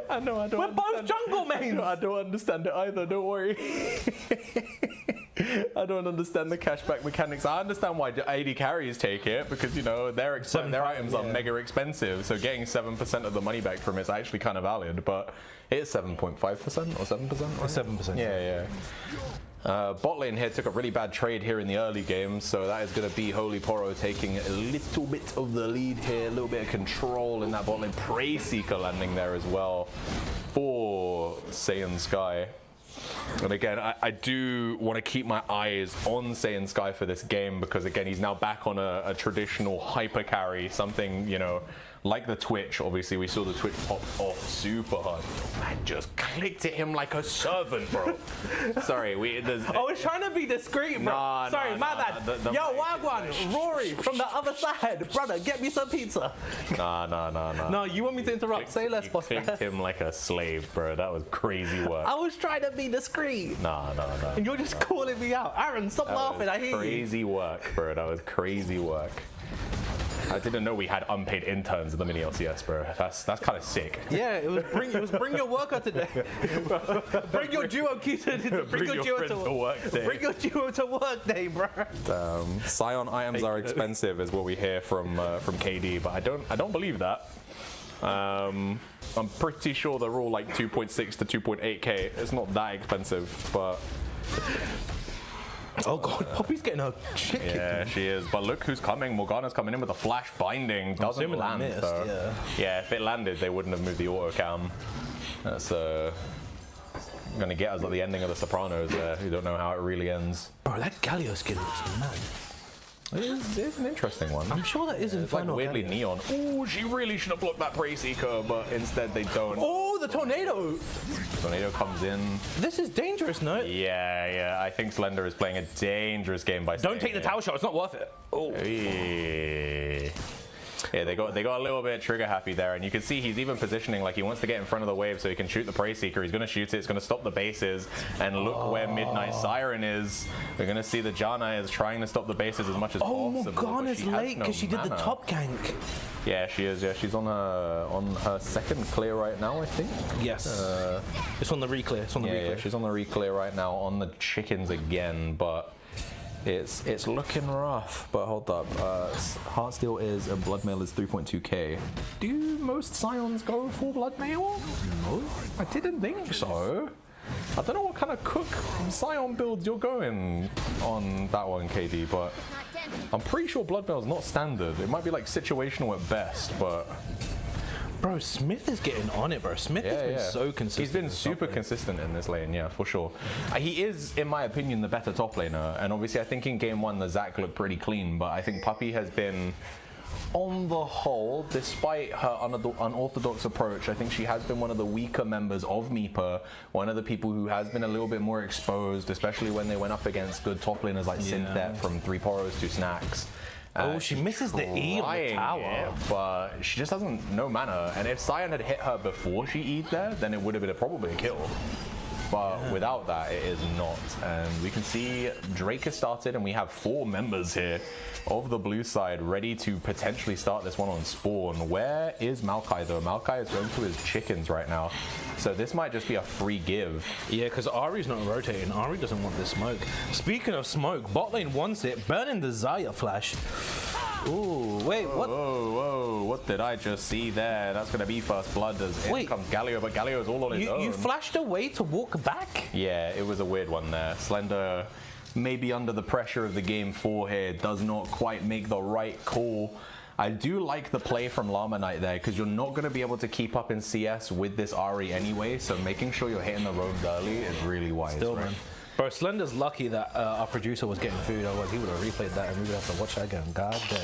I know, I don't We're both understand jungle mains. I don't understand it either, don't worry. I don't understand the cashback mechanics. I understand why AD carries take it, because, you know, their items are mega expensive, so getting 7% of the money back from it is actually kind of valid, but it's 7.5% or 7%? Right? 7%. Yeah. Bot lane here took a really bad trade here in the early game, so that is going to be Holy Poro taking a little bit of the lead here, a little bit of control in that bot lane. Prey Seeker landing there as well for Saiyan Sky. And again, I do want to keep my eyes on Saiyan Sky for this game, because again, he's now back on a traditional hyper carry, something, you know, like the Twitch. Obviously, we saw the Twitch pop off super hard. I just clicked at him like a servant, bro. Sorry, I was trying to be discreet, bro. Sorry, my bad. Yo, Wagwan, Rory from the other side. Brother, get me some pizza. Nah. No, you want me to interrupt? Say less, boss man. Clicked him like a slave, bro. That was crazy work. I was trying to be discreet. Nah. And you're just calling me out. Aaron, stop laughing. I hear you. Crazy work, bro. That was crazy work. I didn't know we had unpaid interns in the MiniLCS, bro. That's kind of sick. Yeah, it was bring your worker today. Bring your duo key to Bring your friend to work day. Bring your duo to work day, bro. Scion items are expensive, is what we hear from KD, but I don't believe that. I'm pretty sure they're all like 2.6 to 2.8k. It's not that expensive, but. Oh god, Poppy's getting her shit kicked. Yeah, she is. But look who's coming. Morgana's coming in with a flash binding. Doesn't land, missed, though. Yeah, if it landed, they wouldn't have moved the auto cam. That's gonna get us at the ending of the Sopranos there. We don't know how it really ends. Bro, that Galio skin looks mad. It's an interesting one. I'm sure that is It's like Infernal weirdly Galio. neon. Ooh, she really should have blocked that Prey Seeker, but instead they don't. Oh, the tornado! Tornado comes in. This is dangerous, no? Yeah. I think Slender is playing a dangerous game by Don't take the tower shot, it's not worth it. Oh. Yeah, they got a little bit trigger happy there, and you can see he's even positioning like he wants to get in front of the wave so he can shoot the Prey Seeker. He's going to shoot it, it's going to stop the bases, and look where Midnight Siren is. We're going to see the Janna is trying to stop the bases as much as possible. Morgana's late because she did the top gank. Yeah, she is. Yeah, she's on her second clear right now, I think. Yes. It's on the reclear. It's on the reclear. Yeah, she's on the reclear right now on the chickens again, but. It's looking rough, but hold up. Heartsteel is and Bloodmail is 3.2k. Do most Scions go for Bloodmail? No, I didn't think so. I don't know what kind of cook Scion build you're going on that one, KD, but I'm pretty sure Bloodmail's not standard. It might be like situational at best, but. Bro, Smith is getting on it, bro. Smith has been so consistent. He's been super consistent in this lane, yeah, for sure. He is, in my opinion, the better top laner. And obviously, I think in game 1, the Zac looked pretty clean. But I think Puppy has been, on the whole, despite her unorthodox approach, I think she has been one of the weaker members of Meepa. One of the people who has been a little bit more exposed, especially when they went up against good top laners like Synthet from 3 Poros to Snacks. She misses the E on the tower. But she just doesn't know mana. And if Scion had hit her before she E'd there, then it would have been probably a kill. but without that, it is not. And we can see Drake has started, and we have 4 members here of the blue side ready to potentially start this one on spawn. Where is Maokai though? Maokai is going to his chickens right now. So this might just be a free give. Yeah, because Ari's not rotating. Ari doesn't want this smoke. Speaking of smoke, bot lane wants it. Burning the Zaya flash. Ooh, wait, what? Whoa, what did I just see there? That's going to be first blood as in comes Galio, but Galio's all on his own. You flashed away to walk back? Yeah, it was a weird one there. Slender, maybe under the pressure of the game 4 here, does not quite make the right call. I do like the play from Llama Knight there, because you're not going to be able to keep up in CS with this Ari anyway, so making sure you're hitting the roams early is really wise. Still, right? man. Bro, Slender's lucky that our producer was getting food, otherwise he would have replayed that and we would have to watch that again. God damn.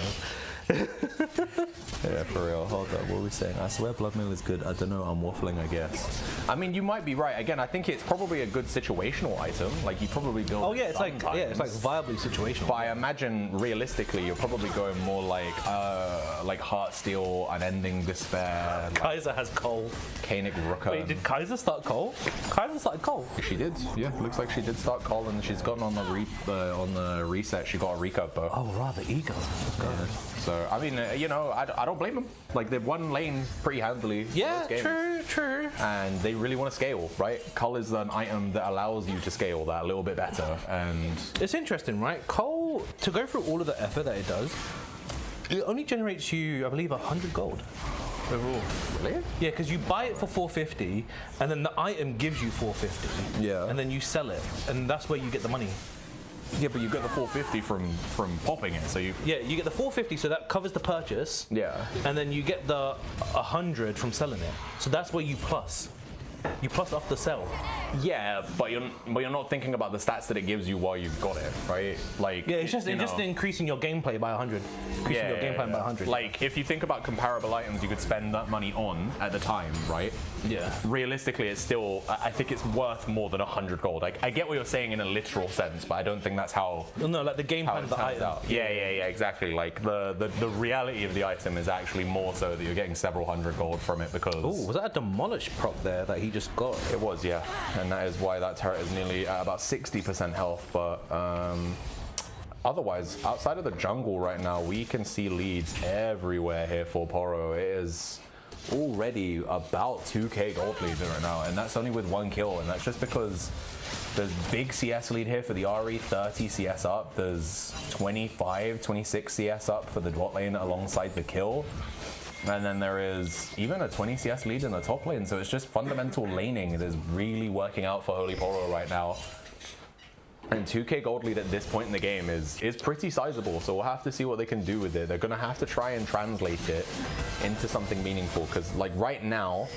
Yeah, for real. Hold up, what are we saying? I swear blood meal is good. I don't know, I'm waffling, I guess. I mean, you might be right. Again, I think it's probably a good situational item. Like, you probably build Oh yeah, it's like viably situational. But I imagine realistically, you're probably going more like Heartsteel, Unending Despair. Kaiser has Cole. Kaenic Rooker. Wait, did Kaiser start Cole? Kaiser started Cole. She did. Yeah, looks like she did start Cole, and she's gotten on the reset. She got a recap bow. Oh, rather ego. Let's go. Yeah. So I mean, you know, I don't blame them. Like, they've won lane pretty handily. Yeah, those games. true. And they really want to scale, right? Cull is an item that allows you to scale that a little bit better. And It's interesting, right? Cole, to go through all of the effort that it does, it only generates you, I believe, 100 gold overall. really? Yeah, because you buy it for 450, and then the item gives you 450. Yeah. And then you sell it, and that's where you get the money. Yeah, but you get the 450 from popping it, so you. Yeah, you get the 450, so that covers the purchase. Yeah. And then you get the 100 from selling it. So that's where you plus. You plus off the sell. Yeah, but you're not thinking about the stats that it gives you while you've got it, right? Like, Yeah, it's just increasing your gameplay by 100. Increasing your gameplay by 100. Like, if you think about comparable items you could spend that money on at the time, right? Yeah. Realistically, it's still, I think it's worth more than 100 gold. I get what you're saying in a literal sense, but I don't think that's how. No, like the game How plan it of the turns item. out. Yeah, exactly. Like the reality of the item is actually more so that you're getting several hundred gold from it because. Oh, was that a demolish prop there that he just got? It was, yeah, and that is why that turret is nearly at about 60% health. But otherwise, outside of the jungle right now, we can see leads everywhere here for Poro. It is already about 2k gold lead right now, and that's only with 1 kill, and that's just because there's big CS lead here for the RE, 30 CS up, there's 25, 26 CS up for the bot lane alongside the kill. And then there is even a 20 CS lead in the top lane, so it's just fundamental laning that is really working out for Holy Poro right now. And 2k gold lead at this point in the game is pretty sizable, so we'll have to see what they can do with it. They're going to have to try and translate it into something meaningful, because like right now,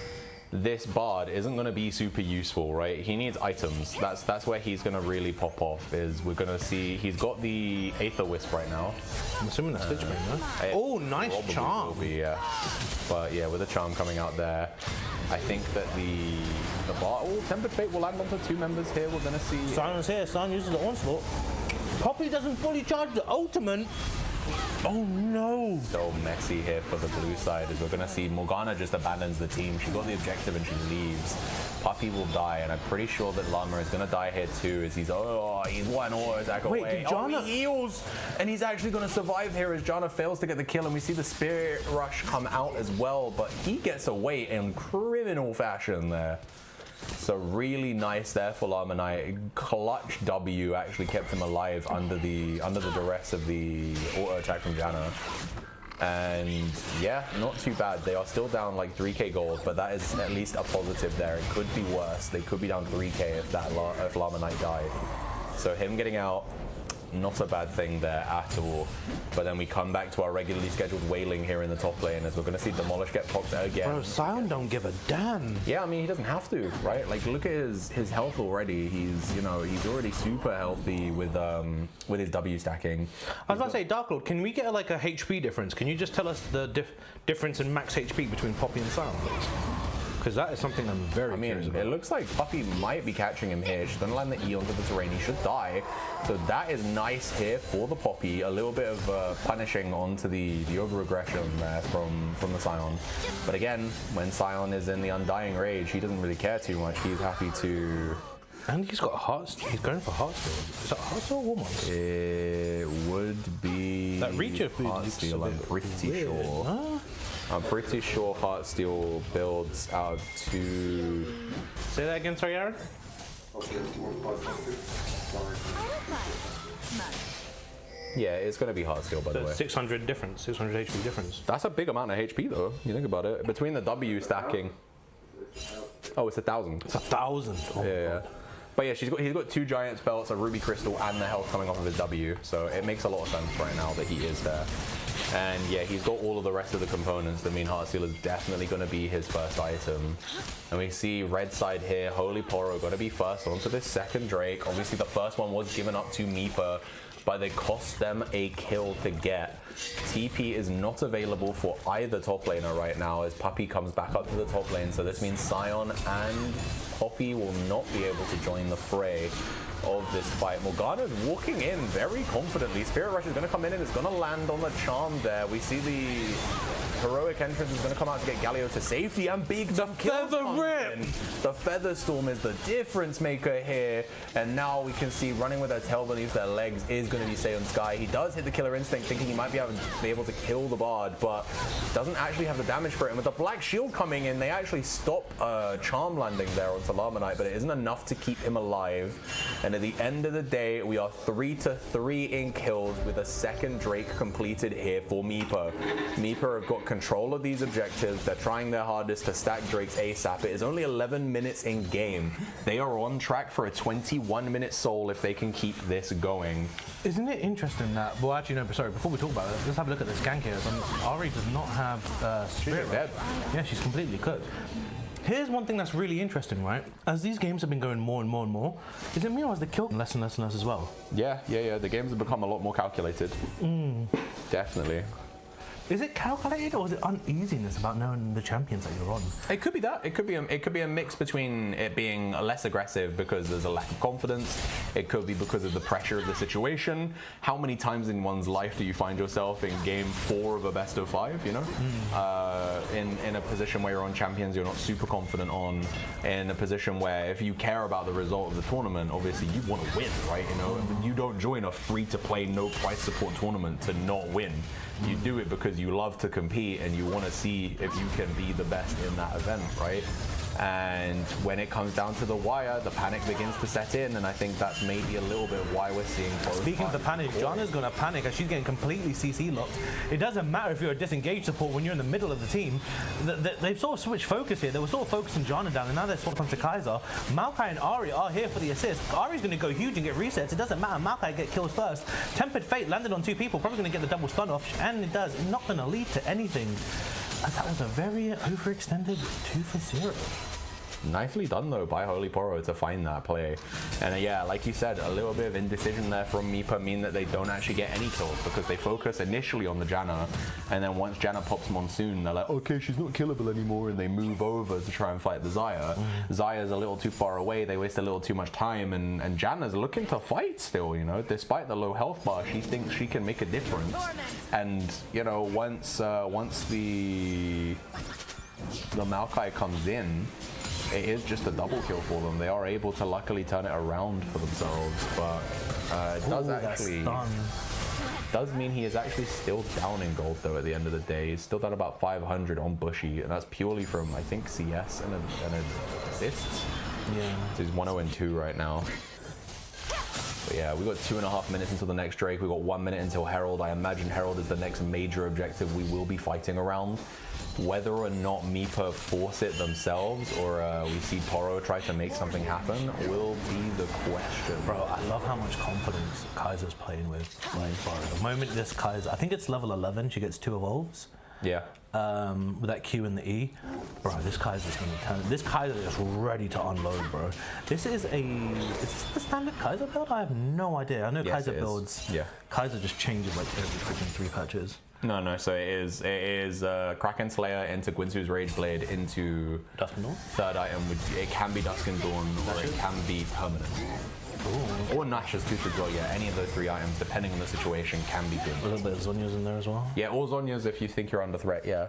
this Bard isn't going to be super useful, right? He needs items. That's where he's going to really pop off, is we're going to see, he's got the Aether Wisp right now. I'm assuming that's Stitch Bane, no? Oh, nice Probably charm. will be, yeah. But yeah, with a charm coming out there, I think that the Bard, Tempered Fate will land onto 2 members here. We're going to see. Simon's here. Simon uses the onslaught. Poppy doesn't fully charge the ultimate. Oh no! So messy here for the blue side, as we're going to see Morgana just abandons the team. She got the objective and she leaves. Puppy will die, and I'm pretty sure that Llama is going to die here too, as he's one auto attack away. Wait, did Janna... he heals, and he's actually going to survive here as Janna fails to get the kill, and we see the Spirit Rush come out as well, but he gets away in criminal fashion there. So really nice there for Llama Knight. Clutch W actually kept him alive under the duress of the auto attack from Janna. And yeah, not too bad. They are still down like 3k gold, but that is at least a positive there. It could be worse. They could be down 3k if Llama Knight died. So him getting out, not a bad thing there at all. But then we come back to our regularly scheduled wailing here in the top lane, as we're going to see Demolish get popped again. Bro, Sion don't give a damn. Yeah, I mean, he doesn't have to, right? Like, look at his health already. He's, you know, he's already super healthy with his W stacking. I was about to say, Dark Lord, can we get like a HP difference? Can you just tell us the difference in max HP between Poppy and Sion, please? Because that is something I'm very curious about. It looks like Puppy might be catching him here. She's going to land the E onto the terrain. He should die. So that is nice here for the Poppy. A little bit of punishing onto the over-aggression there from the Sion. But again, when Sion is in the Undying Rage, he doesn't really care too much. He's happy to And he's got hearts. He's going for heart steal. Is that heart steal or warm-ups? It would be That Reacher food heart looks steal, a I'm bit pretty weird. sure. Huh? I'm pretty sure heart steal builds out to. Say that again, sorry, Aaron. Yeah, it's going to be heart steal, by the So way. 600 difference, 600 HP difference. That's a big amount of HP though. You think about it. Between the W stacking. Oh, it's 1,000. It's 1,000. Oh, Yeah. But yeah, he's got 2 giant belts, a ruby crystal, and the health coming off of his W. So it makes a lot of sense right now that he is there. And yeah, he's got all of the rest of the components that mean Heartsteel is definitely going to be his first item. And we see red side here, Holy Poro got to be first onto this second Drake. Obviously the first one was given up to Meepa, but they cost them a kill to get. TP is not available for either top laner right now as Puppy comes back up to the top lane. So this means Sion and Poppy will not be able to join the fray of this fight. Morgana's walking in very confidently. Spirit Rush is going to come in and it's going to land on the charm there. We see the heroic entrance is going to come out to get Galio to safety, and big the Feather Rip. The Feather Storm is the difference maker here, and now we can see running with their tail beneath their legs is going to be Sayon Sky. He does hit the Killer Instinct thinking he might be able to kill the Bard, but doesn't actually have the damage for it. And with the Black Shield coming in, they actually stop Charm landing there onto Llama Knight, but it isn't enough to keep him alive. And at the end of the day, we are 3-3 in kills with a second Drake completed here for Meepa. Meepa have got control of these objectives. They're trying their hardest to stack Drakes ASAP. It is only 11 minutes in game. They are on track for a 21-minute soul if they can keep this going. Isn't it interesting that, well actually no, sorry, before we talk about it, let's have a look at this gank here. Ari does not have Spirit dead. Yeah, she's completely cooked. Here's one thing that's really interesting, right? As these games have been going more and more and more, is it me or is the kill less and less and less as well? Yeah. The games have become a lot more calculated. Definitely. Is it calculated or is it uneasiness about knowing the champions that you're on? It could be that. It could be a mix between it being less aggressive because there's a lack of confidence. It could be because of the pressure of the situation. How many times in one's life do you find yourself in game 4 of a best of 5? You know, in a position where you're on champions you're not super confident on. In a position where if you care about the result of the tournament, obviously you want to win, right? You know, you don't join a free-to-play, no price support tournament to not win. You do it because you love to compete and you want to see if you can be the best in that event, right? And when it comes down to the wire, the panic begins to set in, and I think that's maybe a little bit why we're seeing both. Speaking of the panic, Janna's going to panic as she's getting completely CC locked. It doesn't matter if you're a disengaged support when you're in the middle of the team. They've sort of switched focus here. They were sort of focusing Janna down, and now they're swapped onto Kaiser. Maokai and Ari are here for the assist. Ari's going to go huge and get resets. It doesn't matter. Maokai get kills first. Tempered Fate landed on 2 people, probably going to get the double stun off, and it does. It's not going to lead to anything. As that was a very overextended 2-0. Nicely done though by Holy Poro to find that play. And yeah, like you said, a little bit of indecision there from Meepa mean that they don't actually get any kills because they focus initially on the Janna, and then once Janna pops Monsoon, they're like, okay, she's not killable anymore, and they move over to try and fight the Xayah. Xayah's a little too far away, they waste a little too much time, and Janna's looking to fight still, you know, despite the low health bar, she thinks she can make a difference. And, you know, once the Maokai comes in, it is just a double kill for them. They are able to luckily turn it around for themselves, but it does mean he is actually still down in gold though at the end of the day. He's still down about 500 on Bushy, and that's purely from, I think, CS and assists. Yeah. So he's 1-0-2 right now. But yeah, we've got 2.5 minutes until the next Drake. We've got 1 minute until Herald. I imagine Herald is the next major objective we will be fighting around. Whether or not Meepa force it themselves or we see Poro try to make something happen will be the question. Bro, I love how much confidence Kaiser's playing with. Like, the moment this Kaiser, I think it's level 11, she gets 2 evolves. Yeah. With that Q and the E. Bro, this Kaiser's gonna turn. This Kaiser is ready to unload, bro. This is this the standard Kaiser build? I have no idea. I know Yes, Kaiser it is. builds. Yeah. Kaiser just changes like every freaking 3 patches. No, so it is Kraken Slayer into Gwynsu's Rage Blade into Dusk and Dawn? third item. It can be Dusk and Dawn or it can be permanent. Or Nash's tooth as well, yeah. Any of those 3 items, depending on the situation, can be good. A little bit of Zonya's in there as well. Yeah, or Zonya's if you think you're under threat, yeah.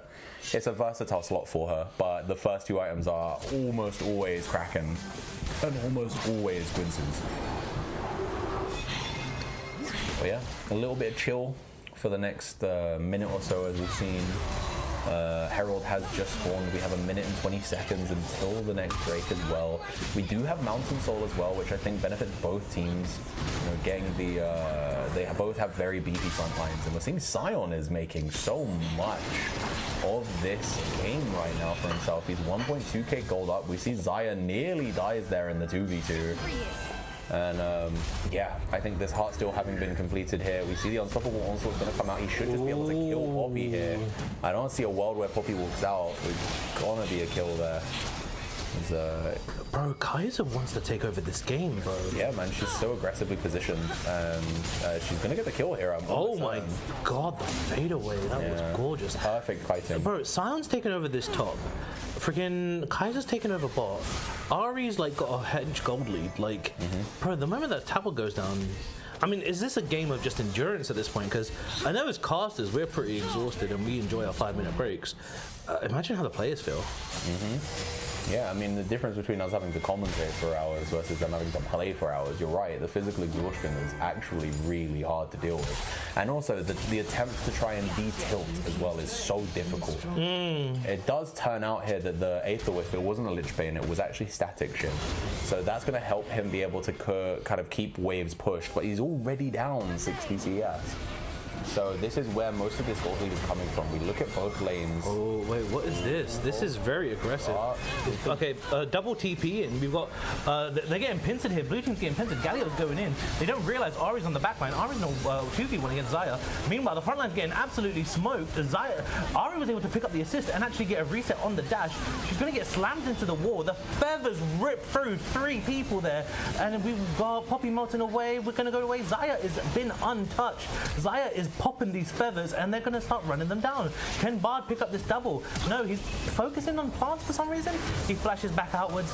It's a versatile slot for her, but the first 2 items are almost always Kraken and almost always Quincy's. But yeah, a little bit of chill for the next minute or so, as we've seen. Herald has just spawned. We have 1 minute and 20 seconds until the next Drake as well. We do have Mountain Soul as well, which I think benefits both teams. You know, getting the they both have very beefy front lines, and we're seeing Sion is making so much of this game right now for himself. He's 1.2k gold up. We see Xayah nearly dies there in the 2v2. And yeah, I think this heart still having been completed here. We see the unstoppable onslaught's going to come out. He should just be able to kill Poppy here. I don't see a world where Poppy walks out. There's gonna be a kill there. Bro, Kaiser wants to take over this game, bro. Yeah, man, she's so aggressively positioned, and she's gonna get the kill here. Oh my god, the fadeaway, that was gorgeous. Perfect fighting. Bro, Sion's taking over this top. Freaking Kaiser's taking over bot. Ari's like got a hedge gold lead. Like, bro, the moment that tower goes down, I mean, is this a game of just endurance at this point? Because I know as casters, we're pretty exhausted and we enjoy our 5-minute breaks. Imagine how the players feel. Yeah, I mean, the difference between us having to commentate for hours versus them having to play for hours, you're right, the physical exhaustion is actually really hard to deal with. And also, the attempt to try and de-tilt as well is so difficult. It does turn out here that the Aether Wisp, it wasn't a Lich Bane, it was actually Static Shin. So that's going to help him be able to kind of keep waves pushed, but he's already down 60 CS. So this is where most of this gold lead is coming from. We look at both lanes. Oh, wait, what is this? This is very aggressive. Okay, double TP, and we've got, they're getting pincered here. Blue team's getting pincered. Galio's going in. They don't realize Ari's on the back line. Ari's no 2v1 against Xayah. Meanwhile, the front line's getting absolutely smoked. Ari was able to pick up the assist and actually get a reset on the dash. She's going to get slammed into the wall. The feathers rip through 3 people there. And we've got Poppy melting away. We're going to go away. Xayah has been untouched. Xayah is popping these feathers, and they're going to start running them down. Can Bard pick up this double? No, he's focusing on plants for some reason. He flashes back outwards.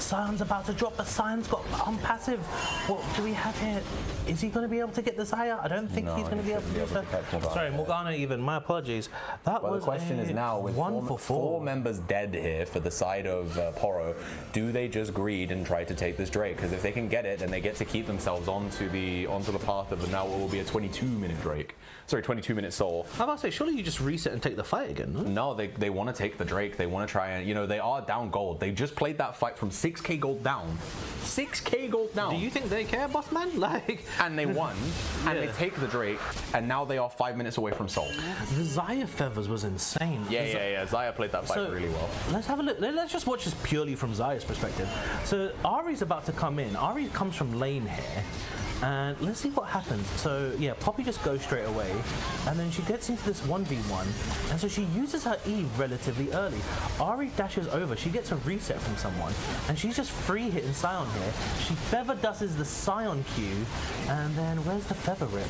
Sion's about to drop, but Sion's got passive. What do we have here? Is he going to be able to get the Xayah? I don't think he's going to be able to do so. Sorry, Morgana even. My apologies. That was the question is now, with 4 members dead here for the side of Poro, do they just greed and try to take this Drake? Because if they can get it, then they get to keep themselves onto the path of now what will be a 22-minute Drake. Sorry, 22-minute Soul. I was about to say, surely you just reset and take the fight again, no? No, they want to take the Drake. They want to try and, you know, they are down gold. They just played that fight from 6k gold down. 6k gold down. Do you think they care, boss man? Like, and they won, and they take the Drake, and now they are 5 minutes away from Soul. The Xayah feathers was insane. Yeah. Xayah played that fight really well. Let's have a look. Let's just watch this purely from Xayah's perspective. So Ari's about to come in. Ari comes from lane here. And let's see what happens. So yeah, Poppy just goes straight away, and then she gets into this 1v1, and so she uses her E relatively early. Ari dashes over, she gets a reset from someone, and she's just free hitting Sion here. She feather dusts the Sion Q, and then where's the feather rip?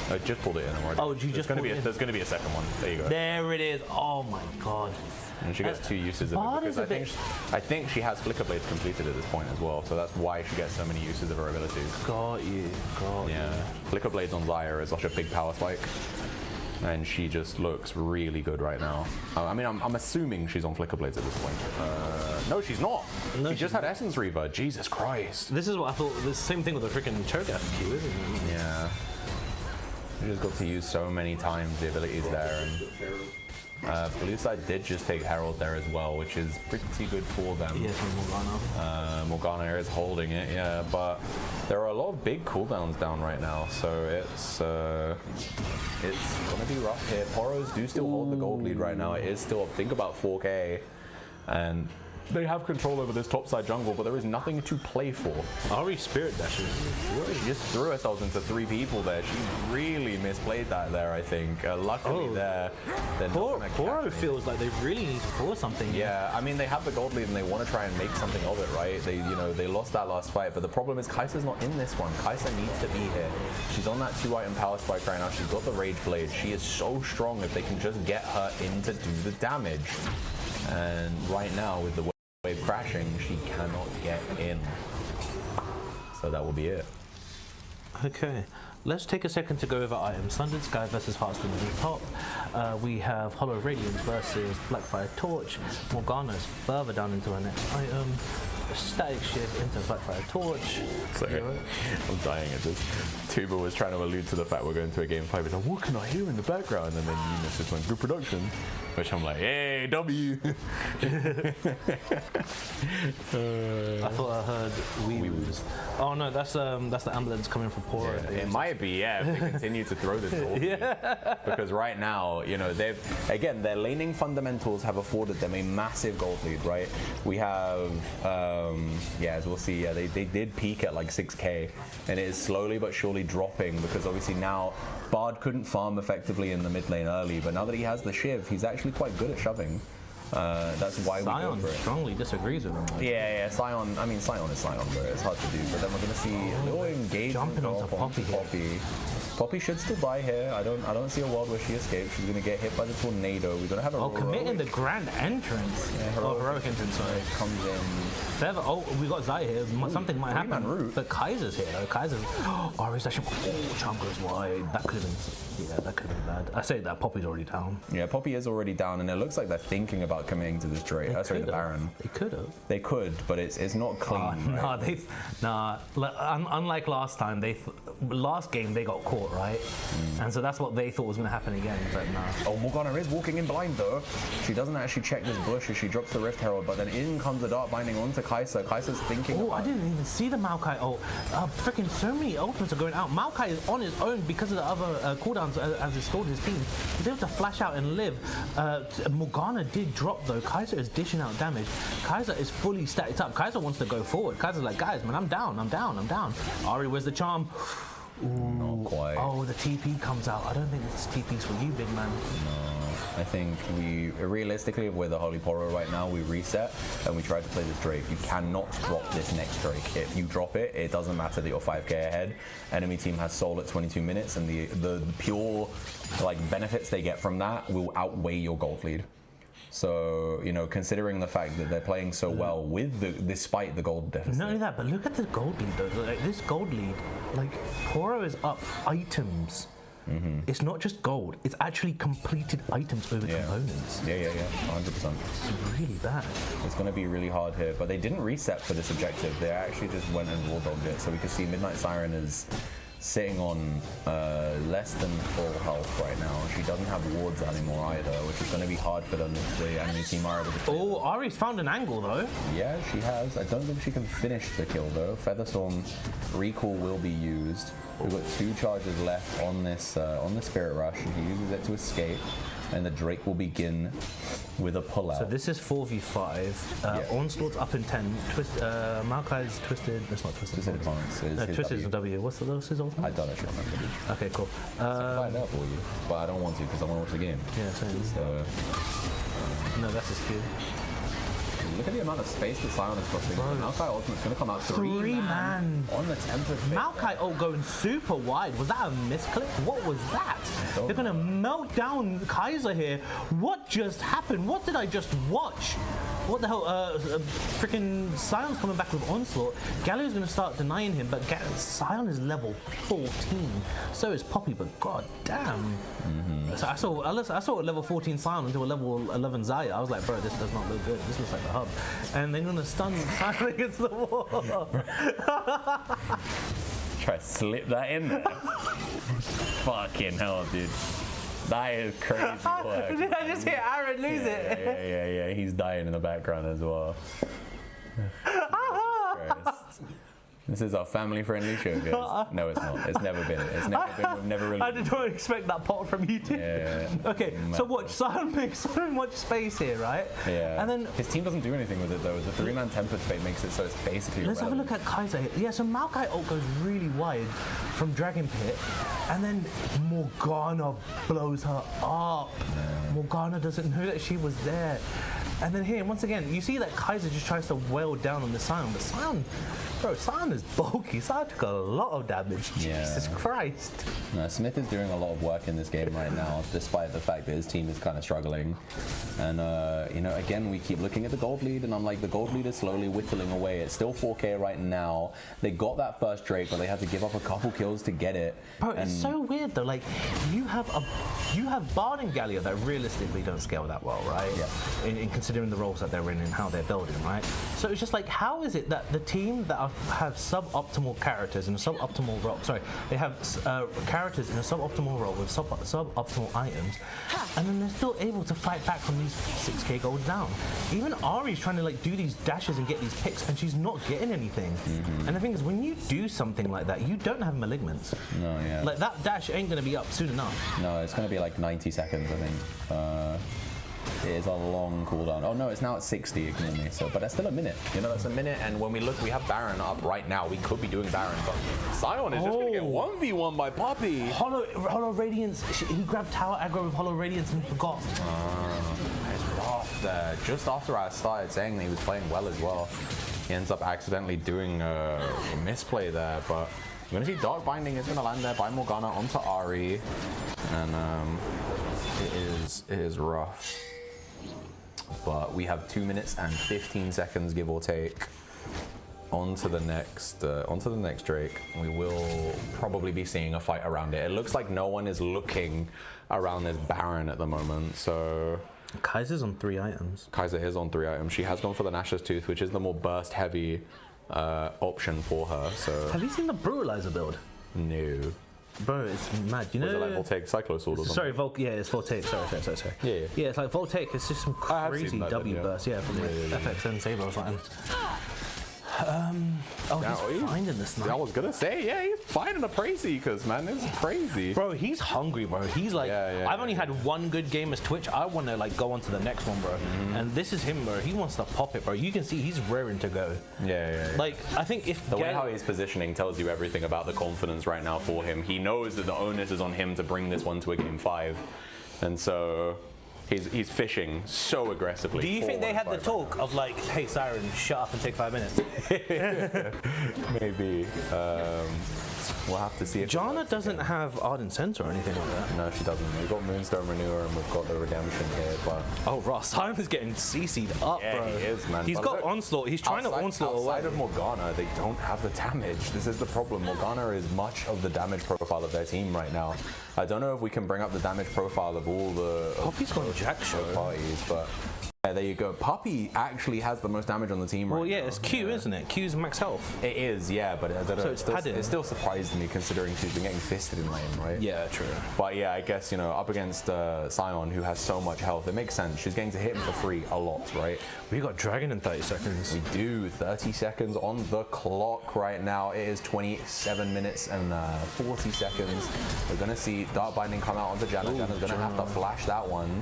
I just pulled it in already. Oh, you just pulled it in? There's going to be a second one. There you go. There it is. Oh my god. And she gets 2 uses of it because I think she has Flicker Blades completed at this point as well, so that's why she gets so many uses of her abilities. Got you. Flicker Blades on Xayah is such a big power spike, and she just looks really good right now. I mean, I'm assuming she's on Flicker Blades at this point. No, she's not. No, she just had Essence Reaver. Jesus Christ. This is what I thought. The same thing with the freaking Cho'Gath Q, isn't it? Yeah. She just got to use so many times the abilities there. And blue side did just take Herald there as well, which is pretty good for them. Yeah, from Morgana. Morgana is holding it, yeah, but there are a lot of big cooldowns down right now, so it's gonna be rough here. Poros do still hold the gold lead right now. It is still, I think, about 4k, and they have control over this topside jungle, but there is nothing to play for. Ari spirit dashes. She just threw herself into 3 people there. She really misplayed that there, I think. Luckily they're not gonna Poro feels like they really need to force something. Yeah, I mean, they have the gold lead and they want to try and make something of it, right? They lost that last fight, but the problem is Kai'Sa's not in this one. Kai'Sa needs to be here. She's on that 2-item power spike right now. She's got the Rage Blade. She is so strong if they can just get her in to do the damage. And right now, with the wave crashing, she cannot get in. So that will be it. Okay, let's take a second to go over items. Sundered Sky versus Hearthstone at the top. We have Hollow Radiance versus Blackfire Torch. Morgana's further down into her next item. Static Shift into Blackfire Torch. Sorry, I'm dying at this. Tuba was trying to allude to the fact we're going to a game 5. He's like, what can I hear in the background? And then Eunice just went, good production. Which I'm like, hey, W. I thought I heard Weenie. Oh no, that's the ambulance coming from Poro. Yeah, it might be, yeah, if they continue to throw this ball. Yeah. Because right now, you know, Their laning fundamentals have afforded them a massive gold lead, right? We have, as we'll see, they did peak at like 6k, and it is slowly but surely dropping because obviously now Bard couldn't farm effectively in the mid lane early, but now that he has the Shiv, he's actually quite good at shoving. That's why we go for it. Strongly disagrees with him. Like. Yeah, Sion. I mean, Sion is Sion, but it's hard to do. But then we're gonna see a little engagement jumping onto Poppy here. Poppy. Poppy should still die here. I don't see a world where she escapes. She's gonna get hit by the tornado. We're gonna have a committing the grand entrance. Heroic entrance. Sorry. Comes in. Feather. Oh, we got Zaya here. Something might happen. Root. But Kaiser's here though. Kaiser's. Ari's dashing. Oh, Charm goes wide. That could have been. Yeah, that could have been bad. I say that Poppy's already down. Yeah, Poppy is already down, and it looks like they're thinking about committing to this Drake. Sorry, the Baron. They could have. They could, but it's not clean. Right? Unlike last time, last game they got caught, right? And so that's what they thought was going to happen again, but nah. Oh, Morgana is walking in blind though. She doesn't actually check this bush as she drops the Rift Herald, but then in comes the Dark Binding onto Kai'Sa. Kai'Sa's thinking. Oh, I didn't even see the Maokai. Oh, freaking so many ultimates are going out. Maokai is on his own because of the other cooldowns as he stalled his team. He's able to flash out and live. Morgana did drop though. Kai'Sa is dishing out damage. Kai'Sa is fully stacked up. Kai'Sa wants to go forward. Kai'Sa's like, guys, man, I'm down. Ari, where's the charm? Ooh. Not quite. Oh, the TP comes out. I don't think this TP's for you, big man. No, I think we realistically, if we're the Holy Poro right now, we reset and we try to play this Drake. You cannot drop this next Drake. If you drop it, it doesn't matter that you're 5k ahead. Enemy team has soul at 22 minutes, and the pure like benefits they get from that will outweigh your gold lead. So, you know, considering the fact that they're playing so well despite the gold deficit. Not only that, but look at the gold lead though. Like, this gold lead, like Poro is up items. It's not just gold, it's actually completed items over components. Yeah, 100%. It's really bad. It's going to be really hard here, but they didn't reset for this objective. They actually just went and raw dogged it. So we can see Midnight Siren is sitting on less than full health right now. She doesn't have wards anymore either, which is going to be hard for them if the enemy team are able to kill. Oh, Ari's found an angle though. Yeah, she has. I don't think she can finish the kill though. Featherstorm recall will be used. We've got 2 charges left on this on the Spirit Rush, and he uses it to escape. And the Drake will begin with a pullout. So this is 4v5. Onslaught's up in 10. Maokai's twisted. That's not twisted. Twisted Advance is Twisted is a W. What's his ultimate? I don't actually remember. Okay, cool. I'll find out for you, but I don't want to because I want to watch the game. Yeah, same. So, no, that's his Q. look at the amount of space that Sion is crossing. Maokai ultimate's going to come out 3 man on the temper. Maokai going super wide. Was that a misclick? What was that? They're going to melt down Kai'Sa here. What just happened? What did I just watch? What the hell? Freaking Sion's coming back with Onslaught. Galio's going to start denying him, but Sion is level 14. So is Poppy, but god damn. So I saw a level 14 Sion into a level 11 Zaya. I was like, bro, this does not look good. This looks like the hub. And then you're going to stun Sion against the wall. Try to slip that in there. Fucking hell, dude. That is crazy work. Did I just hear Aaron lose it? Yeah. He's dying in the background as well. This is our family-friendly show, guys. No, it's not. It's never been. We've never really. I did not expect that pot from you two. Yeah. Okay, so watch. Sion makes so much space here, right? Yeah. And then his team doesn't do anything with it though. The 3-man tempered fate makes it so it's basically. Let's have a look at Kai'Sa here. Yeah, so Maokai ult goes really wide from Dragon Pit, and then Morgana blows her up. Morgana doesn't know that she was there. And then here, once again, you see that Kai'Sa just tries to wail down on the Sion, but Sion Bro, Sion is bulky. Sion took a lot of damage. Yeah. Jesus Christ. No, Smith is doing a lot of work in this game right now, despite the fact that his team is kind of struggling. And, you know, again, we keep looking at the gold lead, and I'm like, the gold lead is slowly whittling away. It's still 4K right now. They got that first Drake, but they had to give up a couple kills to get it. Bro, it's so weird though. Like, you have Bard and Gallia that realistically don't scale that well, right? Yeah. In considering the roles that they're in and how they're building, right? So it's just like, how is it that the team that have suboptimal characters in a suboptimal role, sorry, they have characters in a suboptimal role with suboptimal items, and then they're still able to fight back from these 6K gold down. Even Ari's trying to like do these dashes and get these picks, and she's not getting anything. And the thing is, when you do something like that, you don't have malignants. No, yeah. Like, that dash ain't gonna be up soon enough. No, it's going to be like 90 seconds, I think. It is a long cooldown. Oh no, it's now at 60, ignore me. So, but that's still a minute. You know, that's a minute, and when we look, we have Baron up right now. We could be doing Baron, but Sion is just going to get 1v1 by Poppy. Hollow Radiance, he grabbed tower aggro with Hollow Radiance and forgot. It's rough there. Just after I started saying that he was playing well as well, he ends up accidentally doing a misplay there, but we're going to see Dark Binding is going to land there by Morgana onto Ari, and it is rough. But we have 2 minutes and 15 seconds, give or take, onto the next Drake. We will probably be seeing a fight around it. It looks like no one is looking around this Baron at the moment, so... Kaiser's on 3 items. Kaiser is on 3 items. She has gone for the Nash's Tooth, which is the more burst-heavy option for her, so... Have you seen the Brutalizer build? No. Bro, it's mad. You know... Was it like Voltaic Cyclo Sword or something? Sorry, yeah, it's Voltaic. Sorry. Yeah. Yeah, it's like Voltaic. It's just some crazy that W video. burst. Yeah, from like FXN Saber or something. He's finding this now. I was gonna say, yeah, he's finding a crazy, because man, it's crazy. Bro, he's hungry, bro. He's like, I've only had one good game as Twitch. I want to like go on to the next one, bro. And this is him, bro. He wants to pop it, bro. You can see he's raring to go. Yeah. Like, I think if the way how he's positioning tells you everything about the confidence right now for him. He knows that the onus is on him to bring this one to a game 5, and so he's fishing so aggressively. Do you think they had the talk of like, hey Siren, shut up and take 5 minutes? Maybe. We'll have to see if Jana doesn't have Ardent Sense or anything like that. No, she doesn't. We've got Moonstone Renewer and we've got the Redemption here, but... Oh, Ross, Simon's getting CC'd up, yeah, bro. he is, man. He's But got look, Onslaught. He's trying to Onslaught away. Outside of Morgana, they don't have the damage. This is the problem. Morgana is much of the damage profile of their team right now. I don't know if we can bring up the damage profile of all the... Poppy's got Jack Show. Parties, but... Yeah, there you go. Puppy actually has the most damage on the team right now. Well, yeah, it's Q, isn't it? Q's max health. It is, yeah, but I don't know. So it still surprised me considering she's been getting fisted in lane, right? Yeah, true. But yeah, I guess, you know, up against Sion, who has so much health, it makes sense. She's getting to hit him for free a lot, right? We got Dragon in 30 seconds. We do. 30 seconds on the clock right now. It is 27 minutes and 40 seconds. We're going to see Dark Binding come out onto Janna. Janna's going to have to flash that one.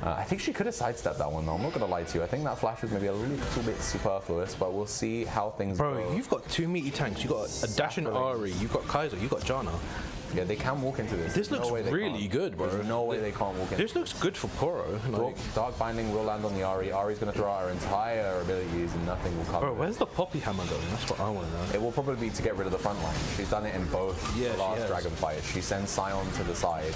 I think she could have sidestepped that one though, I'm not going to lie to you. I think that flash was maybe a little bit superfluous, but we'll see how things go. Bro, you've got 2 meaty tanks. You've got a Dashin Ari, you've got Kaiser, you've got Jana. Yeah, they can walk into this. This looks really good, bro. There's no way they can't walk into this. Looks good for Poro. Like, Dark Binding will land on the Ari. Ari's going to throw out her entire abilities and nothing will cover. Bro, where's the Poppy Hammer going? That's what I want to know. It will probably be to get rid of the front line. She's done it in both the last Dragon fight. She sends Sion to the side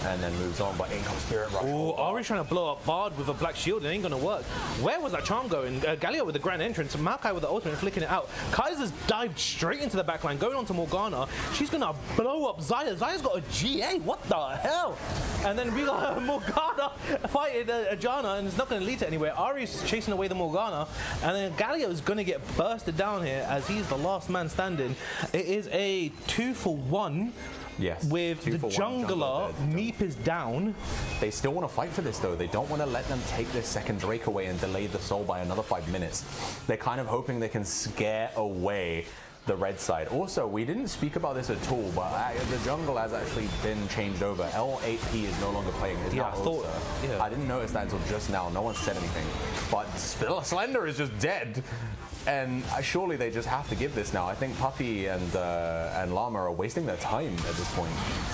and then moves on, but in comes Spirit Rush. Oh, Ari's trying to blow up Bard with a black shield. It ain't going to work. Where was that charm going? Gallia with the grand entrance, Maokai with the ultimate flicking it out. Kaiser's dived straight into the backline, going on to Morgana. She's going to blow up Xayah. Xayah's got a GA, what the hell? And then we got Morgana fighting Jana, and it's not going to lead to anywhere. Ari's chasing away the Morgana, and then Gallia is going to get bursted down here as he's the last man standing. It is a 2-for-1. Yes. With the jungler, Meep is down. They still want to fight for this though. They don't want to let them take this second Drake away and delay the soul by another 5 minutes. They're kind of hoping they can scare away the red side. Also, we didn't speak about this at all, but the jungle has actually been changed over. L8P is no longer playing. It's now Osa. I didn't notice that until just now. No one said anything. But Slender is just dead. And surely they just have to give this now. I think Puppy and Llama are wasting their time at this point.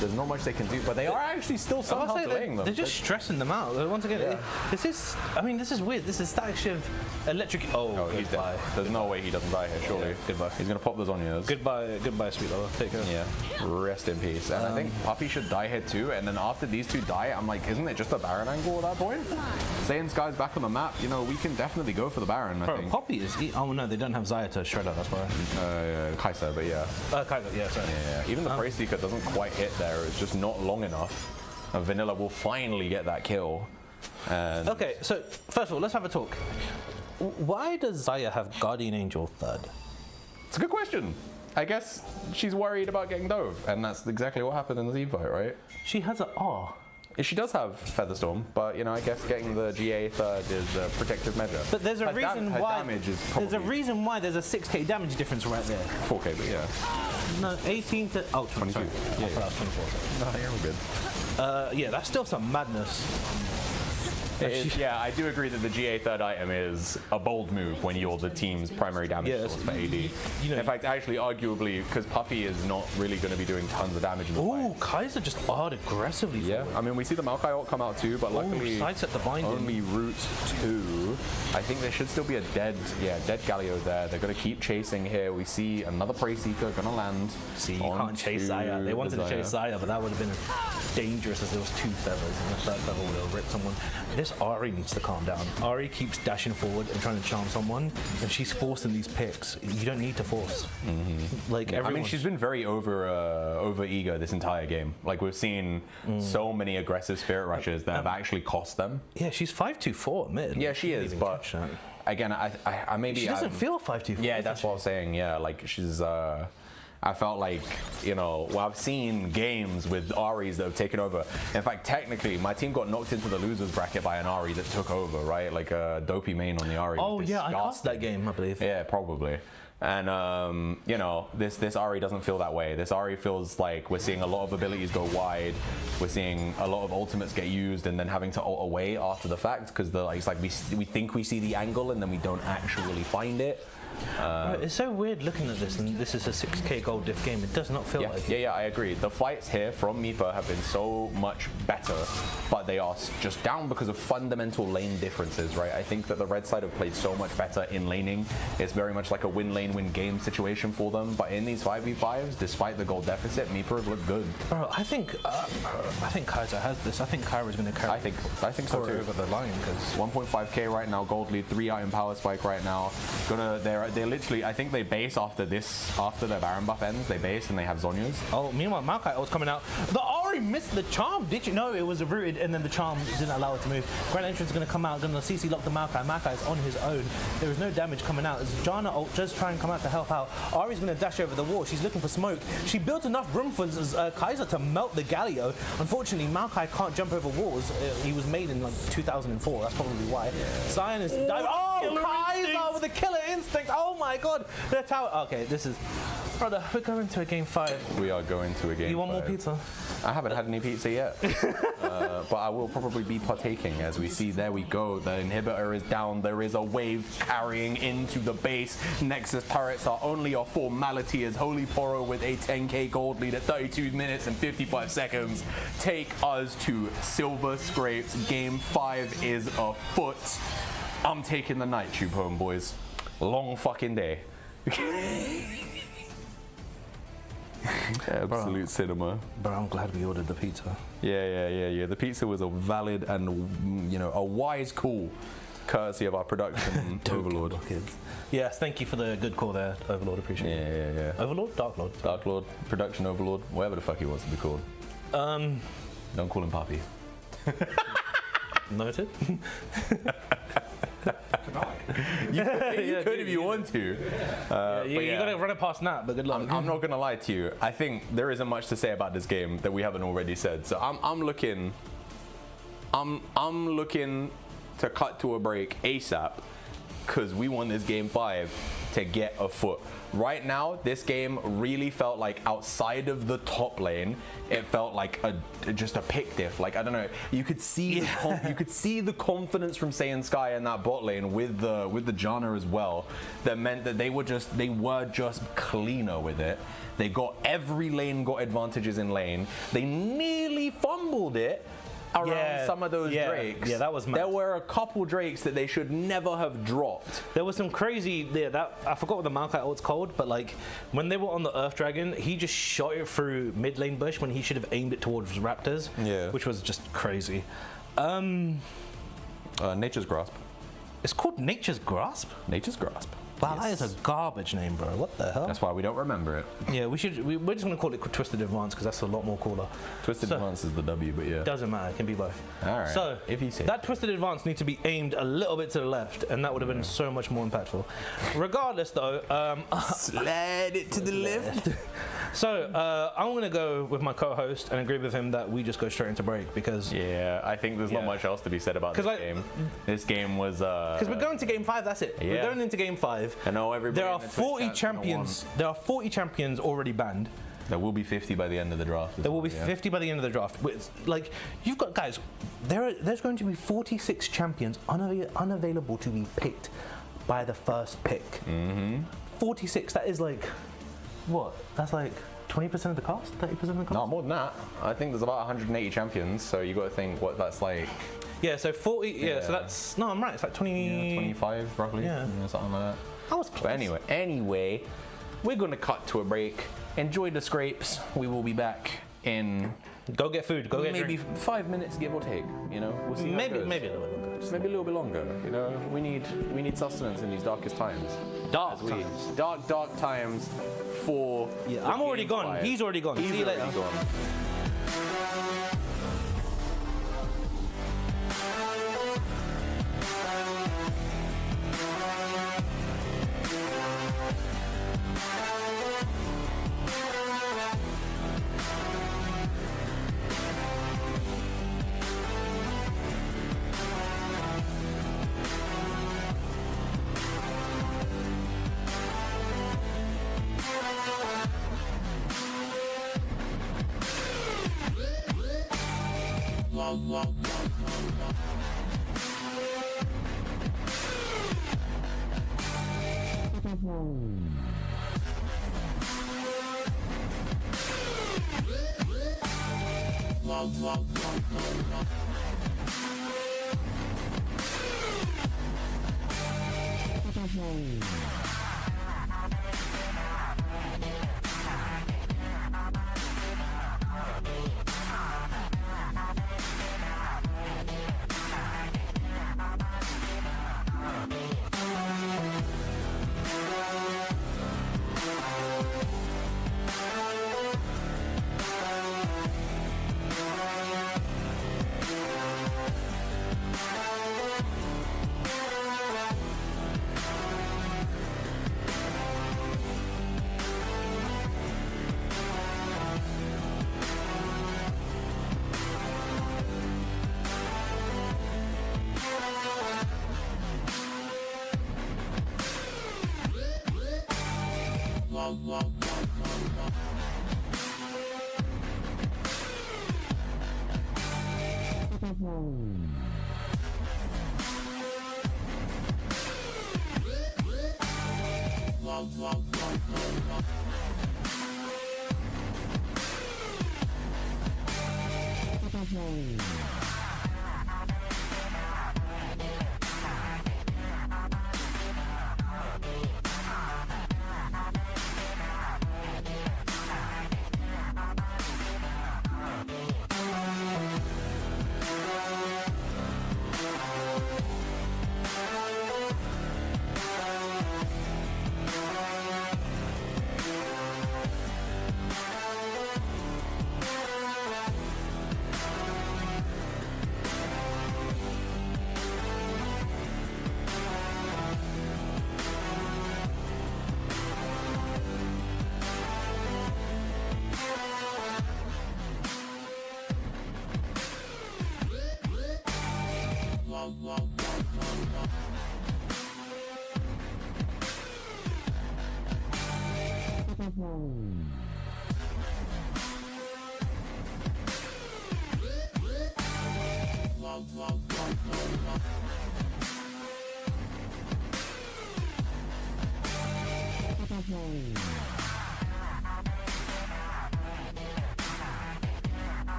There's not much they can do, but they are actually still somehow delaying them. They're just stressing them out. Once again, this is weird. This is Static Shiv electric. Oh, he's dead. There's no way he doesn't die here, surely. Goodbye. He's gonna pop the Zhonya's. Goodbye, sweet lover. Take care. Yeah. Rest in peace. And I think Puppy should die here too. And then after these two die, I'm like, isn't it just a Baron angle at that point? Saiyan Sky's back on the map. You know, we can definitely go for the Baron, I think. Poppy is. Oh no, they don't have Xayah to shred up. That's why. Kai'Sa, but yeah. Kai'Sa, yeah, sorry. Yeah. Even the Prey Seeker doesn't quite hit there. It's just not long enough. And Vanilla will finally get that kill. And Okay, so first of all, let's have a talk. Why does Xayah have Guardian Angel third? it's a good question. I guess she's worried about getting dove, and that's exactly what happened in the team fight, right? She has an R. She does have Featherstorm, but you know, I guess getting the GA third is a protective measure. But there's a Her reason her why. damage is There's a probably reason why there's a 6k damage difference right there. 4K, but yeah. No, 18 to 22. Sorry. Yeah, I thought that was 24. No, you're all good. Yeah, that's still some madness. Yeah, I do agree that the GA third item is a bold move when you're the team's primary damage source for AD. In fact, actually, arguably, because Puppy is not really going to be doing tons of damage in the Ooh, fight. Kai'Sa just R'd aggressively. Yeah, I mean, we see the Maokai ult come out too, but luckily sidestep the binding. only route 2. I think there should still be a dead Galio there. They're going to keep chasing here. We see another Prey Seeker going to land. See, you can't chase Xayah. They wanted to chase Xayah, but that would have been dangerous as there was 2 feathers, and the third feather would have ripped someone. This Ahri needs to calm down. Ahri keeps dashing forward and trying to charm someone, and she's forcing these picks. You don't need to force. Like I mean, she's been very over eager this entire game. Like we've seen so many aggressive spirit rushes that have actually cost them. Yeah, she's 5-2-4 mid. Yeah, she is, but again, I maybe she doesn't feel 5-2-4. Yeah, that's what I was saying. Yeah, like she's. I felt like, you know, well, I've seen games with Aris that have taken over. In fact, technically, my team got knocked into the losers bracket by an Ari that took over, right? Like a dopey main on the Ari. Oh yeah, I cast that game, I believe. Yeah, probably. And you know, this Ari doesn't feel that way. This Ari feels like we're seeing a lot of abilities go wide. We're seeing a lot of ultimates get used and then having to ult away after the fact because it's like we think we see the angle and then we don't actually find it. Right, it's so weird looking at this, and this is a 6k gold diff game. It does not feel like it. Yeah, I agree. The fights here from Meepa have been so much better, but they are just down because of fundamental lane differences, right? I think that the red side have played so much better in laning. It's very much like a win lane, win game situation for them, but in these 5v5s, despite the gold deficit, Meepa have looked good. Bro, I think Kai'Sa has this. I think Kyra's going to carry. I think so too. Over the line because 1.5k right now, gold lead, 3 item power spike right now. They're literally, I think they base after their Baron buff ends, they base and they have Zhonya's. Oh, meanwhile, Maokai was coming out. The Ahri missed the charm. Did you know it was rooted and then the charm didn't allow it to move? Grand Entrance is going to come out, going to CC lock the Maokai. Maokai is on his own. There is no damage coming out. As Janna ult just try and come out to help out. Ahri's going to dash over the wall. She's looking for smoke. She built enough room for Kai'Sa to melt the Galio. Unfortunately, Maokai can't jump over walls. He was made in like 2004. That's probably why. Sion is diving. Oh, Kai'Sa with the killer instinct. Oh my god. The tower. Okay, this is. Brother, we're going to a game 5. We are going to a game 5. You want more pizza? I haven't had any pizza yet, but I will probably be partaking as we see. There we go. The inhibitor is down. There is a wave carrying into the base. Nexus turrets are only a formality as Holy Poro with a 10k gold lead at 32 minutes and 55 seconds take us to Silver Scrapes. Game 5 is afoot. I'm taking the night tube home, boys. Long fucking day. Absolute cinema. Bro, I'm glad we ordered the pizza. Yeah. The pizza was a valid and, you know, a wise call, courtesy of our production overlord. Yes, thank you for the good call there, Overlord. Appreciate it. Yeah. Overlord, Dark Lord. Dark Lord, production overlord, whatever the fuck he wants to be called. Don't call him Papi. Noted. You could if you want to. You gotta run it past Nat, but good luck. I'm not gonna lie to you. I think there isn't much to say about this game that we haven't already said. So I'm looking to cut to a break ASAP because we want this game 5 to get a foot. Right now, this game really felt like outside of the top lane, it felt like just a pick diff. Like, I don't know, you could see you could see the confidence from Saiyan Sky in that bot lane with the Janna as well. That meant that they were just cleaner with it. They got every lane got advantages in lane. They nearly fumbled it around some of those Drakes. Yeah, that was mad. There were a couple Drakes that they should never have dropped. There was some crazy, I forgot what the Maokai ult's called, but like when they were on the Earth Dragon, he just shot it through mid lane bush when he should have aimed it towards Raptors, which was just crazy. Nature's Grasp. It's called Nature's Grasp? Nature's Grasp. Wow, that is a garbage name, bro. What the hell? That's why we don't remember it. Yeah, we're just gonna call it Twisted Advance because that's a lot more cooler. Twisted Advance is the W, but yeah. Doesn't matter, it can be both. All right. So if you say that Twisted Advance needs to be aimed a little bit to the left, and that would have been so much more impactful. Regardless, though, slide it to the left. So I'm gonna go with my co-host and agree with him that we just go straight into break because I think there's not much else to be said about this game. This game was because we're going to game 5. That's it. We're going into game 5. I know everybody. There are 40 champions. There are 40 champions already banned. There will be 50 by the end of the draft. There will be 50 by the end of the draft. Like, you've got guys. There's going to be 46 champions unavailable to be picked by the first pick. 46. That is like, what? That's like 20% of the cost. 30% of the cost. Not more than that. I think there's about 180 champions. So you got to think what that's like. Yeah. So 40. Yeah. So that's I'm right. It's like 20. 25 roughly. Yeah. Something like that. That was close. But anyway, we're going to cut to a break. Enjoy the scrapes. We will be back in... Go get food. Go get maybe drink. 5 minutes, give or take. You know, we'll see. Maybe a little bit longer. Just maybe a little bit longer. You know, we need sustenance in these darkest times. Dark times. Dark times for. Yeah, I'm already gone. 5. He's already gone. See you later. Gone.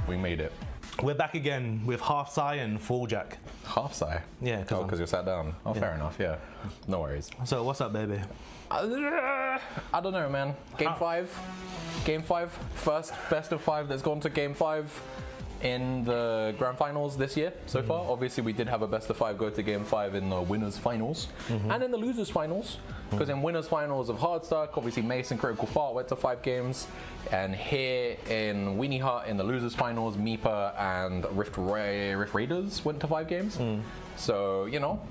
We made it. We're back again with half Psy and full Jack. Half sigh. Yeah, Oh, because you're sat down. Oh, fair enough. Yeah. No worries. So what's up, baby? I don't know, man. Game 5. Game 5. First best of 5 that's gone to Game 5 in the grand finals this year so far. Obviously, we did have a best of 5 go to Game 5 in the winners finals and in the losers finals. Because in winners finals of Hardstuck, obviously Mace and Critical Fart went to 5 games. And here in Weenie Hut in the losers finals, Meepa and Rift Raiders went to 5 games. So, you know,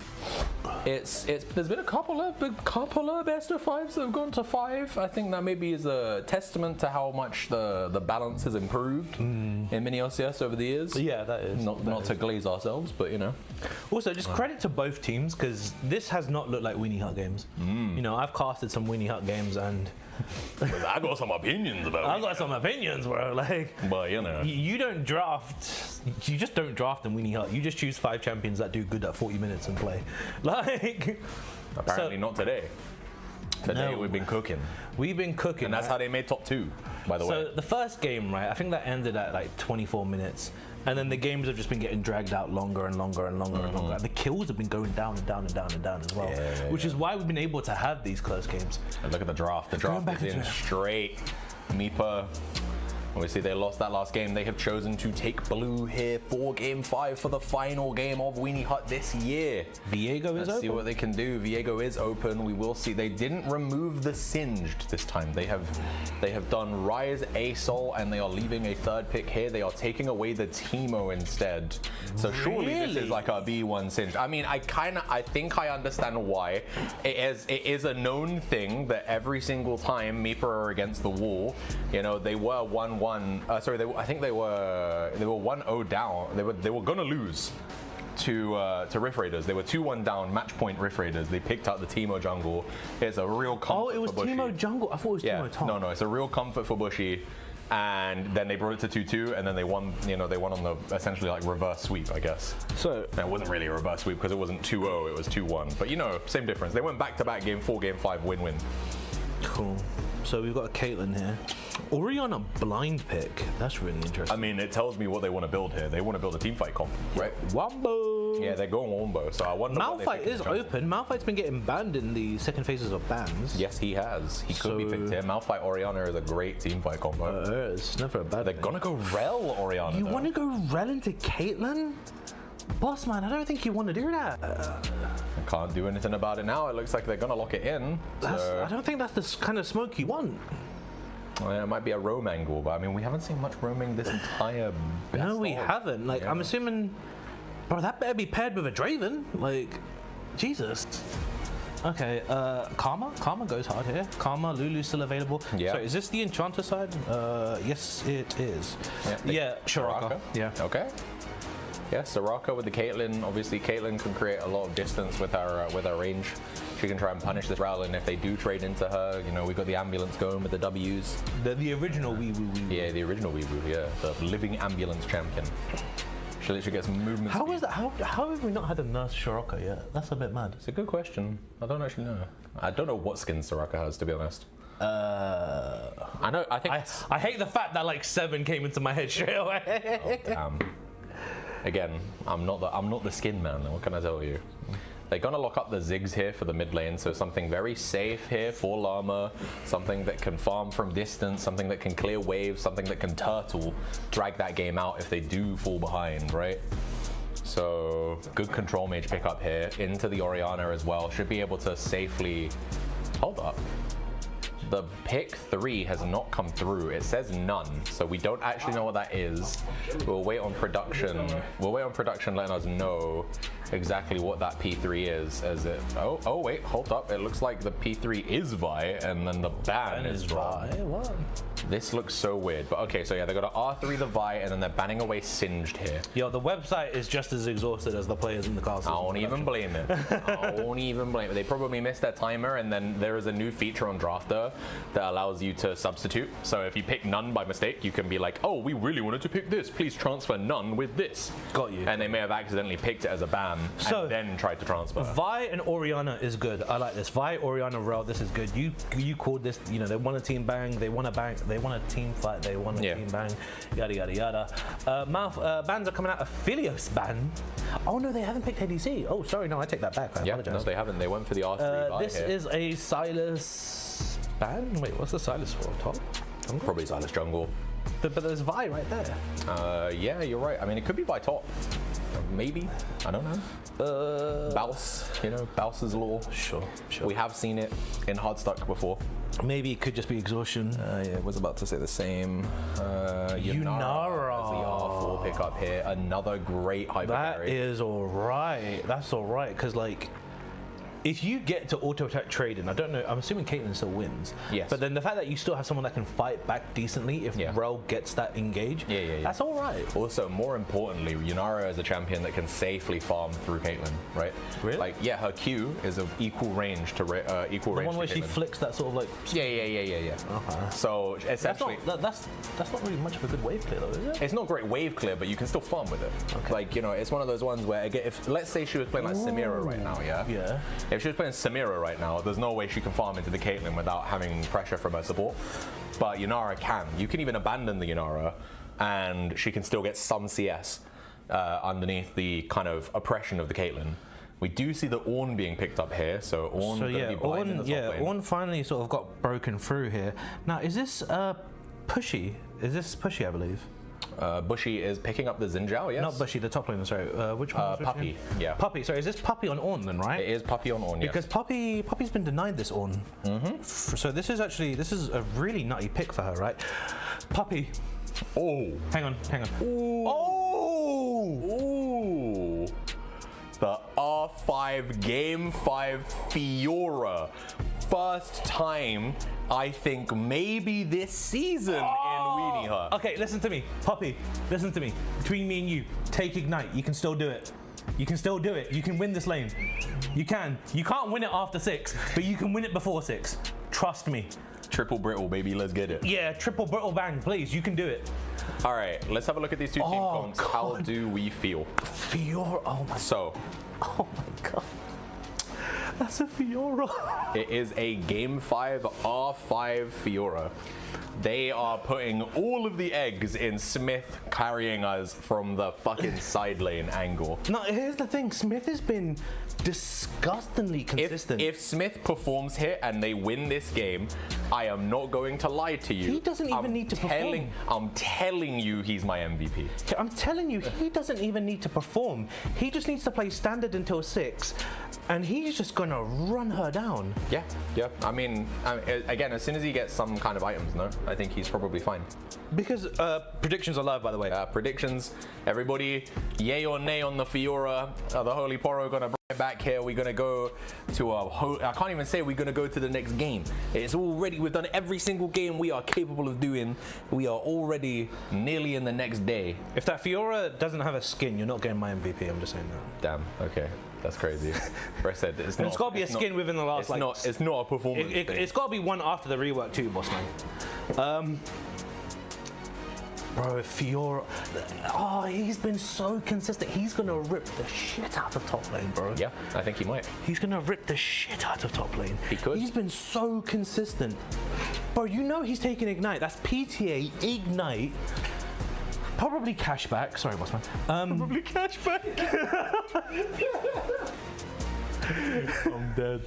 there's been a couple of best of 5s that have gone to 5. I think that maybe is a testament to how much the balance has improved in MiniLCS over the years. Yeah, that is. Not to glaze ourselves, but you know. Also, just credit to both teams because this has not looked like Weenie Hut games. You know, I've casted some Weenie Hut games and I got some opinions about it. I've got some opinions, bro. Like, But you know. you don't draft. You just don't draft in Weenie Hut. You just choose 5 champions that do good at 40 minutes and play. Like, Apparently not today. Today No. we've been cooking. we've been cooking. And that's right? how they made top 2, by the way. So the first game, right? I think that ended at like 24 minutes, and then the games have just been getting dragged out longer and longer and longer and longer. The kills have been going down and down and down and down as well, which is why we've been able to have these close games. And look at the draft. The draft back is in into it. straight. Meepa. Obviously, they lost that last game. They have chosen to take blue here for Game 5 for the final game of Weenie Hut this year. Viego is Let's see open. what they can do. Viego is open. We will see. They didn't remove the Singed this time. They have done Rise, ASOL, and they are leaving a 3rd pick here. They are taking away the Teemo instead. So surely this Really? is like a B1 Singed. I mean, I think I understand why. It is a known thing that every single time Meepa are against the wall, you know, they were 1-1. I think they were 1-0 down. They were gonna lose to Rift Raiders. They were 2-1 down, match point Rift Raiders. They picked out the Teemo jungle. It's a real comfort. Oh, it was for Bushy. Teemo Jungle. I thought it was Yeah, Teemo Tom. no, it's a real comfort for Bushy. And then they brought it to 2-2, and then they won. You know, they won on the essentially like reverse sweep, I guess. So And it wasn't really a reverse sweep because it wasn't 2-0, it was 2-1. But you know, same difference. They went back to back Game 4, Game 5, win-win. cool. So we've got a Caitlyn here. Already on a blind pick. That's really I interesting. mean, it tells me what they want to build here. They want to build a team fight comp, right? Wombo. Yeah, they're going Wombo, so I wonder what they Malphite pick in is jungle. open. Malphite's been getting banned in the second phases of bans. Yes, he has. He could be So- picked here. Malphite Orianna is a great team fight combo. It's never a bad They're thing. gonna go Rel Orianna. You though. want to go rel into Caitlyn? Boss man, I don't think you want to do that. Can't do anything about it now. It looks like they're gonna lock it in. I don't think that's the kind of smoke you want. It might be a roam angle, but I mean, we haven't seen much roaming this entire. No, we best of. haven't. Like, Yeah. I'm assuming, bro, that better be paired with a Draven. Like, Jesus. Okay, Karma goes hard here. Karma, Lulu's still available. Yeah. So is this the Enchanter side? Yes, it is. they- Yeah, Shiraka. Yeah. Okay. Yeah, Soraka with the Caitlyn. Obviously, Caitlyn can create a lot of distance with her range. She can try and punish this Rowlet, and if they do trade into her, you know, we got the ambulance going with the W's. The original Wee Woo Wee Woo. Yeah, the original Wee Woo, yeah. The living ambulance champion. She literally gets movement How speed. is that? How have we not had a nurse Soraka yet? That's a bit mad. It's a good question. I don't actually know. I don't know what skins Soraka has, to be honest. I know. I think. I hate the fact that like 7 came into my head straight away. Oh, damn. Again, I'm not the skin man. What can I tell you? They're gonna lock up the Ziggs here for the mid lane, so something very safe here for Llama, something that can farm from distance, something that can clear waves, something that can turtle, drag that game out if they do fall behind, right? So good control mage pick up here into the Orianna as well. Should be able to safely hold up. The pick 3 has not come through. It says none, so we don't actually know what that is. We'll wait on production. We'll wait on production letting us know exactly what that P3 is. As it, oh wait, hold up. It looks like the P3 is Vi, and then the ban is wrong. What? This looks so weird, but okay, so yeah, they got to R3 the Vi, and then they're banning away Singed here. Yo, the website is just as exhausted as the players in the castle. I won't even blame it. I won't even blame it. They probably missed their timer, and then there is a new feature on Drafter that allows you to substitute. So if you pick none by mistake, you can be like, oh, we really wanted to pick this. Please transfer none with this. Got you. And they may have accidentally picked it as a ban and then tried to transfer. Vi and Orianna is good. I like this. Vi, Orianna, Rel, this is good. You called this, you know, they want a team bang, they want a team fight, they want a team bang, yada yada yada. Bans are coming out. Aphelios ban. Oh no, they haven't picked ADC. Oh sorry, no, I take that back. I apologize. No, they haven't. They went for the R3 Vi This here. is a Silas ban. Wait, what's the Silas for? Top? Jungle? Probably Silas jungle. But there's Vi right there. Yeah, you're right. I mean, it could be by top. Maybe. I don't know. Bouse, you know, Bouse's law. Sure. We have seen it in Hardstuck before. Maybe it could just be exhaustion. Yeah, I was about to say the same. Yunara. As the R4 pickup here. Another great hyper That carry. is alright. That's alright, because like, if you get to auto attack trading, I don't know, I'm assuming Caitlyn still wins. Yes. But then the fact that you still have someone that can fight back decently if Rel gets that engage, that's alright. Also, more importantly, Yunara is a champion that can safely farm through Caitlyn, right? Really? Like, yeah, her Q is of equal range to equal The range one where to she Caitlyn. flicks that sort of like. Yeah. Okay. So essentially, That's not really much of a good wave clear though, is it? it's not great wave clear, but you can still farm with it. Like, you know, it's one of those ones where, again, if let's say she was playing like Samira right now, Yeah. If she was playing Samira right now, there's no way she can farm into the Caitlyn without having pressure from her support. But Yunara can. You can even abandon the Yunara, and she can still get some CS underneath the kind of oppression of the Caitlyn. We do see the Ornn being picked up here, so Ornn going to be blind in the top lane. Ornn finally sort of got broken through here. Now, is this Pushy? Is this Pushy, I believe? Bushy is picking up the Xinjiao, yes? Not Bushy, the top laner, sorry. Which one? Puppy, yeah. Puppy, sorry, is this Puppy on Ornn then, right? It is Puppy on Ornn, yes. Because Puppy's been denied this Ornn. So this is a really nutty pick for her, right? Puppy. Oh. Hang on. Ooh. Oh! Ooh. The R5 Game 5 Fiora. First time, I think, maybe this season in Weenie Hut. Okay, listen to me. Puppy, listen to me. Between me and you, take Ignite. You can still do it. You can still do it. You can win this lane. You can. You can't win it after 6, but you can win it before 6. Trust me. Triple brittle, baby, let's get it. Yeah, triple brittle bang, please. You can do it. All right, let's have a look at these two team comps. How do we feel? Fiora, oh my god. That's a Fiora. It is a Game 5 R5 Fiora. They are putting all of the eggs in Smith carrying us from the fucking side lane angle. Now, here's the thing. Smith has been disgustingly consistent. If Smith performs here and they win this game, I am not going to lie to you. He doesn't even need to perform. I'm telling you he's my MVP. I'm telling you, he doesn't even need to perform. He just needs to play standard until 6, and he's just gonna run her down. Yeah. I mean, again, as soon as he gets some kind of items, no, I think he's probably fine. Because predictions are live, by the way. Predictions, everybody, yay or nay on the Fiora. The Holy Poro gonna bring it back here. We're gonna go to I can't even say we're gonna go to the next game. It's already, we've done every single game we are capable of doing. We are already nearly in the next day. If that Fiora doesn't have a skin, you're not getting my MVP. I'm just saying that. Damn, okay. That's crazy. But I said it's not. It's got to be a skin within the last, It's like... not. It's not a performance thing. It's got to be one after the rework too, boss man. Bro, Fiora, oh, he's been so consistent. He's gonna rip the shit out of top lane, bro. Yeah, I think he might. He's gonna rip the shit out of top lane. He could. He's been so consistent. Bro, you know he's taking Ignite. That's PTA, Ignite, probably cashback. Sorry, boss man. Probably cashback. I'm dead.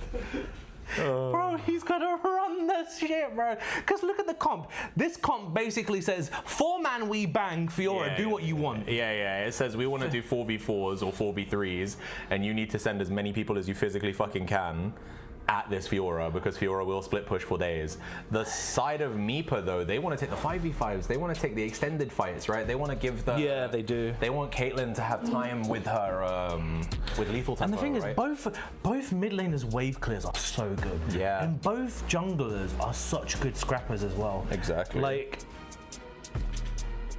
Bro, he's gonna run this shit, bro. Because look at the comp. This comp basically says, 4-man we bang, Fiora, do what you want. Yeah. It says we want to do 4v4s or 4v3s, and you need to send as many people as you physically fucking can at this Fiora, because Fiora will split push for days. The side of Meepa, though, they want to take the 5v5s. They want to take the extended fights, right? They want to give the... Yeah, they do. They want Caitlyn to have time with her, with lethal tempo, And the thing is, right? both mid laners' wave clears are so good. Yeah. And both junglers are such good scrappers as well. Exactly. Like,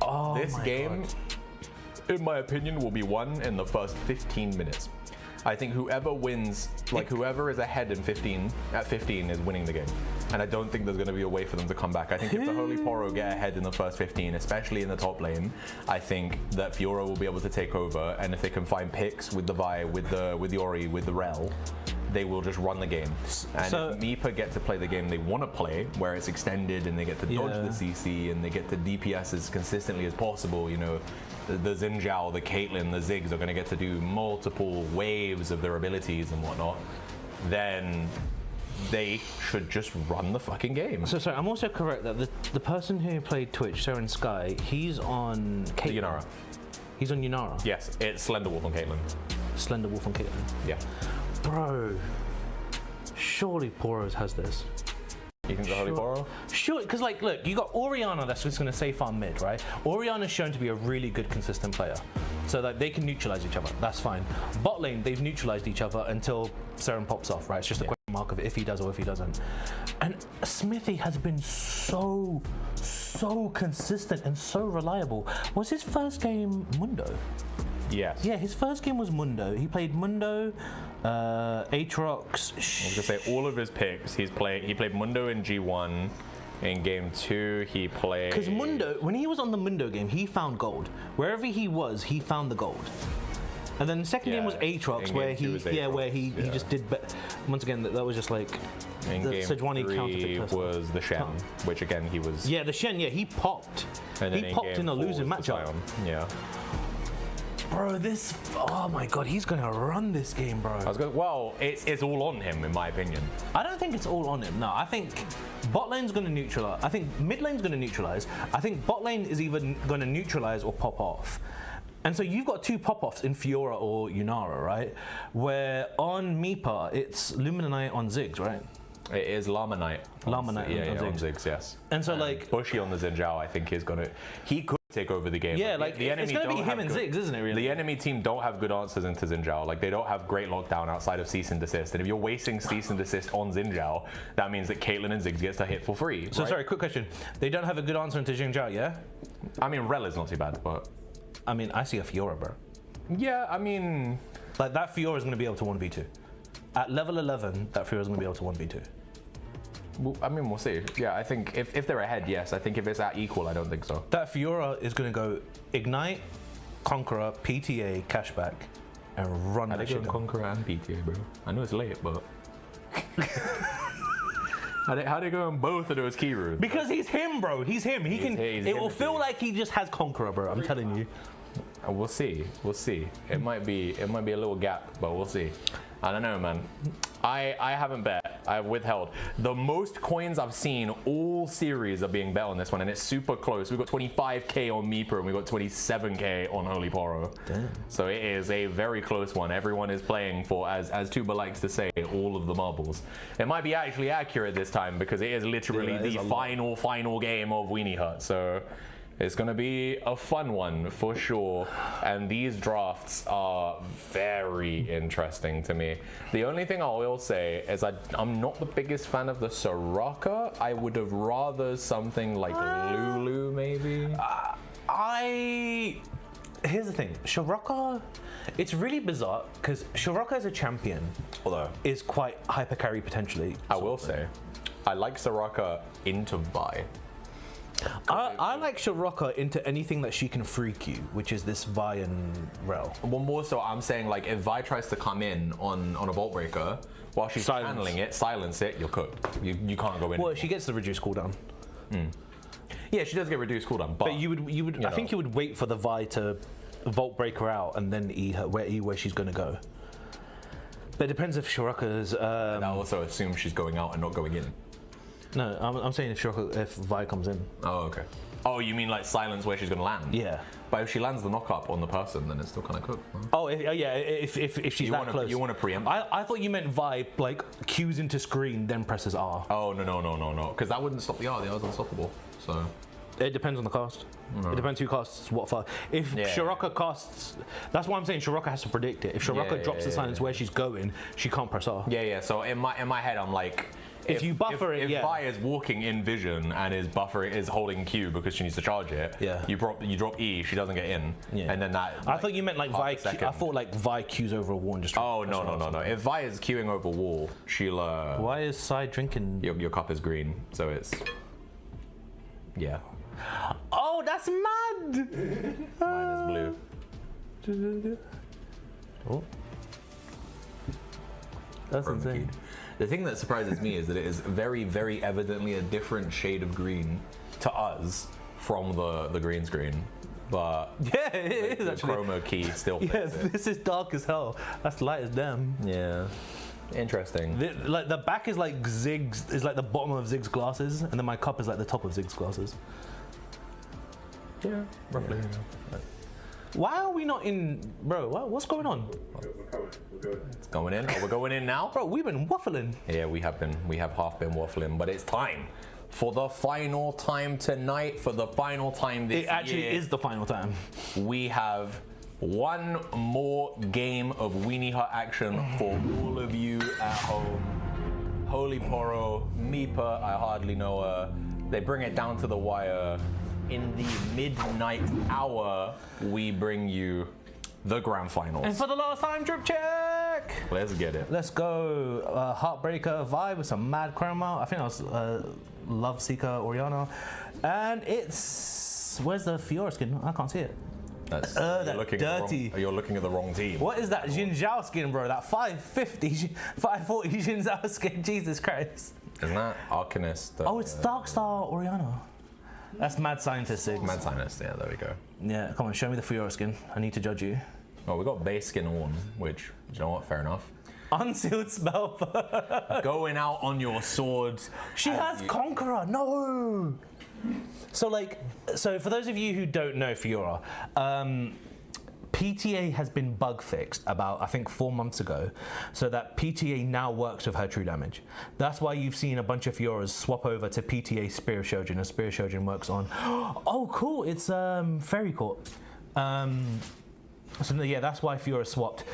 oh This my game, God. in my opinion, will be won in the first 15 minutes. I think whoever wins, like whoever is ahead in 15 is winning the game. And I don't think there's going to be a way for them to come back. I think if the Holy Poro get ahead in the first 15, especially in the top lane, I think that Fiora will be able to take over. And if they can find picks with the Vi, with the Yori, with the Rel, they will just run the game. And So- if Meepa get to play the game they want to play, where it's extended and they get to dodge Yeah. the CC and they get to DPS as consistently as possible, you know, the Xin Zhao, the Caitlyn, the Ziggs are going to get to do multiple waves of their abilities and whatnot, then they should just run the fucking game. So sorry, I'm also correct that the person who played Twitch, Seren Sky, he's on Caitlyn. Yunara. He's on Yunara. Yes, it's Slenderwolf on Caitlyn. Slender Wolf on Caitlyn. Yeah. Bro, surely Poros has this. You think the Holy Poro? Sure, because like, look, you got Orianna that's just going to safe farm mid, right? Orianna's shown to be a really good, consistent player. So that they can neutralize each other, that's fine. Bot lane, they've neutralized each other until Seren pops off, right? It's just a question mark of if he does or if he doesn't. And Smithy has been so consistent and so reliable. Was his first game Mundo? Yes. Yeah, his first game was Mundo. He played Mundo, Aatrox. I was gonna say all of his picks. He played Mundo in G1. In game 2, he played. Because Mundo, when he was on the Mundo game, he found gold. Wherever he was, he found the gold. And then the second game was Aatrox, in where game 2 was Aatrox, he just did. Once again, that was just like In the game Sejuani 3 counterpick. was the Shen, which again he was. Yeah, the Shen. Yeah, he popped. And then He popped game in a 4 losing was the matchup. Sion. Yeah. Bro, this. Oh my God, he's gonna run this game, bro. Well, it's all on him in my opinion. I don't think it's all on him. No, I think bot lane's going to neutralize. I think mid lane's going to neutralize. I think bot lane is either going to neutralize or pop off. And so you've got two pop-offs in Fiora or Yunara, right? Where on Meepa, it's Luminite on Ziggs, right? It is Llama Knight. Llama Knight on on Ziggs, yes. And so like, Bushy on the Xin Zhao, I think he could take over the game. yeah, like the enemy it's going to be don't him have and good- Ziggs, isn't it? Really? The enemy team don't have good answers into Xin Zhao. Like they don't have great lockdown outside of cease and desist. And if you're wasting cease and desist on Xin Zhao, that means that Caitlyn and Ziggs gets to hit for free. So right? sorry, quick question. They don't have a good answer into Jing Zhao, yeah? I mean, Rel is not too bad, but I mean, I see a Fiora, bro. yeah, I mean, Like that Fiora is going to be able to 1v2. At level 11, that Fiora is going to be able to 1v2. we'll see. Yeah, I think if they're ahead, yes. I think if it's at equal, I don't think so. That Fiora is going to go Ignite, Conqueror, PTA, Cashback, and run I that think shit on down. Conqueror and PTA, bro. I know it's late, but how they go on both of those key runes? Because he's him, bro. He's him. He can. he's It will him. feel like he just has Conqueror, bro. I'm telling you. We'll see. We'll see. It might be a little gap, but we'll see. I don't know, man. I haven't bet. I've withheld. The most coins I've seen all series are being bet on this one, and it's super close. We've got 25k on Meeper, and we've got 27k on Holy Poro. Damn. So it is a very close one. Everyone is playing for, as Tuba likes to say, all of the marbles. It might be actually accurate this time because it is literally Yeah, it is the a lot. final game of Weenie Hut. So it's going to be a fun one for sure, and these drafts are very interesting to me. The only thing I will say is I'm not the biggest fan of the Soraka. I would have rather something like Lulu maybe. Here's the thing, Shiraka, it's really bizarre because Shiraka as a champion, although is quite hyper carry potentially. I will say, I like Soraka into Vi. I like Shiraka into anything that she can freak you, which is this Vi and Rel. Well, more so, I'm saying like if Vi tries to come in on a Vault Breaker while she's channeling it, silence it, you're cooked. You can't go in. Well, she gets the reduced cooldown. Yeah, she does get reduced cooldown, but you would. I think you would wait for the Vi to Vault Break her out and then E her where she's going to go. But it depends if Shiraka's. that also assumes she's going out and not going in. No, I'm saying if Vi comes in. Oh, okay. Oh, you mean like silence where she's going to land? Yeah. But if she lands the knock up on the person, then it's still kind of cooked. Huh? Oh, if she's that close. You want to preempt? I thought you meant Vi like cues into screen then presses R. Oh no, because that wouldn't stop the R. The R's unstoppable. So. It depends on the cast. It depends who casts what far. If Shiraka casts, that's why I'm saying Shiraka has to predict it. If Shiraka drops the silence where she's going, she can't press R. Yeah. So in my head, I'm like, if you buffer it, if Vi is walking in vision and is holding Q because she needs to charge it, you drop E, she doesn't get in, and then that. I thought you meant like Vi. I thought like Vi Qs over a wall and just. Oh no. If Vi is queuing over wall, she'll. Why is Sai drinking? Your cup is green, so it's. Yeah. Oh, that's mad! Mine is blue. Oh. That's Chroma insane. keyed. The thing that surprises me is that it is very, very evidently a different shade of green to us from the green screen. But yeah, it is the actually. chroma key still fits it. This is dark as hell. That's light as damn. Yeah. Interesting. Like the back is like Zig's, is like the bottom of Zig's glasses, and then my cup is like the top of Zig's glasses. Yeah, roughly. Yeah. Why are we not in, bro? What's going on? We're coming. We're good. It's going in. Oh, we're going in now? Bro, we've been waffling. Yeah, we have been. We have half been waffling, but it's time for the final time tonight. For the final time this year. It actually is the final time. We have one more game of Weenie Hut action for all of you at home. Holy Poro, Meepa, I hardly know her. They bring it down to the wire. In the midnight hour, we bring you the grand finals. And for the last time, drip check. Let's get it. Let's go. Heartbreaker vibe with some mad chroma. I think that was Love Seeker Oriana. And it's, where's the Fiora skin? I can't see it. That's dirty. You're looking at the wrong team. What is that Jin Zhao skin, bro? That 550, 540 Jin Zhao skin. Jesus Christ. Isn't that Arcanist? Oh, it's Darkstar Oriana. That's Mad Scientist. Mad Scientist, yeah, there we go. Yeah, come on, show me the Fiora skin. I need to judge you. Well, we got base skin on, which, you know what, fair enough. Unsealed spell. Going out on your sword. She has Conqueror, no! So for those of you who don't know Fiora, PTA has been bug fixed about, I think, 4 months ago, so that PTA now works with her true damage. That's why you've seen a bunch of Fioras swap over to PTA Spear of Shojin, and Spear of Shojin works on, oh cool, it's Fairy Court. So yeah, that's why Fiora swapped.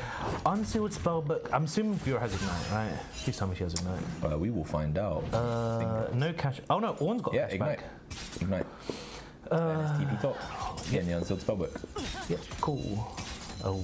Unsealed Spellbook, I'm assuming Fiora has Ignite, right? Please tell me she has Ignite. We will find out. No cash, oh no, Ornn's got Ignite. back. Ignite. And it's TP top. Yeah, the Unsealed Spellbook. Yeah, cool. Oh,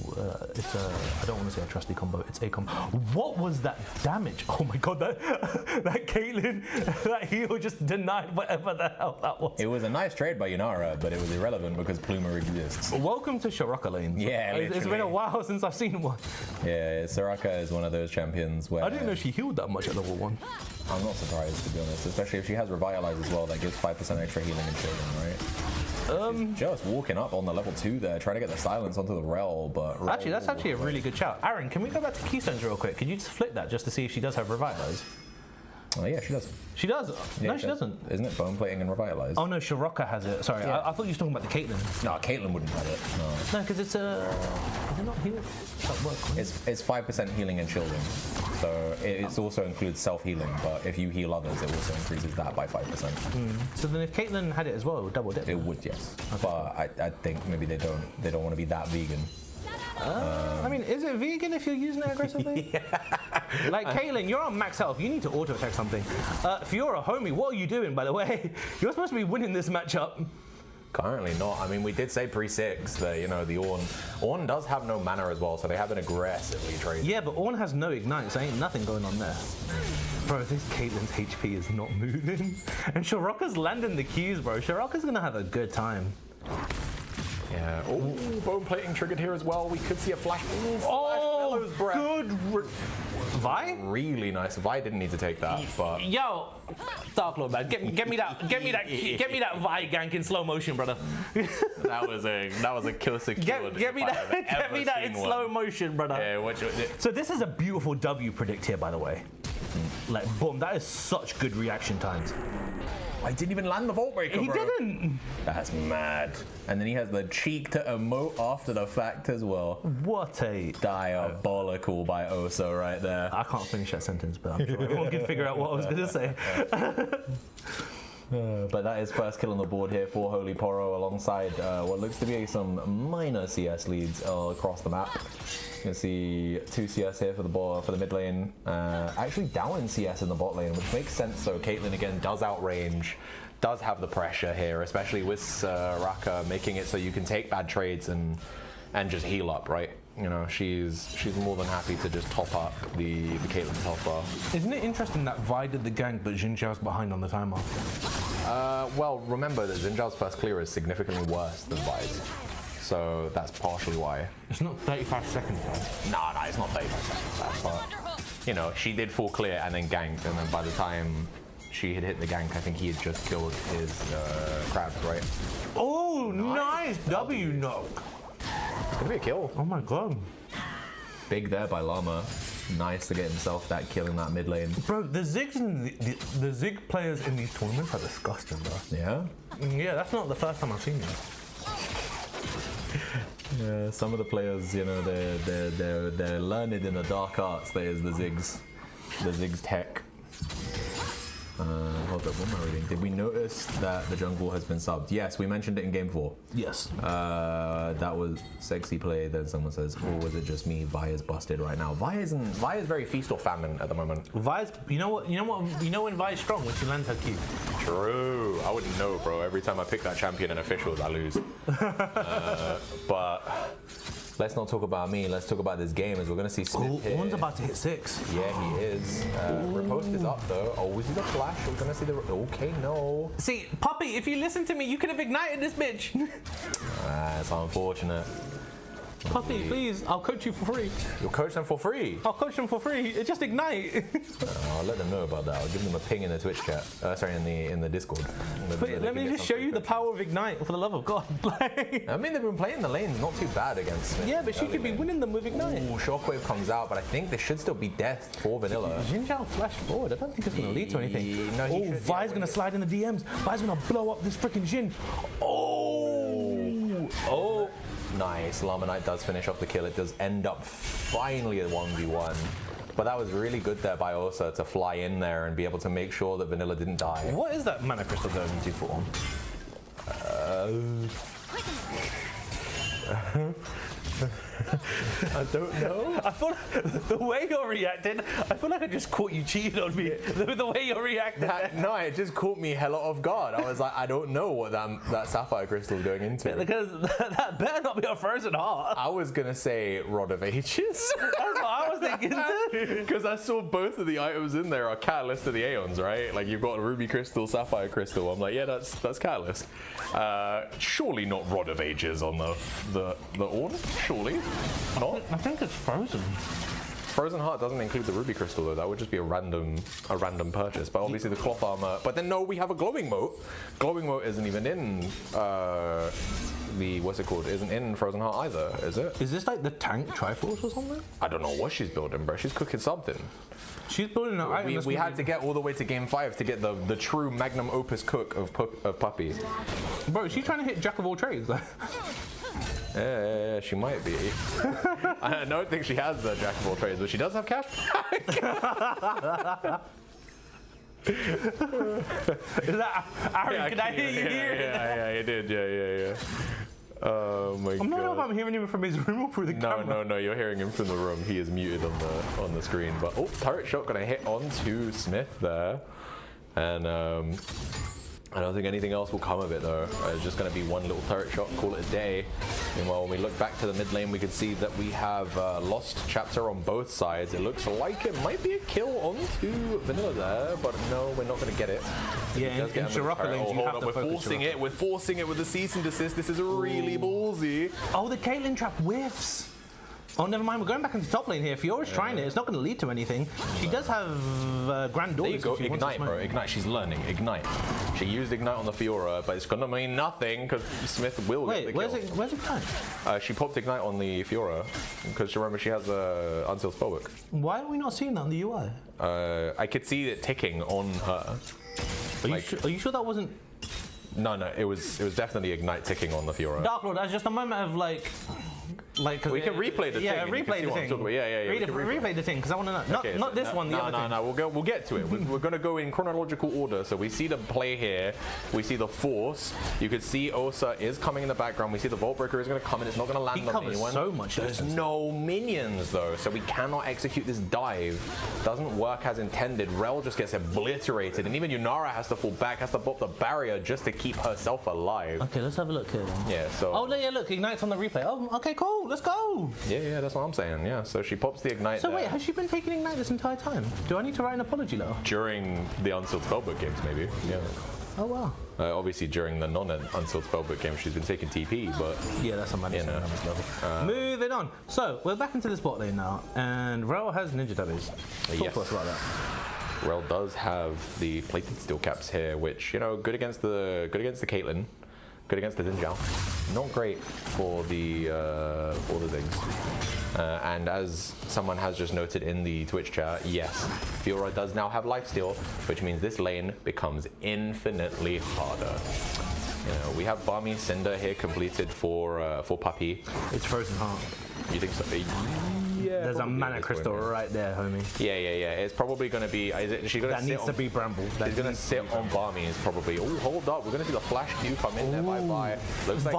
it's a, I don't want to say a trusty combo, it's a combo. What was that damage? Oh my god, that Caitlyn, that heal just denied whatever the hell that was. It was a nice trade by Yunara, but it was irrelevant because Plumer exists. Welcome to Shiraka lanes. Yeah, it's been a while since I've seen one. Yeah, Soraka is one of those champions where... I didn't know she healed that much at level 1. I'm not surprised, to be honest, especially if she has Revitalize as well, that gives 5% extra healing and chilling, right? She's just walking up on the level 2 there, trying to get the silence onto the Rel, but... Actually, that's actually a really good shout. Aaron, can we go back to Keystones real quick? Could you just flip that just to see if she does have Revitalize? Oh yeah, she does. She does? Yeah, No, she doesn't. Isn't it Bone Plating and Revitalize? Oh no, Shiraka has it. Sorry, Yeah. I thought you were talking about the Caitlyn. No, Caitlyn wouldn't have it. No. No, because it's a... Is it not heal? That work, right? It's 5% healing and shielding, so it also includes self-healing, but if you heal others, it also increases that by 5%. So then if Caitlyn had it as well, it would double dip. It would, yes. Okay. But I think maybe they don't want to be that vegan. I mean, is it vegan if you're using it aggressively? Like, Caitlyn, you're on max health. You need to auto-attack something. Fiora, homie, what are you doing, by the way? You're supposed to be winning this matchup. Currently not. I mean, we did say pre-6 that, you know, the Ornn does have no mana as well, so they have been aggressively trading. Yeah, but Ornn has no ignite, so ain't nothing going on there. Bro, this Caitlyn's HP is not moving. And Shiraka's landing the Qs, bro. Shiraka's gonna have a good time. Yeah. Oh, bone plating triggered here as well. We could see a flash. Ooh, Flash Breath. Good. Vi? Really nice. Vi didn't need to take that, but Yo, Dark Lord, man, get me that Vi gank in slow motion, brother. that was a kill secure. Get me that in slow motion, brother. Yeah, So this is a beautiful W predict here, by the way. Like, boom, that is such good reaction times. I didn't even land the Vault Breaker, He bro. didn't. That's mad. And then he has the cheek to emote after the fact as well. What a Diabolical by Oso right there. I can't finish that sentence, but I'm sure everyone can figure out what I was going to say. But that is first kill on the board here for Holy Poro alongside what looks to be some minor CS leads across the map. You can see 2 CS here for the mid lane. Actually down in CS in the bot lane, which makes sense though. Caitlyn again does outrange, does have the pressure here, especially with Raka making it so you can take bad trades and just heal up, right? You know, she's more than happy to just top up the Caitlyn top bar. Isn't it interesting that Vi did the gank, but Xin Zhao's behind on the timer? Well, remember that Xin Zhao's first clear is significantly worse than Vi's. So that's partially why. It's not 35 seconds, though. No, it's not 35 seconds. But, you know, she did full clear and then ganked, and then by the time she had hit the gank, I think he had just killed his crab, right? Oh, nice W knock. It's gonna be a kill. Oh my god. Big there by Llama. Nice to get himself that kill in that mid lane. Bro, the Zigs and the Zig players in these tournaments are disgusting, bro. Yeah? Yeah, that's not the first time I've seen them. Yeah, some of the players, you know, they're learned in the dark arts. That is the Ziggs tech. Hold up, what am I reading? Did we notice that the jungle has been subbed? Yes, we mentioned it in game 4. Yes. That was sexy play. Then someone says, "Oh, was it just me? Vi is busted right now." Vi is very feast or famine at the moment. Vi's, you know when Vi's strong, when she lands her Q. True. I wouldn't know, bro. Every time I pick that champion in officials, I lose. But let's not talk about me. Let's talk about this game as we're going to see Smith here. One's about to hit 6. Yeah, he is. Riposte is up, though. Oh, we see the flash. We're going to see the... Okay, no. See, Poppy, if you listen to me, you could have ignited this bitch. It's unfortunate. Poppy, please, I'll coach you for free. You'll coach them for free? I'll coach them for free. It just ignite. I'll let them know about that. I'll give them a ping in the Twitch chat. Sorry, in the Discord. But let me just show you the power of ignite, for the love of God. I mean, they've been playing the lanes not too bad against Smith. Yeah, but she could be winning them with ignite. Ooh, Shockwave comes out, but I think there should still be death for Vanilla. Xin Zhao flash forward. I don't think it's going to lead to anything. No, he oh, should, Vi's going to slide in the DMs. Vi's going to blow up this freaking Xin. Oh. Nice. Llama Knight does finish off the kill. It does end up finally a 1v1. But that was really good there by Ursa to fly in there and be able to make sure that Vanilla didn't die. What is that mana crystal going into for? I don't know. I thought the way you're reacting, I feel like I just caught you cheating on me. The way you're reacting. No, it just caught me hella off guard. I was like, I don't know what that sapphire crystal is going into. Because that better not be a frozen heart. I was gonna say Rod of Ages. That's what I was thinking too. Because I saw both of the items in there are Catalyst of the Aeons, right? Like you've got Ruby Crystal, Sapphire Crystal. I'm like, yeah, that's Catalyst. Surely not Rod of Ages on the Ornn? Surely not. I think it's frozen. Frozen Heart doesn't include the Ruby Crystal though. That would just be a random purchase. But obviously the cloth armor. But then no, we have a glowing moat. Glowing moat isn't even in what's it called? Isn't in Frozen Heart either, is it? Is this like the tank Triforce or something? I don't know what she's building, bro. She's cooking something. She's building an item. We had to get all the way to game 5 to get the true magnum opus cook of Puppy. Bro, she's trying to hit Jack of all trades. Yeah, she might be. I don't think she has the Jack of all trades, but she does have cash back. Is that Aaron? Can I hear you here? Yeah, you did. Yeah. Oh my god. I'm not sure if I'm hearing him from his room or through the camera. No, you're hearing him from the room. He is muted on the screen. But turret shot gonna hit onto Smith there, and I don't think anything else will come of it though. It's just going to be one little turret shot, call it a day. Meanwhile, when we look back to the mid lane, we can see that we have lost chapter on both sides. It looks like it might be a kill onto Vanilla there, but no, we're not going to get it. Yeah, in Sirocco lanes, you have to focus forcing it. We're forcing it with the cease and desist. This is really ballsy. Oh, the Caitlyn trap whiffs. Oh, never mind. We're going back into top lane here. Fiora's trying it. It's not going to lead to anything. She does have granddaughter. There you go. Ignite, bro. Ignite. She's learning. Ignite. She used Ignite on the Fiora, but it's going to mean nothing because Smith will get the kill. Where's Ignite? She popped Ignite on the Fiora because remember she has a unsealed spellbook. Why are we not seeing that on the UI? I could see it ticking on her. Are you sure that wasn't? No, it was definitely Ignite ticking on the Fiora. Dark Lord, that's just a moment of like we can replay the thing. Yeah, replay the thing. Replay the thing because I want to know. Not this one. The other thing. No. We'll get to it. We're going to go in chronological order. So we see the play here. We see the force. You could see Osa is coming in the background. We see the Vault Breaker is going to come in. It's not going to land on anyone. So much. There's no minions though, so we cannot execute this dive. Doesn't work as intended. Rel just gets obliterated, and even Yunara has to fall back, has to pop the barrier just to keep herself alive. Okay, let's have a look here then. Yeah. So. Oh yeah, look, Ignite's on the replay. Oh, okay, cool. Let's go. Yeah, that's what I'm saying. Yeah, so she pops the Ignite. So wait, has she been taking Ignite this entire time? Do I need to write an apology letter? During the Unsealed Spellbook games, maybe. Yeah. Oh wow. Obviously, during the non-Unsealed Spellbook games, she's been taking TP, but yeah, that's a madness level. Moving on. So we're back into this bot lane now, and Rel has ninja tabbies. Talk to us about that. Rel does have the plated steel caps here, which good against the Caitlyn. Good against the Zinjao. Not great for the things. And as someone has just noted in the Twitch chat, yes, Fiora does now have lifesteal, which means this lane becomes infinitely harder. We have Barmy Cinder here completed for Puppy. It's Frozen Heart. You think so? Yeah. There's a mana crystal right there, homie. Yeah. It's probably going to be. She's going to. That needs to be Bramble. She's going to sit on Barmy's probably. Oh, hold up. We're going to see the flash Q come in there. Bye. Looks like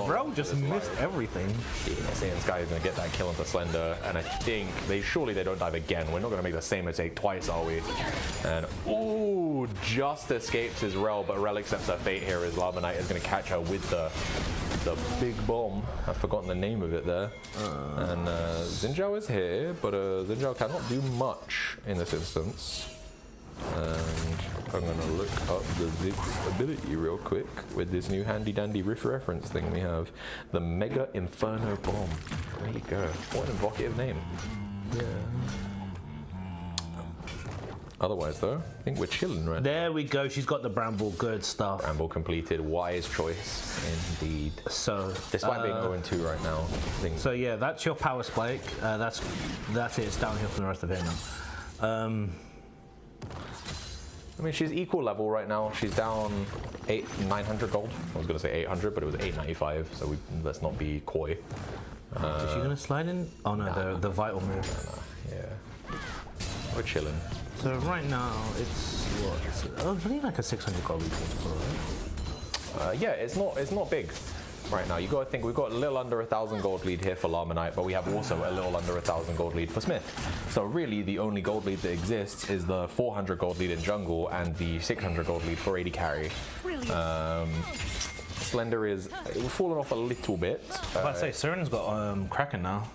Rel just missed everything. Yeah, Saiyan Sky is going to get that kill onto Slender, and I think surely they don't dive again. We're not going to make the same mistake twice, are we? And just escapes his Rel, but Rel accepts her fate here as Lava Knight is going to catch her with the big bomb. I've forgotten the name of it there. And Zinjao is here, but Zinjao cannot do much in this instance. And I'm going to look up the Zig's ability real quick with this new handy dandy riff reference thing we have. The Mega Inferno Bomb. There you go. What an evocative name. Yeah. Otherwise, though, I think we're chilling right now. There we go. She's got the Bramble. Good stuff. Bramble completed. Wise choice, indeed. So, despite being 0-2 right now. So yeah, that's your power spike. That's it. It's downhill from the rest of it now. I mean, she's equal level right now. She's down 900 gold. I was going to say 800, but it was 895. So let's not be coy. Is she going to slide in? Oh no, the vital move. Yeah. We're chilling. So right now it's what? It's only like a 600 gold lead for her. Yeah, it's not big right now. You got to think we've got a little under 1,000 gold lead here for Llama Knight, but we have also a little under 1,000 gold lead for Smith. So really, the only gold lead that exists is the 400 gold lead in jungle and the 600 gold lead for AD carry. Slender is fallen off a little bit. I'd say Siren's got Kraken now.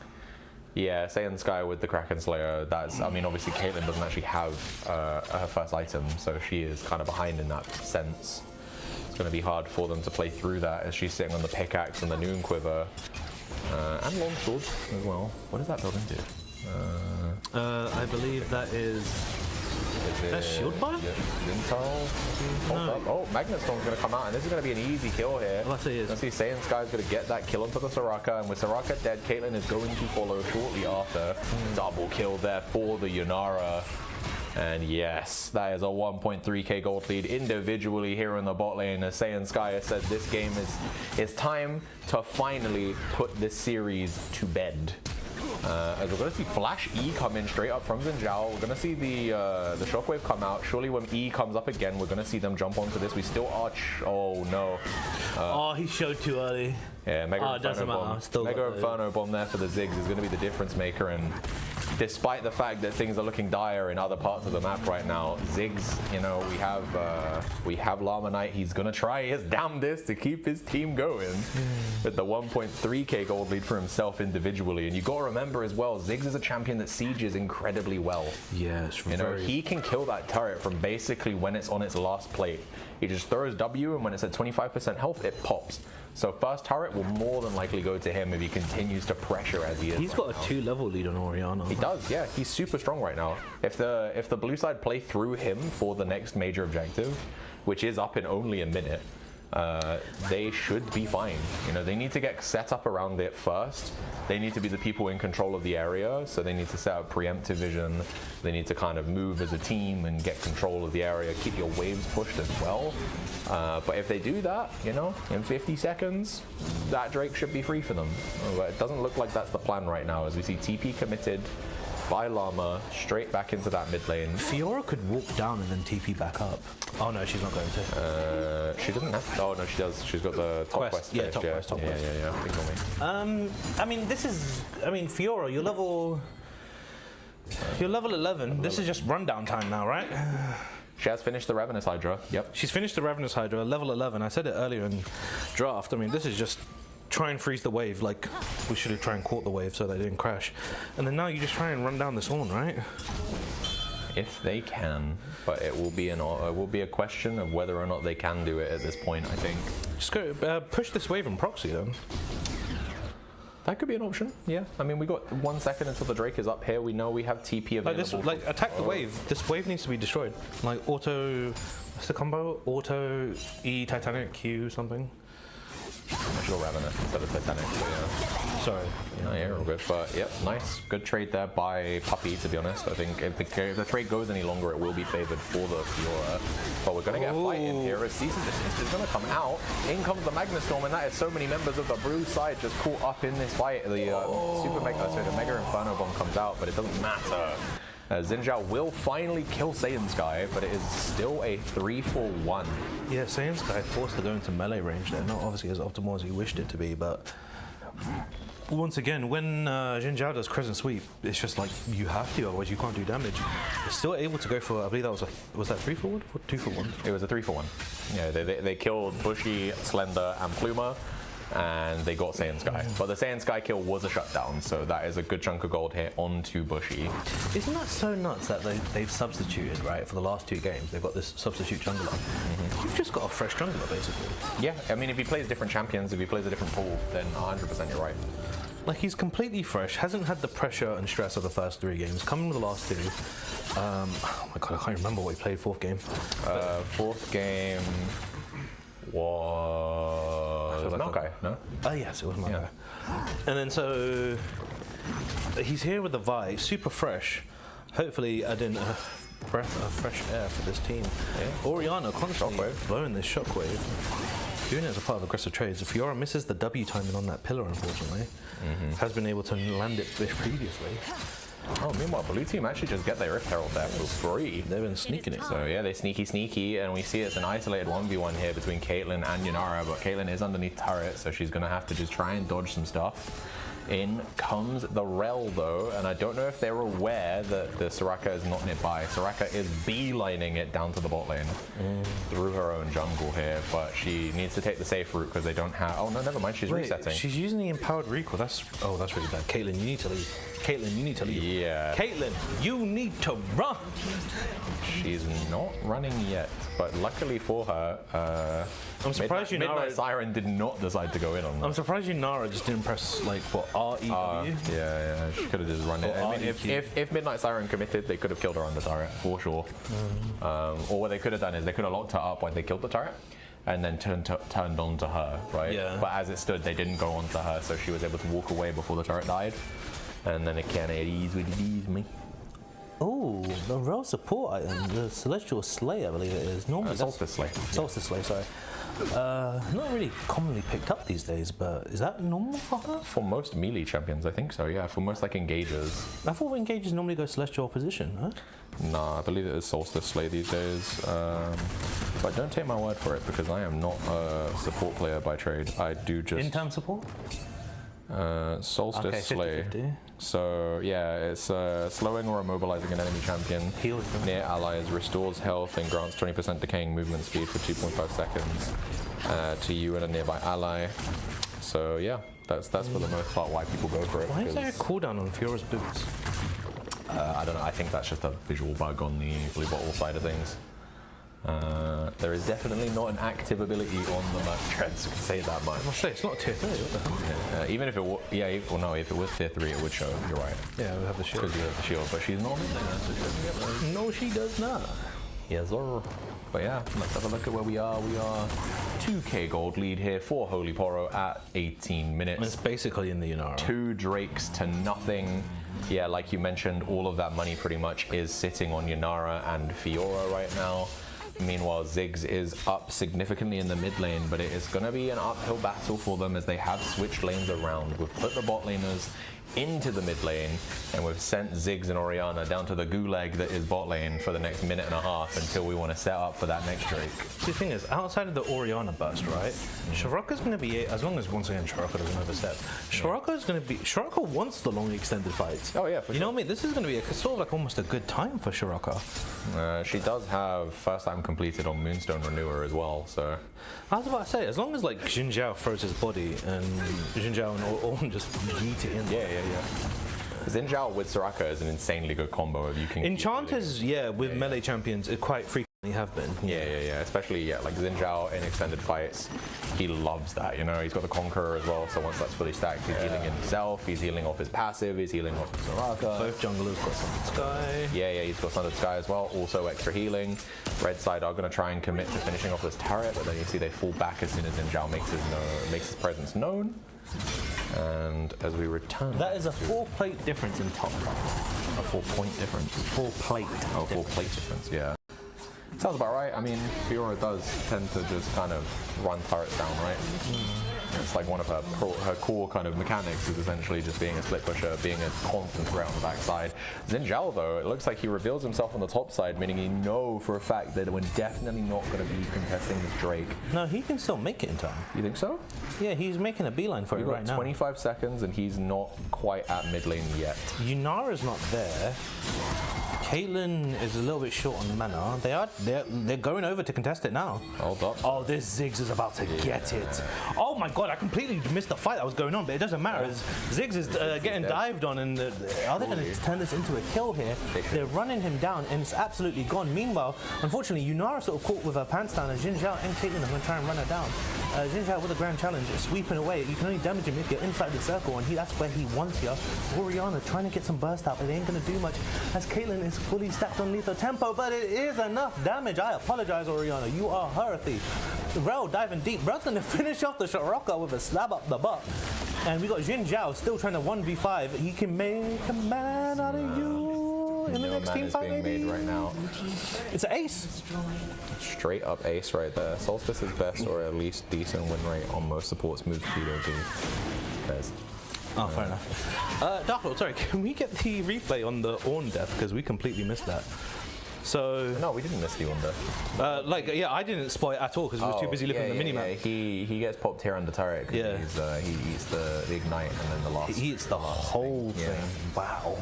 Yeah, Saiyan Sky with the Kraken Slayer, I mean, obviously Caitlyn doesn't actually have her first item, so she is kind of behind in that sense. It's going to be hard for them to play through that as she's sitting on the pickaxe and the Noon Quiver. And Longsword as well. What does that build into? I believe that is... That's Shield Bar? Oh, Magnet Storm's going to come out, and this is going to be an easy kill here. Let's see Saiyan Sky's going to get that kill onto the Soraka, and with Soraka dead, Caitlyn is going to follow shortly after. Double kill there for the Yunara. And yes, that is a 1.3k gold lead individually here in the bot lane. As Saiyan Sky has said, this game is time to finally put this series to bed. As we're going to see Flash E come in straight up from Xin Zhao. We're going to see the Shockwave come out. Surely when E comes up again, we're going to see them jump onto this. We still arch. Oh no. Oh, he showed too early. Yeah, Mega it doesn't Inferno matter. Bomb. Still Mega Inferno Bomb there for the Ziggs is going to be the difference maker. And despite the fact that things are looking dire in other parts of the map right now, Ziggs, you know, we have Llama Knight. He's going to try his damnedest to keep his team going with the 1.3k gold lead for himself individually. And you got to remember as well, Ziggs is a champion that sieges incredibly well. Yes, You know, he can kill that turret from basically when it's on its last plate. He just throws W, and when it's at 25% health, it pops. So first turret will more than likely go to him if he continues to pressure as he is. He's got a 2-level lead on Orianna. He does, yeah. He's super strong right now. If the blue side play through him for the next major objective, which is up in only a minute, they should be fine. You know, they need to get set up around it first. They need to be the people in control of the area, so they need to set up preemptive vision. They need to kind of move as a team and get control of the area, keep your waves pushed as well. But if they do that, you know, in 50 seconds, that Drake should be free for them. But it doesn't look like that's the plan right now, as we see TP committed by Llama straight back into that mid lane. Fiora could walk down and then TP back up. Oh no, she's not going to. She doesn't have to. Oh no, she does. She's got the top quest. Yeah, top quest. Yeah. Ignore me. I mean, Fiora, you're level 11. This is just rundown time now, right? She has finished the Ravenous Hydra. Yep. She's finished the Ravenous Hydra, level 11. I said it earlier in draft. I mean, this is just try and freeze the wave. Like, we should have tried and caught the wave so they didn't crash. And then now you just try and run down this horn, right? If they can, but it will be a question of whether or not they can do it at this point. I think. Just go push this wave and proxy then. That could be an option. Yeah. I mean, we got 1 second until the Drake is up here. We know we have TP available. Like attack the wave. This wave needs to be destroyed. Like auto. What's the combo? Auto E Titanic Q something. I should go Ravenous instead of Titanic. But yeah. Sorry. Yeah, real good. But yep, nice. Good trade there by Puppy, to be honest. I think if the trade goes any longer, it will be favored for the Fiora. But we're going to get a fight in here as Cease and Desist is going to come out. In comes the Magnastorm, and that is so many members of the blue side just caught up in this fight. The the Mega Inferno Bomb comes out, but it doesn't matter. Xin Zhao will finally kill Saiyan Sky, but it is still a 3-for-1. Yeah, Saiyan Sky forced to go into melee range there. Not obviously as optimal as he wished it to be, but once again, when Xin Zhao does Crescent Sweep, it's just like you have to, otherwise you can't do damage. It's still able to go for, I believe that was that 3-for-1 or 2-for-1? It was a 3-for-1. Yeah, they killed Bushy, Slender, and Pluma, and they got Saiyan Sky. But the Saiyan Sky kill was a shutdown, so that is a good chunk of gold here onto Bushy. Isn't that so nuts that they've substituted, right, for the last 2 games? They've got this substitute jungler. You've just got a fresh jungler, basically. Yeah, I mean, if he plays different champions, if he plays a different pool, then 100% you're right. Like, he's completely fresh, hasn't had the pressure and stress of the first 3 games, coming with the last 2. Oh my god, I can't remember what he played 4th game. 4th game was Maokai, no? Oh yes, it was Maokai. And then so he's here with the Vi, super fresh. Hopefully adding a breath of fresh air for this team. Yeah. Orianna constantly blowing this shockwave. Doing it as a part of aggressive trades. If Fiora misses the W timing on that pillar, unfortunately, has been able to land it previously. Oh, meanwhile, blue team actually just get their Rift Herald there for free. They've been sneaking it. So yeah, they sneaky, and we see it's an isolated 1v1 here between Caitlyn and Yanara, but Caitlyn is underneath turret, so she's gonna have to just try and dodge some stuff. In comes the Rel though, and I don't know if they're aware that the Soraka is not nearby. Soraka is beelining it down to the bot lane through her own jungle here, but she needs to take the safe route because they don't have. Oh no, never mind. She's resetting. She's using the empowered recoil. That's really bad. Caitlyn, you need to leave. Caitlyn, you need to leave. Yeah. Caitlyn, you need to run. She's not running yet, but luckily for her, I'm surprised Midnight Siren did not decide to go in on that. I'm surprised Nara just didn't press like what REW. Yeah, she could have just run it. I mean, if Midnight Siren committed, they could have killed her on the turret for sure. Or what they could have done is they could have locked her up when they killed the turret, and then turned on to her, right? Yeah. But as it stood, they didn't go on to her, so she was able to walk away before the turret died. And then it is what it is, me. Oh, the Rel support item, the Celestial Slay, I believe it is. Normally, Solstice Slay. Solstice Slay, sorry. Not really commonly picked up these days, but is that normal for her? For most melee champions, I think so, yeah. For most like engagers. I thought engagers normally go Celestial Opposition, huh? Nah, I believe it is Solstice Slay these days. But don't take my word for it because I am not a support player by trade. I do just... In-turn support? Solstice Okay, Slay. 50-50. So yeah, it's slowing or immobilizing an enemy champion Heals them. near allies, restores health and grants 20% decaying movement speed for 2.5 seconds to you and a nearby ally. So yeah, that's for the most part why people go for it. Why is there a cooldown on Fiora's boots? I don't know. I think that's just a visual bug on the blue bottle side of things. There is definitely not an active ability on the merc treads to say that much. I say it's not tier 3, what the hell? Even if it was, if it was tier 3, it would show. You're right. Yeah, we have the shield. Because you have the shield, but she's not. No, she does not. Yes, sir. But yeah, let's have a look at where we are. We are 2k gold lead here for Holy Poro at 18 minutes. It's basically in the Inara. 2 Drakes to nothing. Yeah, like you mentioned, all of that money pretty much is sitting on Yanara and Fiora right now. Meanwhile, Ziggs is up significantly in the mid lane, but it is going to be an uphill battle for them as they have switched lanes around. We've put the bot laners into the mid lane, and we've sent Ziggs and Orianna down to the gulag that is bot lane for the next minute and a half until we want to set up for that next Drake. The thing is, outside of the Orianna burst, right? Shiraka's going to be, as long as once again Shiraka doesn't overstep, Shiraka's going to be, Shiraka wants the long extended fights. Oh yeah, for You know what I mean? This is going to be sort of like almost a good time for Shiraka. She does have first time completed on Moonstone Renewer as well, so... I was about to say, as long as like Xin Zhao throws his body and Xin Zhao and Orn just yeet it in. Yeah. Xin Zhao with Soraka is an insanely good combo if you can... Enchanters, with melee champions, it quite frequently have been. Yeah. Especially, like Xin Zhao in extended fights, he loves that, you know? He's got the Conqueror as well, so once that's fully stacked, he's healing himself, he's healing off his passive, he's healing off his Soraka. Both junglers got Sundered Sky. Yeah, he's got Sundered Sky as well, also extra healing. Red side are going to try and commit to finishing off this turret, but then you see they fall back as soon as Xin Zhao makes his presence known. And as we return... That is a 4-plate difference in top. A 4-point difference. 4-plate. Oh, 4-plate difference, yeah. Sounds about right. I mean, Fiora does tend to just kind of run turrets down, right? It's like one of her core kind of mechanics is essentially just being a split pusher, being a constant threat on the backside. Xin Zhao, though, it looks like he reveals himself on the top side, meaning he knows for a fact that we're definitely not going to be contesting this Drake. No, he can still make it in time. You think so? Yeah, he's making a beeline for it right now. 25 seconds and he's not quite at mid lane yet. Yunara's not there. Caitlyn is a little bit short on mana. They're going over to contest it now. Hold up. Oh, this Ziggs is about to get it. Oh my god, I completely missed the fight that was going on, but it doesn't matter. Ziggs is getting dived on, and are they going to turn this into a kill here? They're running him down, and it's absolutely gone. Meanwhile, unfortunately, Yunara sort of caught with her pants down, and Xin Zhao and Caitlyn are going to try and run her down. Xin Zhao with a grand challenge, sweeping away. You can only damage him if you're inside the circle, and that's where he wants you. Orianna trying to get some burst out, but it ain't going to do much, as Caitlyn is fully stacked on lethal tempo, but it is enough damage. I apologize, Orianna. You are her thief. Rel diving deep. Rel's going to finish off the Shiraka with a slab up the butt. And we got Xin Zhao still trying to 1v5. He can make a man out of you in the next team fight, maybe? Made right now. It's an ace. Straight up ace right there. Solstice is best or at least decent win rate on most supports move speed OG. There's Oh, fair enough. Dark Lord, sorry, can we get the replay on the Ornn death? Because we completely missed that. So... No, we didn't miss the Ornn death. I didn't spoil it at all because we was too busy looking at the minimap. Yeah. He gets popped here under turret because he eats the ignite and then the last... He eats the whole thing. Wow.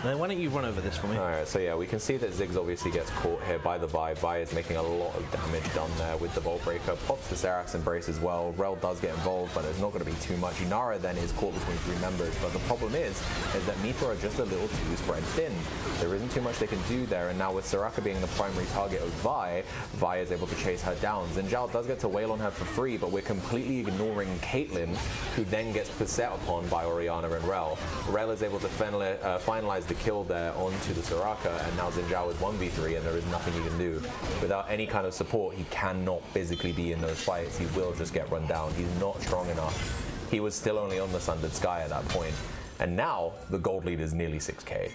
Now, why don't you run over this for me? Alright, so yeah, we can see that Ziggs obviously gets caught here by the Vi. Vi is making a lot of damage done there with the Vault Breaker. Pops the Seraph's Embrace as well. Rel does get involved, but it's not going to be too much. Inara then is caught between 3 members, but the problem is that Mithra are just a little too spread thin. There isn't too much they can do there, and now with Soraka being the primary target of Vi, Vi is able to chase her down. Xin Zhao does get to wail on her for free, but we're completely ignoring Caitlyn, who then gets set upon by Orianna and Rel. Rel is able to finalize the kill there onto the Soraka, and now Xin Zhao is 1v3 and there is nothing he can do. Without any kind of support, he cannot physically be in those fights. He will just get run down. He's not strong enough. He was still only on the Sundered Sky at that point. And now the gold lead is nearly 6k.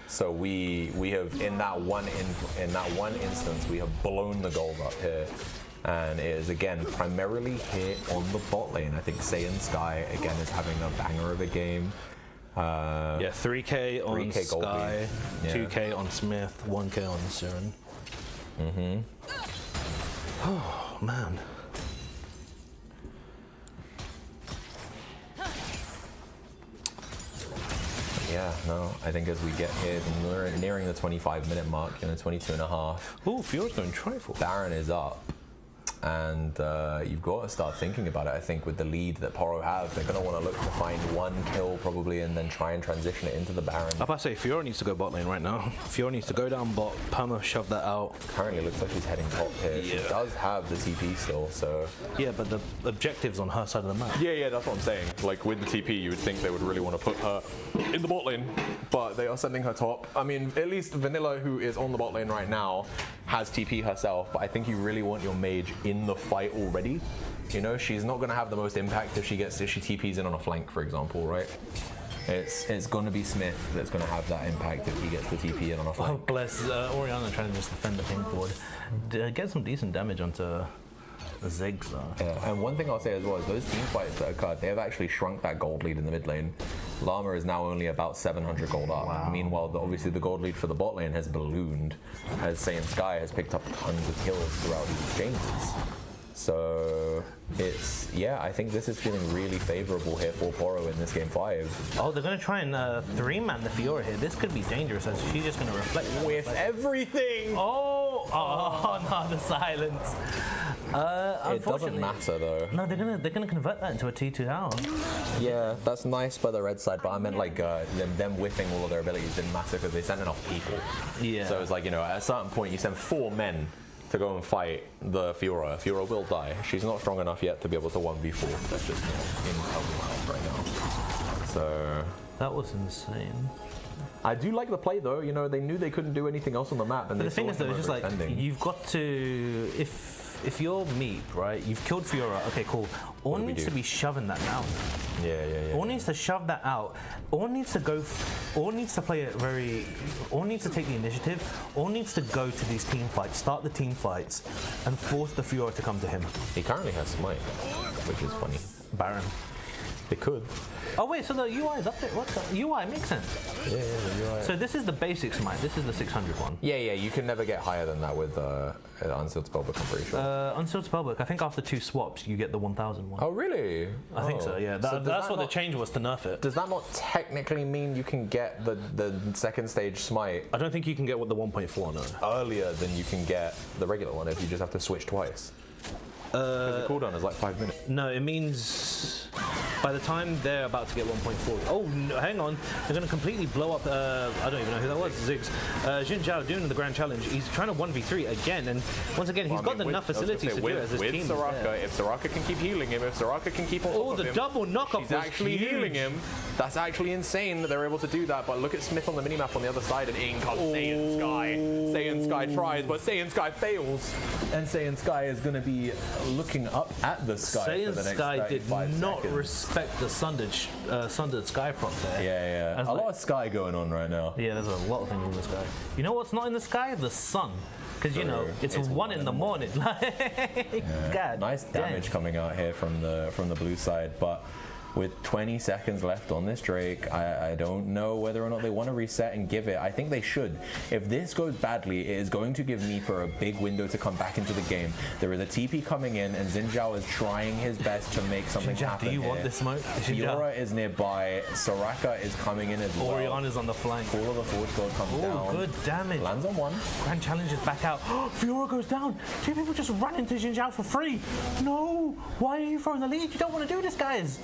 So we have in that one instance we have blown the gold up here, and it is again primarily here on the bot lane. I think Saiyan Sky again is having a banger of a game. Yeah, 3K on 3K gold Sky, lead. Yeah. 2K on Smith, 1K on Siren. Oh man. Yeah, no, I think as we get here, we're nearing the 25-minute mark, 22 and a half. Oh, Fiora's going trifle. Baron is up, and you've got to start thinking about it. I think with the lead that Poro have, they're going to want to look to find one kill probably, and then try and transition it into the Baron. I'm about to say, Fiora needs to go bot lane right now. Fiora needs to go down bot, Pama shove that out. Currently looks like she's heading top here. She does have the TP still, so... Yeah, but the objective's on her side of the map. Yeah, that's what I'm saying. Like, with the TP, you would think they would really want to put her in the bot lane, but they are sending her top. I mean, at least Vanilla, who is on the bot lane right now, has TP herself, but I think you really want your mage in the fight already. You know, she's not going to have the most impact if she TPs in on a flank, for example, right? It's going to be Smith that's going to have that impact if he gets the TP in on a flank. Oh, bless. Orianna trying to just defend the pink board. Get some decent damage onto the Ziggs, though. Yeah, and one thing I'll say as well is those team fights that occurred, they have actually shrunk that gold lead in the mid lane. Llama is now only about 700 gold up. Wow. Meanwhile, obviously the gold lead for the bot lane has ballooned, as Saiyan Sky has picked up tons of kills throughout these exchanges. So it's, yeah, I think this is feeling really favorable here for Poro in this game 5. Oh, they're going to try and 3-man the Fiora here. This could be dangerous as she's just going to reflect. With everything! Oh, no, the silence. It doesn't matter though. No, they're gonna convert that into a T2 tower. Yeah, that's nice by the red side, but I meant like them whiffing all of their abilities didn't matter because they sent enough people. Yeah. So it's like, you know, at a certain point you send 4 men to go and fight the Fiora. Fiora will die. She's not strong enough yet to be able to 1v4. That's just, you know, in how we are right now. So That was insane. I do like the play though. You know, they knew they couldn't do anything else on the map, and But the thing is though, it's just like defending. you've got to if you're Meep, right? You've killed Fiora. Okay, cool. Ornn needs to be shoving that out. Yeah. Ornn needs to shove that out. Ornn needs to go. Ornn needs to play it very. Ornn needs to take the initiative. Ornn needs to go to these team fights, start the team fights, and force the Fiora to come to him. He currently has Smite, which is funny. Baron. They could. Oh wait, so the UI is up there. What the UI makes sense. Yeah, the UI. So this is the basic Smite. This is the 600 one. Yeah, you can never get higher than that with Unsealed Spellbook, I'm pretty sure. Unsealed Spellbook, I think after 2 swaps you get the 1000 one. Oh, really? I think so, yeah. So That's what the change was to nerf it. Does that not technically mean you can get the second stage Smite I don't think you can get what the 1.4, no. earlier than you can get the regular one if you just have to switch twice? Because the cooldown is like 5 minutes. No, it means by the time they're about to get 1.4. Oh, no, hang on. They're going to completely blow up, I don't even know who that was, Ziggs. Jin Zhao doing the Grand Challenge. He's trying to 1v3 again, and once again, he's got enough facilities to do it as his team. If Soraka can keep healing him, if Soraka can keep on top of the him, double knockup she's was actually huge. healing him. That's actually insane that they're able to do that, but look at Smith on the minimap on the other side, and in comes Saiyan Sky. Saiyan Sky tries, but Saiyan Sky fails. And Saiyan Sky is going to be looking up at the sky for Saiyan the next Sky did 35 not seconds. respect the sundered Sky prop there. Yeah. That's A like- lot of Sky going on right now. Yeah, there's a lot of things in the sky. You know what's not in the sky? The sun. Because, you know, it's 1 in the morning. God Nice damn. damage coming out here from the blue side, but with 20 seconds left on this Drake, I don't know whether or not they want to reset and give it. I think they should. If this goes badly, it is going to give Meeper a big window to come back into the game. There is a TP coming in, and Xin Zhao is trying his best to make something Xin Zhao, happen do you here. want this smoke? Xin Zhao. Fiora is nearby. Soraka is coming in as well. Orianna's on the flank. All of the forward goal comes down. Oh, good damage. Lands on 1. Grand Challenge is back out. Fiora goes down. 2 people just run into Xin Zhao for free. No. Why are you throwing the lead? You don't want to do this, guys.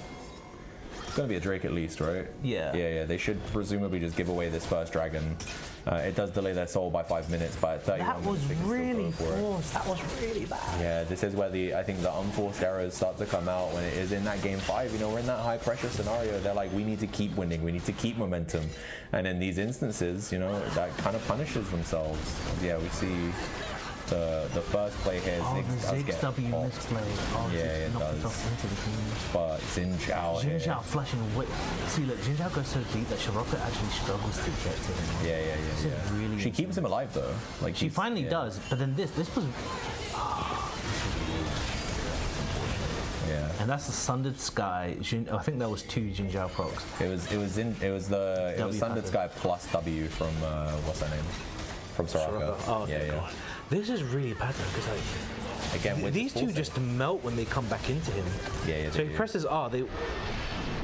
It's going to be a Drake at least, right? Yeah. Yeah. They should presumably just give away this first dragon. It does delay their soul by 5 minutes, but at 31 That was minutes, they can still really go for it. forced. That was really bad. Yeah, this is where I think the unforced errors start to come out when it is in that game 5. You know, we're in that high pressure scenario. They're like, we need to keep winning. We need to keep momentum. And in these instances, you know, that kind of punishes themselves. Yeah, we see The first play here, Oh, Ziggs the does Ziggs get W popped. misplay. Oh, Yeah, it knocked does. himself into the team. But Xin Zhao Jin here. Zhao flashing away. See, look, Jin Zhao goes so deep that Shiroko actually struggles to get to him. Yeah. This is really She keeps him alive though. Like She he's- finally yeah. does, but then this was, Yeah. and that's the Sundered Sky. I think that was 2 Jin Zhao procs. It was W Sundered pattern. Sky plus W from what's her name? From Soraka. Oh, okay, yeah. God. This is really bad though, because like Again, with these the two full just melt when they come back into him. Yeah, So they he do. presses R. They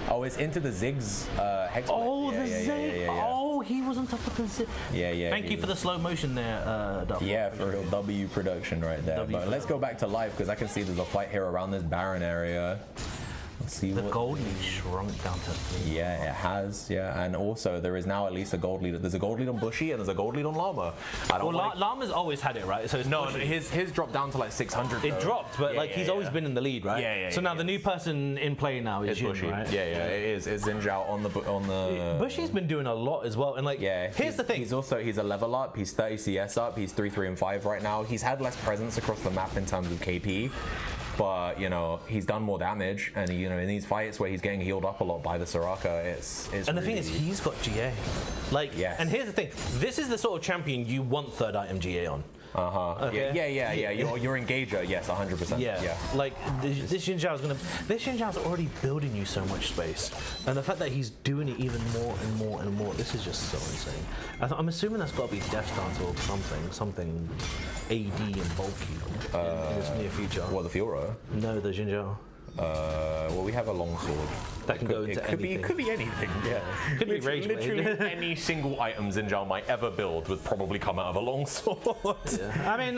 Oh, it's into the Ziggs hex. oh yeah, the yeah, Zig. yeah. Oh, he was on top of the Zig. Yeah. Thank he you for the was- slow motion there, Duff. Yeah, for real W production right there. W But let's go back to live because I can see there's a fight here around this Baron area. Let's see The what. gold lead shrunk down to 3. Yeah, it has. Yeah, and also there is now at least a gold lead. There's a gold lead on Bushy and there's a gold lead on Llama. I don't Well, like. Llama's always had it, right? So it's No, pushing. his dropped down to like 600. It though. dropped, but Yeah, like he's always been in the lead, right? Yeah, So now the new person in play now is It's Jin, Bushy. right? Yeah, it is. It's Xin Zhao on the. Bushy's been doing a lot as well, and like, Yeah, here's the thing. He's a level up. He's 30 CS up. He's 3, and 5 right now. He's had less presence across the map in terms of KP, but he's done more damage. And in these fights where he's getting healed up a lot by the Soraka, it's. And the thing is, he's got GA. Like, Yes. and here's the thing. This is the sort of champion you want third item GA on. Okay. Yeah. Your engager, yes, 100%. Yeah. Like this Jin Zhao's already building you so much space, and the fact that he's doing it even more and more and more. This is just so insane. I'm assuming that's got to be Death Dance or something AD and bulky in this near future. What, the Fiora? No, the Jin Zhao. Well, we have a long sword. That can go into anything. It could be anything. Yeah. Could be Rage Blade. Literally any single item Xin Zhao might ever build would probably come out of a long sword. I mean,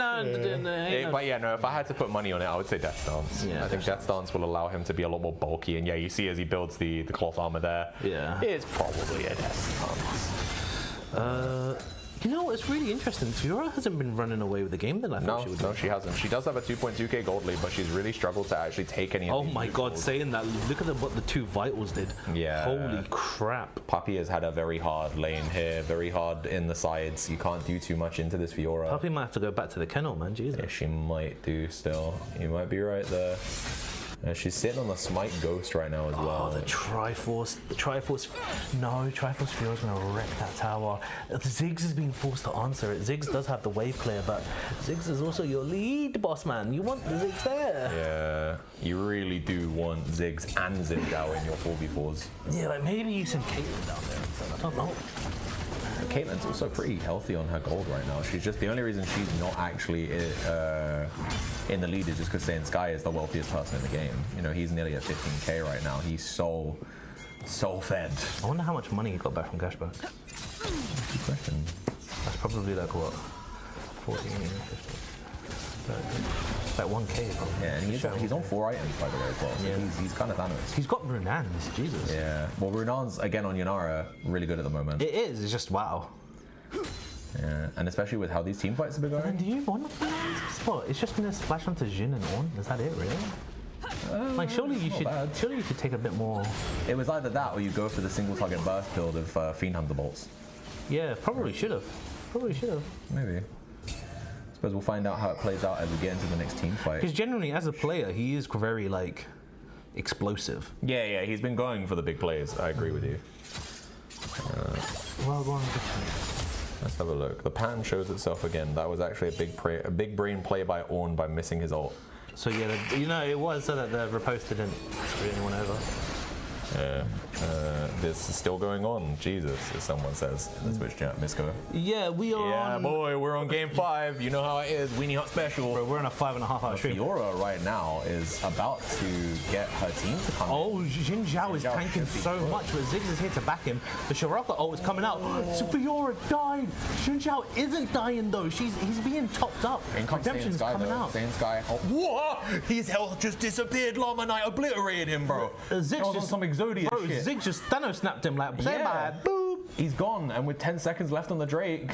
But yeah, no, if I had to put money on it, I would say Death Stance. Yeah, I think Death Stance will allow him to be a lot more bulky. And yeah, you see as he builds the cloth armor there, Yeah. it's probably a Death Stance. You know, it's really interesting. Fiora hasn't been running away with the game than I thought she would. No, she hasn't. She does have a 2.2k gold lead, but she's really struggled to actually take any of Oh these my god, neutrals. saying that, look at what the 2 vitals did. Yeah. Holy crap. Puppy has had a very hard lane here, very hard in the sides. You can't do too much into this Fiora. Puppy might have to go back to the kennel, man. Jesus. Yeah, she might do still. You might be right there. She's sitting on the Smite Ghost right now as well. Oh, the Triforce. No, Triforce Fiora's going to wreck that tower. Ziggs is being forced to answer it. Ziggs does have the wave clear, but Ziggs is also your lead boss, man. You want the Ziggs there. Yeah, you really do want Ziggs and Xin Zhao in your 4v4s. Yeah, like maybe use some Caitlyn down there. I don't know. Caitlin's also pretty healthy on her gold right now. She's just the only reason she's not actually in the lead is just because Saiyan Sky is the wealthiest person in the game. He's nearly at 15k right now. He's so fed. I wonder how much money he got back from cashback. Good question. That's probably like what? 14, 15. Like 1k probably. Yeah, and he's on 4 items by the way as well. So Yeah. he's kind of Thanos. He's got Brunans, Jesus. Yeah. Well, Runan's again on Yanara really good at the moment. It is, it's just wow. Yeah, and especially with how these team fights have been And going. do you want the Brunans spot? It's just gonna splash onto Jin and On. Is that it, really? Like surely you not should, bad. surely you could take a bit more. It was either that or you go for the single target burst build of Fiend Hunter bolts. Yeah, probably should have. Maybe. Suppose we'll find out how it plays out as we get into the next team fight. Because generally, as a player, he is very like explosive. Yeah, he's been going for the big plays. I agree with you. Well, go on. Let's have a look. The pan shows itself again. That was actually a big brain play by Ornn by missing his ult. So yeah, it was so that the reposter didn't screw anyone over. This is still going on. Jesus, as someone says in the Twitch chat, Misko. Yeah, we are Yeah, on. boy, we're on game 5. You know how it is. Weenie Hot Special. Bro, we're on a 5.5 hour stream. Fiora right now is about to get her team to come in. Oh, Jin Zhao is Zhao tanking should be so good. much, but Ziggs is here to back him. The Shiraka ult is coming out. So Fiora died. Jin Zhao isn't dying though. He's being topped up. In comes Redemption Saiyan is Sky coming though. out. Saiyan Sky. Oh, what? His health just disappeared. Llama Knight obliterated him, bro. Ziggs That was on just some Exodia bro, shit. Ziggs just Thanos snapped him like say Yeah. bye, boop. He's gone, and with 10 seconds left on the Drake,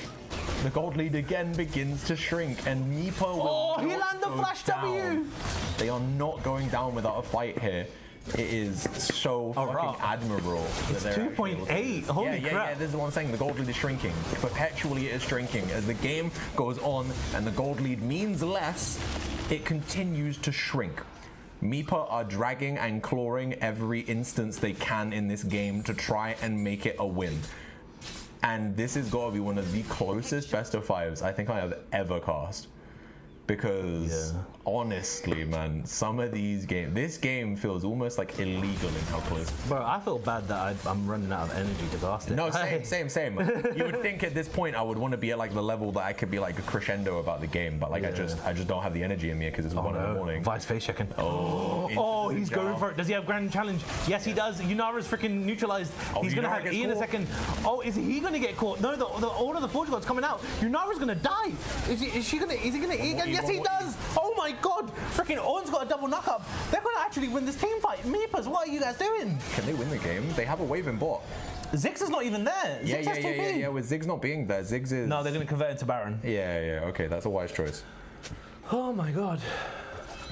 the gold lead again begins to shrink, and Meepo will Oh, he not landed the go flash down. W. They are not going down without a fight here. It is so fucking right. admirable. It's 2.8. Holy crap. Yeah, this is what I'm saying. The gold lead is shrinking. Perpetually it is shrinking. As the game goes on and the gold lead means less, it continues to shrink. Meepa are dragging and clawing every instance they can in this game to try and make it a win. And this has got to be one of the closest best of fives I think I have ever cast. Because honestly, man, some of these games, this game feels almost like illegal in how close. Bro, I feel bad that I'm running out of energy to cast it. No, same. You would think at this point I would want to be at like the level that I could be like a crescendo about the game, but like I just don't have the energy in me because it's 1 in the morning. Vice face checking. Oh, He's going for it. Does he have grand challenge? Yes, he does. Yunara's freaking neutralized. He's gonna have E in a second. Oh, is he gonna get caught? No, all of the Forge God's coming out. Yunara's gonna die. Is he gonna E again? Yes, he does. Oh my god. Freaking Ornn's got a double knock-up. They're gonna actually win this team fight. Meepers, what are you guys doing? Can they win the game? They have a wave in bot. Ziggs is not even there. Ziggs has TP. Yeah. With Ziggs not being there, Ziggs is. No, they're gonna convert into Baron. Yeah. Okay, that's a wise choice. Oh my god.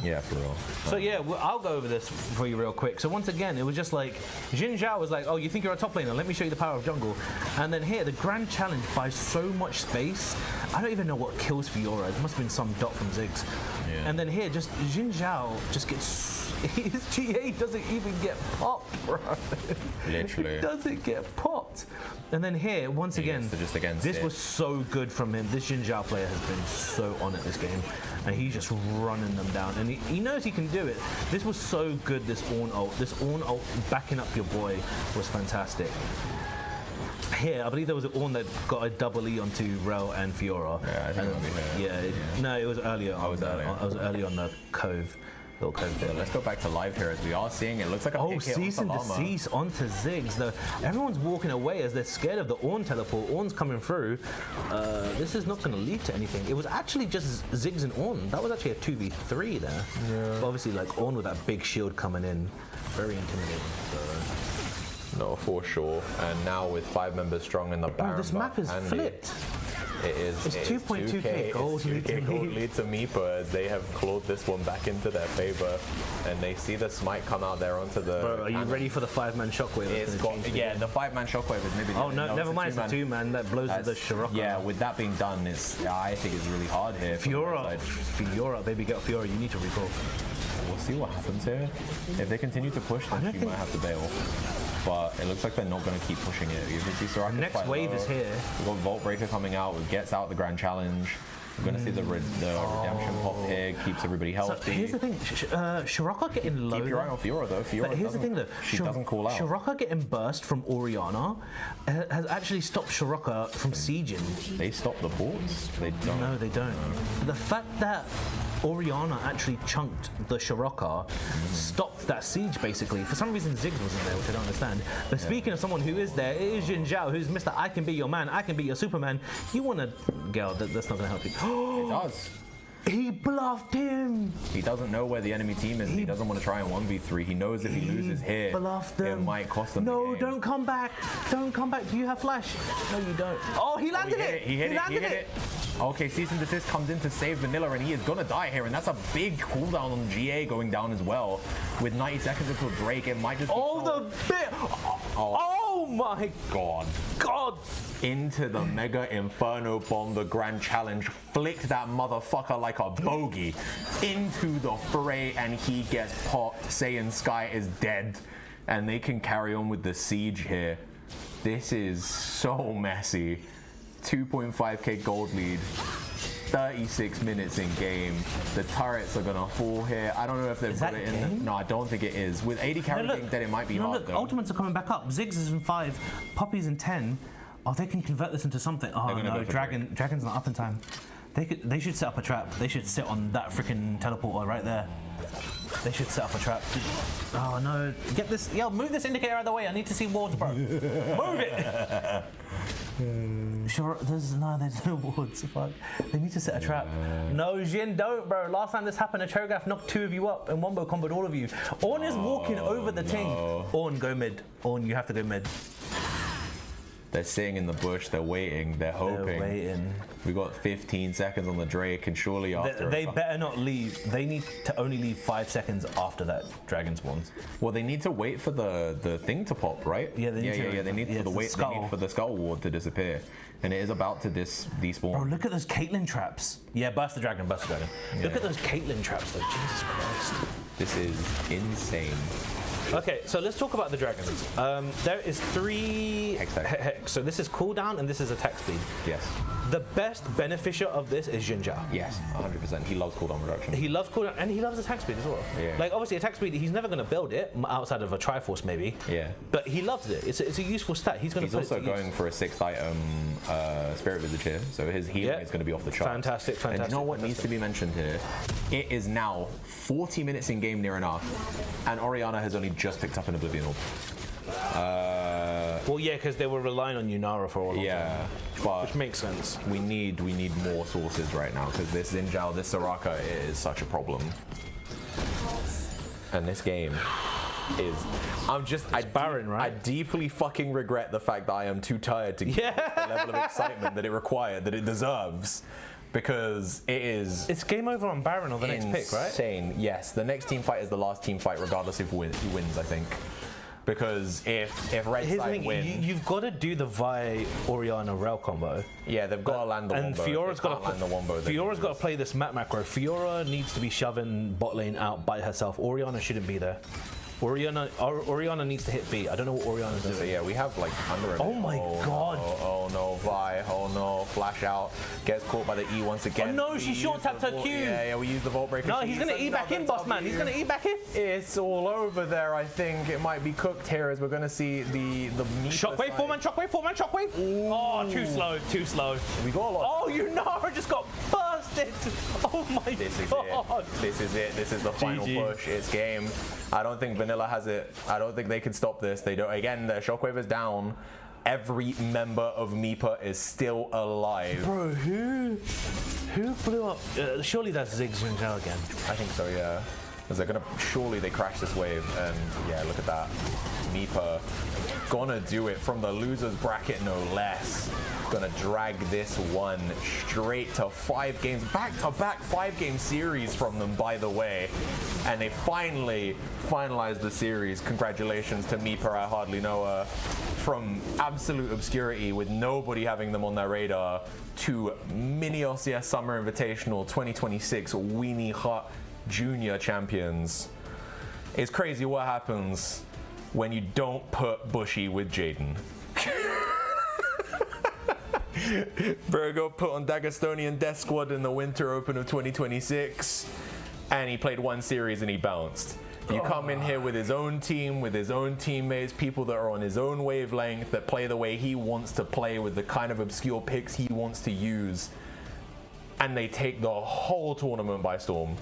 Yeah, for real. So yeah, I'll go over this for you real quick. So once again, it was just like, Jin Zhao was like, oh, you think you're a top laner? Let me show you the power of jungle. And then here, the Grand Challenge buys so much space. I don't even know what kills Fiora. It must have been some dot from Ziggs. Yeah. And then here, just Jin Zhao just gets, his GA doesn't even get popped, bro. Literally. It doesn't get popped. And then here, once again, this was so good from him. This Jin Zhao player has been so on it this game. And he's just running them down. And he knows he can do it. This was so good, this Ornn ult. This Ornn ult backing up your boy was fantastic. Here, I believe there was an Ornn that got a double E onto Rel and Fiora. Yeah, I think it might be here. No, it was earlier. I was early on the Cove. Little Cove there. Let's go back to live here as we are seeing it. Looks like a cease and desist onto Ziggs. Though everyone's walking away as they're scared of the Ornn teleport. Ornn's coming through. This is not going to lead to anything. It was actually just Ziggs and Ornn. That was actually a 2v3 there. Yeah. But obviously, like Ornn with that big shield coming in, very intimidating. No, for sure. And now with 5 members strong in the Baron. This map is flipped. It is. It's 2.2k gold lead to Meepa as they have clawed this one back into their favor, and they see the smite come out there onto the. Bro, are you ready for the 5-man shockwave? The 5-man shockwave is maybe. Oh no, never mind. It's the 2-man that blows the Shiraka. Yeah, with that being done, I think it's really hard here. Fiora, baby, get Fiora. You need to recall. We'll see what happens here. If they continue to push, then she might have to bail. But it looks like they're not going to keep pushing it. You can see Soraka. Next wave is here. We've got Vault Breaker coming out. It gets out the Grand Challenge. We're going to see the redemption pop here. Keeps everybody healthy. So here's the thing. Shiraka getting low. Keep your eye on Fiora though. Fiora here's the thing though. She doesn't call out. Shiraka getting burst from Orianna has actually stopped Shiraka from sieging. They stop the ports? They don't. No, they don't. The fact that Orianna actually chunked the Shiraka, stopped that siege basically. For some reason Ziggs wasn't there, which I don't understand. But speaking of someone who is there, it is Jin Zhao, who's Mr. I can be your man, I can be your Superman. You want to, girl, that's not going to help you. It does. He bluffed him. He doesn't know where the enemy team is. He doesn't want to try and 1v3. He knows if he loses here, it might cost them the game. Don't come back. Don't come back. Do you have flash? No, you don't. Oh, he landed it. He hit it. Okay, cease and desist comes in to save Vanilla, and he is gonna die here, and that's a big cooldown on GA going down as well. With 90 seconds until Drake, it might just be Oh my god. Into the Mega Inferno Bomb, the Grand Challenge flicked that motherfucker like a bogey into the fray, and he gets popped. Saiyan Sky is dead, and they can carry on with the siege here. This is so messy. 2.5k gold lead, 36 minutes in game. The turrets are gonna fall here. I don't know if they've put it in. No, I don't think it is. With 80 carry being dead, it might be hard though. Ultimates are coming back up. Ziggs is in 5, Poppy's in 10. Oh, they can convert this into something. Oh no, Dragon's not up in time. They should set up a trap. They should sit on that freaking teleporter right there. They should set up a trap. Oh no, get this. Yo, move this indicator out of the way. I need to see wards, bro. Move it. Sure, there's no wards. Fuck. They need to set a trap. No, Jin, don't, bro. Last time this happened, a Cho'Gath knocked 2 of you up and wombo comboed all of you. Ornn is walking over the thing. Ornn, go mid. Ornn, you have to go mid. They're sitting in the bush. They're waiting. They're hoping. They're waiting. We got 15 seconds on the Drake, and surely after. They better not leave. They need to only leave 5 seconds after that dragon spawns. Well, they need to wait for the thing to pop, right? Yeah, they need to. They need for the wait. They need for the skull ward to disappear, and it is about to despawn. Bro, look at those Caitlyn traps. Yeah, burst the dragon. Burst the dragon. Look at those Caitlyn traps, though. Jesus Christ. This is insane. Okay, so let's talk about the dragons. There is 3 hex. So this is cooldown and this is attack speed. Yes. The best beneficiary of this is Xin Zhao. Yes, 100%. He loves cooldown reduction. He loves cooldown and he loves attack speed as well. Yeah. Like obviously attack speed, he's never going to build it outside of a Triforce maybe. Yeah. But he loves it. It's a useful stat. He's also going for a 6th item Spirit Visage here, so his healing is going to be off the charts. Fantastic. And you know what needs to be mentioned here? It is now 40 minutes in game near enough, and Orianna has only just picked up an Oblivion Orb. Well, yeah, because they were relying on Yunara for a long time. Yeah, but Which makes sense. we need more sources right now, because this Xin Zhao, this Soraka is such a problem. And this game is... I barren, right? I deeply fucking regret the fact that I am too tired to get the level of excitement that it required, that it deserves. Because it is... It's game over on Baron or the next pick, right? Insane. Yes, the next team fight is the last team fight, regardless of who wins, I think. Because if Red side win... You've got to do the Vi Orianna Rel combo. Yeah, they've got to land the wombo. And Fiora's got to land the wombo. Fiora's got to play this map macro. Fiora needs to be shoving bot lane out by herself. Orianna shouldn't be there. Orianna needs to hit B. I don't know what Orianna's doing. So yeah, we have like under a Oh my god. Oh no, Vi. Oh no, flash out. Gets caught by the E once again. Oh no, she short tapped her Q. Yeah, we use the Vault Breaker. No, he's going to E back in, boss man. He's going to E back in. It's all over there, I think. It might be cooked here as we're going to see the Shockwave, 4-man shockwave, 4-man shockwave. Ooh. Oh, too slow. We got a lot. Oh, Yunara just got bursted. Oh my god. This is it. This is the final push. It's game. I don't think Vanilla has it. I don't think they can stop this. They don't. Again, the Shockwave is down. Every member of Meepa is still alive. Bro, who blew up? Surely that's Ziggs and Zhao again. I think so, yeah. Because they're gonna surely they crash this wave, and yeah, look at that. Meepa gonna do it from the losers bracket, no less. Gonna drag this one straight to 5 games, back-to-back 5-game series from them, by the way. And they finally finalized the series. Congratulations to Meepa, I hardly know her. From absolute obscurity with nobody having them on their radar to MiniLCS Summer Invitational 2026 Weenie Hut Junior Champions. It's crazy what happens when you don't put Bushy with Jaden. Bro got put on Dagestonian Death Squad in the Winter Open of 2026, and he played 1 series and he bounced. You come in here with his own team, with his own teammates, people that are on his own wavelength, that play the way he wants to play with the kind of obscure picks he wants to use, and they take the whole tournament by storm.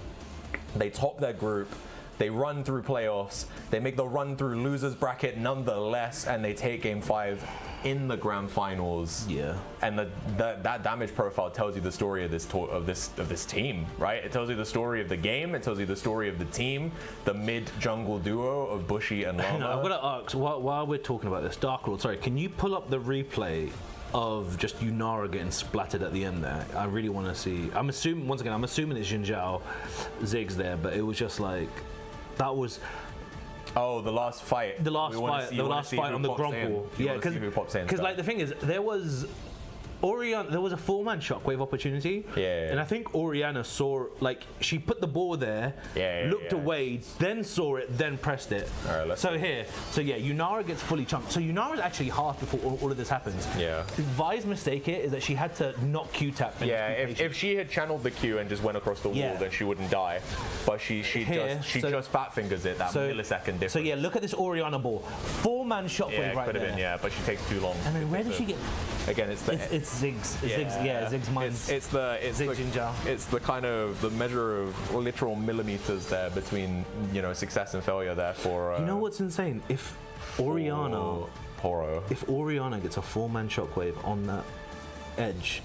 They top their group, they run through playoffs, they make the run through losers bracket nonetheless, and they take game 5 in the grand finals. Yeah. And that damage profile tells you the story of this team, right? It tells you the story of the game, it tells you the story of the team, the mid jungle duo of Bushy and Llama. I've got to ask, while we're talking about this, Dark Lord, sorry, can you pull up the replay of just Yunara getting splattered at the end there? I really want to see. I'm assuming it's Xin Zhao, Ziggs there, but it was just like, that was... Oh, the last fight. The last fight on the Grompool. Yeah, because like the thing is, there was a 4-man shockwave opportunity. Yeah. And I think Orianna saw, like, she put the ball there, looked away, then saw it, then pressed it. All right, let's so Yunara gets fully chunked. So Yunara's actually half before all of this happens. Yeah. Vi's mistake here is that she had to not Q-tap. Yeah, if she had channeled the Q and just went across the wall, then she wouldn't die. But she just fat fingers it, that millisecond difference. So yeah, look at this Orianna ball. 4-man shockwave right could have there. been, yeah, but she takes too long. And then where does she get? Again, it's Ziggs. Ziggs minds. It's the kind of the measure of literal millimeters there between success and failure there for. You know what's insane? If Orianna gets a 4-man shockwave on that edge,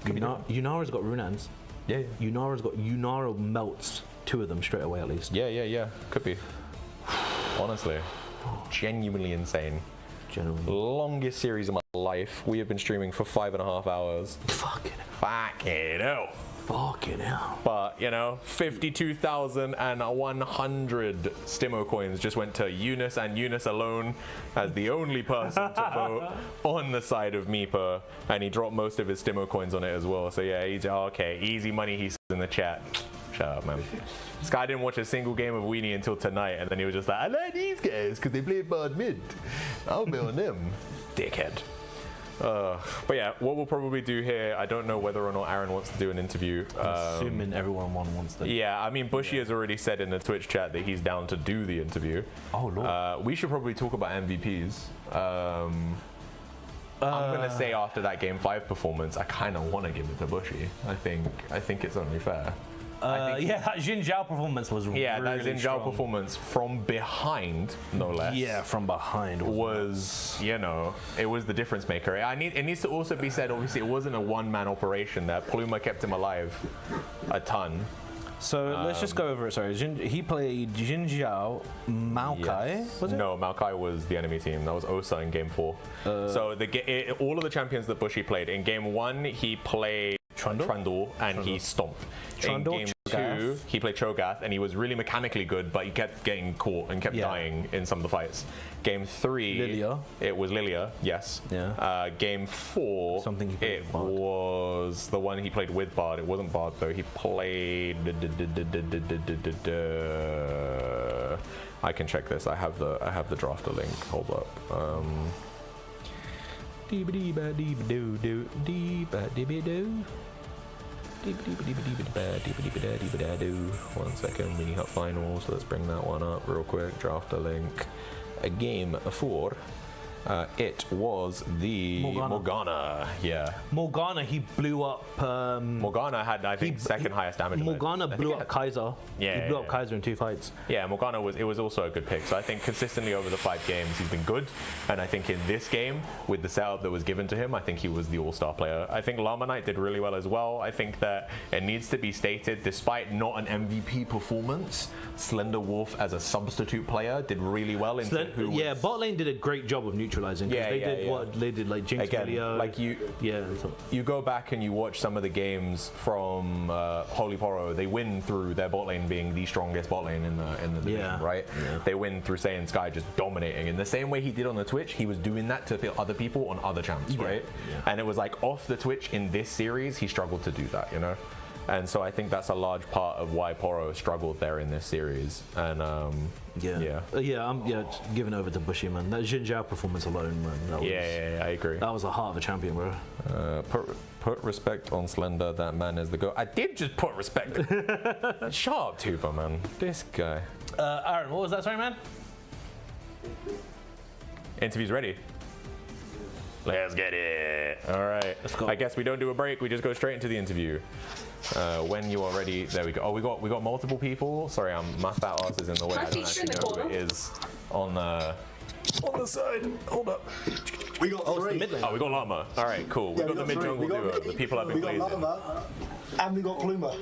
Yunara's got Runans. Yeah. Yunara melts 2 of them straight away at least. Yeah. Could be. Honestly, genuinely insane. Genuinely. Longest series of my life. We have been streaming for 5.5 hours. Fucking hell. Fucking hell. But, you know, 52,100 Stimo coins just went to Eunice and Eunice alone as the only person to vote on the side of Meepa. And he dropped most of his Stimo coins on it as well. So, yeah, he's okay. Easy money, he says in the chat. Shut up, man. This guy didn't watch a single game of Weenie until tonight. And then he was just like, I like these guys because they play bad mid. I'll be on them. Dickhead. But yeah, what we'll probably do here, I don't know whether or not Aaron wants to do an interview. Assuming everyone wants to. Yeah, I mean, Bushy has already said in the Twitch chat that he's down to do the interview. Oh, Lord. We should probably talk about MVPs. I'm going to say after that Game 5 performance, I kind of want to give it to Bushy. I think it's only fair. Yeah, that Jin Zhao performance was really that Jin Zhao strong. performance from behind, no less. Yeah, from behind was you know, it was the difference maker. It needs to also be said, obviously, it wasn't a one-man operation. That Pluma kept him alive a ton. So let's just go over it. Sorry, he played Jin Zhao, Maokai. Was it? No, Maokai was the enemy team. That was Osa in Game 4. So all of the champions that Bushy played in Game 1, he played Trundle and he stomped. In Game 2, he played Cho'Gath and he was really mechanically good, but he kept getting caught and kept dying in some of the fights. Game 3, Lilia. It was Lilia, yes. Yeah. Game 4, Something he played it with Bard. was the one he played with Bard. It wasn't Bard though. He played. I can check this. I have the drafter link. Hold up. One second, Mini Hut Finals. Let's bring that one up real quick. Drafter link. Game 4. It was the Morgana. Yeah. Morgana, he blew up. Morgana had, I think, second highest damage. Morgana blew up Kaiser. Yeah, he blew up Kaiser in 2 fights. Yeah, Morgana was also a good pick. So I think consistently over the 5 games he's been good, and I think in this game with the setup that was given to him, I think he was the all-star player. I think Llama Knight did really well as well. I think that it needs to be stated, despite not an MVP performance, Slender Wolf as a substitute player did really well. Bot lane did a great job of neutralizing. What they did, like Jinx Video. Like you go back and you watch some of the games from Holy Poro. They win through their bot lane being the strongest bot lane in the division, right? Yeah. They win through Saiyan Sky just dominating. In the same way he did on the Twitch, he was doing that to other people on other champs, right? Yeah. And it was like off the Twitch in this series, he struggled to do that, you know? And so I think that's a large part of why Poro struggled there in this series. And I'm giving over to Bushy, man. That Jin Zhao performance alone, man. That was, I agree. That was the heart of a champion, bro. Put respect on Slender. That man is the goat. I did just put respect. Shut up, Tuba, man. This guy. Aaron, what was that? Sorry, man. Interview's ready. Let's get it. All right. Let's go. I guess we don't do a break. We just go straight into the interview. When you are ready, there we go. Oh, we got multiple people. Sorry, my fat ass is in the way. I don't actually know who it is on the side. Hold up. We got 3. Oh, we got Llama. All right, cool. We got the mid jungle duo. The people I've been pleasing. We got Llama, and we got Pluma.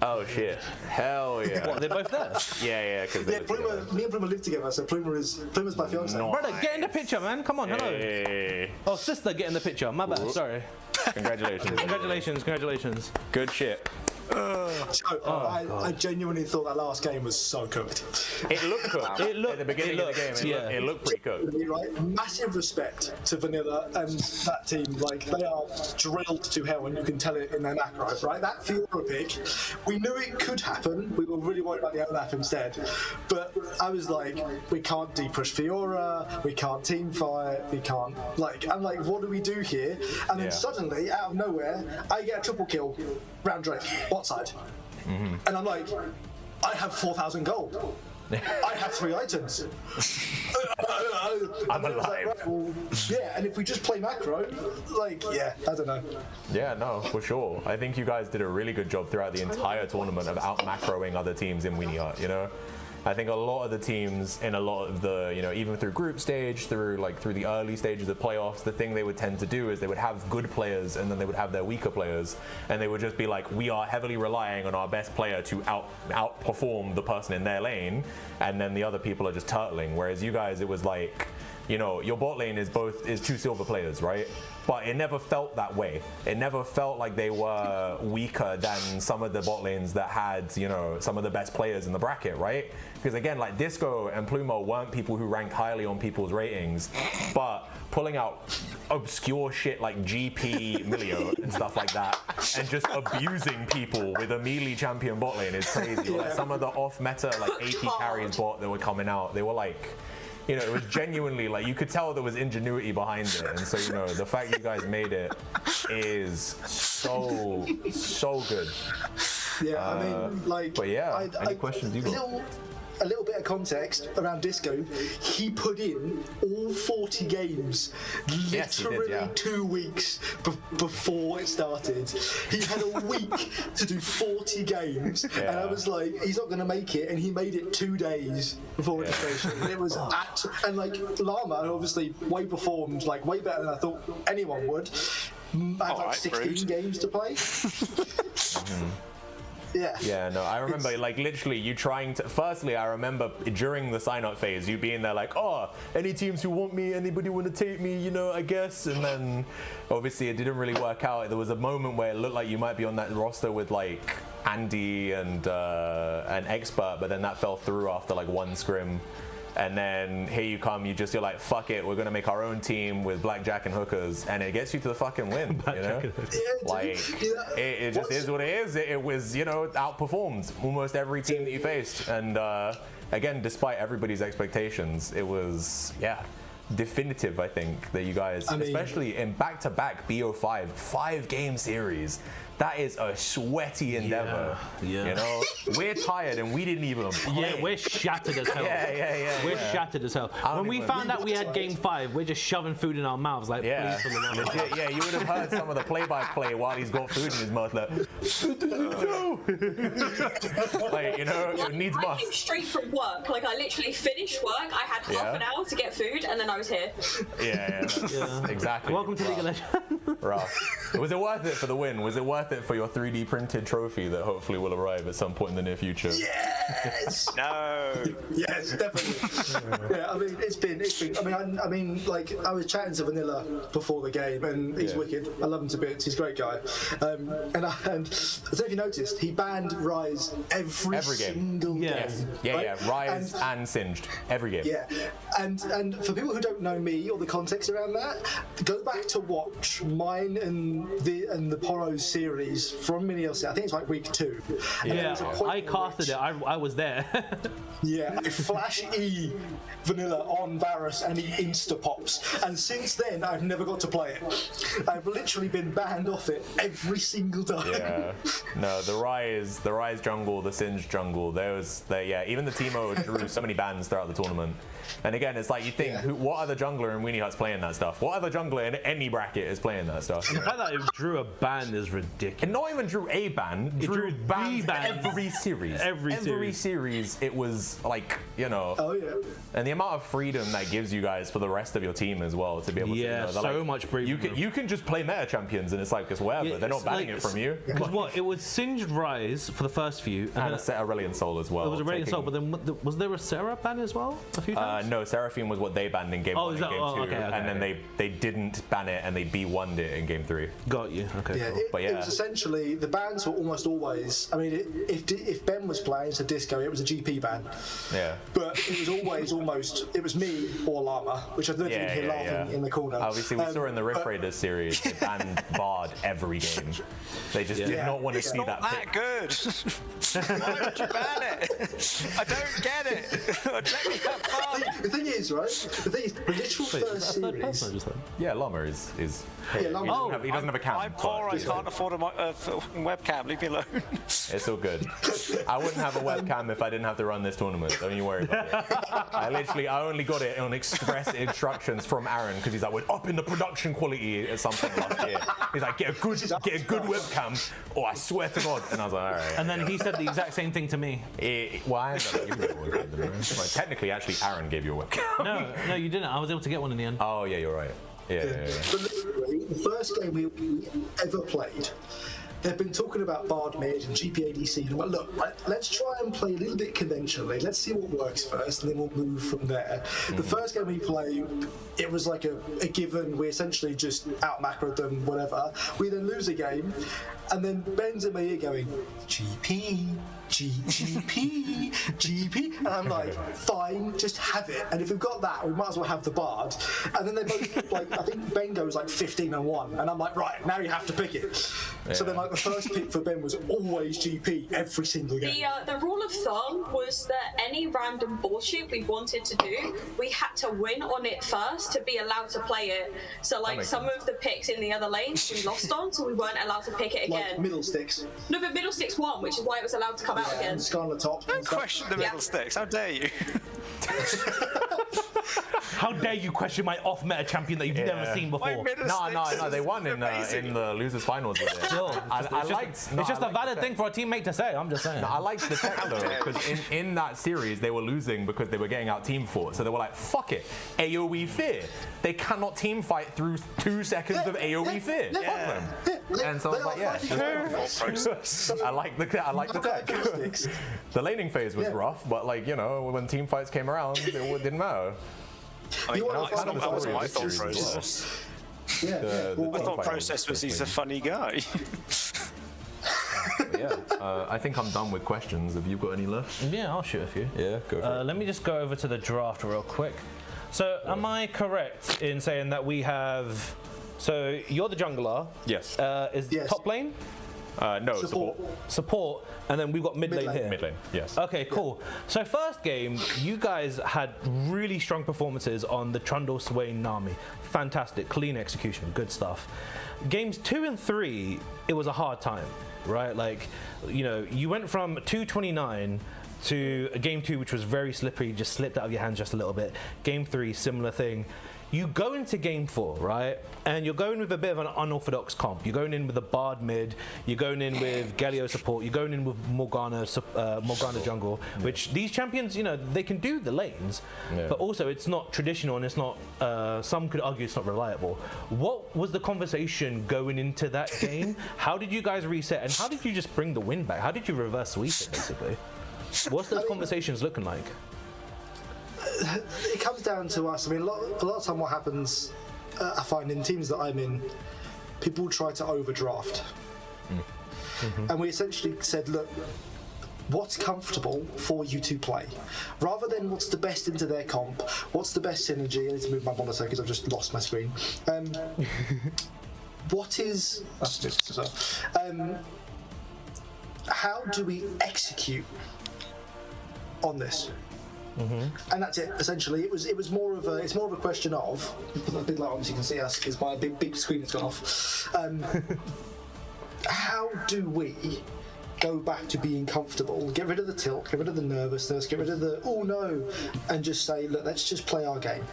Oh shit! Hell yeah! What? They're both there? Yeah. Because Pluma, me and Pluma live together, so Pluma's my fiance. Nice. Brother, get in the picture, man. Come on, hello. Hey. Oh, sister, get in the picture. My bad. Sorry. Congratulations. Good shit. I genuinely thought that last game was so cooked. It looked cooked. At the beginning of the game, it looked pretty cooked. Right? Massive respect to Vanilla and that team. Like, they are drilled to hell, and you can tell it in their macros, right? That Fiora pick, we knew it could happen. We were really worried about the Olaf instead. But I was like, we can't depush Fiora, we can't team fight, we can't, I'm like, what do we do here? And then suddenly, out of nowhere, I get a triple kill, round Drake. Bot side. Mm-hmm. And I'm like, I have 4,000 gold. I have 3 items. I'm alive. Like, right, well, and if we just play macro, I don't know. Yeah, no, for sure. I think you guys did a really good job throughout the entire tournament of out macroing other teams in Weenie Hut, you know? I think a lot of the teams in a lot of the, even through group stage, through the early stages of playoffs, the thing they would tend to do is they would have good players and then they would have their weaker players, and they would just be like, we are heavily relying on our best player to outperform the person in their lane, and then the other people are just turtling. Whereas you guys, it was like, you know, your bot lane is two silver players, right? But it never felt that way. It never felt like they were weaker than some of the bot lanes that had, you know, some of the best players in the bracket, right? Because again, like Disco and Plumo weren't people who ranked highly on people's ratings, but pulling out obscure shit like GP Milio and stuff like that, and just abusing people with a melee champion bot lane is crazy. Like some of the off-meta like AP carries bot that were coming out, they were like, you know, it was genuinely like, you could tell there was ingenuity behind it. And so, you know, the fact you guys made it is so good. Yeah, I mean, like, but yeah, any questions you got? A little bit of context around Disco. He put in all 40 games literally 2 weeks before it started. He had a week to do 40 games, and I was like, he's not going to make it, and he made it 2 days before registration. It was and like Llama obviously way performed, like way better than I thought anyone would. I had like 16 games to play. Yeah, no, I remember like literally you trying to, firstly I remember during the sign up phase you being there like, oh, any teams who want me, anybody want to take me, you know, I guess, and then obviously it didn't really work out. There was a moment where it looked like you might be on that roster with like Andy and an Expert, but then that fell through after like one scrim. And then here you come, you're like, fuck it, we're gonna make our own team with blackjack and hookers, and it gets you to the fucking win, you know? Like, it just is what it is. It was, you know, outperformed almost every team that you faced. And again, despite everybody's expectations, it was, definitive, I think, that you guys, especially in back-to-back BO5, 5-game series, that is a sweaty endeavor. Yeah. You know, we're tired and we didn't even play. Yeah, we're shattered as hell. We're shattered as hell. When we found out we had game 5, we're just shoving food in our mouths like, please for the love of God. Yeah, you would have heard some of the play-by-play while he's got food in his mouth. Like, like, you know, it needs I came straight from work. Like, I literally finished work. I had half an hour to get food, and then I was here. Yeah, exactly. Welcome to League of Legends. Rough. Was it worth it for the win? Was it worth it for your 3D printed trophy that hopefully will arrive at some point in the near future? Yes. No. Yes, definitely. Yeah, I mean, it's been. I mean, like I was chatting to Vanilla before the game, and he's wicked. I love him to bits. He's a great guy. And I don't know if you noticed, he banned Rise every single game. Yeah. Rise and Singed every game. Yeah, and for people who don't know me or the context around that, go back to watch mine and the Poro series from MiniLCS. I think it's like week 2. And I casted it. I was there. Yeah, I flash E Vanilla on Varus and he insta pops. And since then, I've never got to play it. I've literally been banned off it every single time. Yeah. No, the Rise jungle, the Singed jungle, even the Teemo drew so many bans throughout the tournament. And again, it's like you think, what other jungler in Weenie Hut's playing that stuff? What other jungler in any bracket is playing that stuff? And the fact that it drew a ban is ridiculous. And not even drew a ban, it drew bans every series. Every series, it was like, you know. Oh, yeah. And the amount of freedom that gives you guys for the rest of your team as well to be able to, you know, so like, much freedom. You can just play meta champions and it's like, it's whatever. They're not banning it from you. Because what? It was Singed Rise for the first few. And a set Aurelion Soul as well. It was Aurelion Soul, but then was there a Sarah ban as well a few times? No, Seraphine was what they banned in game 1 and game 2. Okay, and then they didn't ban it and they B1'd it in game 3. Got you. Okay, cool. It was essentially, the bans were almost always, I mean, if Ben was playing, so Disco, it was a GP ban. Yeah. But it was always it was me or Llama, which I don't think you hear laughing in the corner. Obviously, we saw in the Rift Raiders series, they banned Bard every game. They just did not want to see that. Not that good. Why would you ban it? I don't get it. Let me have fun. The thing is, right? The literal first series. Yeah, Llama is Yeah, Llama. he doesn't have a cam. I'm poor. I can't afford a webcam. Leave me alone. It's all good. I wouldn't have a webcam if I didn't have to run this tournament. Don't you worry about it. I only got it on express instructions from Aaron because he's like, we're upping the production quality at some point last year. He's like, get a good webcam, or I swear to God. And I was like, all right. And then he said the exact same thing to me. Why? Well, technically, actually, Aaron gave you a webcam. No, you didn't. I was able to get one in the end. Oh yeah, you're right. Yeah. But literally, the first game we ever played, they've been talking about Bard mid and GPADC. And I'm like, look, let's try and play a little bit conventionally. Let's see what works first, and then we'll move from there. The first game we played, it was like a given. We essentially just out-macroed them, whatever. We then lose a game, and then Ben's in my ear going, GP, GP, and I'm like, fine, just have it. And if we've got that, we might as well have the Bard. And then they both, like, I think Ben goes like 15-1, and I'm like, right, now you have to pick it. So then, like, the first pick for Ben was always GP every single game. The rule of thumb was that any random bullshit we wanted to do, we had to win on it first to be allowed to play it. So, like, some of the picks in the other lanes we lost on, so we weren't allowed to pick it again. Like middle sticks. No, but middle sticks won, which is why it was allowed to come out again. And Sky on the top. Don't question the middle sticks. How dare you? How dare you question my off-meta champion that you've never seen before? No, they won in the losers finals with it. Sure. It's just a valid thing for a teammate to say. I'm just saying. No, I liked the tech though, because in that series they were losing because they were getting out team fought. So they were like, fuck it, AoE fear. They cannot team fight through 2 seconds of AoE fear. Fuck them. And so I was like, yeah. I like the tech. The laning phase was rough, but like, you know, when team fights came around, it didn't matter. That was my thought process. My thought process was he's a funny guy. I think I'm done with questions. Have you got any left? Yeah, I'll shoot a few. Yeah, go for it. Let me just go over to the draft real quick. So, am I correct in saying that we have? So, you're the jungler. Yes. Is top lane? No, Support, and then we've got mid lane here. Mid lane, yes. Okay, cool. So first game, you guys had really strong performances on the Trundle, Swain, Nami. Fantastic, clean execution, good stuff. Games 2 and 3, it was a hard time, right? Like, you know, you went from 229 to game 2, which was very slippery, just slipped out of your hands just a little bit. Game 3, similar thing. You go into game 4, right? And you're going with a bit of an unorthodox comp. You're going in with a Bard mid, you're going in with Galio support, you're going in with Morgana jungle, which these champions, you know, they can do the lanes, but also it's not traditional and it's not, some could argue it's not reliable. What was the conversation going into that game? How did you guys reset and how did you just bring the win back? How did you reverse sweep it, basically? What's those conversations looking like? It comes down to us. I mean, a lot of time what happens, I find in teams that I'm in, people try to overdraft. And we essentially said, look, what's comfortable for you to play? Rather than what's the best into their comp, what's the best synergy? I need to move my monitor because I've just lost my screen. What is... how do we execute on this? And that's it. Essentially, it was more of a question of a big light on so you can see us because my big screen has gone off. How do we go back to being comfortable? Get rid of the tilt, get rid of the nervousness, get rid of the oh no, and just say, look, let's just play our game.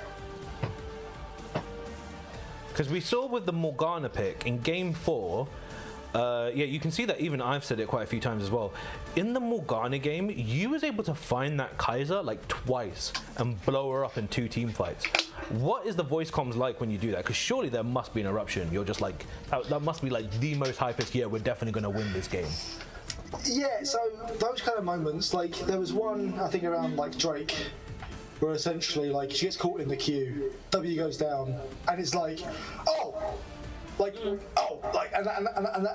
Because we saw with the Morgana pick in game 4. You can see that even I've said it quite a few times as well. In the Morgana game, you was able to find that Kaiser like twice and blow her up in 2 team fights. What is the voice comms like when you do that? Because surely there must be an eruption. You're just like, that must be like the most hypest, yeah, we're definitely going to win this game. Yeah, so those kind of moments, like there was one, I think around like Drake, where essentially like she gets caught in the queue, W goes down, and it's like, and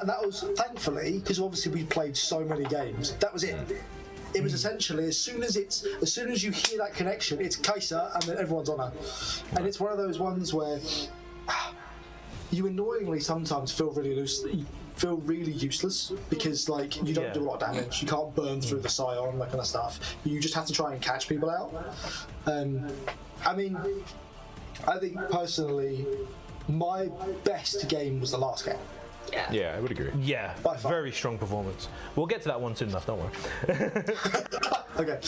that was thankfully because obviously we played so many games. That was it. It was essentially as soon as you hear that connection, it's Kaiser, and then everyone's on her. And it's one of those ones where you annoyingly sometimes feel really useless because like you don't do a lot of damage. You can't burn through the Scion, that kind of stuff. You just have to try and catch people out. I mean, I think personally, my best game was the last game. Yeah, I would agree. Yeah, very strong performance. We'll get to that one soon enough, don't worry. Okay.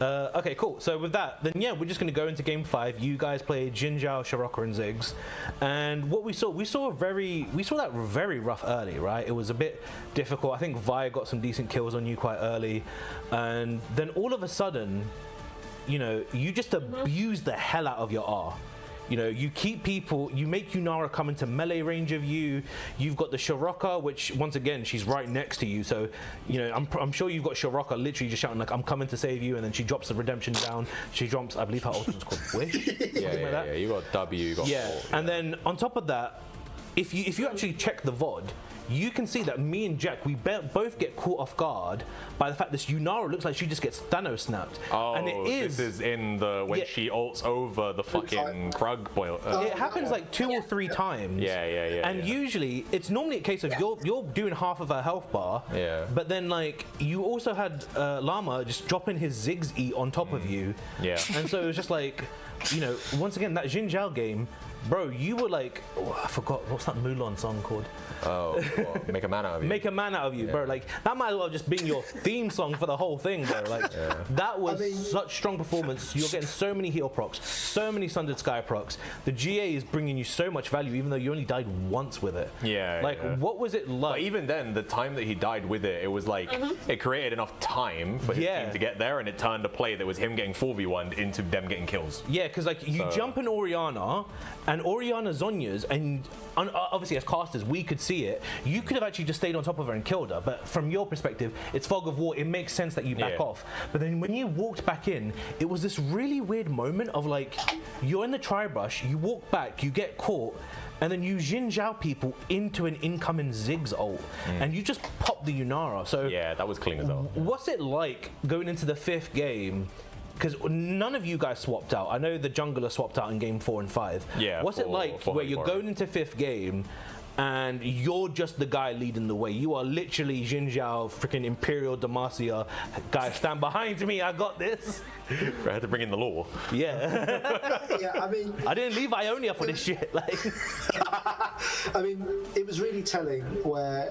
Okay, cool. So with that, then yeah, we're just going to go into game 5. You guys played Jin Zhao, Shiraka, and Ziggs, and what we saw that very rough early, right? It was a bit difficult. I think Vi got some decent kills on you quite early, and then all of a sudden, you know, you just abused the hell out of your R. You know, you keep people, you make Yunara come into melee range of you. You've got the Shiraka, which once again, she's right next to you. So, you know, I'm sure you've got Shiraka literally just shouting like, I'm coming to save you. And then she drops the redemption down. She drops, I believe her ultimate's called Wish. Yeah, you got W, you got ult, And then on top of that, if you actually check the VOD, you can see that me and Jack, we both get caught off guard by the fact this Yunara looks like she just gets Thanos snapped. Oh, and this is in the when she ults over the fucking Krug boil. It happens like 2 or 3 times. And usually, it's normally a case of you're doing half of her health bar. But then like you also had Llama just dropping his Ziggs E on top of you. And so it was just like, you know, once again that Xin Zhao game. Bro, you were like, I forgot, what's that Mulan song called? Oh, Make a Man Out of You. Make a Man Out of You, bro. Like, that might as well just been your theme song for the whole thing, bro. Like, that was such strong performance. You're getting so many heal procs, so many Sundered Sky procs. The GA is bringing you so much value, even though you only died once with it. What was it like? But even then, the time that he died with it, it was like, it created enough time for his team to get there, and it turned a play that was him getting 4v1'd into them getting kills. Yeah, because like, you jump in Orianna, and Orianna Zonya's, and obviously as casters we could see it. You could have actually just stayed on top of her and killed her, but from your perspective, it's fog of war. It makes sense that you back off. But then when you walked back in, it was this really weird moment of like, you're in the tri-brush, you walk back, you get caught, and then you Xin Zhao people into an incoming Ziggs ult, and you just pop the Yunara. So yeah, that was clean as hell. What's it like going into the 5th game? Because none of you guys swapped out. I know the jungler swapped out in game 4 and 5. Yeah. What's it like where you're going into 5th game and you're just the guy leading the way? You are literally Xin Zhao, freaking Imperial Demacia. Guys, stand behind me. I got this. I had to bring in the law. Yeah, I mean, I didn't leave Ionia for this shit. Like, I mean, it was really telling where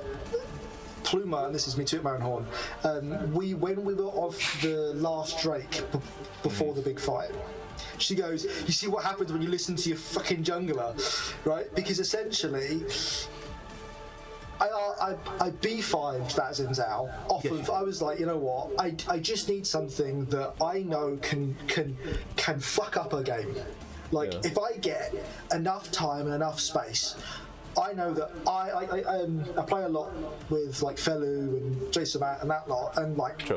Pluma, and this is me tooting my own horn, when we were off the last Drake before the big fight, she goes, you see what happens when you listen to your fucking jungler, right? Because essentially, I B5'd that Xin Zhao off of, I was like, you know what, I just need something that I know can fuck up a game. Like, if I get enough time and enough space, I know that I play a lot with like Felu and Jason and that lot, and like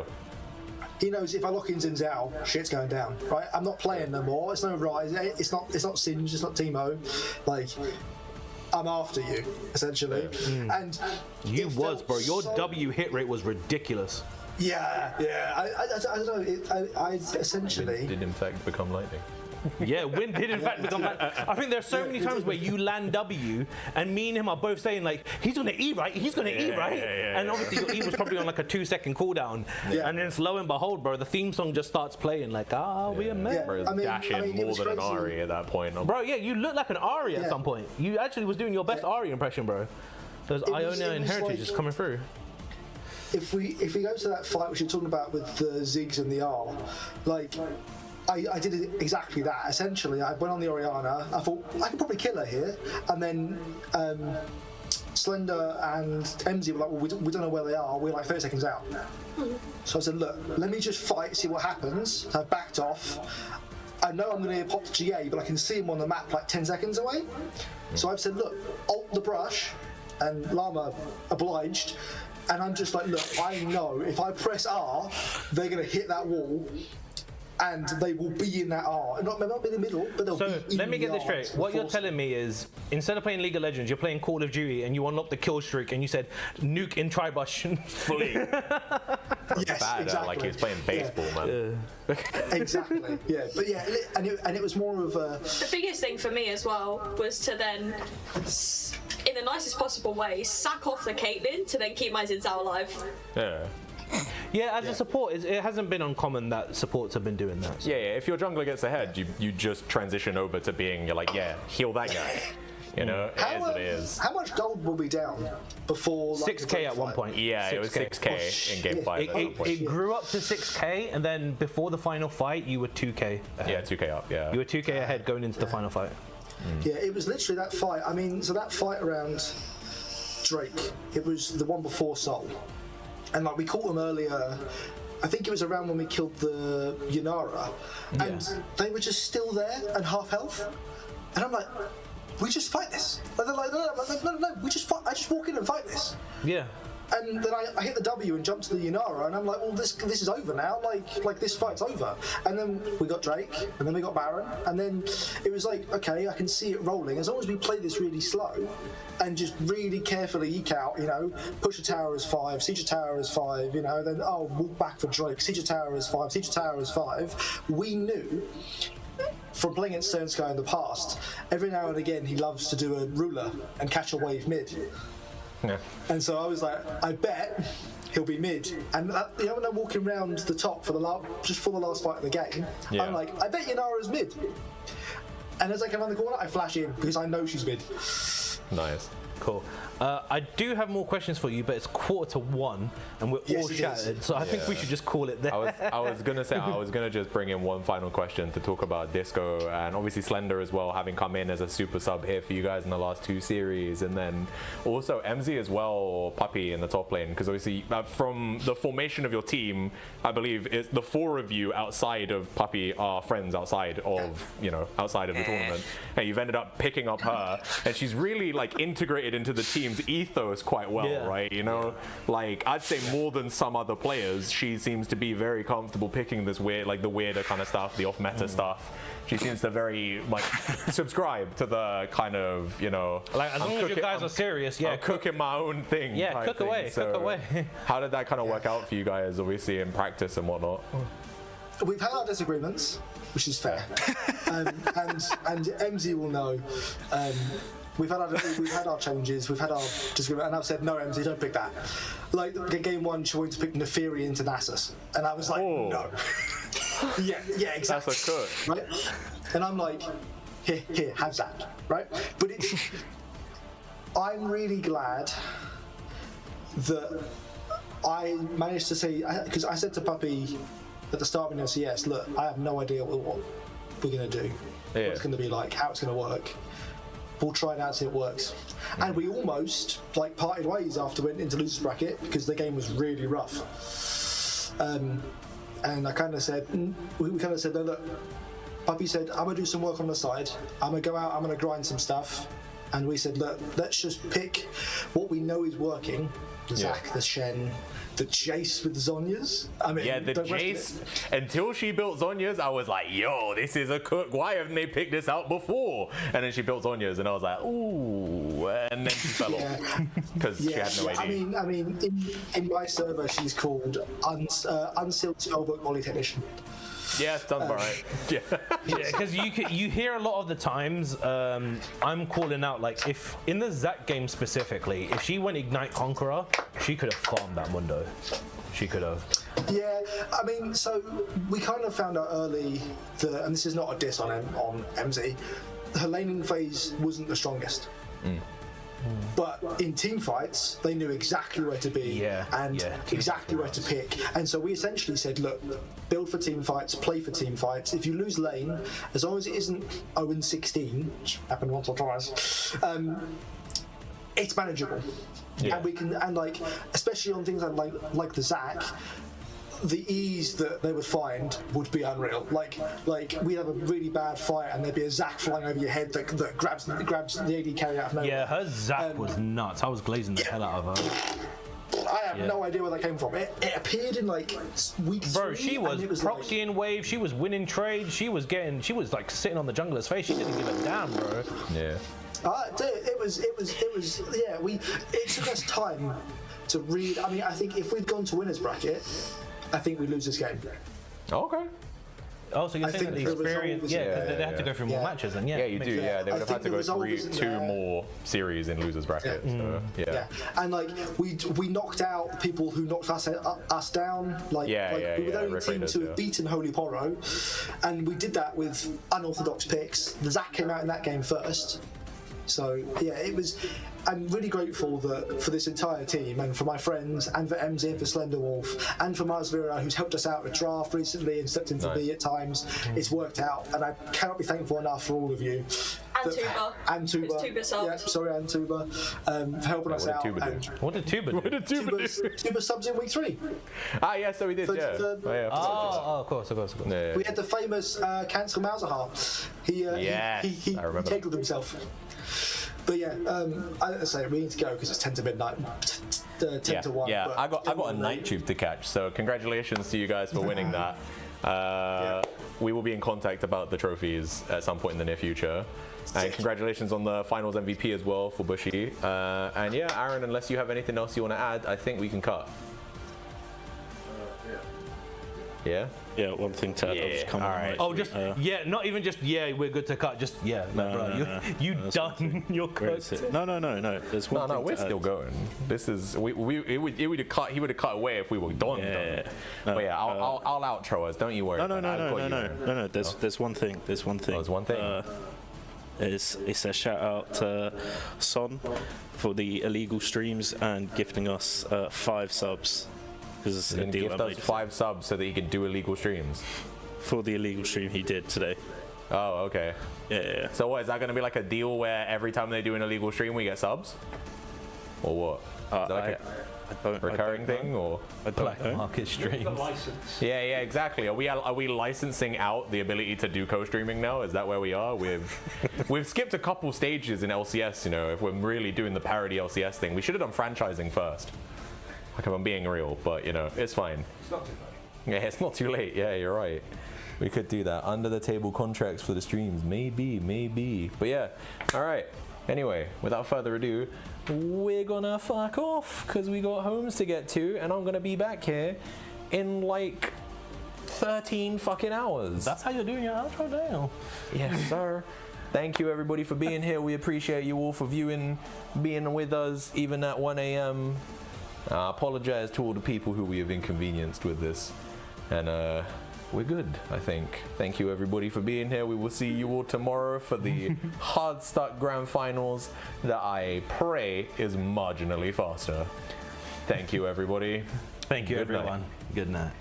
he knows if I lock in Xin Zhao, shit's going down, right? I'm not playing no more. It's no Rise. It's not Singe. It's not Teemo. Like, I'm after you, essentially. And you was, bro. Your W hit rate was ridiculous. Yeah. I don't know. I essentially did in fact become lightning. Yeah, Wind did in fact become like, I think there's so many times where you land W and me and him are both saying like, he's gonna E, right? He's gonna E, right? And obviously your E was probably on like a 2-second cooldown. And then lo and behold, bro, the theme song just starts playing like, we a man. Bro, dashing more than an Ari at that point. Bro, yeah, you look like an Ari at some point. You actually was doing your best Ari impression, bro. Those Ionia and Heritage just coming through. If we go to that fight which you're talking about with the Ziggs and the R, like, I did exactly that. Essentially, I went on the Orianna. I thought I could probably kill her here, and then Slender and MZ were like, well, we don't know where they are. We're like 30 seconds out. So I said, look, let me just fight, see what happens. So I backed off. I know I'm going to pop the GA, but I can see him on the map like 10 seconds away. So I've said, look, ult the brush, and Llama obliged. And I'm just like, look, I know if I press R, they're going to hit that wall. And they will be in that R. Not be in the middle, but they'll be in the R. So let me get this straight. What you're telling me is, instead of playing League of Legends, you're playing Call of Duty, and you unlock the kill streak, and you said nuke in tri-bush fully. Yes, exactly. Like he was playing baseball, man. Exactly. Yeah, but yeah, and it was more of a. The biggest thing for me as well was to then, in the nicest possible way, sack off the Caitlyn to then keep my Xin Zhao alive. Yeah, as a support, it hasn't been uncommon that supports have been doing that. So. Yeah, if your jungler gets ahead, you just transition over to being, you're like, heal that guy. You know, it is what it is. How much gold will be down before? Like, 6k at one point. Yeah, 6K. It was 6k in game 5. It grew up to 6k, and then before the final fight, you were 2k ahead. Yeah, 2k up, yeah. You were 2k ahead going into the final fight. Yeah, it was literally that fight. I mean, so that fight around Drake, it was the one before Sol. And like we caught them earlier, I think it was around when we killed the Yunara, and they were just still there and half health. And I'm like, we just fight this. And they're like, no, we just fight. I just walk in and fight this. Yeah. And then I hit the W and jumped to the Yanara, and I'm like, well, this is over now. Like this fight's over. And then we got Drake, and then we got Baron, and then it was like, okay, I can see it rolling. As long as we play this really slow, and just really carefully eke out, push a tower as 5, siege a tower as 5, then walk back for Drake, siege a tower as 5, siege a tower as 5. We knew. From playing at Stern Sky in the past, every now and again he loves to do a ruler and catch a wave mid. Yeah. And so I was like, I bet he'll be mid. And when I'm walking around the top for the last fight of the game, I'm like, I bet Yanara's mid. And as I come around the corner, I flash in because I know she's mid. Nice. Cool. I do have more questions for you, but it's 1:45 and we're all shattered, so I think we should just call it there. I was gonna just bring in one final question to talk about Disco and obviously Slender as well, having come in as a super sub here for you guys in the last 2 series, and then also MZ as well, or Puppy in the top lane, because obviously from the formation of your team, I believe it's the 4 of you outside of Puppy are friends outside of outside of the tournament, and you've ended up picking up her, and she's really like integrated into the team's ethos quite well, right? Like I'd say more than some other players, she seems to be very comfortable picking this weird, like the weirder kind of stuff, the off-meta stuff. She seems to very like subscribe to the kind of like as long as you guys are serious, I'm cooking my own thing. Yeah, cook away, cook away. How did that kind of work out for you guys, obviously in practice and whatnot? We've had our disagreements, which is fair, and MZ will know. We've had our challenges, we've had our disagreement, and I've said, no, MZ, don't pick that. Like, game 1, she wanted to pick Neferi into Nasus, and I was like, no. yeah, exactly. That's a cook. Right? And I'm like, here, have that, right? But I'm really glad that I managed to say, because I said to Puppy at the start of MiniLCS, look, I have no idea what we're going to do, what it's going to be like, how it's going to work. We'll try it out, see if it works. And we almost parted ways after we went into losers bracket because the game was really rough. And I kind of said, no, look, Puppy said, I'm gonna do some work on the side. I'm gonna go out, I'm gonna grind some stuff. And we said, look, let's just pick what we know is working. The Zac, the Shen, the Jace with Zhonya's. I mean, the Jace. Until she built Zhonya's, I was like, yo, this is a cook. Why haven't they picked this out before? And then she built Zhonya's, and I was like, ooh. And then she fell off because she had no idea. I mean, in my server, she's called Unsealed Spellbook Polytechnician. Yeah, sounds about right. Yeah, because you hear a lot of the times I'm calling out, like, if in the Zac game specifically, if she went Ignite Conqueror, she could have farmed that Mundo. She could have. Yeah, I mean, so we kind of found out early that, and this is not a diss on MZ, her laning phase wasn't the strongest. But in team fights, they knew exactly where to be and exactly where to pick. And so we essentially said, look, build for team fights, play for team fights. If you lose lane, as long as it isn't 0-16, which happened once or twice, it's manageable. And we can, and like, especially on things like the Zac, the ease that they would find would be unreal. Like we'd have a really bad fight and there'd be a Zac flying over your head that grabs the AD carry out of nowhere. Yeah, her Zac was nuts. I was glazing the hell out of her. I have no idea where that came from. It appeared in like week 3. Bro, she was proxying like, wave, she was winning trades, she was like sitting on the jungler's face. She didn't give a damn, bro. Yeah. Dude, it took us time to read. I mean, I think if we'd gone to winners bracket, I think we'd lose this game. Okay. Oh, so you're saying that the experience, because they have to go through more matches, then you do, they would have had to go through 2 more series in losers bracket. And like we knocked out people who knocked us down. We were the only team to have beaten Holy Poro, and we did that with unorthodox picks. The Zac came out in that game first. So it was. I'm really grateful that for this entire team and for my friends and for MZ and for Slender Wolf and for Marsvira, who's helped us out with draft recently and stepped into B at times. It's worked out, and I cannot be thankful enough for all of you. And Tuba. And Tuba. It's Tuba subbed. Yeah, sorry, and Tuba. For helping us out. Tuba do? And What did Tuba do? What did Tuba do? Tuba subs in week 3. Ah, yeah, so we did, For- yeah. for- Oh, yeah, Of course. yeah. We had the famous Cancel Malzahar. Yes, He I remember. tagled himself. But yeah, I say we need to go because it's 10 to midnight. 10 to 1. Yeah, but I got a night tube to catch, so congratulations to you guys for winning that. We will be in contact about the trophies at some point in the near future. And congratulations on the finals MVP as well for Bushy. And yeah, Aaron, unless you have anything else you want to add, I think we can cut. Yeah? Yeah, one thing to add. I'll just come on, alright. Oh, just not even just we're good to cut. Just bro, you done your cut. No. There's one thing we're to still add. going. This is he would have cut away if we were done. Yeah. But yeah, I'll outro us. Don't you worry. No. There's one thing. There's one thing. There's one thing. It's a shout out to Son for the illegal streams and gifting us 5 subs. Because it's a deal Gift I us made 5 subs so that he can do illegal streams. for the illegal stream he did today. Oh, okay. Yeah. So what, is that going to be like a deal where every time they do an illegal stream we get subs? Or what? Is that like a recurring thing or? Black market streams. Yeah, exactly. Are we licensing out the ability to do co-streaming now? Is that where we are? We've skipped a couple stages in LCS, you know, if we're really doing the parody LCS thing. We should have done franchising first. Like if I'm being real, but you know, it's fine. It's not too late. Yeah, it's not too late. Yeah, you're right. We could do that. Under the table contracts for the streams. Maybe. But yeah, all right. Anyway, without further ado, we're gonna fuck off because we got homes to get to, and I'm gonna be back here in like 13 fucking hours. That's how you're doing your outro now. Yes, sir. Thank you everybody for being here. We appreciate you all for viewing, being with us even at 1 a.m. I apologize to all the people who we have inconvenienced with this, and we're good, I think. Thank you everybody for being here. We will see you all tomorrow for the hard stuck grand finals that I pray is marginally faster. Thank you everybody. Thank you, Good night. everyone. Good night.